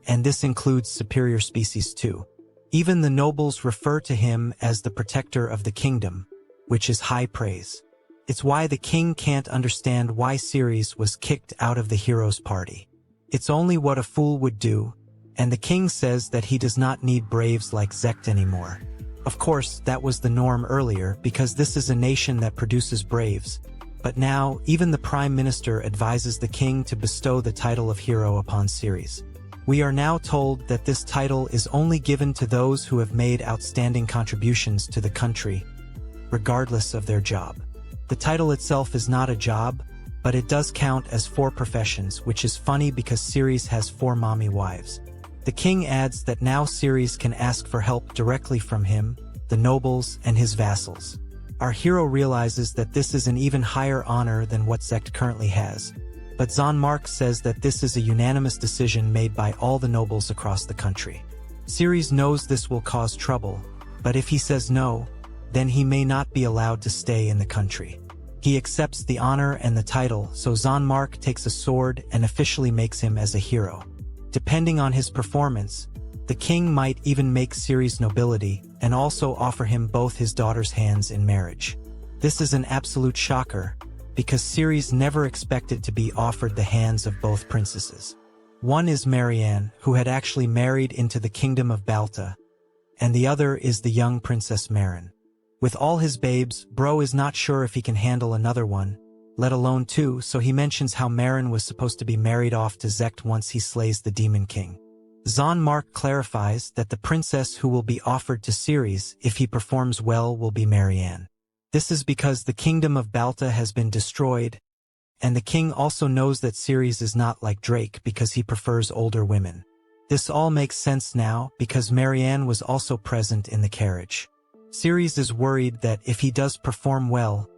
and this includes superior species too. Even the nobles refer to him as the protector of the kingdom, which is high praise. It's why the king can't understand why Ceres was kicked out of the hero's party. It's only what a fool would do, and the king says that he does not need braves like Zeact anymore. Of course, that was the norm earlier because this is a nation that produces braves, but now even the prime minister advises the king to bestow the title of hero upon Ceres. We are now told that this title is only given to those who have made outstanding contributions to the country, regardless of their job. The title itself is not a job, but it does count as 4 professions, which is funny because Ceres has 4 mommy wives. The king adds that now Ceres can ask for help directly from him, the nobles, and his vassals. Our hero realizes that this is an even higher honor than what Zeact currently has, but Zanmark says that this is a unanimous decision made by all the nobles across the country. Ceres knows this will cause trouble, but if he says no, then he may not be allowed to stay in the country. He accepts the honor and the title, so Zanmark takes a sword and officially makes him as a hero. Depending on his performance, the king might even make Ceres nobility and also offer him both his daughter's hands in marriage. This is an absolute shocker, because Ceres never expected to be offered the hands of both princesses. One is Marianne, who had actually married into the kingdom of Balta, and the other is the young Princess Marin. With all his babes, Bro is not sure if he can handle another one, let alone 2, so he mentions how Marin was supposed to be married off to Zeact once he slays the Demon King. Zanmark clarifies that the princess who will be offered to Ceres if he performs well will be Marianne. This is because the kingdom of Balta has been destroyed, and the king also knows that Ceres is not like Drake because he prefers older women. This all makes sense now because Marianne was also present in the carriage. Ceres is worried that if he does perform well,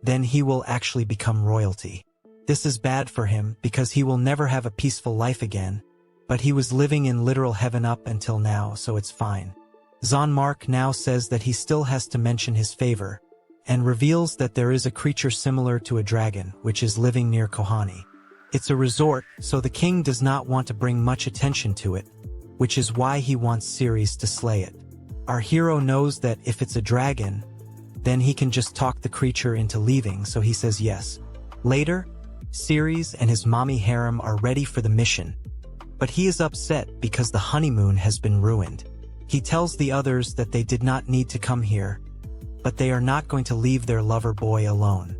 then he will actually become royalty. This is bad for him because he will never have a peaceful life again, but he was living in literal heaven up until now, so it's fine. Zanmark now says that he still has to mention his favor, and reveals that there is a creature similar to a dragon, which is living near Kohani. It's a resort, so the king does not want to bring much attention to it, which is why he wants Ceres to slay it. Our hero knows that if it's a dragon, then he can just talk the creature into leaving, so he says yes. Later, Ceres and his mommy harem are ready for the mission, but he is upset because the honeymoon has been ruined. He tells the others that they did not need to come here, but they are not going to leave their lover boy alone.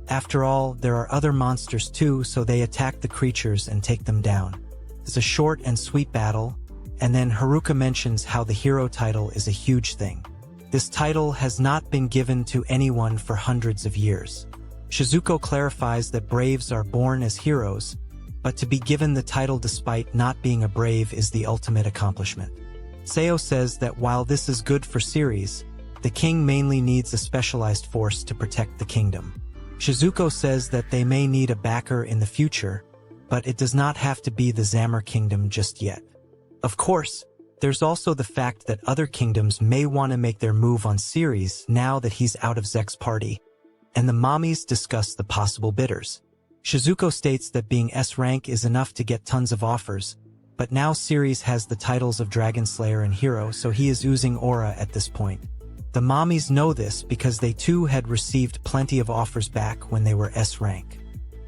After all, there are other monsters too, so they attack the creatures and take them down. It's a short and sweet battle, and then Haruka mentions how the hero title is a huge thing. This title has not been given to anyone for hundreds of years. Shizuko clarifies that braves are born as heroes, but to be given the title despite not being a brave is the ultimate accomplishment. Seo says that while this is good for Ceres, the king mainly needs a specialized force to protect the kingdom. Shizuko says that they may need a backer in the future, but it does not have to be the Zamor kingdom just yet. Of course, There's also the fact that other kingdoms may want to make their move on Ceres now that he's out of Zect's party, and the mommies discuss the possible bidders. Shizuko states that being S rank is enough to get tons of offers, but now Ceres has the titles of Dragon Slayer and Hero, so he is oozing aura at this point. The mommies know this because they too had received plenty of offers back when they were S rank.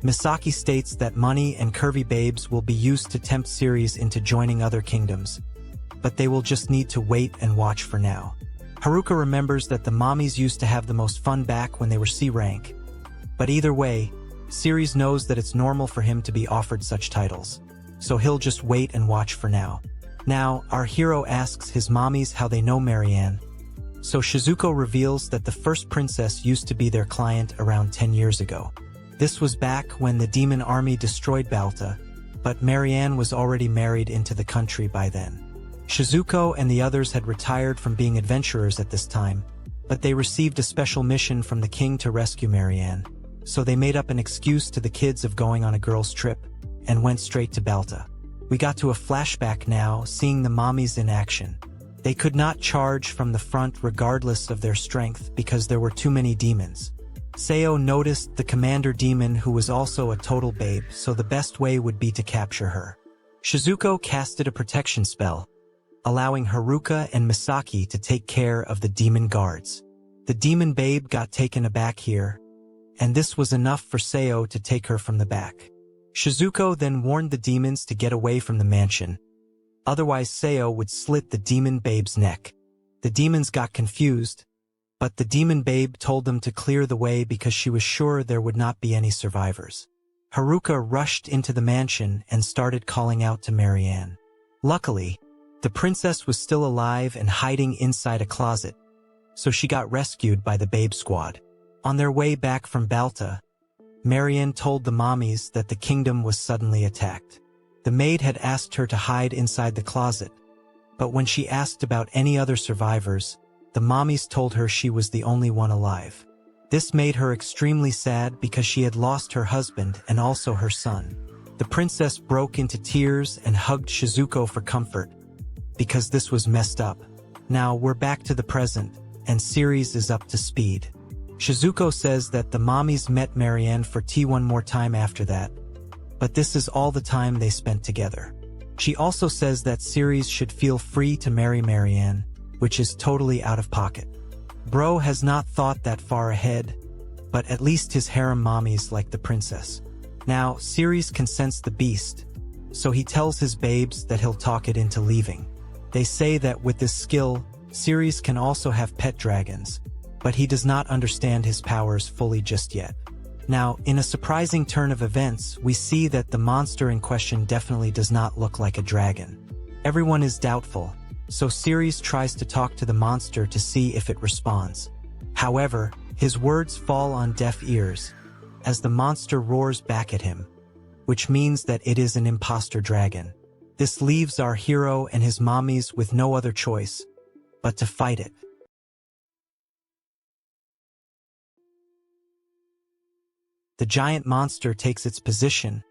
Misaki states that money and curvy babes will be used to tempt Ceres into joining other kingdoms, but they will just need to wait and watch for now. Haruka remembers that the mommies used to have the most fun back when they were C rank. But either way, Ceres knows that it's normal for him to be offered such titles, so he'll just wait and watch for now. Now, our hero asks his mommies how they know Marianne, so Shizuko reveals that the first princess used to be their client around 10 years ago. This was back when the demon army destroyed Balta, but Marianne was already married into the country by then. Shizuko and the others had retired from being adventurers at this time, but they received a special mission from the king to rescue Marianne, so they made up an excuse to the kids of going on a girls' trip and went straight to Balta. We got to a flashback now, seeing the mommies in action. They could not charge from the front regardless of their strength because there were too many demons. Seo noticed the commander demon who was also a total babe, so the best way would be to capture her. Shizuko casted a protection spell, allowing Haruka and Misaki to take care of the demon guards. The demon babe got taken aback here, and this was enough for Seo to take her from the back. Shizuko then warned the demons to get away from the mansion, otherwise Seo would slit the demon babe's neck. The demons got confused, but the demon babe told them to clear the way because she was sure there would not be any survivors. Haruka rushed into the mansion and started calling out to Marianne. Luckily, the princess was still alive and hiding inside a closet, so she got rescued by the babe squad. On their way back from Balta, Marianne told the mommies that the kingdom was suddenly attacked. The maid had asked her to hide inside the closet, but when she asked about any other survivors, the mommies told her she was the only one alive. This made her extremely sad because she had lost her husband and also her son. The princess broke into tears and hugged Shizuko for comfort, because this was messed up. Now we're back to the present, and Ceres is up to speed. Shizuko says that the mommies met Marianne for tea one more time after that, but this is all the time they spent together. She also says that Ceres should feel free to marry Marianne, which is totally out of pocket. Bro has not thought that far ahead, but at least his harem mommies like the princess. Now, Ceres can sense the beast, so he tells his babes that he'll talk it into leaving. They say that with this skill, Ceres can also have pet dragons, but he does not understand his powers fully just yet. Now, in a surprising turn of events, we see that the monster in question definitely does not look like a dragon. Everyone is doubtful, so Ceres tries to talk to the monster to see if it responds. However, his words fall on deaf ears, as the monster roars back at him, which means that it is an imposter dragon. This leaves our hero and his mommies with no other choice but to fight it. The giant monster takes its position,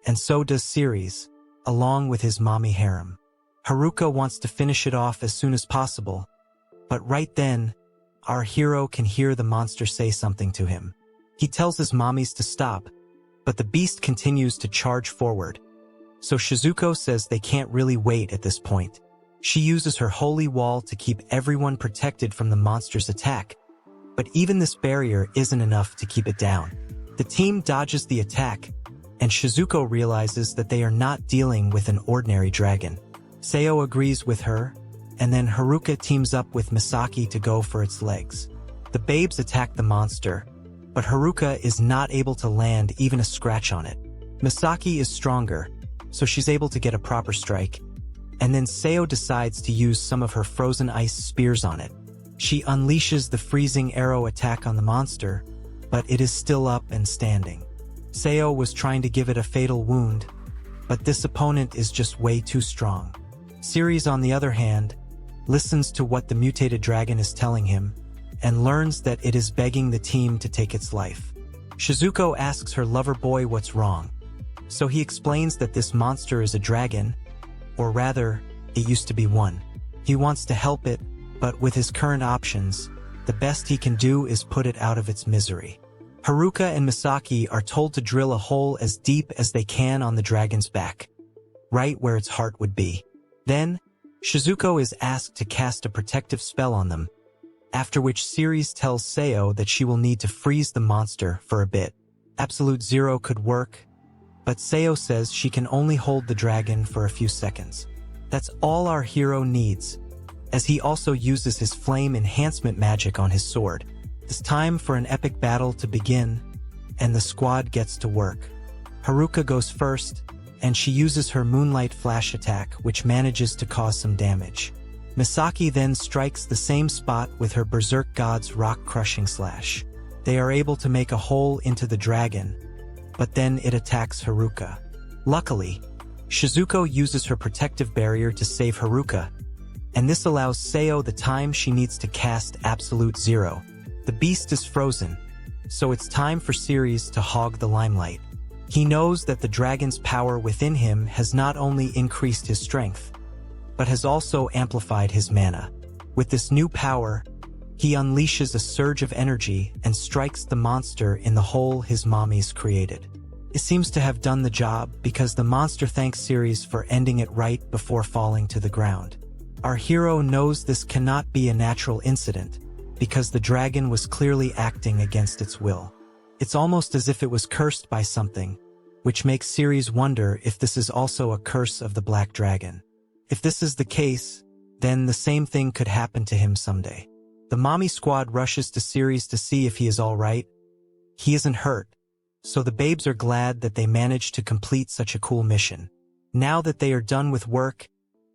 and so does Ceres, along with his mommy harem. Haruka wants to finish it off as soon as possible, but right then, our hero can hear the monster say something to him. He tells his mommies to stop, but the beast continues to charge forward. So Shizuko says they can't really wait at this point. She uses her holy wall to keep everyone protected from the monster's attack, but even this barrier isn't enough to keep it down. The team dodges the attack, and Shizuko realizes that they are not dealing with an ordinary dragon. Seo agrees with her, and then Haruka teams up with Misaki to go for its legs. The babes attack the monster, but Haruka is not able to land even a scratch on it. Misaki is stronger, so she's able to get a proper strike, and then Seo decides to use some of her frozen ice spears on it. She unleashes the freezing arrow attack on the monster, but it is still up and standing. Seo was trying to give it a fatal wound, but this opponent is just way too strong. Ceres, on the other hand, listens to what the mutated dragon is telling him, and learns that it is begging the team to take its life. Shizuko asks her lover boy what's wrong, so he explains that this monster is a dragon, or rather, it used to be one. He wants to help it, but with his current options, the best he can do is put it out of its misery. Haruka and Misaki are told to drill a hole as deep as they can on the dragon's back, right where its heart would be. Then, Shizuko is asked to cast a protective spell on them, after which Ceres tells Seo that she will need to freeze the monster for a bit. Absolute Zero could work, but Seo says she can only hold the dragon for a few seconds. That's all our hero needs, as he also uses his flame enhancement magic on his sword. It's time for an epic battle to begin, and the squad gets to work. Haruka goes first, and she uses her moonlight flash attack, which manages to cause some damage. Misaki then strikes the same spot with her Berserk God's rock-crushing slash. They are able to make a hole into the dragon, but then it attacks Haruka. Luckily, Shizuko uses her protective barrier to save Haruka, and this allows Seo the time she needs to cast Absolute Zero. The beast is frozen, so it's time for Ceres to hog the limelight. He knows that the dragon's power within him has not only increased his strength, but has also amplified his mana. With this new power, he unleashes a surge of energy and strikes the monster in the hole his mommies created. It seems to have done the job because the monster thanks Ceres for ending it right before falling to the ground. Our hero knows this cannot be a natural incident, because the dragon was clearly acting against its will. It's almost as if it was cursed by something, which makes Ceres wonder if this is also a curse of the Black Dragon. If this is the case, then the same thing could happen to him someday. The mommy squad rushes to Ceres to see if he is all right. He isn't hurt, so the babes are glad that they managed to complete such a cool mission. Now that they are done with work,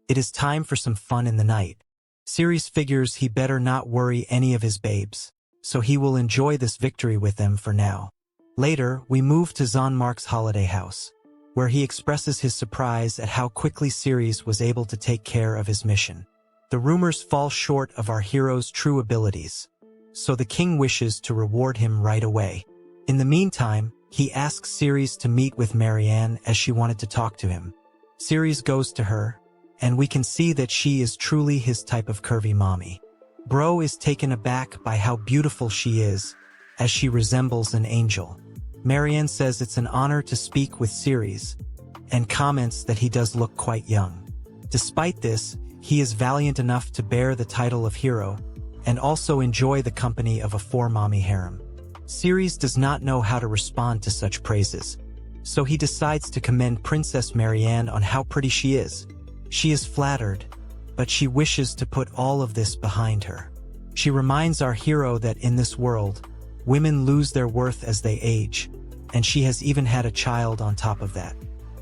it is time for some fun in the night. Ceres figures he better not worry any of his babes, so he will enjoy this victory with them for now. Later, we move to Zanmark's holiday house, where he expresses his surprise at how quickly Ceres was able to take care of his mission. The rumors fall short of our hero's true abilities, so the king wishes to reward him right away. In the meantime, he asks Ceres to meet with Marianne as she wanted to talk to him. Ceres goes to her, and we can see that she is truly his type of curvy mommy. Bro is taken aback by how beautiful she is, as she resembles an angel. Marianne says it's an honor to speak with Ceres, and comments that he does look quite young. Despite this, he is valiant enough to bear the title of hero, and also enjoy the company of a four-mommy harem. Ceres does not know how to respond to such praises, so he decides to commend Princess Marianne on how pretty she is. She is flattered, but she wishes to put all of this behind her. She reminds our hero that in this world, women lose their worth as they age, and she has even had a child on top of that.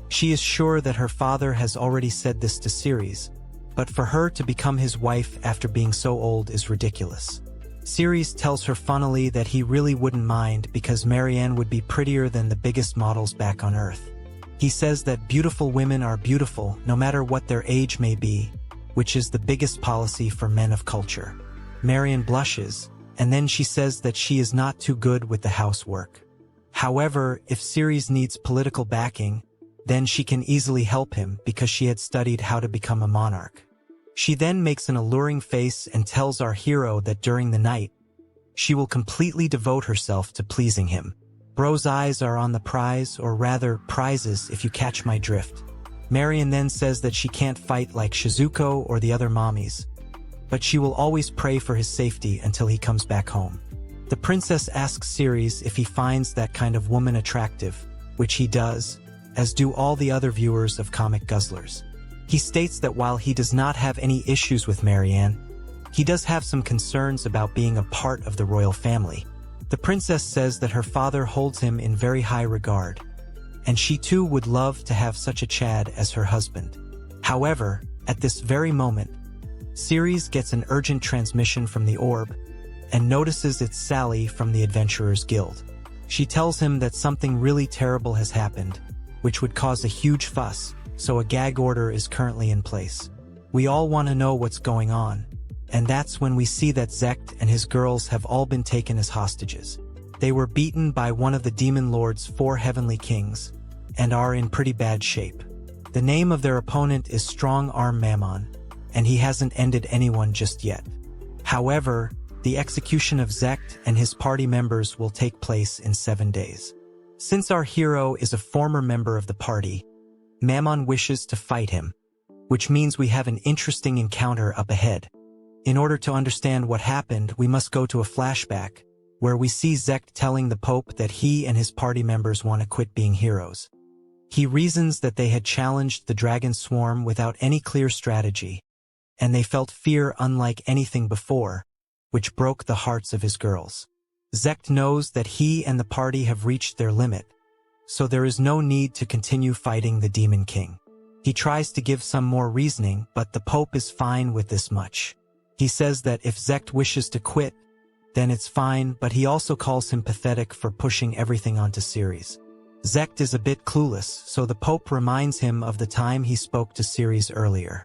She is sure that her father has already said this to Ceres, but for her to become his wife after being so old is ridiculous. Ceres tells her funnily that he really wouldn't mind because Marianne would be prettier than the biggest models back on Earth. He says that beautiful women are beautiful no matter what their age may be, which is the biggest policy for men of culture. Marianne blushes, and then she says that she is not too good with the housework. However, if Ceres needs political backing, then she can easily help him because she had studied how to become a monarch. She then makes an alluring face and tells our hero that during the night, she will completely devote herself to pleasing him. Bro's eyes are on the prize, or rather, prizes if you catch my drift. Marianne then says that she can't fight like Shizuko or the other mommies, but she will always pray for his safety until he comes back home. The princess asks Ceres if he finds that kind of woman attractive, which he does, as do all the other viewers of Comic Guzzlers. He states that while he does not have any issues with Marianne, he does have some concerns about being a part of the royal family. The princess says that her father holds him in very high regard, and she too would love to have such a Chad as her husband. However, at this very moment, Ceres gets an urgent transmission from the orb, and notices it's Sally from the Adventurers Guild. She tells him that something really terrible has happened, which would cause a huge fuss, so a gag order is currently in place. We all want to know what's going on, and that's when we see that Zeact and his girls have all been taken as hostages. They were beaten by one of the Demon Lord's 4 heavenly kings, and are in pretty bad shape. The name of their opponent is Strong Arm Mammon, and he hasn't ended anyone just yet. However, the execution of Zeact and his party members will take place in 7 days. Since our hero is a former member of the party, Mammon wishes to fight him, which means we have an interesting encounter up ahead. In order to understand what happened, we must go to a flashback, where we see Zeact telling the Pope that he and his party members want to quit being heroes. He reasons that they had challenged the dragon swarm without any clear strategy, and they felt fear unlike anything before, which broke the hearts of his girls. Zeact knows that he and the party have reached their limit, so there is no need to continue fighting the Demon King. He tries to give some more reasoning, but the Pope is fine with this much. He says that if Zeact wishes to quit, then it's fine, but he also calls him pathetic for pushing everything onto Ceres. Zeact is a bit clueless, so the Pope reminds him of the time he spoke to Ceres earlier.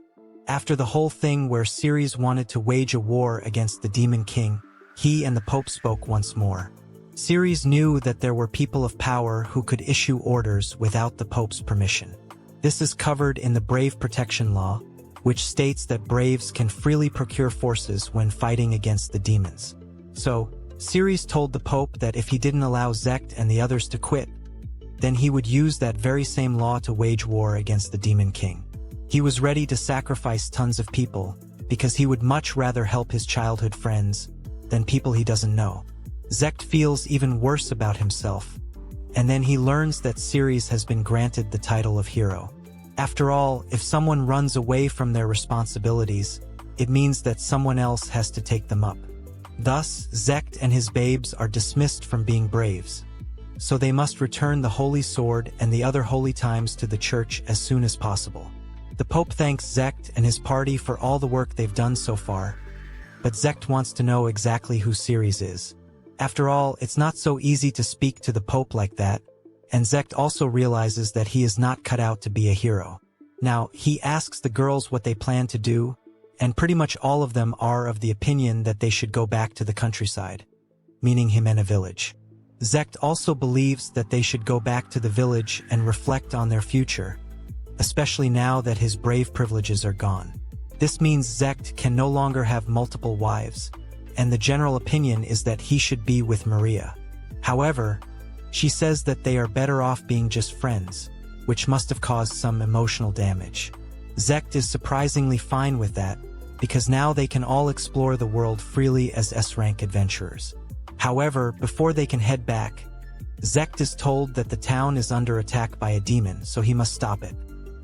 After the whole thing where Ceres wanted to wage a war against the Demon King, he and the Pope spoke once more. Ceres knew that there were people of power who could issue orders without the Pope's permission. This is covered in the Brave Protection Law, which states that braves can freely procure forces when fighting against the demons. So, Ceres told the Pope that if he didn't allow Zeact and the others to quit, then he would use that very same law to wage war against the Demon King. He was ready to sacrifice tons of people, because he would much rather help his childhood friends than people he doesn't know. Zeact feels even worse about himself, and then he learns that Ceres has been granted the title of hero. After all, if someone runs away from their responsibilities, it means that someone else has to take them up. Thus, Zeact and his babes are dismissed from being braves, so they must return the Holy Sword and the other holy times to the church as soon as possible. The Pope thanks Zeact and his party for all the work they've done so far, but Zeact wants to know exactly who Ceres is. After all, it's not so easy to speak to the Pope like that, and Zeact also realizes that he is not cut out to be a hero. Now, he asks the girls what they plan to do, and pretty much all of them are of the opinion that they should go back to the countryside, meaning Himena village. Zeact also believes that they should go back to the village and reflect on their future, especially now that his brave privileges are gone. This means Zeact can no longer have multiple wives, and the general opinion is that he should be with Maria. However, she says that they are better off being just friends, which must have caused some emotional damage. Zeact is surprisingly fine with that, because now they can all explore the world freely as S-rank adventurers. However, before they can head back, Zeact is told that the town is under attack by a demon, so he must stop it.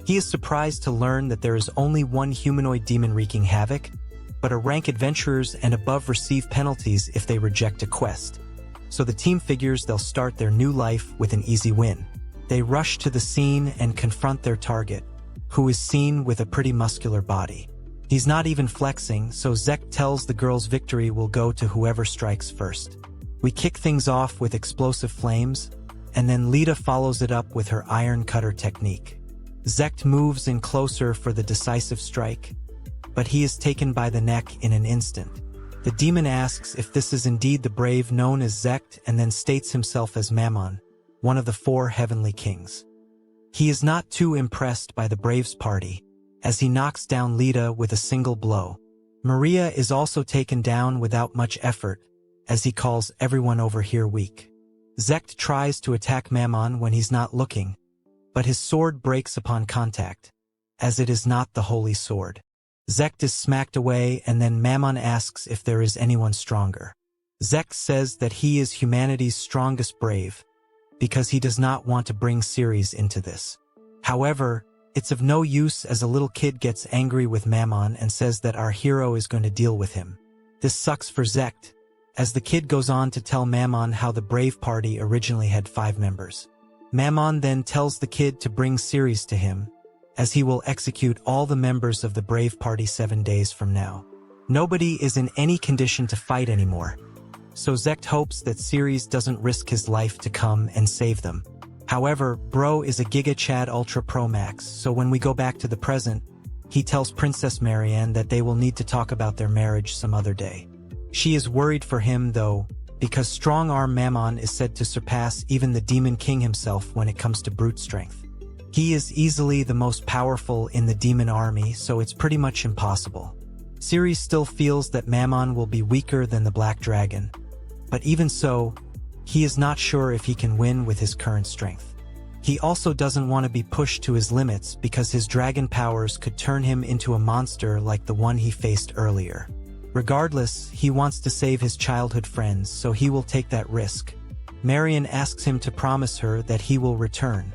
He is surprised to learn that there is only one humanoid demon wreaking havoc, but rank adventurers and above receive penalties if they reject a quest. So the team figures they'll start their new life with an easy win. They rush to the scene and confront their target, who is seen with a pretty muscular body. He's not even flexing, so Zeact tells the girls victory will go to whoever strikes first. We kick things off with explosive flames, and then Lita follows it up with her iron cutter technique. Zeact moves in closer for the decisive strike, but he is taken by the neck in an instant. The demon asks if this is indeed the brave known as Zeact and then states himself as Mammon, one of the 4 heavenly kings. He is not too impressed by the Braves party, as he knocks down Lita with a single blow. Maria is also taken down without much effort, as he calls everyone over here weak. Zeact tries to attack Mammon when he's not looking, but his sword breaks upon contact, as it is not the holy sword. Zeact is smacked away, and then Mammon asks if there is anyone stronger. Zeact says that he is humanity's strongest brave, because he does not want to bring Ceres into this. However, it's of no use as a little kid gets angry with Mammon and says that our hero is going to deal with him. This sucks for Zeact, as the kid goes on to tell Mammon how the Brave Party originally had 5 members. Mammon then tells the kid to bring Ceres to him, as he will execute all the members of the Brave Party 7 days from now. Nobody is in any condition to fight anymore, so Zeact hopes that Ceres doesn't risk his life to come and save them. However, Bro is a Giga Chad Ultra Pro Max, so when we go back to the present, he tells Princess Marianne that they will need to talk about their marriage some other day. She is worried for him, though, because Strong Arm Mammon is said to surpass even the Demon King himself when it comes to brute strength. He is easily the most powerful in the demon army, so it's pretty much impossible. Siri still feels that Mammon will be weaker than the Black Dragon, but even so, he is not sure if he can win with his current strength. He also doesn't want to be pushed to his limits because his dragon powers could turn him into a monster like the one he faced earlier. Regardless, he wants to save his childhood friends, so he will take that risk. Marion asks him to promise her that he will return,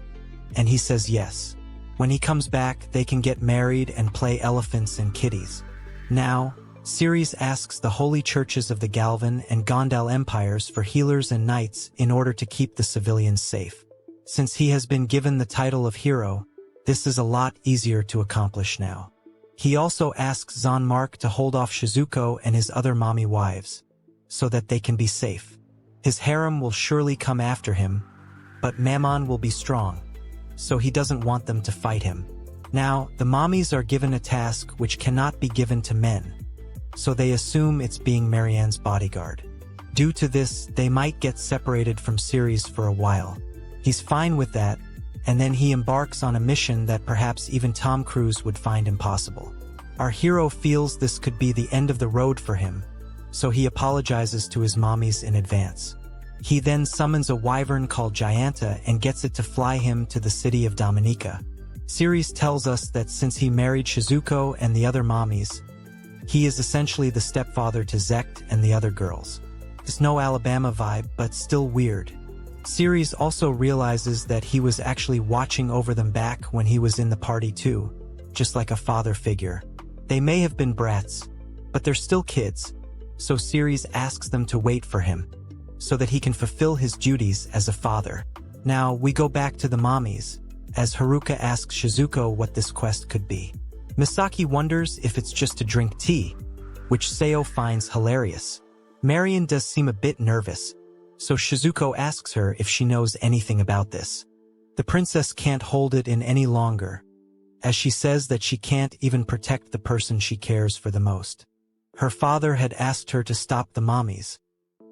and he says yes. When he comes back, they can get married and play elephants and kitties. Now, Ceres asks the holy churches of the Galvan and Gondal empires for healers and knights in order to keep the civilians safe. Since he has been given the title of hero, this is a lot easier to accomplish now. He also asks Zanmark to hold off Shizuko and his other mommy wives, so that they can be safe. His harem will surely come after him, but Mammon will be strong, so he doesn't want them to fight him. Now, the mommies are given a task which cannot be given to men, so they assume it's being Marianne's bodyguard. Due to this, they might get separated from Ceres for a while. He's fine with that, and then he embarks on a mission that perhaps even Tom Cruise would find impossible. Our hero feels this could be the end of the road for him, so he apologizes to his mommies in advance. He then summons a wyvern called Gianta and gets it to fly him to the city of Dominica. Ceres tells us that since he married Shizuko and the other mommies, he is essentially the stepfather to Zeact and the other girls. It's no Alabama vibe, but still weird. Ceres also realizes that he was actually watching over them back when he was in the party too, just like a father figure. They may have been brats, but they're still kids, so Ceres asks them to wait for him, so that he can fulfill his duties as a father. Now, we go back to the mommies, as Haruka asks Shizuko what this quest could be. Misaki wonders if it's just to drink tea, which Seo finds hilarious. Marion does seem a bit nervous, so Shizuko asks her if she knows anything about this. The princess can't hold it in any longer, as she says that she can't even protect the person she cares for the most. Her father had asked her to stop the mommies,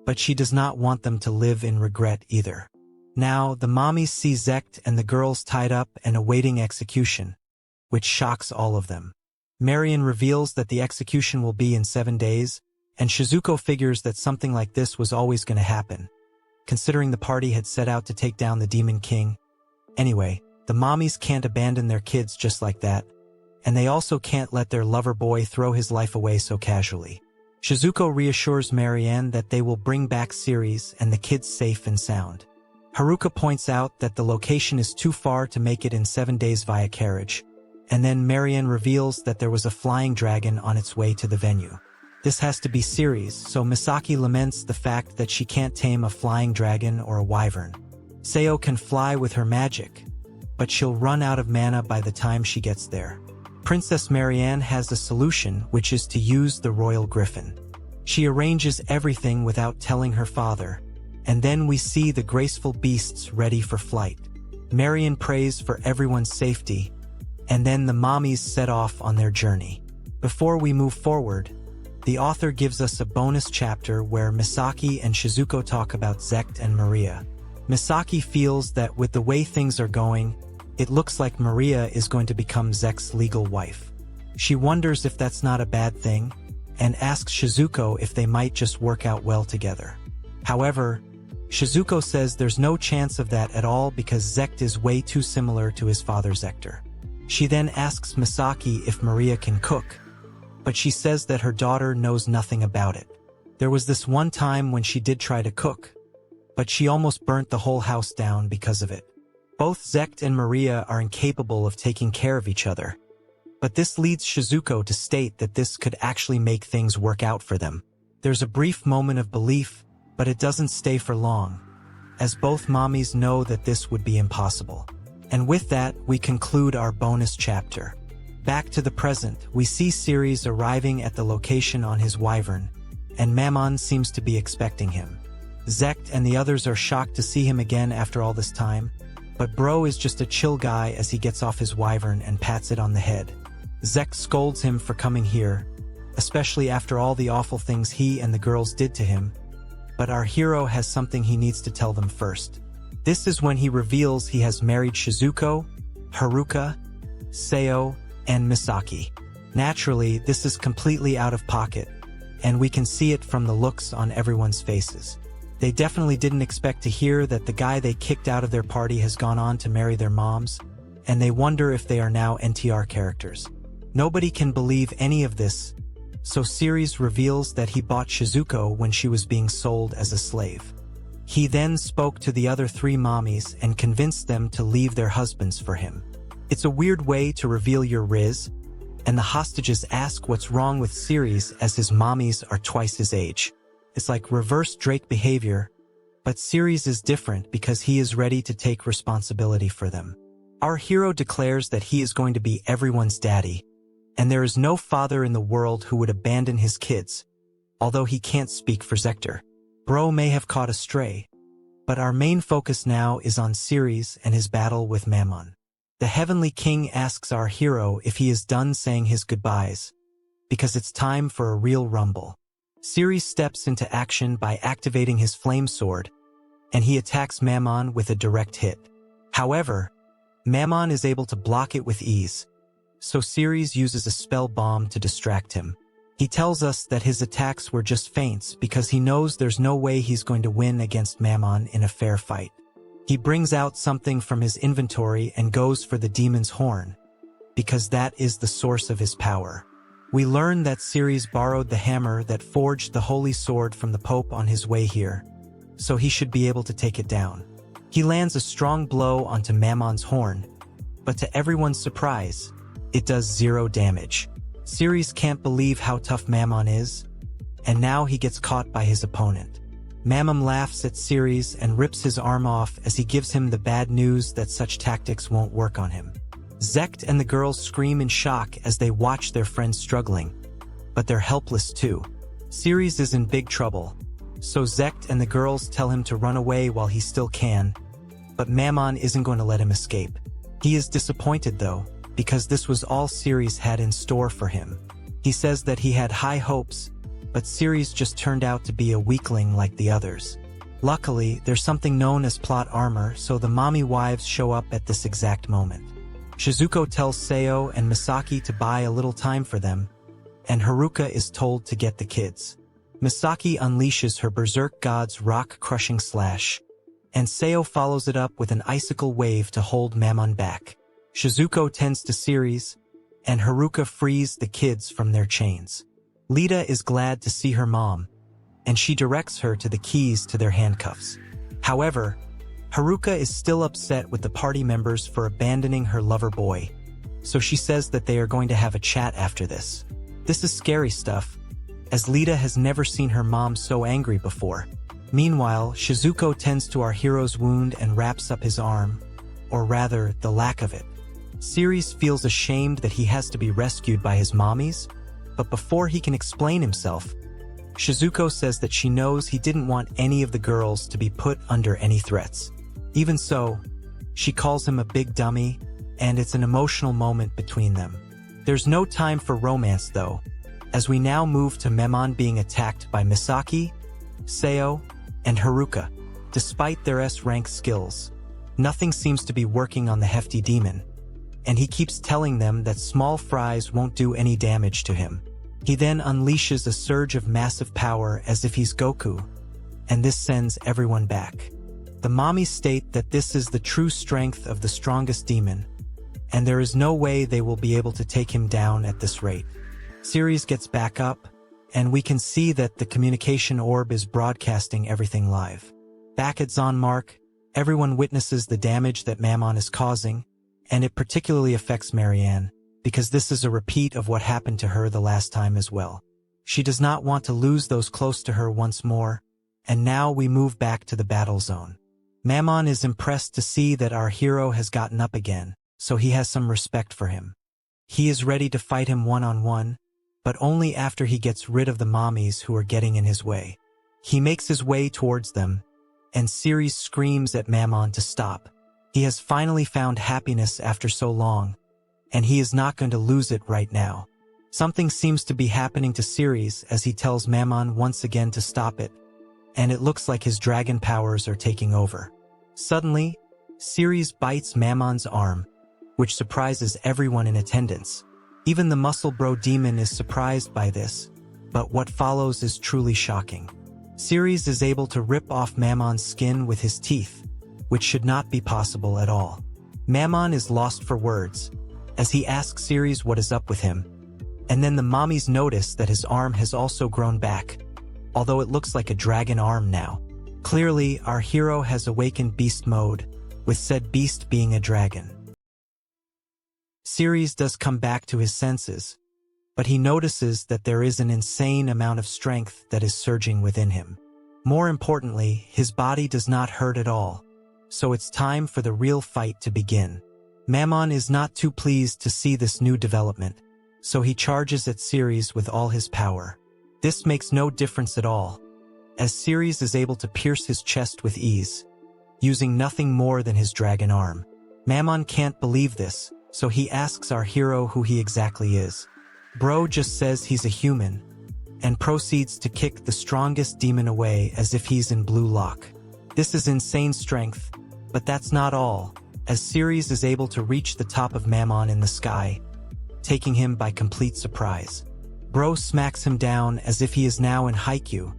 but she does not want them to live in regret either. Now, the mommies see Zeact and the girls tied up and awaiting execution, which shocks all of them. Marion reveals that the execution will be in 7 days, and Shizuko figures that something like this was always going to happen, considering the party had set out to take down the Demon King. Anyway, the mommies can't abandon their kids just like that, and they also can't let their lover boy throw his life away so casually. Shizuko reassures Marianne that they will bring back Ceres and the kids safe and sound. Haruka points out that the location is too far to make it in 7 days via carriage, and then Marianne reveals that there was a flying dragon on its way to the venue. This has to be Ceres, so Misaki laments the fact that she can't tame a flying dragon or a wyvern. Seo can fly with her magic, but she'll run out of mana by the time she gets there. Princess Marianne has a solution, which is to use the royal griffin. She arranges everything without telling her father, and then we see the graceful beasts ready for flight. Marianne prays for everyone's safety, and then the mommies set off on their journey. Before we move forward, the author gives us a bonus chapter where Misaki and Shizuko talk about Zeact and Maria. Misaki feels that with the way things are going, it looks like Maria is going to become Zeact's legal wife. She wonders if that's not a bad thing, and asks Shizuko if they might just work out well together. However, Shizuko says there's no chance of that at all because Zeact is way too similar to his father Zector. She then asks Misaki if Maria can cook, but she says that her daughter knows nothing about it. There was this one time when she did try to cook, but she almost burnt the whole house down because of it. Both Zeact and Maria are incapable of taking care of each other, but this leads Shizuko to state that this could actually make things work out for them. There's a brief moment of belief, but it doesn't stay for long, as both mommies know that this would be impossible. And with that, we conclude our bonus chapter. Back to the present, we see Ceres arriving at the location on his wyvern, and Mammon seems to be expecting him. Zeact and the others are shocked to see him again after all this time, but Bro is just a chill guy as he gets off his wyvern and pats it on the head. Zeact scolds him for coming here, especially after all the awful things he and the girls did to him, but our hero has something he needs to tell them first. This is when he reveals he has married Shizuko, Haruka, Seo, and Misaki. Naturally, this is completely out of pocket, and we can see it from the looks on everyone's faces. They definitely didn't expect to hear that the guy they kicked out of their party has gone on to marry their moms, and they wonder if they are now NTR characters. Nobody can believe any of this, so Siri's reveals that he bought Shizuko when she was being sold as a slave. He then spoke to the other 3 mommies and convinced them to leave their husbands for him. It's a weird way to reveal your Riz, and the hostages ask what's wrong with Siri's as his mommies are twice his age. It's like reverse Drake behavior, but Siri's is different because he is ready to take responsibility for them. Our hero declares that he is going to be everyone's daddy, and there is no father in the world who would abandon his kids, although he can't speak for Zector. Bro may have caught a stray, but our main focus now is on Siri's and his battle with Mammon. The Heavenly King asks our hero if he is done saying his goodbyes, because it's time for a real rumble. Siri steps into action by activating his flame sword, and he attacks Mammon with a direct hit. However, Mammon is able to block it with ease, so Siri's uses a spell bomb to distract him. He tells us that his attacks were just feints because he knows there's no way he's going to win against Mammon in a fair fight. He brings out something from his inventory and goes for the demon's horn, because that is the source of his power. We learn that Siri's borrowed the hammer that forged the holy sword from the Pope on his way here, so he should be able to take it down. He lands a strong blow onto Mammon's horn, but to everyone's surprise, it does 0 damage. Siri's can't believe how tough Mammon is, and now he gets caught by his opponent. Mammon laughs at Siri's and rips his arm off as he gives him the bad news that such tactics won't work on him. Zeact and the girls scream in shock as they watch their friend struggling, but they're helpless too. Siri's is in big trouble, so Zeact and the girls tell him to run away while he still can, but Mammon isn't going to let him escape. He is disappointed though, because this was all Siri's had in store for him. He says that he had high hopes, but Siri's just turned out to be a weakling like the others. Luckily, there's something known as plot armor, so the mommy wives show up at this exact moment. Shizuko tells Seo and Misaki to buy a little time for them, and Haruka is told to get the kids. Misaki unleashes her Berserk God's rock-crushing slash, and Seo follows it up with an icicle wave to hold Mammon back. Shizuko tends to Siri's, and Haruka frees the kids from their chains. Lita is glad to see her mom, and she directs her to the keys to their handcuffs. However, Haruka is still upset with the party members for abandoning her lover boy, so she says that they are going to have a chat after this. This is scary stuff, as Lita has never seen her mom so angry before. Meanwhile, Shizuko tends to our hero's wound and wraps up his arm, or rather, the lack of it. Siri's feels ashamed that he has to be rescued by his mommies, but before he can explain himself, Shizuko says that she knows he didn't want any of the girls to be put under any threats. Even so, she calls him a big dummy, and it's an emotional moment between them. There's no time for romance though, as we now move to Mammon being attacked by Misaki, Seo, and Haruka. Despite their S-rank skills, nothing seems to be working on the hefty demon, and he keeps telling them that small fries won't do any damage to him. He then unleashes a surge of massive power as if he's Goku, and this sends everyone back. The mommies state that this is the true strength of the strongest demon, and there is no way they will be able to take him down at this rate. Siri's gets back up, and we can see that the communication orb is broadcasting everything live. Back at Zonmark, everyone witnesses the damage that Mammon is causing, and it particularly affects Marianne, because this is a repeat of what happened to her the last time as well. She does not want to lose those close to her once more, and now we move back to the battle zone. Mammon is impressed to see that our hero has gotten up again, so he has some respect for him. He is ready to fight him one-on-one, but only after he gets rid of the mommies who are getting in his way. He makes his way towards them, and Siri screams at Mammon to stop. He has finally found happiness after so long, and he is not going to lose it right now. Something seems to be happening to Siri's as he tells Mammon once again to stop it, and it looks like his dragon powers are taking over. Suddenly, Siri's bites Mammon's arm, which surprises everyone in attendance. Even the muscle bro demon is surprised by this, but what follows is truly shocking. Ceres is able to rip off Mammon's skin with his teeth, which should not be possible at all. Mammon is lost for words, as he asks Ceres what is up with him, and then the mommies notice that his arm has also grown back, although it looks like a dragon arm now. Clearly, our hero has awakened beast mode, with said beast being a dragon. Ceres does come back to his senses, but he notices that there is an insane amount of strength that is surging within him. More importantly, his body does not hurt at all, so it's time for the real fight to begin. Mammon is not too pleased to see this new development, so he charges at Ceres with all his power. This makes no difference at all, as Ceres is able to pierce his chest with ease, using nothing more than his dragon arm. Mammon can't believe this, so he asks our hero who he exactly is. Bro just says he's a human, and proceeds to kick the strongest demon away as if he's in blue lock. This is insane strength, but that's not all, as Ceres is able to reach the top of Mammon in the sky, taking him by complete surprise. Bro smacks him down as if he is now in Haikyuu,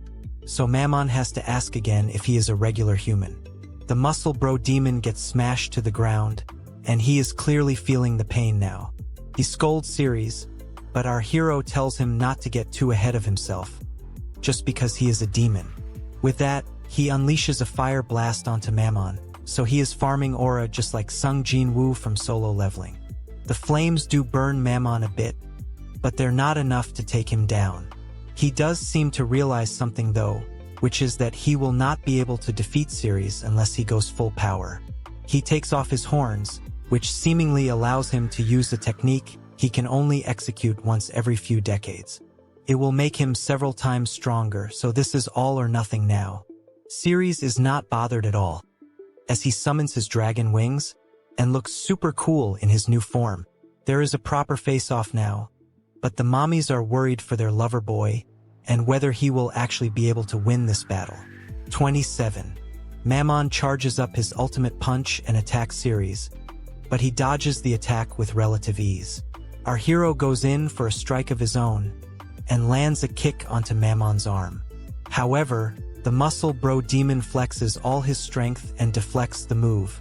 so Mammon has to ask again if he is a regular human. The muscle bro demon gets smashed to the ground, and he is clearly feeling the pain now. He scolds Ceres, but our hero tells him not to get too ahead of himself, just because he is a demon. With that, he unleashes a fire blast onto Mammon, so he is farming aura just like Sung Jin Woo from Solo Leveling. The flames do burn Mammon a bit, but they're not enough to take him down. He does seem to realize something though, which is that he will not be able to defeat Ceres unless he goes full power. He takes off his horns, which seemingly allows him to use a technique he can only execute once every few decades. It will make him several times stronger, so this is all or nothing now. Ceres is not bothered at all, as he summons his dragon wings, and looks super cool in his new form. There is a proper face-off now, but the mommies are worried for their lover boy, and whether he will actually be able to win this battle. 27. Mammon charges up his ultimate punch and attacks Ceres, but he dodges the attack with relative ease. Our hero goes in for a strike of his own, and lands a kick onto Mammon's arm. However, the muscle bro demon flexes all his strength and deflects the move,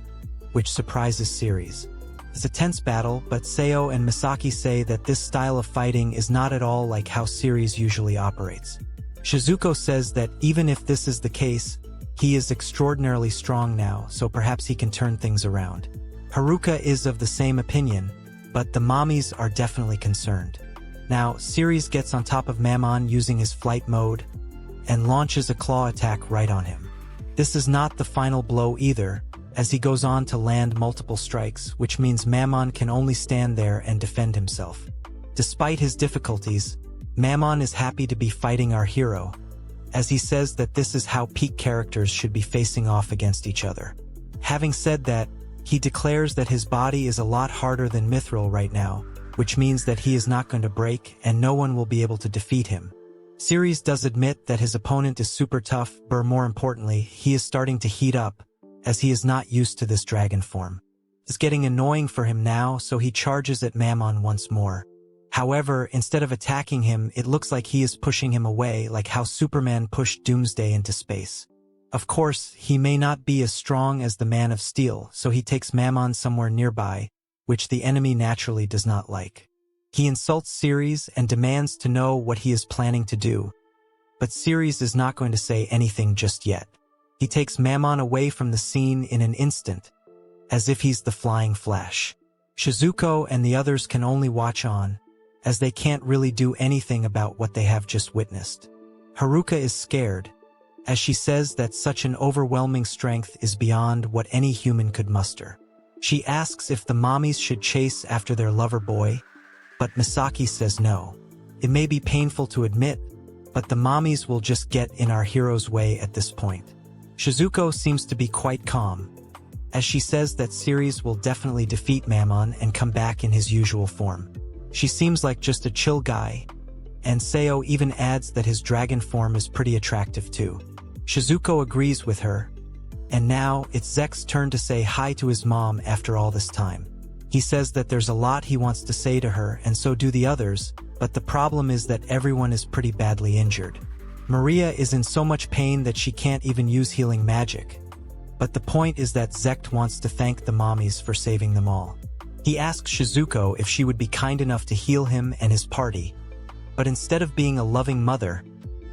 which surprises Ceres. It's a tense battle, but Seo and Misaki say that this style of fighting is not at all like how Ceres usually operates. Shizuko says that even if this is the case, he is extraordinarily strong now, so perhaps he can turn things around. Haruka is of the same opinion, but the mommies are definitely concerned. Now, Ceres gets on top of Mammon using his flight mode, and launches a claw attack right on him. This is not the final blow either, as he goes on to land multiple strikes, which means Mammon can only stand there and defend himself. Despite his difficulties, Mammon is happy to be fighting our hero, as he says that this is how peak characters should be facing off against each other. Having said that, he declares that his body is a lot harder than Mithril right now, which means that he is not going to break and no one will be able to defeat him. Ceres does admit that his opponent is super tough, but more importantly, he is starting to heat up, as he is not used to this dragon form. It's getting annoying for him now, so he charges at Mammon once more. However, instead of attacking him, it looks like he is pushing him away, like how Superman pushed Doomsday into space. Of course, he may not be as strong as the Man of Steel, so he takes Mammon somewhere nearby, which the enemy naturally does not like. He insults Ceres and demands to know what he is planning to do, but Ceres is not going to say anything just yet. He takes Mammon away from the scene in an instant, as if he's the Flying Flash. Shizuko and the others can only watch on, as they can't really do anything about what they have just witnessed. Haruka is scared, as she says that such an overwhelming strength is beyond what any human could muster. She asks if the mommies should chase after their lover boy, but Misaki says no. It may be painful to admit, but the mommies will just get in our hero's way at this point. Shizuko seems to be quite calm, as she says that Ceres will definitely defeat Mammon and come back in his usual form. She seems like just a chill guy, and Seo even adds that his dragon form is pretty attractive too. Shizuko agrees with her, and now it's Zeact's turn to say hi to his mom after all this time. He says that there's a lot he wants to say to her, and so do the others, but the problem is that everyone is pretty badly injured. Maria is in so much pain that she can't even use healing magic. But the point is that Zeact wants to thank the mommies for saving them all. He asks Shizuko if she would be kind enough to heal him and his party, but instead of being a loving mother,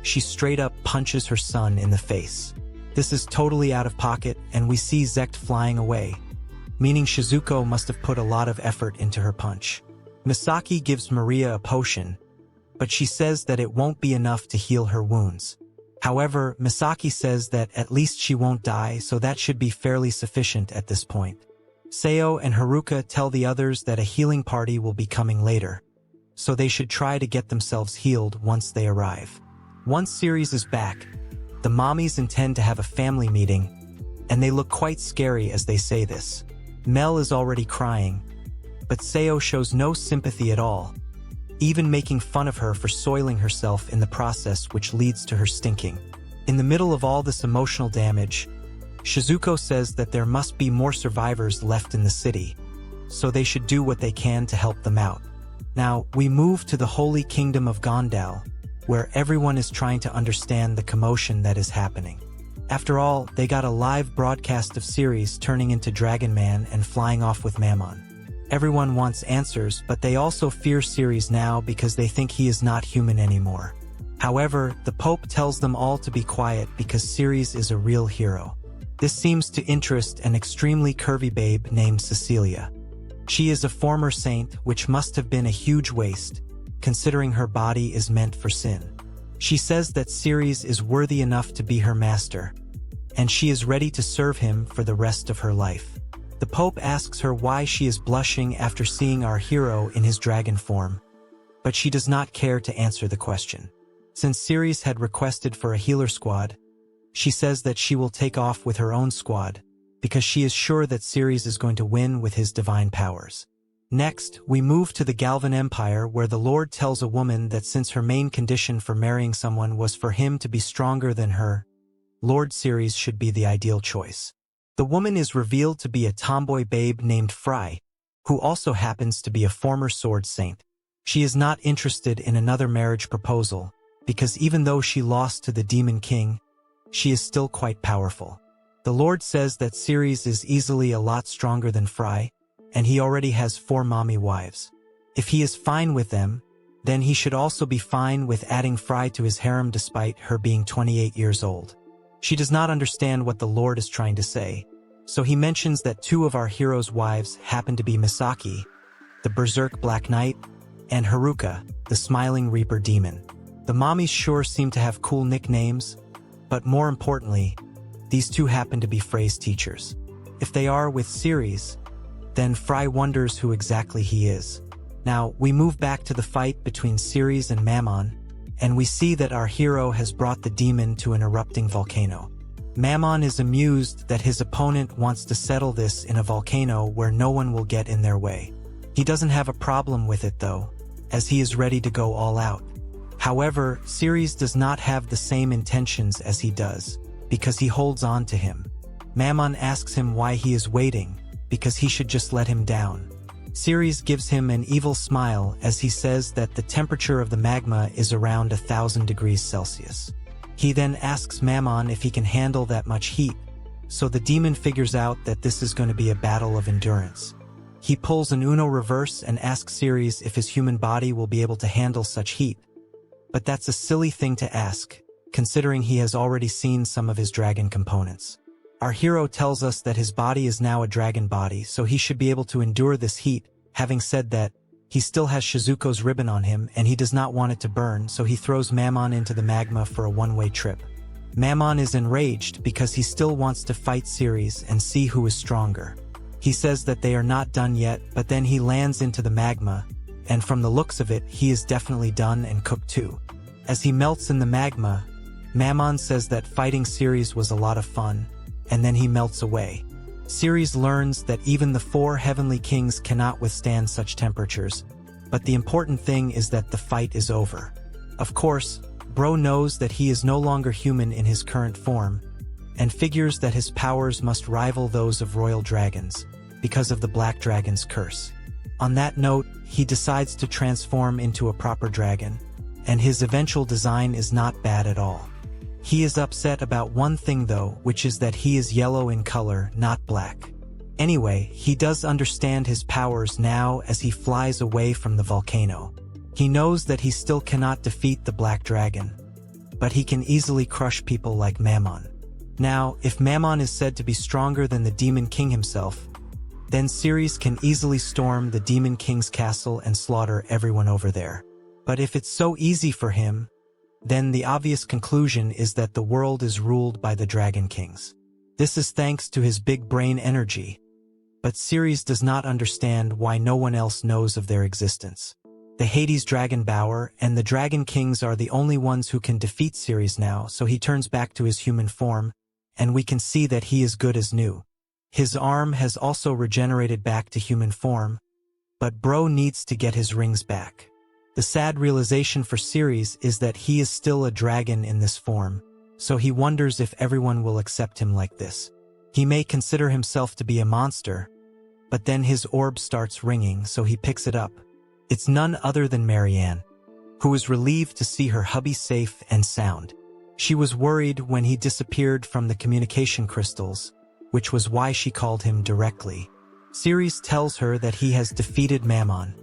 she straight up punches her son in the face. This is totally out of pocket, and we see Zeact flying away, meaning Shizuko must have put a lot of effort into her punch. Misaki gives Maria a potion, but she says that it won't be enough to heal her wounds. However, Misaki says that at least she won't die, so that should be fairly sufficient at this point. Seo and Haruka tell the others that a healing party will be coming later, so they should try to get themselves healed once they arrive. Once Ceres is back, the mommies intend to have a family meeting, and they look quite scary as they say this. Mel is already crying, but Seo shows no sympathy at all, even making fun of her for soiling herself in the process, which leads to her stinking. In the middle of all this emotional damage, Shizuko says that there must be more survivors left in the city, so they should do what they can to help them out. Now, we move to the Holy Kingdom of Gondal, where everyone is trying to understand the commotion that is happening. After all, they got a live broadcast of Ceres turning into Dragon Man and flying off with Mammon. Everyone wants answers, but they also fear Ceres now because they think he is not human anymore. However, the Pope tells them all to be quiet because Ceres is a real hero. This seems to interest an extremely curvy babe named Cecilia. She is a former saint, which must have been a huge waste, considering her body is meant for sin. She says that Ceres is worthy enough to be her master, and she is ready to serve him for the rest of her life. The Pope asks her why she is blushing after seeing our hero in his dragon form, but she does not care to answer the question. Since Ceres had requested for a healer squad, she says that she will take off with her own squad, because she is sure that Ceres is going to win with his divine powers. Next, we move to the Galvan Empire, where the Lord tells a woman that since her main condition for marrying someone was for him to be stronger than her, Lord Ceres should be the ideal choice. The woman is revealed to be a tomboy babe named Fry, who also happens to be a former sword saint. She is not interested in another marriage proposal, because even though she lost to the Demon King, she is still quite powerful. The Lord says that Ceres is easily a lot stronger than Fry, and he already has 4 mommy wives. If he is fine with them, then he should also be fine with adding Fry to his harem despite her being 28 years old. She does not understand what the Lord is trying to say, so he mentions that 2 of our hero's wives happen to be Misaki, the Berserk Black Knight, and Haruka, the Smiling Reaper Demon. The mommies sure seem to have cool nicknames, but more importantly, these 2 happen to be Frey's teachers. If they are with Ceres, then Fry wonders who exactly he is. Now, we move back to the fight between Ceres and Mammon, and we see that our hero has brought the demon to an erupting volcano. Mammon is amused that his opponent wants to settle this in a volcano where no one will get in their way. He doesn't have a problem with it though, as he is ready to go all out. However, Ceres does not have the same intentions as he does, because he holds on to him. Mammon asks him why he is waiting, because he should just let him down. Ceres gives him an evil smile as he says that the temperature of the magma is around 1,000 degrees Celsius. He then asks Mammon if he can handle that much heat, so the demon figures out that this is going to be a battle of endurance. He pulls an Uno reverse and asks Ceres if his human body will be able to handle such heat. But that's a silly thing to ask, considering he has already seen some of his dragon components. Our hero tells us that his body is now a dragon body, so he should be able to endure this heat. Having said that, he still has Shizuko's ribbon on him and he does not want it to burn, so he throws Mammon into the magma for a one-way trip. Mammon is enraged because he still wants to fight Ceres and see who is stronger. He says that they are not done yet, but then he lands into the magma, and from the looks of it, he is definitely done and cooked too. As he melts in the magma, Mammon says that fighting Ceres was a lot of fun, and then he melts away. Ceres learns that even the 4 heavenly kings cannot withstand such temperatures, but the important thing is that the fight is over. Of course, Bro knows that he is no longer human in his current form, and figures that his powers must rival those of royal dragons. because of the Black Dragon's curse. On that note, he decides to transform into a proper dragon, and his eventual design is not bad at all. He is upset about one thing though, which is that he is yellow in color, not black. Anyway, he does understand his powers now as he flies away from the volcano. He knows that he still cannot defeat the Black Dragon, but he can easily crush people like Mammon. Now, if Mammon is said to be stronger than the Demon King himself, then Ceres can easily storm the Demon King's castle and slaughter everyone over there. But if it's so easy for him, then the obvious conclusion is that the world is ruled by the Dragon Kings. This is thanks to his big brain energy, but Ceres does not understand why no one else knows of their existence. The Hades Dragon Bower and the Dragon Kings are the only ones who can defeat Ceres now, so he turns back to his human form, and we can see that he is good as new. His arm has also regenerated back to human form, but Bro needs to get his rings back. The sad realization for Ceres is that he is still a dragon in this form, so he wonders if everyone will accept him like this. He may consider himself to be a monster, but then his orb starts ringing, so he picks it up. It's none other than Marianne, who is relieved to see her hubby safe and sound. She was worried when he disappeared from the communication crystals, which was why she called him directly. Ceres tells her that he has defeated Mammon,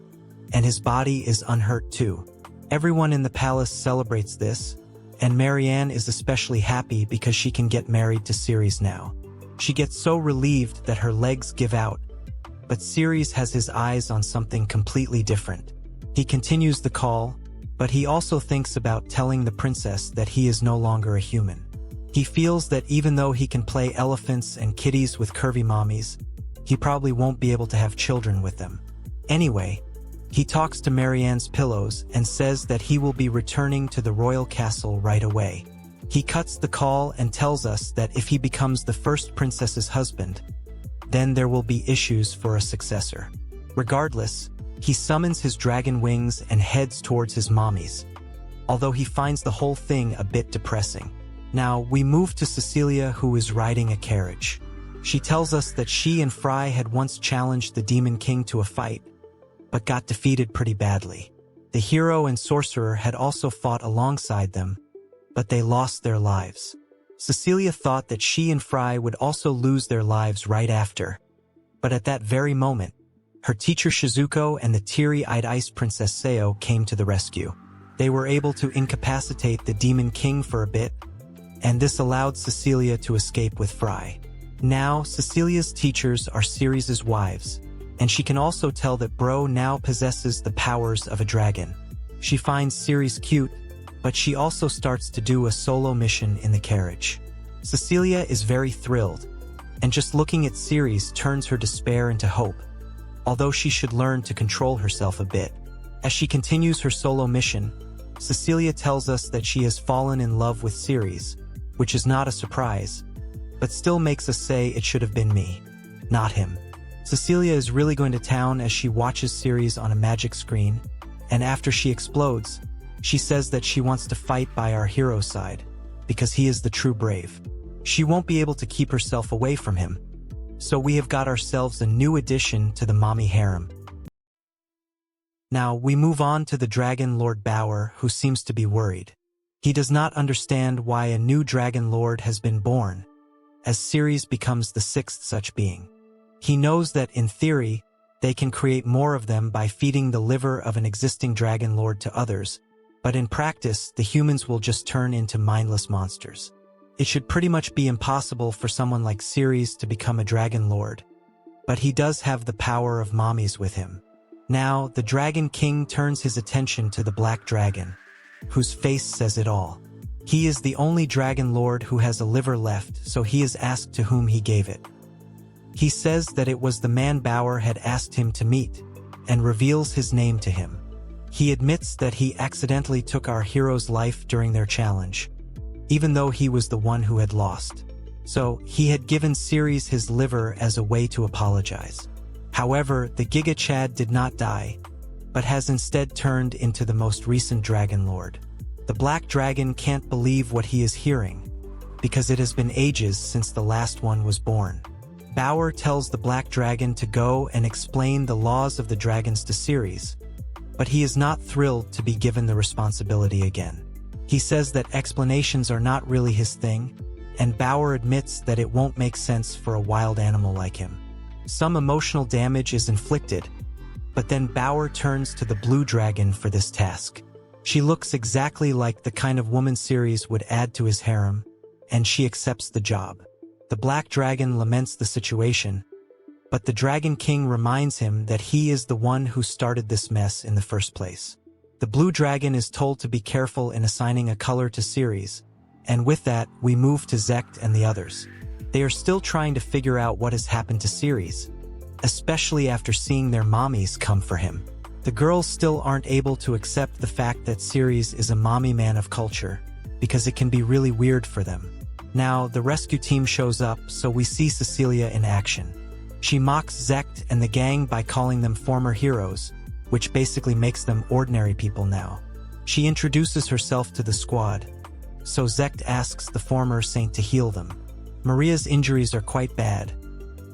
and his body is unhurt too. Everyone in the palace celebrates this, and Marianne is especially happy because she can get married to Ceres now. She gets so relieved that her legs give out, but Ceres has his eyes on something completely different. He continues the call, but he also thinks about telling the princess that he is no longer a human. He feels that even though he can play elephants and kitties with curvy mommies, he probably won't be able to have children with them. Anyway, he talks to Marianne's pillows and says that he will be returning to the royal castle right away. He cuts the call and tells us that if he becomes the first princess's husband, then there will be issues for a successor. Regardless, he summons his dragon wings and heads towards his mommies, although he finds the whole thing a bit depressing. Now, we move to Cecilia, who is riding a carriage. She tells us that she and Fry had once challenged the Demon King to a fight, but got defeated pretty badly. The hero and sorcerer had also fought alongside them, but they lost their lives. Cecilia thought that she and Fry would also lose their lives right after, but at that very moment, her teacher Shizuko and the teary-eyed Ice Princess Seo came to the rescue. They were able to incapacitate the Demon King for a bit, and this allowed Cecilia to escape with Fry. Now, Cecilia's teachers are Ceres' wives, and she can also tell that Bro now possesses the powers of a dragon. She finds Ceres cute, but she also starts to do a solo mission in the carriage. Cecilia is very thrilled, and just looking at Ceres turns her despair into hope, although she should learn to control herself a bit. As she continues her solo mission, Cecilia tells us that she has fallen in love with Ceres, which is not a surprise, but still makes us say it should have been me, not him. Cecilia is really going to town as she watches Ceres on a magic screen, and after she explodes, she says that she wants to fight by our hero's side, because he is the true brave. She won't be able to keep herself away from him, so we have got ourselves a new addition to the mommy harem. Now, we move on to the Dragon Lord Bower, who seems to be worried. He does not understand why a new Dragon Lord has been born, as Ceres becomes the sixth such being. He knows that, in theory, they can create more of them by feeding the liver of an existing Dragon Lord to others, but in practice, the humans will just turn into mindless monsters. It should pretty much be impossible for someone like Ceres to become a Dragon Lord, but he does have the power of mommies with him. Now, the Dragon King turns his attention to the Black Dragon, whose face says it all. He is the only Dragon Lord who has a liver left, so he is asked to whom he gave it. He says that it was the man Bower had asked him to meet, and reveals his name to him. He admits that he accidentally took our hero's life during their challenge, even though he was the one who had lost. So, he had given Ceres his liver as a way to apologize. However, the Giga Chad did not die, but has instead turned into the most recent Dragon Lord. The Black Dragon can't believe what he is hearing, because it has been ages since the last one was born. Bauer tells the Black Dragon to go and explain the laws of the dragons to Ceres, but he is not thrilled to be given the responsibility again. He says that explanations are not really his thing, and Bauer admits that it won't make sense for a wild animal like him. Some emotional damage is inflicted, but then Bauer turns to the Blue Dragon for this task. She looks exactly like the kind of woman Ceres would add to his harem, and she accepts the job. The Black Dragon laments the situation, but the Dragon King reminds him that he is the one who started this mess in the first place. The Blue Dragon is told to be careful in assigning a color to Ceres, and with that, we move to Zeact and the others. They are still trying to figure out what has happened to Ceres, especially after seeing their mommies come for him. The girls still aren't able to accept the fact that Ceres is a mommy man of culture, because it can be really weird for them. Now, the rescue team shows up, so we see Cecilia in action. She mocks Zeact and the gang by calling them former heroes, which basically makes them ordinary people now. She introduces herself to the squad, so Zeact asks the former saint to heal them. Maria's injuries are quite bad,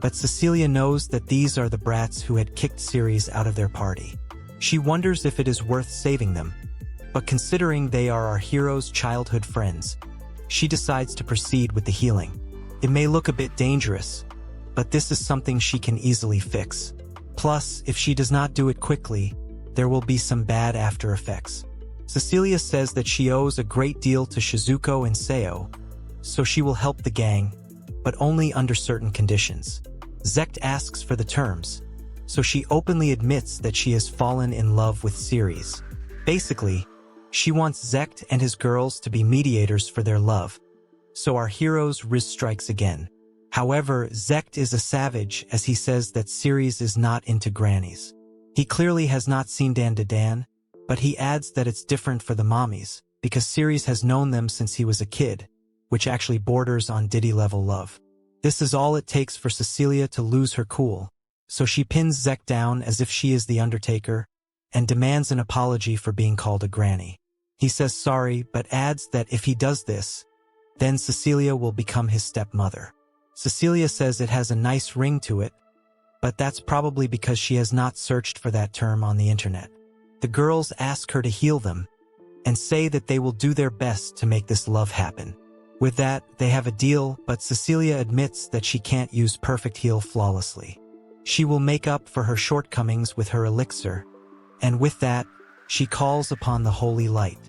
but Cecilia knows that these are the brats who had kicked Ceres out of their party. She wonders if it is worth saving them, but considering they are our hero's childhood friends, she decides to proceed with the healing. It may look a bit dangerous, but this is something she can easily fix. Plus, if she does not do it quickly, there will be some bad after effects. Cecilia says that she owes a great deal to Shizuko and Seo, so she will help the gang, but only under certain conditions. Zeact asks for the terms, so she openly admits that she has fallen in love with Ceres. Basically, she wants Zeact and his girls to be mediators for their love, so our hero's Rizzed strikes again. However, Zeact is a savage as he says that Ceres is not into grannies. He clearly has not seen Dan to Dan, but he adds that it's different for the mommies, because Ceres has known them since he was a kid, which actually borders on Diddy-level love. This is all it takes for Cecilia to lose her cool, so she pins Zeact down as if she is the Undertaker, and demands an apology for being called a granny. He says sorry, but adds that if he does this, then Cecilia will become his stepmother. Cecilia says it has a nice ring to it, but that's probably because she has not searched for that term on the internet. The girls ask her to heal them, and say that they will do their best to make this love happen. With that, they have a deal, but Cecilia admits that she can't use perfect heal flawlessly. She will make up for her shortcomings with her elixir, and with that, she calls upon the holy light.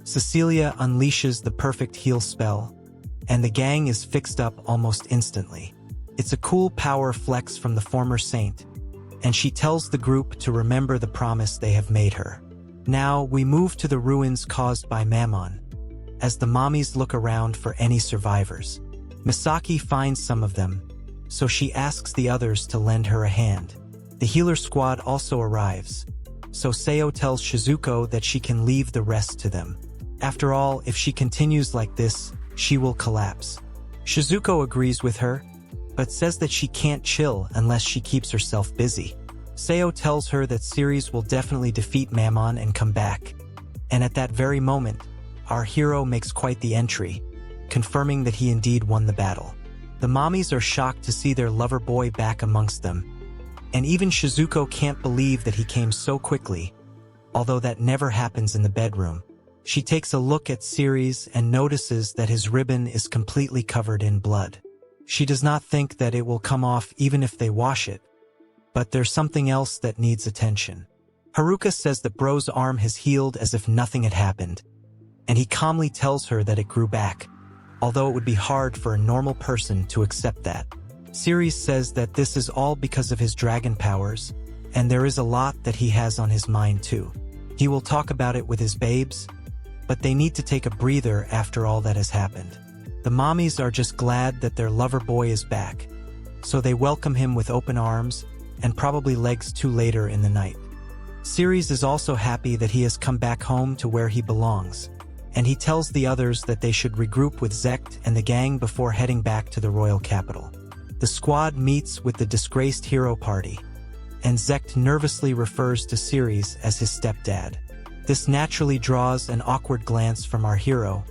Cecilia unleashes the perfect heal spell, and the gang is fixed up almost instantly. It's a cool power flex from the former saint, and she tells the group to remember the promise they have made her. Now, we move to the ruins caused by Mammon, as the mommies look around for any survivors. Misaki finds some of them, so she asks the others to lend her a hand. The healer squad also arrives, so Seo tells Shizuko that she can leave the rest to them. After all, if she continues like this, she will collapse. Shizuko agrees with her, but says that she can't chill unless she keeps herself busy. Seo tells her that Ceres will definitely defeat Mammon and come back, and at that very moment, our hero makes quite the entry, confirming that he indeed won the battle. The mommies are shocked to see their lover boy back amongst them, and even Shizuko can't believe that he came so quickly, although that never happens in the bedroom. She takes a look at Ceres and notices that his ribbon is completely covered in blood. She does not think that it will come off even if they wash it, but there's something else that needs attention. Haruka says that Bro's arm has healed as if nothing had happened, and he calmly tells her that it grew back, although it would be hard for a normal person to accept that. Ceres says that this is all because of his dragon powers, and there is a lot that he has on his mind too. He will talk about it with his babes, but they need to take a breather after all that has happened. The mommies are just glad that their lover boy is back, so they welcome him with open arms and probably legs too later in the night. Ceres is also happy that he has come back home to where he belongs, and he tells the others that they should regroup with Zeact and the gang before heading back to the royal capital. The squad meets with the disgraced hero party, and Zeact nervously refers to Ceres as his stepdad. This naturally draws an awkward glance from our hero,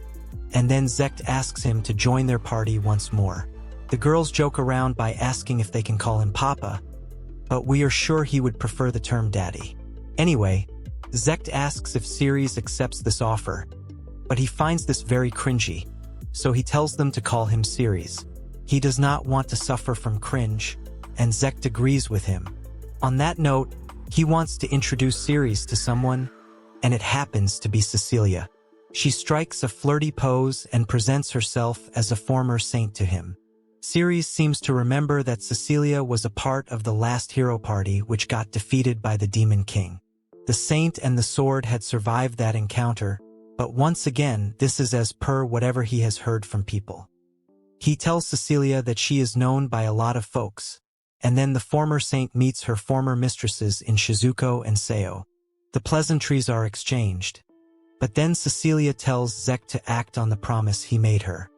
and then Zeact asks him to join their party once more. The girls joke around by asking if they can call him Papa, but we are sure he would prefer the term Daddy. Anyway, Zeact asks if Ceres accepts this offer, but he finds this very cringy, so he tells them to call him Ceres. He does not want to suffer from cringe, and Zeact agrees with him. On that note, he wants to introduce Ceres to someone, and it happens to be Cecilia. She strikes a flirty pose and presents herself as a former saint to him. Ceres seems to remember that Cecilia was a part of the last hero party which got defeated by the Demon King. The saint and the sword had survived that encounter, but once again this is as per whatever he has heard from people. He tells Cecilia that she is known by a lot of folks, and then the former saint meets her former mistresses in Shizuko and Seo. The pleasantries are exchanged, but then Cecilia tells Zeact to act on the promise he made her.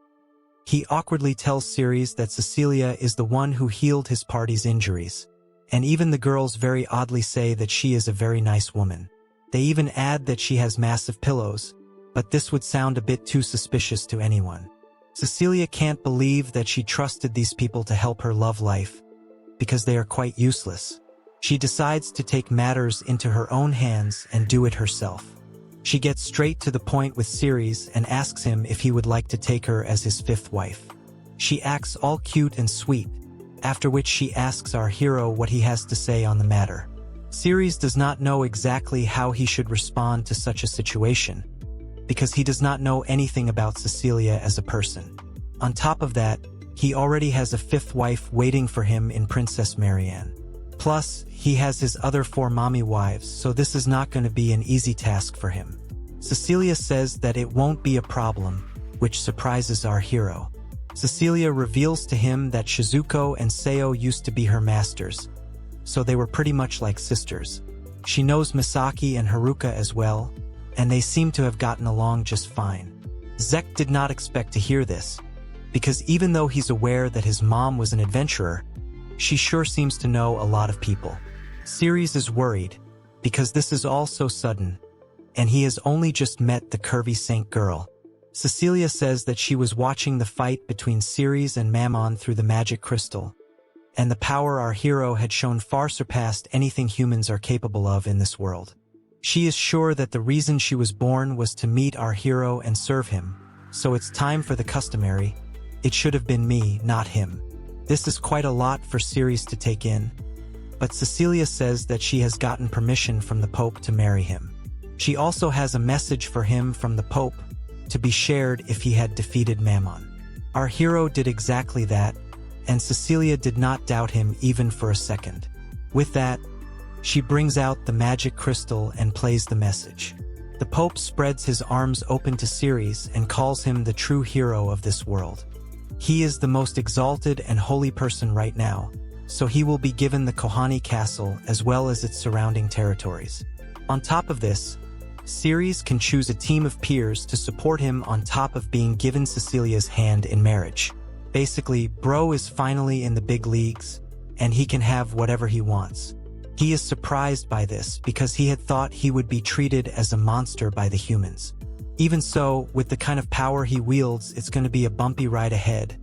He awkwardly tells Ceres that Cecilia is the one who healed his party's injuries, and even the girls very oddly say that she is a very nice woman. They even add that she has massive pillows, but this would sound a bit too suspicious to anyone. Cecilia can't believe that she trusted these people to help her love life, because they are quite useless. She decides to take matters into her own hands and do it herself. She gets straight to the point with Ceres and asks him if he would like to take her as his fifth wife. She acts all cute and sweet, after which she asks our hero what he has to say on the matter. Ceres does not know exactly how he should respond to such a situation, because he does not know anything about Cecilia as a person. On top of that, he already has a fifth wife waiting for him in Princess Marianne. Plus, he has his other 4 mommy wives, so this is not going to be an easy task for him. Cecilia says that it won't be a problem, which surprises our hero. Cecilia reveals to him that Shizuko and Seo used to be her masters, so they were pretty much like sisters. She knows Misaki and Haruka as well, and they seem to have gotten along just fine. Zeact did not expect to hear this, because even though he's aware that his mom was an adventurer, she sure seems to know a lot of people. Ceres is worried, because this is all so sudden, and he has only just met the curvy saint girl. Cecilia says that she was watching the fight between Ceres and Mammon through the magic crystal, and the power our hero had shown far surpassed anything humans are capable of in this world. She is sure that the reason she was born was to meet our hero and serve him, so it's time for the customary, "It should have been me, not him." This is quite a lot for Ceres to take in, but Cecilia says that she has gotten permission from the Pope to marry him. She also has a message for him from the Pope to be shared if he had defeated Mammon. Our hero did exactly that, and Cecilia did not doubt him even for a second. With that, she brings out the magic crystal and plays the message. The Pope spreads his arms open to Ceres and calls him the true hero of this world. He is the most exalted and holy person right now, so he will be given the Kohani castle as well as its surrounding territories. On top of this, Ceres can choose a team of peers to support him on top of being given Cecilia's hand in marriage. Basically, bro is finally in the big leagues, and he can have whatever he wants. He is surprised by this because he had thought he would be treated as a monster by the humans. Even so, with the kind of power he wields, it's going to be a bumpy ride ahead,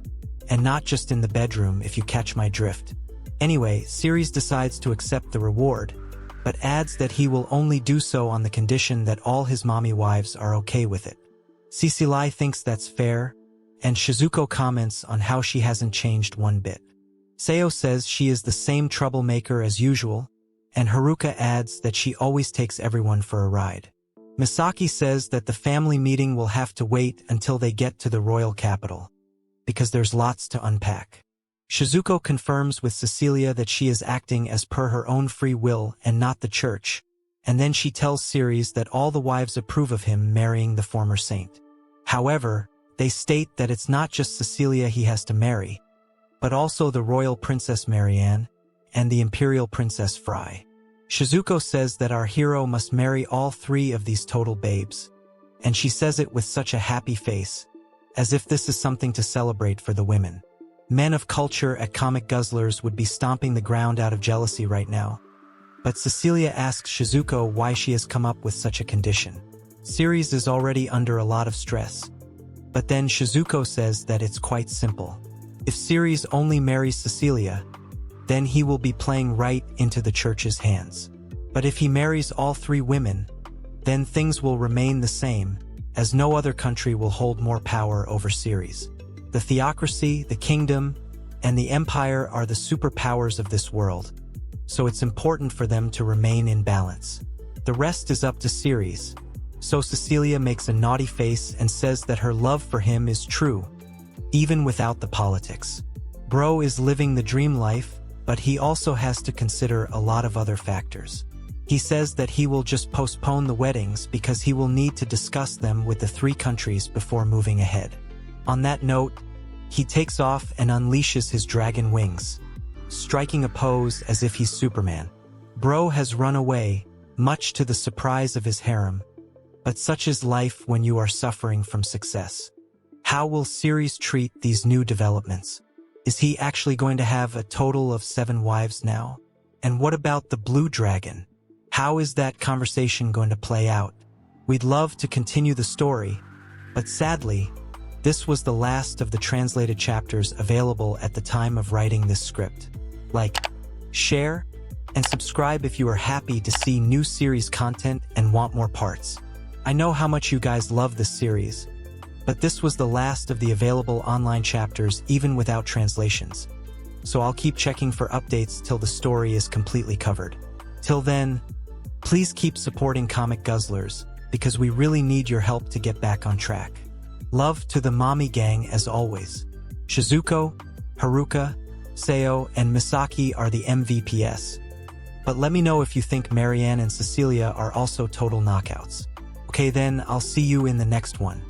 and not just in the bedroom if you catch my drift. Anyway, Ceres decides to accept the reward, but adds that he will only do so on the condition that all his mommy wives are okay with it. Cecilia thinks that's fair, and Shizuko comments on how she hasn't changed one bit. Seo says she is the same troublemaker as usual, and Haruka adds that she always takes everyone for a ride. Misaki says that the family meeting will have to wait until they get to the royal capital, because there's lots to unpack. Shizuko confirms with Cecilia that she is acting as per her own free will and not the church, and then she tells Ceres that all the wives approve of him marrying the former saint. However, they state that it's not just Cecilia he has to marry, but also the royal Princess Marianne and the imperial Princess Fry. Shizuko says that our hero must marry all 3 of these total babes, and she says it with such a happy face, as if this is something to celebrate for the women. Men of culture at Comic Guzzlers would be stomping the ground out of jealousy right now, but Cecilia asks Shizuko why she has come up with such a condition. Ceres is already under a lot of stress, but then Shizuko says that it's quite simple. If Ceres only marries Cecilia, then he will be playing right into the church's hands. But if he marries all three women, then things will remain the same, as no other country will hold more power over Ceres. The theocracy, the kingdom, and the empire are the superpowers of this world, so it's important for them to remain in balance. The rest is up to Ceres. So Cecilia makes a naughty face and says that her love for him is true, even without the politics. Bro is living the dream life, but he also has to consider a lot of other factors. He says that he will just postpone the weddings because he will need to discuss them with the three countries before moving ahead. On that note, he takes off and unleashes his dragon wings, striking a pose as if he's Superman. Bro has run away, much to the surprise of his harem, but such is life when you are suffering from success. How will Ceres treat these new developments? Is he actually going to have a total of 7 wives now? And what about the blue dragon? How is that conversation going to play out? We'd love to continue the story, but sadly, this was the last of the translated chapters available at the time of writing this script. Like, share, and subscribe if you are happy to see new series content and want more parts. I know how much you guys love this series, but this was the last of the available online chapters even without translations. So I'll keep checking for updates till the story is completely covered. Till then, please keep supporting Comic Guzzlers, because we really need your help to get back on track. Love to the mommy gang as always. Shizuko, Haruka, Seo, and Misaki are the MVPs. But let me know if you think Marianne and Cecilia are also total knockouts. Okay then, I'll see you in the next one.